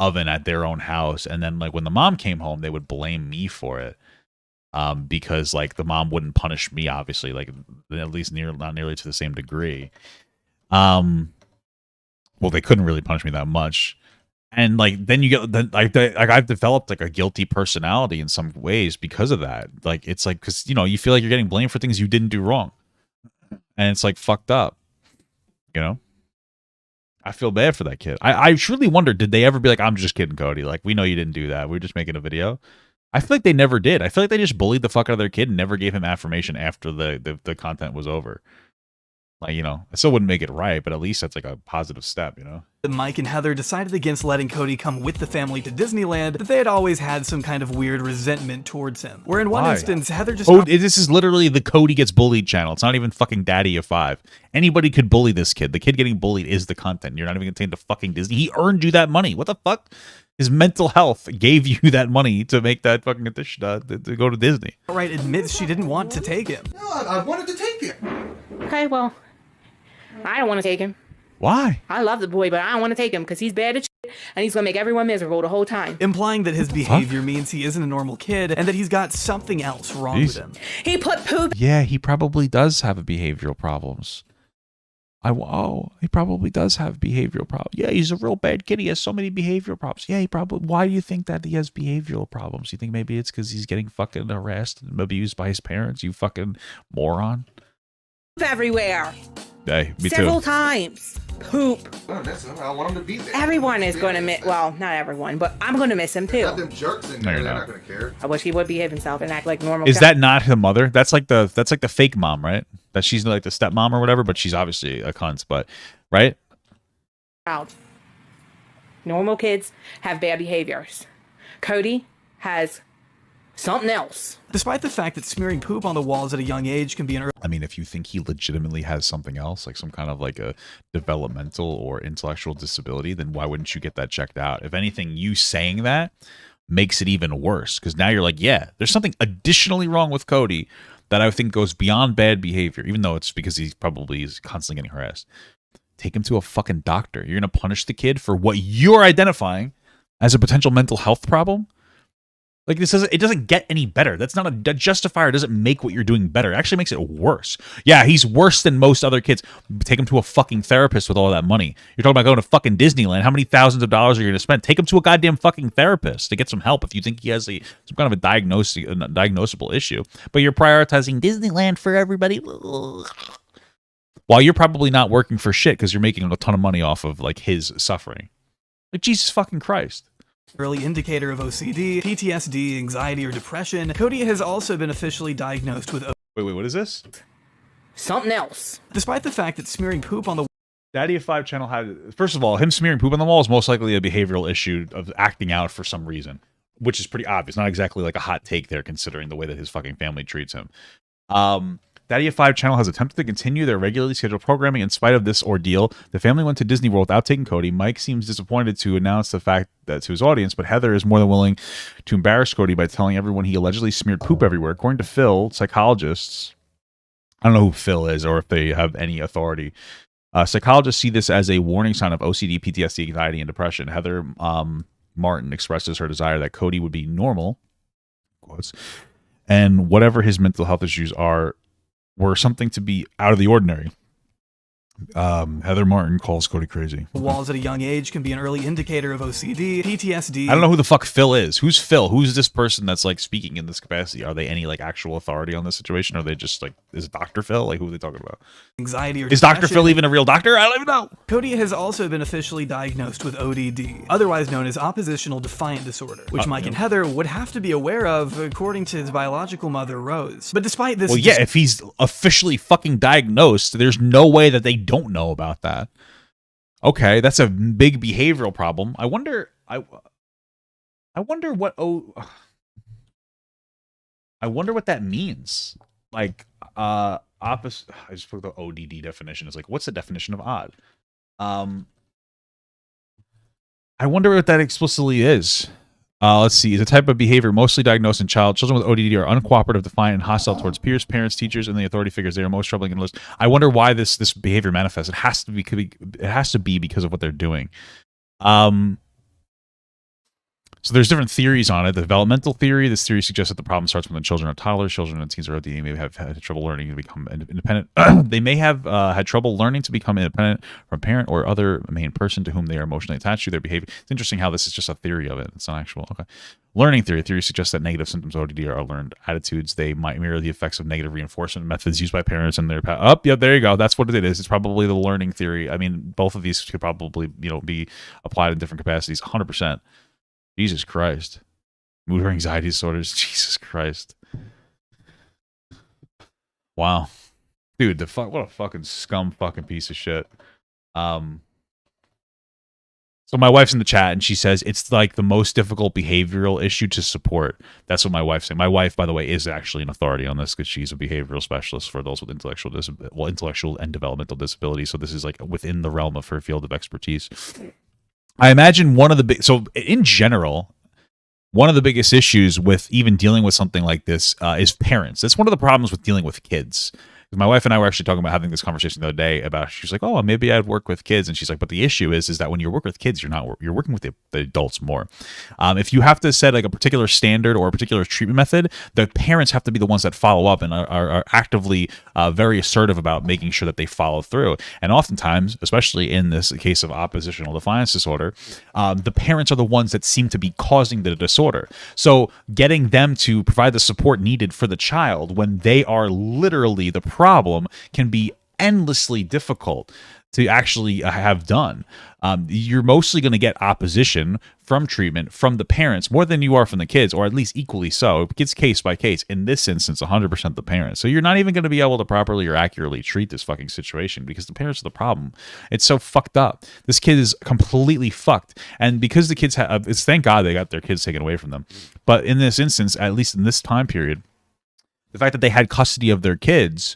oven at their own house, and then like when the mom came home, they would blame me for it, because like the mom wouldn't punish me, obviously, like at least not nearly to the same degree. Well, they couldn't really punish me that much. And like then you get like I've developed like a guilty personality in some ways because of that. Like it's like, because you feel like you're getting blamed for things you didn't do wrong, and it's like fucked up. I feel bad for that kid. I truly wonder, did they ever be like, I'm just kidding, Cody, like we know you didn't do that, we're just making a video? I feel like they never did. I feel like they just bullied the fuck out of their kid and never gave him affirmation after the content was over. Like, I still wouldn't make it right, but at least that's like a positive step, Mike and Heather decided against letting Cody come with the family to Disneyland, that they had always had some kind of weird resentment towards him. Where in one instance, Heather just... Oh, this is literally the Cody Gets Bullied channel. It's not even fucking DaddyOFive. Anybody could bully this kid. The kid getting bullied is the content. You're not even contained to fucking Disney. He earned you that money. What the fuck? His mental health gave you that money to make that fucking addition to go to Disney. Outright admits she didn't want to take him. No, I wanted to take him. Okay, well, I don't want to take him. Why? I love the boy, but I don't want to take him because he's bad at shit and he's going to make everyone miserable the whole time. Implying that his behavior means he isn't a normal kid and that he's got something else wrong with him. He put poop. Yeah, he probably does have behavioral problems. He probably does have behavioral problems. Yeah, he's a real bad kid. He has so many behavioral problems. Yeah, why do you think that he has behavioral problems? You think maybe it's because he's getting fucking harassed and abused by his parents? You fucking moron. Everywhere. Hey, me Several too. times. Poop. I want him to be there. Everyone is going to miss, well, not everyone, but I'm going to miss him too. Got them jerks in there. No, you're They're not. not going to care. I wish he would behave himself and act like normal. Is that not the mother? That's like the fake mom, right? That she's like the stepmom or whatever, but she's obviously a cunt, but right? Proud. Normal kids have bad behaviors. Cody has something else. Despite the fact that smearing poop on the walls at a young age can be an... I mean, if you think he legitimately has something else, like some kind of like a developmental or intellectual disability, then why wouldn't you get that checked out? If anything, you saying that makes it even worse, because now you're like, yeah, there's something additionally wrong with Cody that I think goes beyond bad behavior, even though it's because he's probably constantly getting harassed. Take him to a fucking doctor. You're going to punish the kid for what you're identifying as a potential mental health problem? Like, it doesn't get any better. That's not a justifier. It doesn't make what you're doing better. It actually makes it worse. Yeah, he's worse than most other kids. Take him to a fucking therapist with all that money. You're talking about going to fucking Disneyland. How many thousands of dollars are you going to spend? Take him to a goddamn fucking therapist to get some help if you think he has some kind of a diagnosable issue. But you're prioritizing Disneyland for everybody. While you're probably not working for shit because you're making a ton of money off of like his suffering. Like, Jesus fucking Christ. Early indicator of OCD, PTSD, anxiety, or depression. Cody has also been officially diagnosed with... Wait, what is this? Something else. Despite the fact that smearing poop on the... DaddyOFive channel had... First of all, him smearing poop on the wall is most likely a behavioral issue of acting out for some reason, which is pretty obvious. Not exactly like a hot take there, considering the way that his fucking family treats him. DaddyOFive channel has attempted to continue their regularly scheduled programming in spite of this ordeal. The family went to Disney World without taking Cody. Mike seems disappointed to announce the fact that to his audience, but Heather is more than willing to embarrass Cody by telling everyone he allegedly smeared poop everywhere. According to Phil, psychologists, I don't know who Phil is or if they have any authority. Psychologists see this as a warning sign of OCD, PTSD, anxiety, and depression. Heather Martin expresses her desire that Cody would be normal, quotes, and whatever his mental health issues were something to be out of the ordinary. Heather Martin calls Cody crazy. Walls at a young age can be an early indicator of OCD, PTSD. I don't know who the fuck Phil is. Who's Phil? Who's this person that's like speaking in this capacity? Are they any like actual authority on this situation? Or are they just like, is it Dr. Phil? Like, who are they talking about? Anxiety or is Dr. Phil even a real doctor? I don't even know. Cody has also been officially diagnosed with ODD, otherwise known as oppositional defiant disorder, which Mike and Heather would have to be aware of, according to his biological mother, Rose. But despite this... Well, yeah, if he's officially fucking diagnosed, there's no way that they don't know about that. Okay, that's a big behavioral problem. I wonder what I wonder what that means. Like opposite. I just put the ODD definition. It's like, what's the definition of odd? I wonder what that explicitly is. Let's see. The type of behavior mostly diagnosed in children with ODD are uncooperative, defiant, and hostile towards peers, parents, teachers, and the authority figures. They are most troubling in the list. I wonder why this behavior manifests. It has to be because of what they're doing. So there's different theories on it. The developmental theory. This theory suggests that the problem starts when the children are toddlers. Children and teens are ODD may have had trouble learning to become independent. They may have had trouble learning to become independent from a parent or other main person to whom they are emotionally attached to. Their behavior. It's interesting how this is just a theory of it. It's not actual. Okay. Learning theory. Theory suggests that negative symptoms of ODD are learned attitudes. They might mirror the effects of negative reinforcement methods used by parents and their yep, there you go. That's what it is. It's probably the learning theory. I mean, both of these could probably be applied in different capacities. 100%. Jesus Christ. Mood or anxiety disorders. Jesus Christ. Wow. Dude, what a fucking scum fucking piece of shit. So my wife's in the chat and she says it's like the most difficult behavioral issue to support. That's what my wife's saying. My wife, by the way, is actually an authority on this because she's a behavioral specialist for adults with intellectual and developmental disabilities. So this is like within the realm of her field of expertise. I imagine in general, one of the biggest issues with even dealing with something like this is parents. That's one of the problems with dealing with kids. My wife and I were actually talking about having this conversation the other day about, she's like, oh, maybe I'd work with kids. And she's like, but the issue is that when you work with kids, you're working with the adults more. If you have to set like a particular standard or a particular treatment method, the parents have to be the ones that follow up and are actively very assertive about making sure that they follow through. And oftentimes, especially in this case of oppositional defiance disorder, the parents are the ones that seem to be causing the disorder. So getting them to provide the support needed for the child when they are literally the problem can be endlessly difficult to actually have done. You're mostly going to get opposition from treatment from the parents more than you are from the kids, or at least equally so. It's case by case. In this instance, 100% the parents. So you're not even going to be able to properly or accurately treat this fucking situation because the parents are the problem. It's so fucked up. This kid is completely fucked. And because the kids it's thank God they got their kids taken away from them. But in this instance, at least in this time period, the fact that they had custody of their kids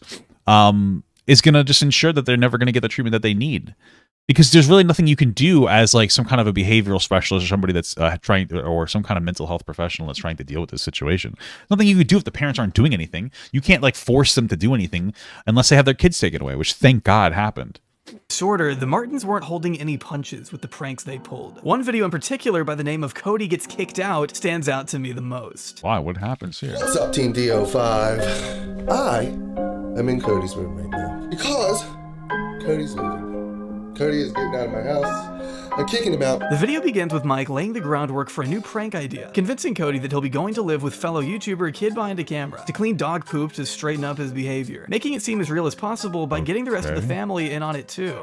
is going to just ensure that they're never going to get the treatment that they need. Because there's really nothing you can do as like some kind of a behavioral specialist or somebody that's or some kind of mental health professional that's trying to deal with this situation. Nothing you can do if the parents aren't doing anything. You can't like force them to do anything unless they have their kids taken away, which thank God happened. Disorder, the Martins weren't holding any punches with the pranks they pulled. One video in particular by the name of Cody Gets Kicked Out stands out to me the most. Why? What happens here? What's up, Team DO5? I am in Cody's room right now because Cody's leaving. Cody is getting out of my house. I'm kicking him out. The video begins with Mike laying the groundwork for a new prank idea, convincing Cody that he'll be going to live with fellow YouTuber Kid Behind a Camera to clean dog poop to straighten up his behavior, making it seem as real as possible by getting the rest of the family in on it too.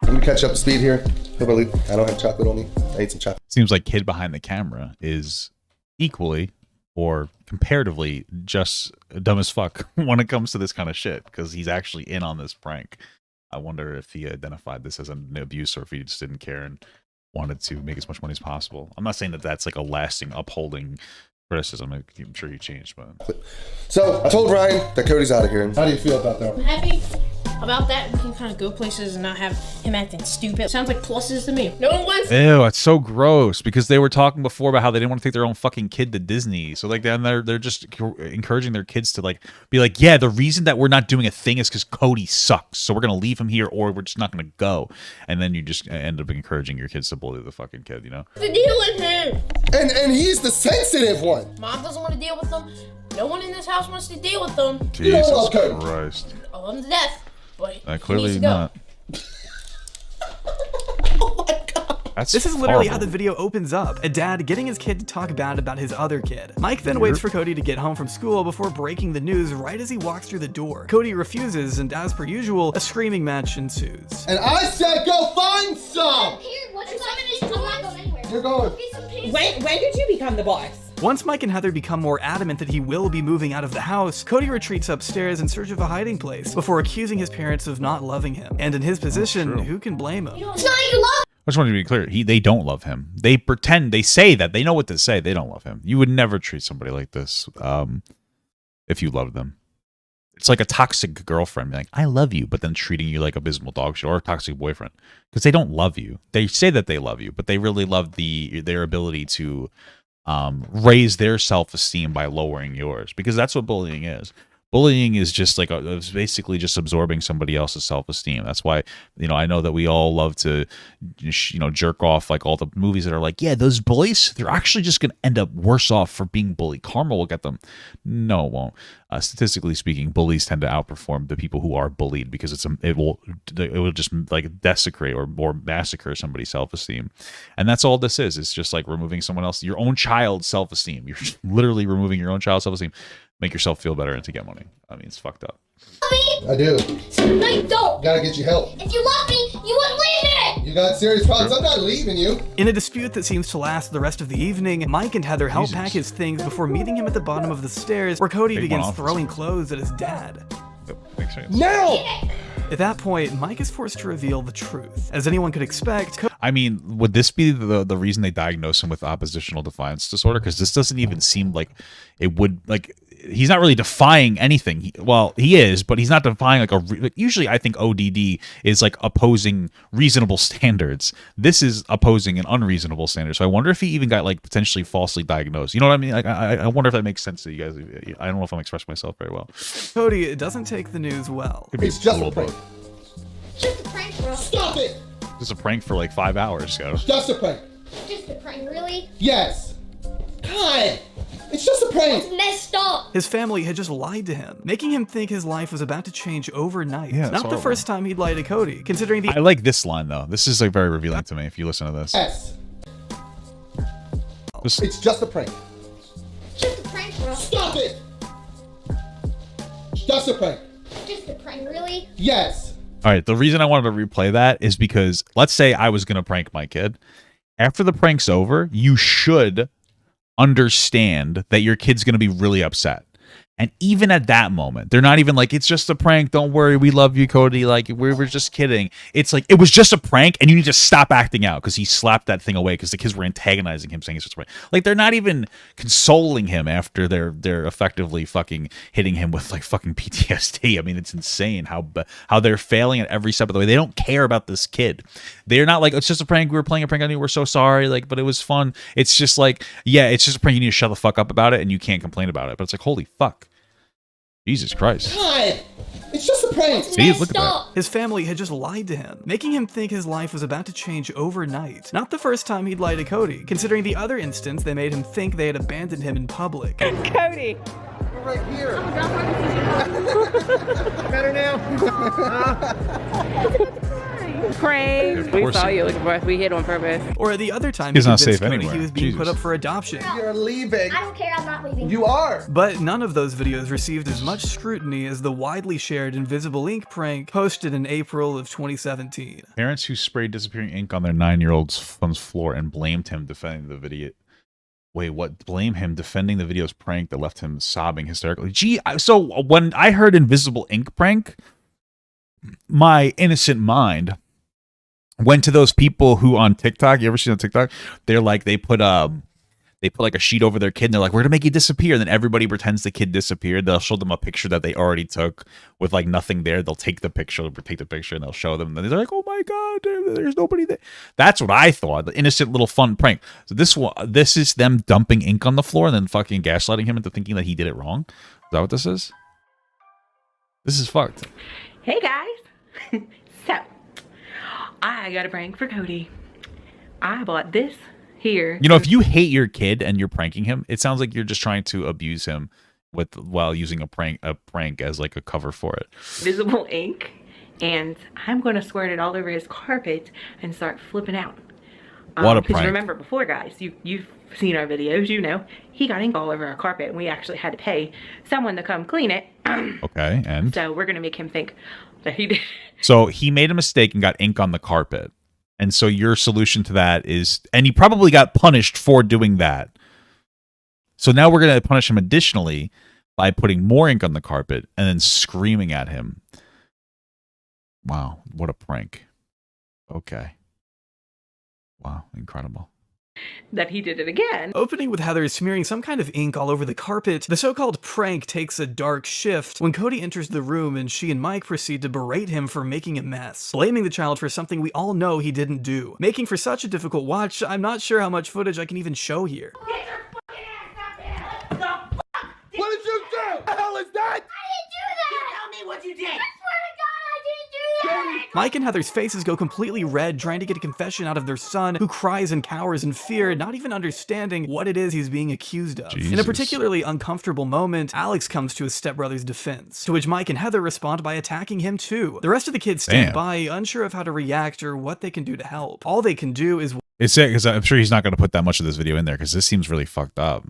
I'm gonna catch up to speed here. I don't have chocolate on me. I ate some chocolate. Seems like Kid Behind the Camera is equally or comparatively just dumb as fuck when it comes to this kind of shit because he's actually in on this prank. I wonder if he identified this as an abuse or if he just didn't care and wanted to make as much money as possible. I'm not saying that that's like a lasting, upholding criticism. I'm sure he changed, but... So, I told Ryan that Cody's out of here. How do you feel about that? I'm happy about that. We can kind of go places and not have him acting stupid. Sounds like pluses to me. No one wants... Ew, it's so gross because they were talking before about how they didn't want to take their own fucking kid to Disney. So like then they're just encouraging their kids to like be like, yeah, the reason that we're not doing a thing is because Cody sucks. So we're gonna leave him here or we're just not gonna go. And then you just end up encouraging your kids to bully the fucking kid, you know? What's the deal with him? And he's the sensitive one. Mom doesn't want to deal with them. No one in this house wants to deal with them. Jesus Christ. I love him to death. But clearly not. Oh my God. This is literally how the video opens up. A dad getting his kid to talk bad about his other kid. Mike then waits for Cody to get home from school before breaking the news right as he walks through the door. Cody refuses, and as per usual, a screaming match ensues. And I said go find some! You're going. When did you become the boss? Once Mike and Heather become more adamant that he will be moving out of the house, Cody retreats upstairs in search of a hiding place before accusing his parents of not loving him. And in his position, who can blame him? It's not your love. I just want to be clear. They don't love him. They pretend, they say that. They know what to say. They don't love him. You would never treat somebody like this if you loved them. It's like a toxic girlfriend. Like, I love you, but then treating you like abysmal dog shit, or a toxic boyfriend. Because they don't love you. They say that they love you, but they really love their ability to raise their self-esteem by lowering yours, because that's what bullying is. Bullying is just like it's basically just absorbing somebody else's self-esteem. That's why, I know that we all love to, jerk off like all the movies that are like, yeah, those bullies, they're actually just going to end up worse off for being bullied. Karma will get them. No, it won't. Statistically speaking, bullies tend to outperform the people who are bullied, because it will just like desecrate or massacre somebody's self-esteem. And that's all this is. It's just like removing someone else, your own child's self-esteem. You're literally removing your own child's self-esteem. Make yourself feel better and to get money. I mean, it's fucked up. I do. I don't. Gotta get you help. If you love me, you wouldn't leave me. You got serious problems. I'm not leaving you. In a dispute that seems to last the rest of the evening, Mike and Heather help pack his things before meeting him at the bottom of the stairs, where Cody begins throwing clothes at his dad. Makes sense. No! At that point, Mike is forced to reveal the truth. As anyone could expect, I mean, would this be the reason they diagnose him with oppositional defiance disorder? Because this doesn't even seem like it would, like, he's not really defying anything. He is, but he's not defying like usually I think ODD is like opposing reasonable standards. This is opposing an unreasonable standard. So I wonder if he even got like potentially falsely diagnosed. You know what I mean? Like, I wonder if that makes sense to you guys. I don't know if I'm expressing myself very well. Cody doesn't take the news well. It's just a prank. Just a prank, bro. Stop it! Just a prank for like 5 hours, yo. Just a prank. Just a prank, really? Yes. God, it's just a prank. That's messed up. His family had just lied to him, making him think his life was about to change overnight. Yeah, Not the first time he'd lied to Cody, considering I like this line though. This is like very revealing to me if you listen to this. Yes. It's just a prank. Just a prank, bro. Stop it! Just a prank. Just a prank, really? Yes. All right, the reason I wanted to replay that is because let's say I was going to prank my kid. After the prank's over, you should understand that your kid's going to be really upset. And even at that moment, they're not even like, it's just a prank. Don't worry. We love you, Cody. Like, we were just kidding. It's like, it was just a prank and you need to stop acting out, because he slapped that thing away because the kids were antagonizing him saying it's just a prank. Like, they're not even consoling him after they're effectively fucking hitting him with like fucking PTSD. I mean, it's insane how they're failing at every step of the way. They don't care about this kid. They're not like, it's just a prank. We were playing a prank on you. We're so sorry. Like, but it was fun. It's just like, yeah, it's just a prank. You need to shut the fuck up about it and you can't complain about it. But it's like, holy fuck. Jesus Christ. God, it's just a prank. See, look at that. His family had just lied to him, making him think his life was about to change overnight. Not the first time he'd lied to Cody, considering the other instance they made him think they had abandoned him in public. Cody! We're right here. Better now? Prank. We saw you looking for us. We hit on purpose. Or the other time He's he not convinced safe Cody anywhere. he was being put up for adoption. You're leaving. I don't care. I'm not leaving. You are. But none of those videos received as much scrutiny as the widely shared Invisible Ink prank posted in April of 2017. Parents who sprayed disappearing ink on their 9-year-old's son's floor and blamed him defending the video. Wait, what? Blame him defending the video's prank that left him sobbing hysterically. Gee, so when I heard Invisible Ink prank, my innocent mind went to those people who on TikTok, you ever seen on TikTok? They're like, they put like a sheet over their kid and they're like, we're gonna make you disappear. And then everybody pretends the kid disappeared. They'll show them a picture that they already took with like nothing there. They'll take the picture and they'll show them. And they're like, oh my God, there's nobody there. That's what I thought. The innocent little fun prank. So this is them dumping ink on the floor and then fucking gaslighting him into thinking that he did it wrong. Is that what this is? This is fucked. Hey guys. So, I got a prank for Cody. I bought this here. You know, if you hate your kid and you're pranking him, it sounds like you're just trying to abuse him while using a prank as like a cover for it. Visible ink, and I'm going to squirt it all over his carpet and start flipping out. What a Because prank. remember before, guys, you've seen our videos, you know, he got ink all over our carpet and we actually had to pay someone to come clean it. Okay, and? So we're going to make him think that he did. So he made a mistake and got ink on the carpet. And so your solution to that is, and he probably got punished for doing that. So now we're going to punish him additionally by putting more ink on the carpet and then screaming at him. Wow, what a prank. Okay. Wow, incredible. That he did it again. Opening with Heather smearing some kind of ink all over the carpet, the so-called prank takes a dark shift when Cody enters the room and she and Mike proceed to berate him for making a mess, blaming the child for something we all know he didn't do. Making for such a difficult watch, I'm not sure how much footage I can even show here. Get your Mike and Heather's faces go completely red trying to get a confession out of their son, who cries and cowers in fear, not even understanding what it is he's being accused of. Jesus. In a particularly uncomfortable moment, Alex comes to his stepbrother's defense, to which Mike and Heather respond by attacking him too. The rest of the kids stand by, unsure of how to react or what they can do to help. All they can do is It's it, because I'm sure he's not going to put that much of this video in there because this seems really fucked up.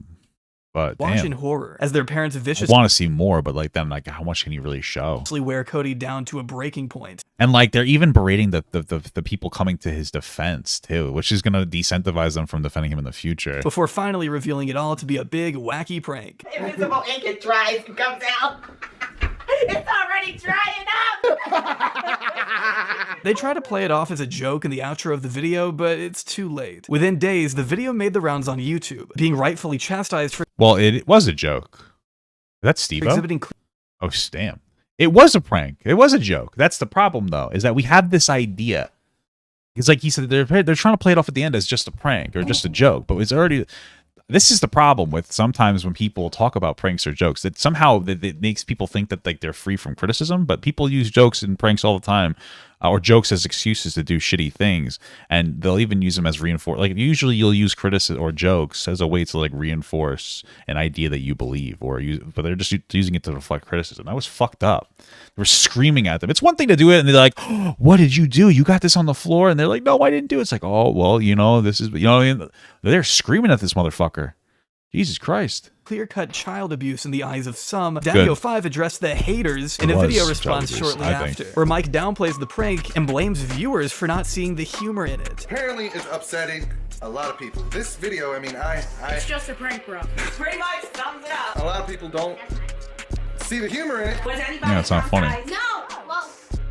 But watch damn. in horror as their parents viciously I want to see more, but like then like how much can you really show? Wear Cody down to a breaking point. And like they're even berating the people coming to his defense too, which is going to decentivize them from defending him in the future. Before finally revealing it all to be a big wacky prank. Invisible ink, it dries and comes out. It's already drying up! They try to play it off as a joke in the outro of the video, but it's too late. Within days, the video made the rounds on YouTube, being rightfully chastised for— Well, it was a joke. That's Steve-O? exhibiting— Oh, damn. It was a prank. It was a joke. That's the problem, though, is that we have this idea. Because like he said, they're trying to play it off at the end as just a prank or just a joke, but it's already... This is the problem with sometimes when people talk about pranks or jokes, that somehow it makes people think that like they're free from criticism, but people use jokes and pranks all the time, or jokes as excuses to do shitty things, and they'll even use them as reinforce. Like usually you'll use criticism or jokes as a way to like reinforce an idea that you believe, but they're just using it to deflect criticism. That was fucked up. They were screaming at them. It's one thing to do it and they're like, oh, what did you do? You got this on the floor, and they're like, no, I didn't do it. It's like, oh well, you know, this is, you know what I mean? They're screaming at this motherfucker. Jesus Christ. Clear-cut child abuse in the eyes of some. DaddyOFive addressed the haters in a video response shortly after, where Mike downplays the prank and blames viewers for not seeing the humor in it. Apparently it's upsetting a lot of people. This video, I mean, It's just a prank, bro. Pretty much sums it up. a lot of people don't see the humor in it. Yeah, it's not funny. No! Well,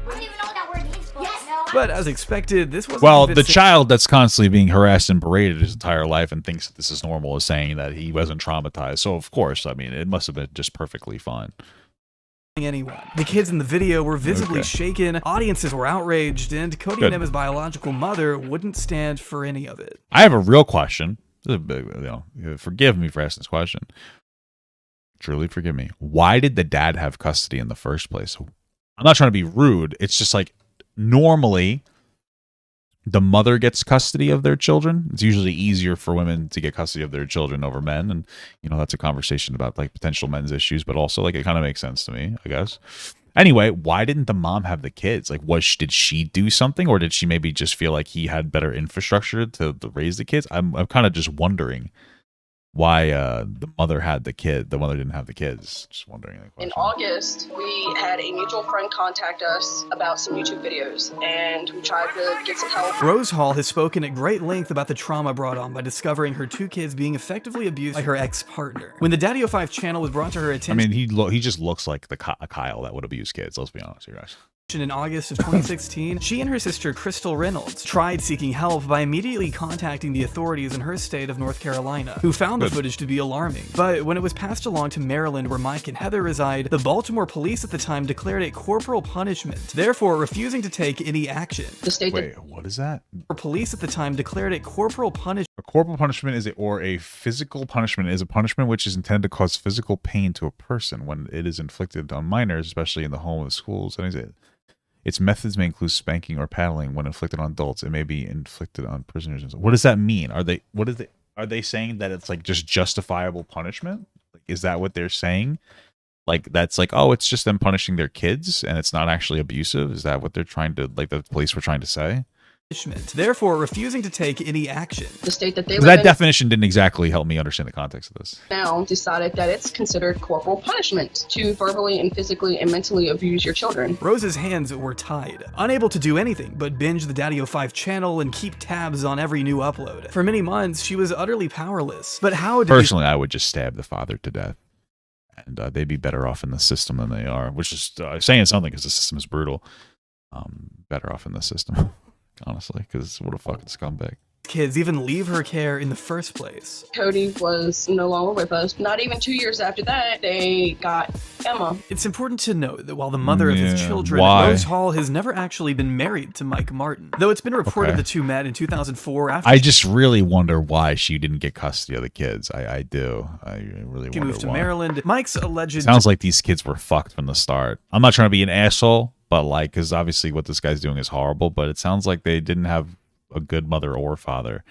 I don't even know what that word means, but yes. But as expected, this was well, the child that's constantly being harassed and berated his entire life and thinks that this is normal is saying that he wasn't traumatized. So of course, I mean, it must have been just perfectly fine. Anyone. The kids in the video were visibly shaken, audiences were outraged, and Cody and Emma's biological mother wouldn't stand for any of it. I have a real question. Forgive me for asking this question. Truly forgive me. Why did the dad have custody in the first place? I'm not trying to be rude. It's just like normally the mother gets custody of their children. It's usually easier for women to get custody of their children over men. And, you know, that's a conversation about like potential men's issues, but also like it kind of makes sense to me, I guess. Anyway, why didn't the mom have the kids? Like, did she do something, or did she maybe just feel like he had better infrastructure to raise the kids? I'm kind of just wondering why the mother had the kid. The mother didn't have the kids. Just wondering. In August, we had a mutual friend contact us about some YouTube videos, and we tried to get some help. Rose Hall has spoken at great length about the trauma brought on by discovering her two kids being effectively abused by her ex-partner. When the DaddyOFive channel was brought to her attention... I mean, he just looks like a Kyle that would abuse kids. Let's be honest here, guys. In August of 2016, she and her sister Crystal Reynolds tried seeking help by immediately contacting the authorities in her state of North Carolina, who found the footage to be alarming. But when it was passed along to Maryland, where Mike and Heather reside, the Baltimore police at the time declared it corporal punishment, therefore refusing to take any action. Wait, what is that? Police at the time declared it corporal punishment. A corporal punishment or a physical punishment is a punishment which is intended to cause physical pain to a person when it is inflicted on minors, especially in the home of schools. Its methods may include spanking or paddling. When inflicted on adults, it may be inflicted on prisoners. What does that mean? Are they saying that it's like just justifiable punishment? Like, is that what they're saying? Like that's like, oh, it's just them punishing their kids and it's not actually abusive? Is that what they're trying to, like the police were trying to say? Therefore refusing to take any action. The state that they that definition didn't exactly help me understand the context of this. Now decided that it's considered corporal punishment to verbally and physically and mentally abuse your children. Rose's hands were tied, unable to do anything but binge the DaddyOFive channel and keep tabs on every new upload. For many months, she was utterly powerless. But how did Personally, I would just stab the father to death. And they'd be better off in the system than they are, which is saying something because the system is brutal. Better off in the system. Honestly, because what a fucking scumbag. Kids even leave her care in the first place. Cody was no longer with us. Not even 2 years after that, they got Emma. It's important to note that while the mother of his children, Rose Hall has never actually been married to Mike Martin. Though it's been reported the two met in 2004 after... I just really wonder why she didn't get custody of the kids. I do. I really wonder why. She moved to Maryland. Mike's alleged... Sounds like these kids were fucked from the start. I'm not trying to be an asshole, but like, because obviously what this guy's doing is horrible, but it sounds like they didn't have a good mother or father.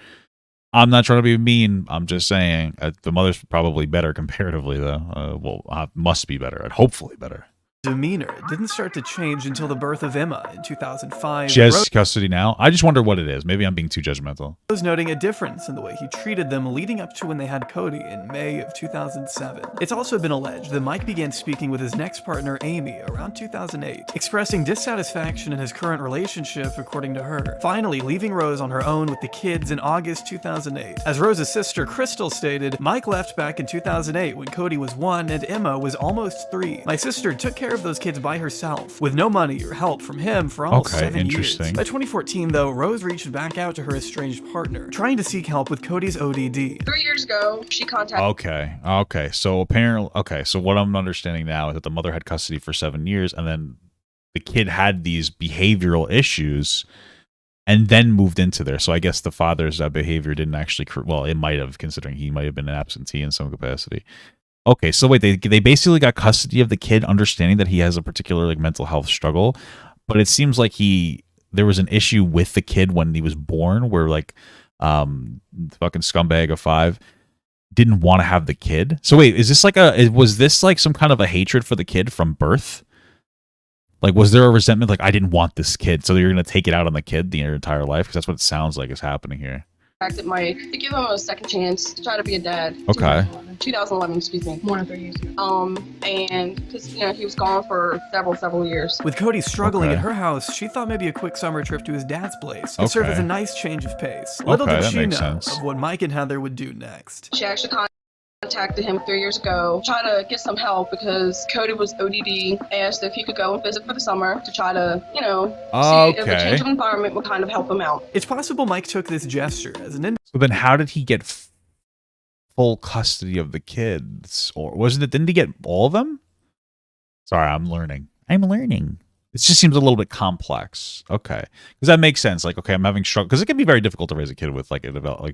I'm not trying to be mean. I'm just saying the mother's probably better comparatively, though. Must be better and hopefully better. Demeanor didn't start to change until the birth of Emma in 2005. She has custody now? I just wonder what it is. Maybe I'm being too judgmental. Was noting a difference in the way he treated them leading up to when they had Cody in May of 2007. It's also been alleged that Mike began speaking with his next partner, Amy, around 2008, expressing dissatisfaction in his current relationship, according to her, finally leaving Rose on her own with the kids in August 2008. As Rose's sister, Crystal, stated, Mike left back in 2008 when Cody was 1 and Emma was almost 3. My sister took care of those kids by herself, with no money or help from him for almost 7 years. By 2014, though, Rose reached back out to her estranged partner, trying to seek help with Cody's ODD. 3 years ago, she contacted... Okay. So apparently... Okay, so what I'm understanding now is that the mother had custody for 7 years, and then the kid had these behavioral issues, and then moved into there. So I guess the father's behavior didn't actually... Well, it might have, considering he might have been an absentee in some capacity. Okay, so wait, they basically got custody of the kid, understanding that he has a particular like mental health struggle, but it seems like there was an issue with the kid when he was born, where like the fucking scumbag of 5 didn't want to have the kid. So wait, was this like some kind of a hatred for the kid from birth? Like, was there a resentment? Like, I didn't want this kid, so you're gonna take it out on the kid the entire life? Because that's what it sounds like is happening here. Contacted Mike to give him a second chance to try to be a dad. Okay. 2011, excuse me. More than 3 years ago. And because he was gone for several years. With Cody struggling at her house, she thought maybe a quick summer trip to his dad's place would serve as a nice change of pace. Little did she know of what Mike and Heather would do next. She actually contacted him 3 years ago, trying to get some help because Cody was ODD, asked if he could go and visit for the summer to try to, see if a change of environment would kind of help him out. It's possible Mike took this gesture as an... So then how did he get full custody of the kids? Or didn't he get all of them? Sorry, I'm learning. It just seems a little bit complex. Okay. Because that makes sense. Like, okay, I'm having struggle. Because it can be very difficult to raise a kid with like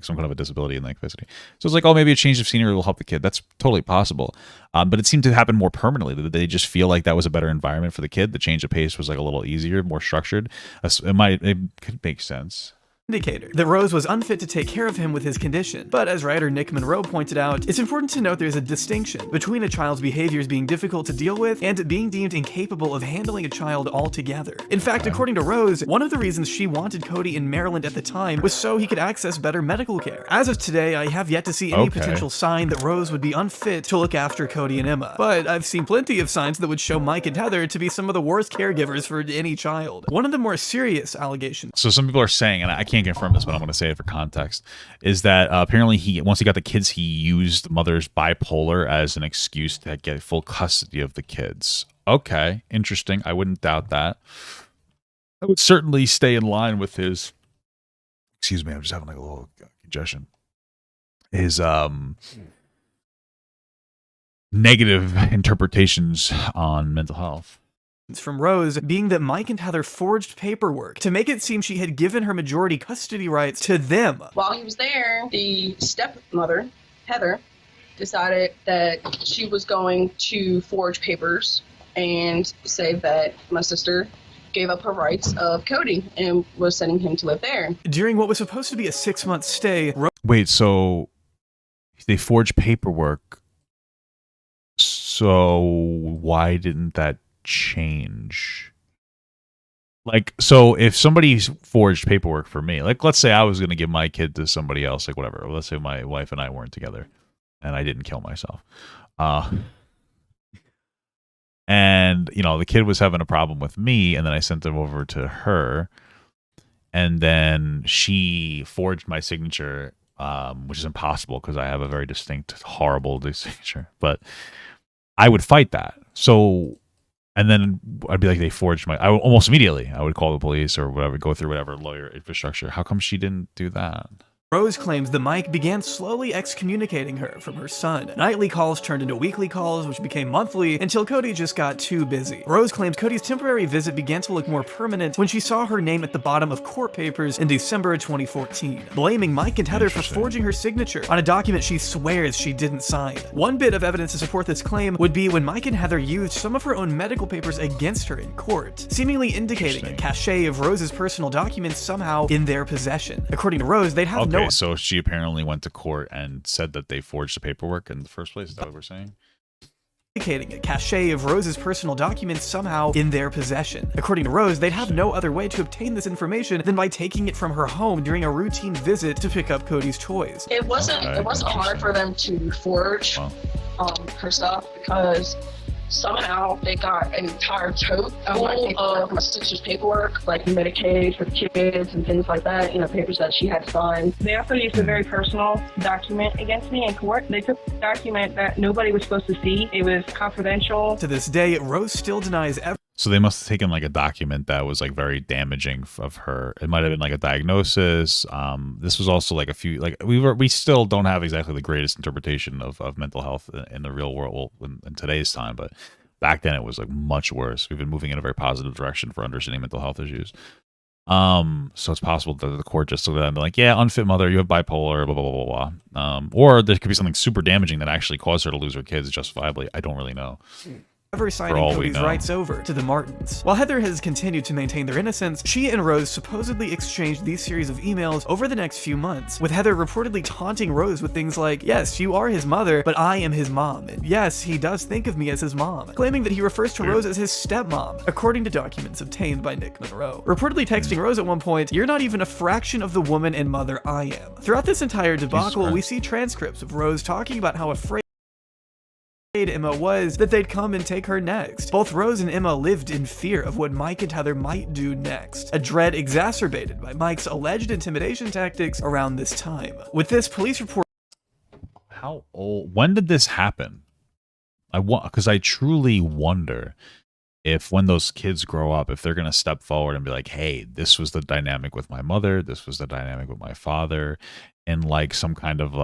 some kind of a disability in the capacity. So it's like, oh, maybe a change of scenery will help the kid. That's totally possible. But it seemed to happen more permanently. Did they just feel like that was a better environment for the kid? The change of pace was like a little easier, more structured. It could make sense. Indicator that Rose was unfit to take care of him with his condition. But as writer Nick Monroe pointed out, it's important to note there's a distinction between a child's behaviors being difficult to deal with and being deemed incapable of handling a child altogether. In fact, according to Rose, one of the reasons she wanted Cody in Maryland at the time was so he could access better medical care. As of today, I have yet to see any potential sign that Rose would be unfit to look after Cody and Emma. But I've seen plenty of signs that would show Mike and Heather to be some of the worst caregivers for any child. One of the more serious allegations. So some people are saying, and I can't confirm this, but I'm going to say it for context, is that apparently once he got the kids, he used mother's bipolar as an excuse to get full custody of the kids. Okay, interesting. I wouldn't doubt that. I would certainly stay in line with his, excuse me, I'm just having like a little congestion, his negative interpretations on mental health. From Rose being that Mike and Heather forged paperwork to make it seem she had given her majority custody rights to them. While he was there, the stepmother, Heather, decided that she was going to forge papers and say that my sister gave up her rights of Cody and was sending him to live there. During what was supposed to be a 6-month stay... Wait, so they forged paperwork, so why didn't that change? Like, so if somebody forged paperwork for me, like let's say I was going to give my kid to somebody else, like whatever, let's say my wife and I weren't together and I didn't kill myself, and the kid was having a problem with me, and then I sent him over to her, and then she forged my signature, which is impossible because I have a very distinct, horrible signature, but I would fight that. So, and then I'd be like, they forged I would almost immediately, I would call the police or whatever, go through whatever lawyer infrastructure. How come she didn't do that? Rose claims the Mike began slowly excommunicating her from her son. Nightly calls turned into weekly calls, which became monthly, until Cody just got too busy. Rose claims Cody's temporary visit began to look more permanent when she saw her name at the bottom of court papers in December 2014, blaming Mike and Heather for forging her signature on a document she swears she didn't sign. One bit of evidence to support this claim would be when Mike and Heather used some of her own medical papers against her in court, seemingly indicating a cache of Rose's personal documents somehow in their possession. According to Rose, they'd have no... Okay, so she apparently went to court and said that they forged the paperwork in the first place. Is that what we're saying? Indicating a cache of Rose's personal documents somehow in their possession. According to Rose, they'd have no other way to obtain this information than by taking it from her home during a routine visit to pick up Cody's toys. It wasn't hard for them to forge her stuff because somehow they got an entire tote full of my sister's paperwork, like Medicaid for the kids and things like that, you know, papers that she had signed. They also used a very personal document against me in court. They took a document that nobody was supposed to see. It was confidential. To this day, Rose still denies everything. So they must have taken like a document that was like very damaging of her. It might have been like a diagnosis. This was also like a few, like we still don't have exactly the greatest interpretation of mental health in the real world in today's time, but back then it was like much worse. We've been moving in a very positive direction for understanding mental health issues. So it's possible that the court just looked at that and be like, yeah, unfit mother, you have bipolar, blah, blah, blah, blah, blah. Or there could be something super damaging that actually caused her to lose her kids justifiably. I don't really know. Ever signing Cody's rights over to the Martins. While Heather has continued to maintain their innocence, she and Rose supposedly exchanged these series of emails over the next few months, with Heather reportedly taunting Rose with things like, yes, you are his mother, but I am his mom, and yes, he does think of me as his mom, claiming that he refers to Rose as his stepmom, according to documents obtained by Nick Monroe. Reportedly texting Rose at one point, you're not even a fraction of the woman and mother I am. Throughout this entire debacle, we see transcripts of Rose talking about how afraid Emma was that they'd come and take her next. Both Rose and Emma lived in fear of what Mike and Heather might do next, a dread exacerbated by Mike's alleged intimidation tactics around this time. With this police report... How old? When did this happen? Because I truly wonder if when those kids grow up, if they're going to step forward and be like, hey, this was the dynamic with my mother, this was the dynamic with my father, and like some kind of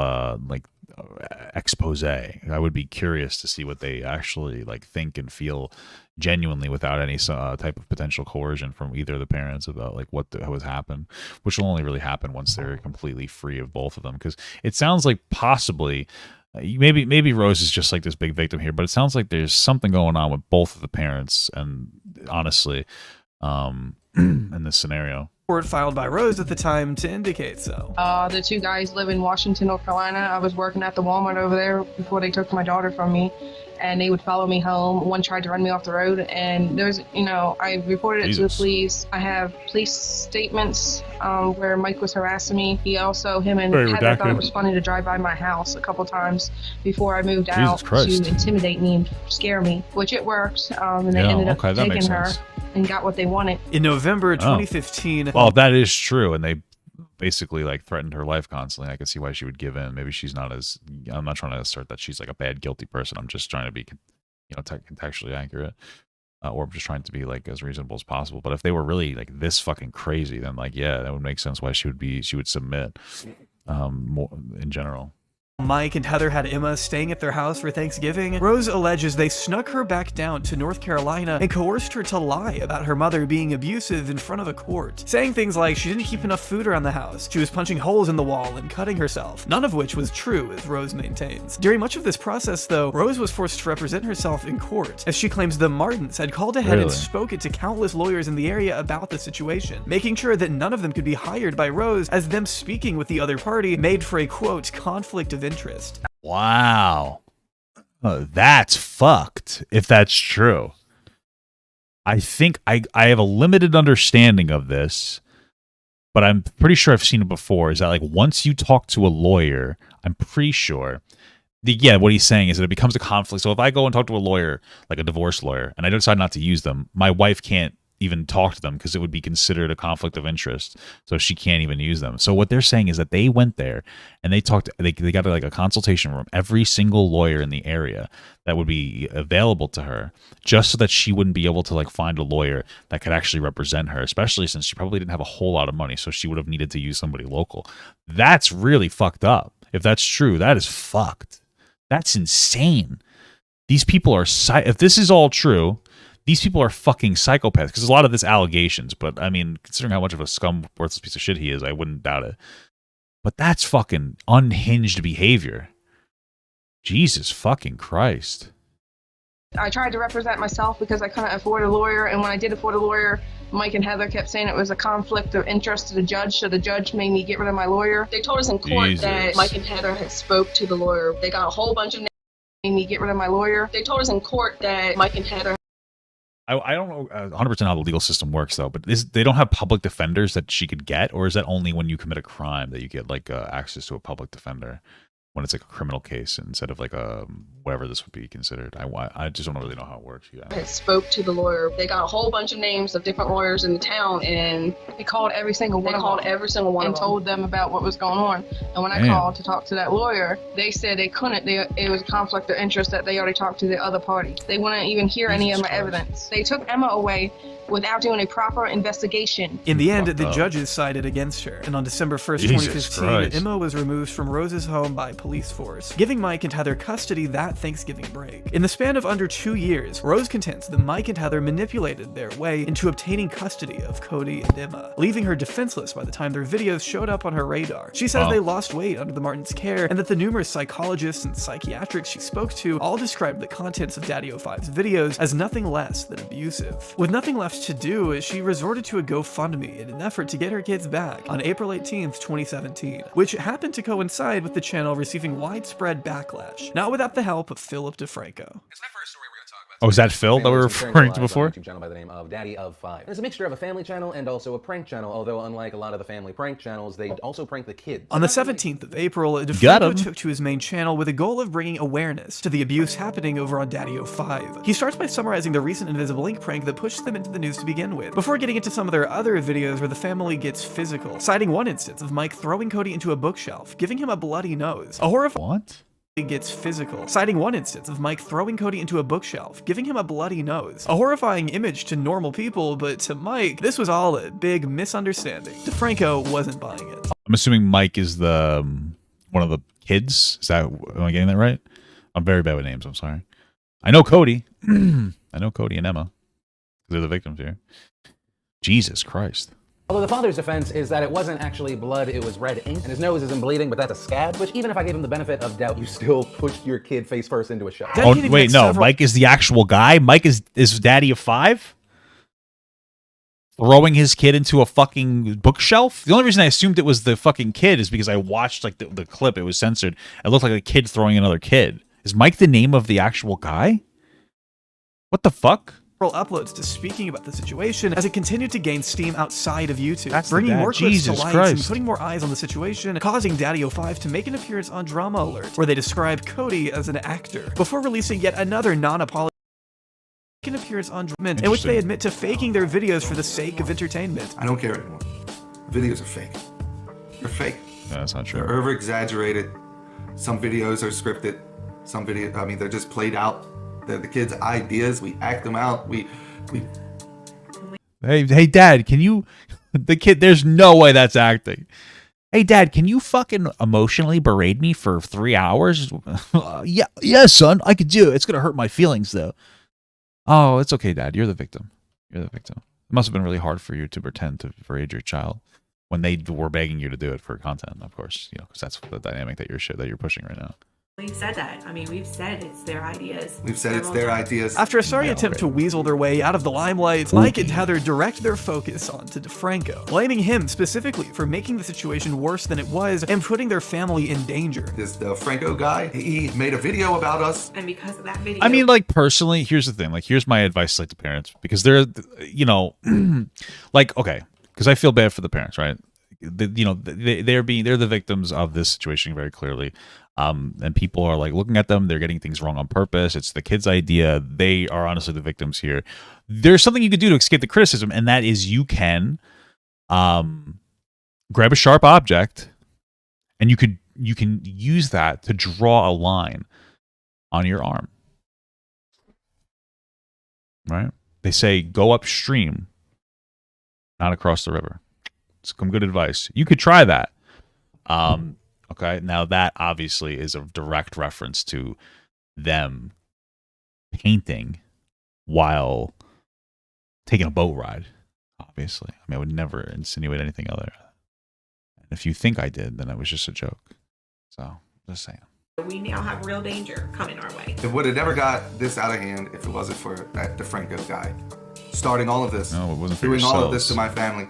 expose. I would be curious to see what they actually like think and feel genuinely without any type of potential coercion from either of the parents about like what has happened, which will only really happen once they're completely free of both of them. Because it sounds like possibly maybe Rose is just like this big victim here, but it sounds like there's something going on with both of the parents, and honestly in this scenario. Filed by Rose at the time to indicate so. The two guys live in Washington, North Carolina. I was working at the Walmart over there before they took my daughter from me, and they would follow me home. One tried to run me off the road, and there's, I reported it to the police. I have police statements where Mike was harassing me. Him and Heather thought it was funny to drive by my house a couple times before I moved out to intimidate me and scare me, which it worked. And they ended up taking her and got what they wanted. In November 2015... Well, that is true, and they basically like threatened her life constantly. I can see why she would give in. Maybe she's not as... I'm not trying to assert that she's like a bad, guilty person. I'm just trying to be, contextually accurate, or I'm just trying to be like as reasonable as possible. But if they were really like this fucking crazy, then like, yeah, that would make sense why she would submit more in general. Mike and Heather had Emma staying at their house for Thanksgiving. Rose alleges they snuck her back down to North Carolina and coerced her to lie about her mother being abusive in front of a court, saying things like she didn't keep enough food around the house, she was punching holes in the wall and cutting herself, none of which was true, as Rose maintains. During much of this process, though, Rose was forced to represent herself in court, as she claims the Martins had called ahead and spoken to countless lawyers in the area about the situation, making sure that none of them could be hired by Rose, as them speaking with the other party made for a, quote, conflict of interest. Wow. That's fucked, if that's true. I think I have a limited understanding of this, but I'm pretty sure I've seen it before, is that like once you talk to a lawyer, I'm pretty sure, what he's saying is that it becomes a conflict. So if I go and talk to a lawyer, like a divorce lawyer, and I decide not to use them, my wife can't even talk to them because it would be considered a conflict of interest. So she can't even use them. So what they're saying is that they went there and they talked. They got like a consultation room, every single lawyer in the area that would be available to her, just so that she wouldn't be able to like find a lawyer that could actually represent her, especially since she probably didn't have a whole lot of money. So she would have needed to use somebody local. That's really fucked up. If that's true, that is fucked. That's insane. These people are, if this is all true, these people are fucking psychopaths, because a lot of this allegations, but I mean, considering how much of a scum, worthless piece of shit he is, I wouldn't doubt it. But that's fucking unhinged behavior. Jesus fucking Christ. I tried to represent myself because I couldn't afford a lawyer, and when I did afford a lawyer, Mike and Heather kept saying it was a conflict of interest to the judge, so the judge made me get rid of my lawyer. They told us in court that Mike and Heather had spoke to the lawyer. They got a whole bunch of names, made me get rid of my lawyer. They told us in court that Mike and Heather... I don't know 100% how the legal system works, though, but they don't have public defenders that she could get, or is that only when you commit a crime that you get like access to a public defender? When it's like a criminal case instead of like whatever this would be considered. I just don't really know how it works. Yeah. Had spoke to the lawyer. They got a whole bunch of names of different lawyers in the town, and they called every single one. They called every single one and told them about what was going on. And when I called to talk to that lawyer, they said they couldn't. It was a conflict of interest that they already talked to the other party. They wouldn't even hear any of my evidence. They took Emma away without doing a proper investigation. In the end, the judges sided against her, and on December 1st, 2015, Emma was removed from Rose's home by police force, giving Mike and Heather custody that Thanksgiving break. In the span of under 2 years, Rose contends that Mike and Heather manipulated their way into obtaining custody of Cody and Emma, leaving her defenseless by the time their videos showed up on her radar. She says they lost weight under the Martins' care, and that the numerous psychologists and psychiatrics she spoke to all described the contents of DaddyOFive's videos as nothing less than abusive. With nothing left to do, she resorted to a GoFundMe in an effort to get her kids back on April 18th, 2017, which happened to coincide with the channel receiving widespread backlash, not without the help of Philip DeFranco. Oh, is that Phil that we were referring to before? YouTube channel by the name of DaddyOFive. It's a mixture of a family channel and also a prank channel, although unlike a lot of the family prank channels, they also prank the kids. On the 17th of April, DeFranco took to his main channel with a goal of bringing awareness to the abuse happening over on DaddyOFive. He starts by summarizing the recent Invisible Ink prank that pushed them into the news to begin with, before getting into some of their other videos where the family gets physical, citing one instance of Mike throwing Cody into a bookshelf, giving him a bloody nose. A horrifying gets physical, citing one instance of Mike throwing Cody into a bookshelf, giving him a bloody nose. A horrifying image to normal people, but to Mike, this was all a big misunderstanding. DeFranco wasn't buying it. I'm assuming Mike is the one of the kids. Am I getting that right? I'm very bad with names. I'm sorry. I know Cody. I know Cody and Emma. They're the victims here. Jesus Christ. Although the father's defense is that it wasn't actually blood, it was red ink, and his nose isn't bleeding, but that's a scab, which even if I gave him the benefit of doubt, you still pushed your kid face first into a shot. Oh, wait, no, Mike is the actual guy? Mike is DaddyOFive? Throwing his kid into a fucking bookshelf? The only reason I assumed it was the fucking kid is because I watched like the clip, it was censored. It looked like a kid throwing another kid. Is Mike the name of the actual guy? What the fuck? Uploads to speaking about the situation as it continued to gain steam outside of YouTube, That's bringing more clips to light and Christ. putting more eyes on the situation, causing DaddyOFive to make an appearance on Drama Alert, where they describe Cody as an actor, before releasing yet another non-apology appearance on Drama, in which they admit to faking their videos for the sake of entertainment. I don't care anymore. Videos are fake. They're fake. Yeah, that's not true. They're over-exaggerated. Some videos are scripted. Some videos, I mean, they're just played out. They're the kids' ideas. We act them out. Hey, Dad, can you... The kid, there's no way that's acting. Hey, Dad, can you fucking emotionally berate me for 3 hours? Yeah, son, I could do it. It's going to hurt my feelings, though. Oh, it's okay, Dad. You're the victim. You're the victim. It must have been really hard for you to pretend to berate your child when they were begging you to do it for content, of course, because that's the dynamic that you're pushing right now. We've said that. I mean, we've said it's their ideas. We've said it's their ideas. After a sorry attempt to weasel their way out of the limelight, Mike and Heather direct their focus onto DeFranco, blaming him specifically for making the situation worse than it was and putting their family in danger. This DeFranco guy, he made a video about us. And because of that video... I mean, like, personally, here's the thing. Like, here's my advice like to parents, because they're, like, okay, because I feel bad for the parents, right? they're the victims of this situation very clearly. And people are like looking at them, they're getting things wrong on purpose. It's the kid's idea. They are honestly the victims here. There's something you could do to escape the criticism, and that is you can grab a sharp object, and you can use that to draw a line on your arm. Right? They say go upstream, not across the river. It's some good advice. You could try that. Okay, now that obviously is a direct reference to them painting while taking a boat ride. Obviously, I mean, I would never insinuate anything other. And if you think I did, then it was just a joke. So, just saying. We now have real danger coming our way. It would have never got this out of hand if it wasn't for that DeFranco guy starting all of this. No, it wasn't for doing all of yourselves. this to my family.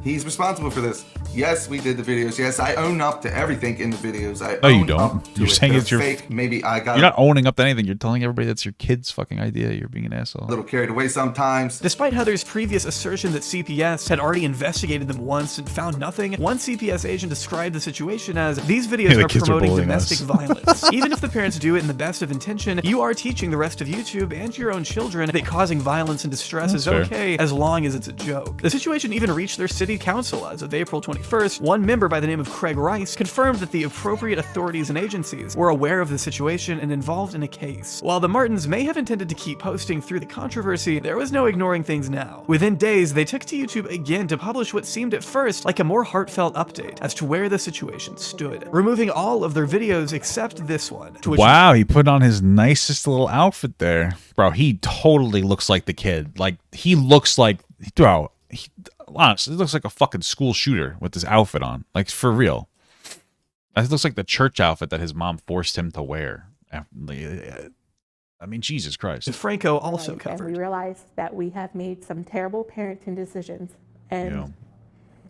He's responsible for this. Yes, we did the videos. Yes, I own up to everything in the videos. No, you don't. You're saying it's your fake. Maybe I got. You're not owning up to anything. You're telling everybody that's your kid's fucking idea. You're being an asshole. A little carried away sometimes. Despite Heather's previous assertion that CPS had already investigated them once and found nothing, one CPS agent described the situation as, these videos the are kids are promoting bullying domestic us. violence. Even if the parents do it in the best of intention, you are teaching the rest of YouTube and your own children that causing violence and distress is That's fair. okay as long as it's a joke. The situation even reached their city council as of April 21st. One member by the name of Craig Rice confirmed that the appropriate authorities and agencies were aware of the situation and involved in a case. While the Martins may have intended to keep posting through the controversy, there was no ignoring things now. Within days, they took to YouTube again to publish what seemed at first like a more heartfelt update as to where the situation stood, removing all of their videos except this one. To which Wow, he put on his nicest little outfit there. Bro, he totally looks like the kid. Like, he looks like, bro, honestly, it looks like a fucking school shooter with this outfit on. Like, for real. That looks like the church outfit that his mom forced him to wear. I mean, Jesus Christ. Franco also covered. And we realize that we have made some terrible parenting decisions, and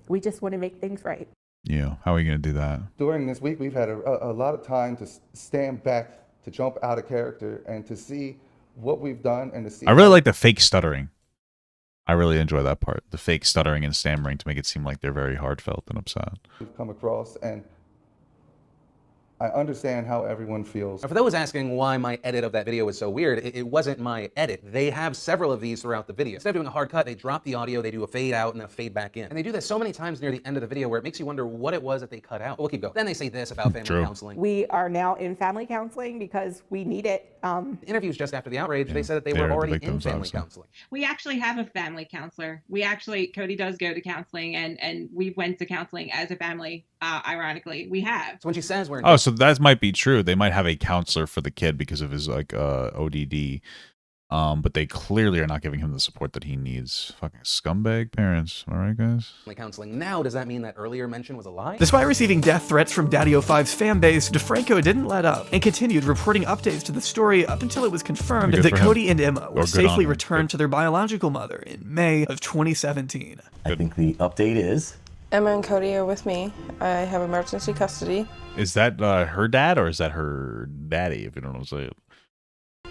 we just want to make things right. Yeah, how are you going to do that? During this week, we've had a lot of time to stand back, to jump out of character, and to see what we've done and to see. I really like the fake stuttering. I really enjoy that part. The fake stuttering and stammering to make it seem like they're very heartfelt and upset. We've come across, and I understand how everyone feels. For those asking why my edit of that video was so weird, it wasn't my edit. They have several of these throughout the video. Instead of doing a hard cut, they drop the audio, they do a fade out and then a fade back in. And they do this so many times near the end of the video where it makes you wonder what it was that they cut out. But we'll keep going. Then they say this about family counseling. We are now in family counseling because we need it. Interviews just after the outrage, they said that they were already in family counseling. We actually have a family counselor. Cody does go to counseling, and we went to counseling as a family. Ironically, we have. So when she says we're Oh, so that might be true. They might have a counselor for the kid because of his like ODD. But they clearly are not giving him the support that he needs. Fucking scumbag parents. All right, guys? Counseling. Now, does that mean that earlier mention was a lie? Despite receiving death threats from DaddyOFive's fan base, DeFranco didn't let up and continued reporting updates to the story up until it was confirmed that Cody and Emma were safely returned to their biological mother in May of 2017. I think the update is Emma and Cody are with me. I have emergency custody. Is that her dad or is that her daddy, if you don't know what I'm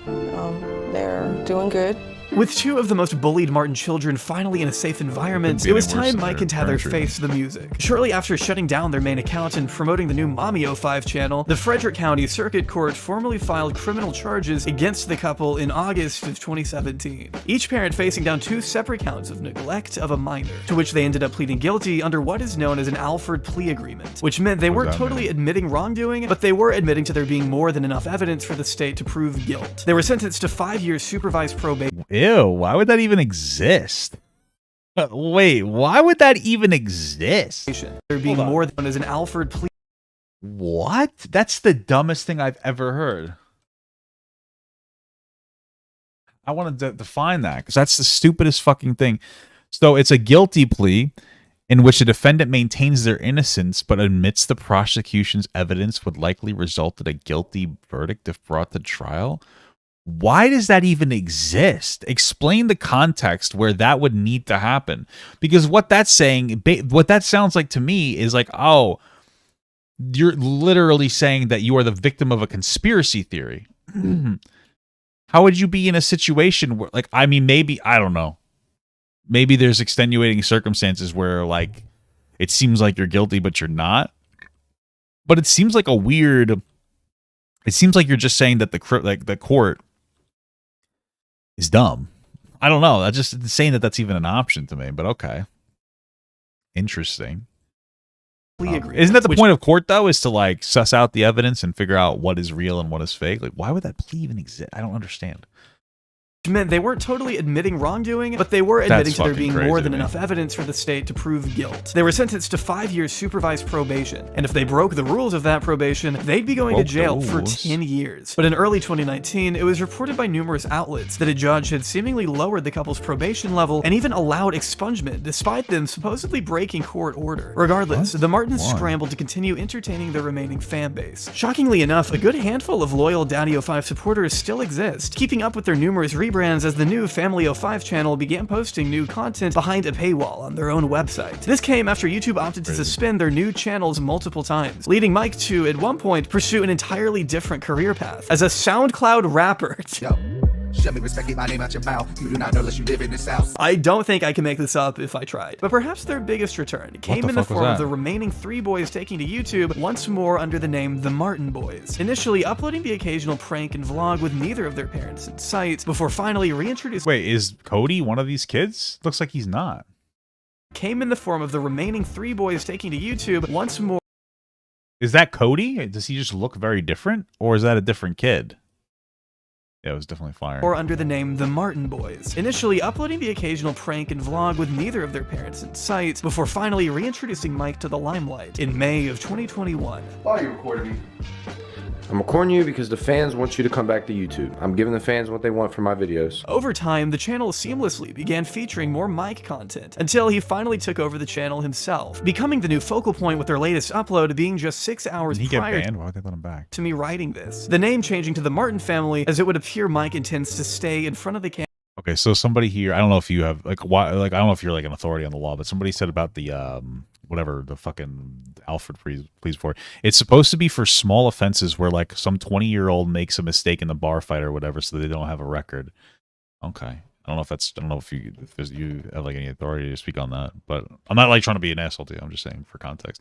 saying? They're doing good. With two of the most bullied Martin children finally in a safe environment, it was time Mike and Heather faced the music. Shortly after shutting down their main account and promoting the new DaddyOFive channel, the Frederick County Circuit Court formally filed criminal charges against the couple in August of 2017. Each parent facing down 2 separate counts of neglect of a minor, to which they ended up pleading guilty under what is known as an Alford plea agreement, which meant they weren't totally admitting wrongdoing, but they were admitting to there being more than enough evidence for the state to prove guilt. They were sentenced to 5 years supervised probation. Ew, why would that even exist? Wait, why would that even exist? There being more than as an Alford plea. What? That's the dumbest thing I've ever heard. I want to define that because that's the stupidest fucking thing. So it's a guilty plea in which a defendant maintains their innocence but admits the prosecution's evidence would likely result in a guilty verdict if brought to trial. Why does that even exist? Explain the context where that would need to happen. Because what that's saying, what that sounds like to me is like, oh, you're literally saying that you are the victim of a conspiracy theory. How would you be in a situation where, like, I mean, maybe, I don't know. Maybe there's extenuating circumstances where, like, it seems like you're guilty, but you're not. But it seems like a weird. It seems like you're just saying that the court is dumb. I don't know. That's just saying that that's even an option to me. But okay, interesting. Isn't that the point of court though? Is to like suss out the evidence and figure out what is real and what is fake? Like, why would that plea even exist? I don't understand. Meant they weren't totally admitting wrongdoing, but they were admitting to there being more than enough evidence for the state to prove guilt. They were sentenced to 5 years supervised probation, and if they broke the rules of that probation, they'd be going to jail for 10 years. But in early 2019, it was reported by numerous outlets that a judge had seemingly lowered the couple's probation level and even allowed expungement, despite them supposedly breaking court order. Regardless, the Martins scrambled to continue entertaining their remaining fan base. Shockingly enough, a good handful of loyal DaddyOFive supporters still exist, keeping up with their numerous rebrands as the new FamilyOFive channel began posting new content behind a paywall on their own website. This came after YouTube opted to suspend their new channels multiple times, leading Mike to, at one point, pursue an entirely different career path as a SoundCloud rapper. Show me respect, keep my name out your mouth. You do not know unless you live in this house. I don't think I can make this up if I tried. But perhaps their biggest return came in the form of the remaining 3 boys taking to YouTube once more under the name The Martin Boys, initially uploading the occasional prank and vlog with neither of their parents in sight, before finally reintroducing— Wait, is Cody one of these kids? Looks like he's not. Came in the form of the remaining 3 boys taking to YouTube once more. Is that Cody? Does he just look very different? Or is that a different kid? Yeah, it was definitely fire. Or under the name The Martin Boys, initially uploading the occasional prank and vlog with neither of their parents in sight, before finally reintroducing Mike to the limelight in May of 2021. Why are you recording me? I'm recording you because the fans want you to come back to YouTube. I'm giving the fans what they want for my videos. Over time, the channel seamlessly began featuring more Mike content, until he finally took over the channel himself, becoming the new focal point with their latest upload being just 6 hours prior get banned? Why would they let him back? To me writing this. The name changing to the Martin family, as it would appear Mike intends to stay in front of the camera. Okay, so somebody here, I don't know if you have, like, why, like, I don't know if you're like an authority on the law, but somebody said about the, whatever, the fucking Alfred please for. It's supposed to be for small offenses where, like, some 20-year-old makes a mistake in the bar fight or whatever, so they don't have a record. Okay. I don't know if that's, I don't know if you have, like, any authority to speak on that, but I'm not, like, trying to be an asshole to you. I'm just saying for context.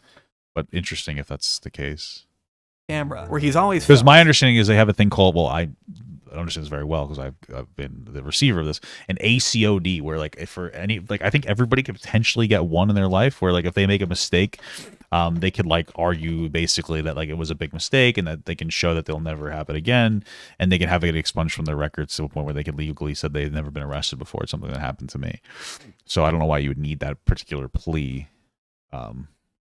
But interesting if that's the case. Camera, where he's always— because my understanding is they have a thing called, well, I understand this very well because I've been the receiver of this, an ACOD, where like if for any, like I think everybody could potentially get one in their life where like if they make a mistake, they could like argue basically that like it was a big mistake and that they can show that they'll never happen again, and they can have it expunged from their records to a point where they can legally say they've never been arrested before. It's something that happened to me. So I don't know why you would need that particular plea.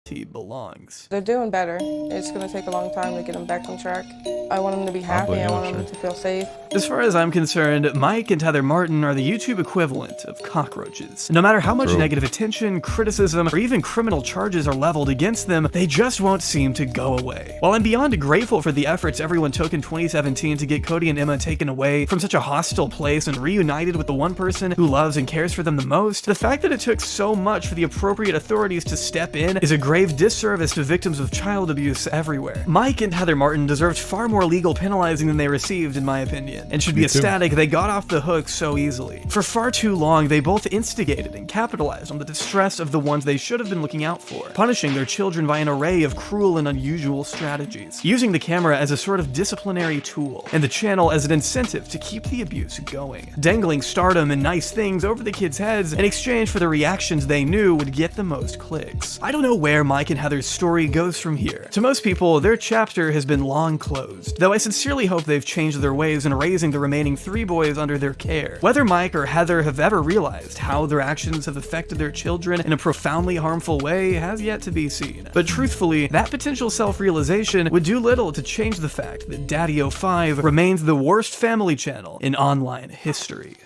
He belongs. They're doing better. It's going to take a long time to get them back on track. I want them to be happy. I want them to feel safe. As far as I'm concerned, Mike and Heather Martin are the YouTube equivalent of cockroaches. No matter how much negative attention, criticism, or even criminal charges are leveled against them, they just won't seem to go away. While I'm beyond grateful for the efforts everyone took in 2017 to get Cody and Emma taken away from such a hostile place and reunited with the one person who loves and cares for them the most, the fact that it took so much for the appropriate authorities to step in is a grave disservice to victims of child abuse everywhere. Mike and Heather Martin deserved far more legal penalizing than they received, in my opinion, and should be ecstatic they got off the hook so easily. For far too long, they both instigated and capitalized on the distress of the ones they should have been looking out for, punishing their children by an array of cruel and unusual strategies, using the camera as a sort of disciplinary tool, and the channel as an incentive to keep the abuse going, dangling stardom and nice things over the kids' heads in exchange for the reactions they knew would get the most clicks. I don't know where Mike and Heather's story goes from here. To most people, their chapter has been long closed, though I sincerely hope they've changed their ways in raising the remaining 3 boys under their care. Whether Mike or Heather have ever realized how their actions have affected their children in a profoundly harmful way has yet to be seen. But truthfully, that potential self-realization would do little to change the fact that DaddyOFive remains the worst family channel in online history.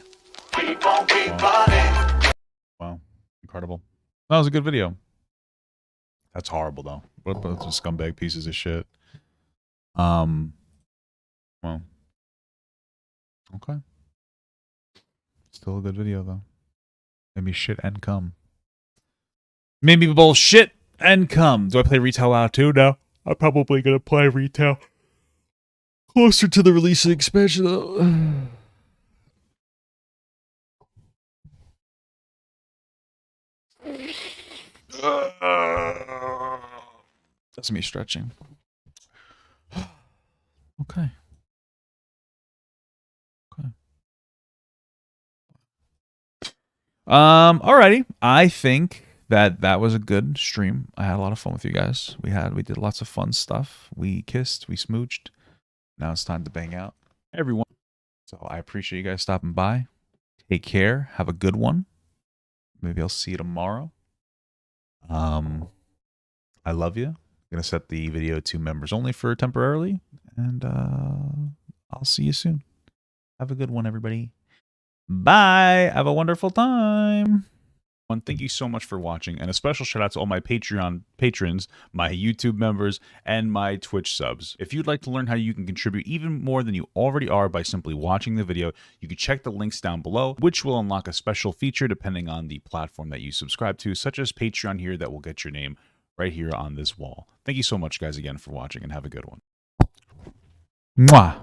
Wow, incredible. That was a good video. That's horrible though. What a bunch of scumbag pieces of shit. Well, okay. Still a good video though. Made me shit and come. Made me both shit and come. Do I play retail out too? No. I'm probably gonna play retail closer to the release of the expansion though. That's me stretching. Okay. Okay. Alrighty. I think that was a good stream. I had a lot of fun with you guys. We did lots of fun stuff. We kissed, we smooched. Now it's time to bang out. Everyone. So I appreciate you guys stopping by. Take care. Have a good one. Maybe I'll see you tomorrow. I love you. I'm gonna set the video to members only for temporarily, and I'll see you soon. Have a good one, everybody. Bye. Have a wonderful time. Thank you so much for watching, and a special shout out to all my Patreon patrons, my YouTube members, and my Twitch subs. If you'd like to learn how you can contribute even more than you already are by simply watching the video, you can check the links down below, which will unlock a special feature depending on the platform that you subscribe to, such as Patreon here that will get your name right here on this wall. Thank you so much, guys, again for watching, and have a good one. Mwah.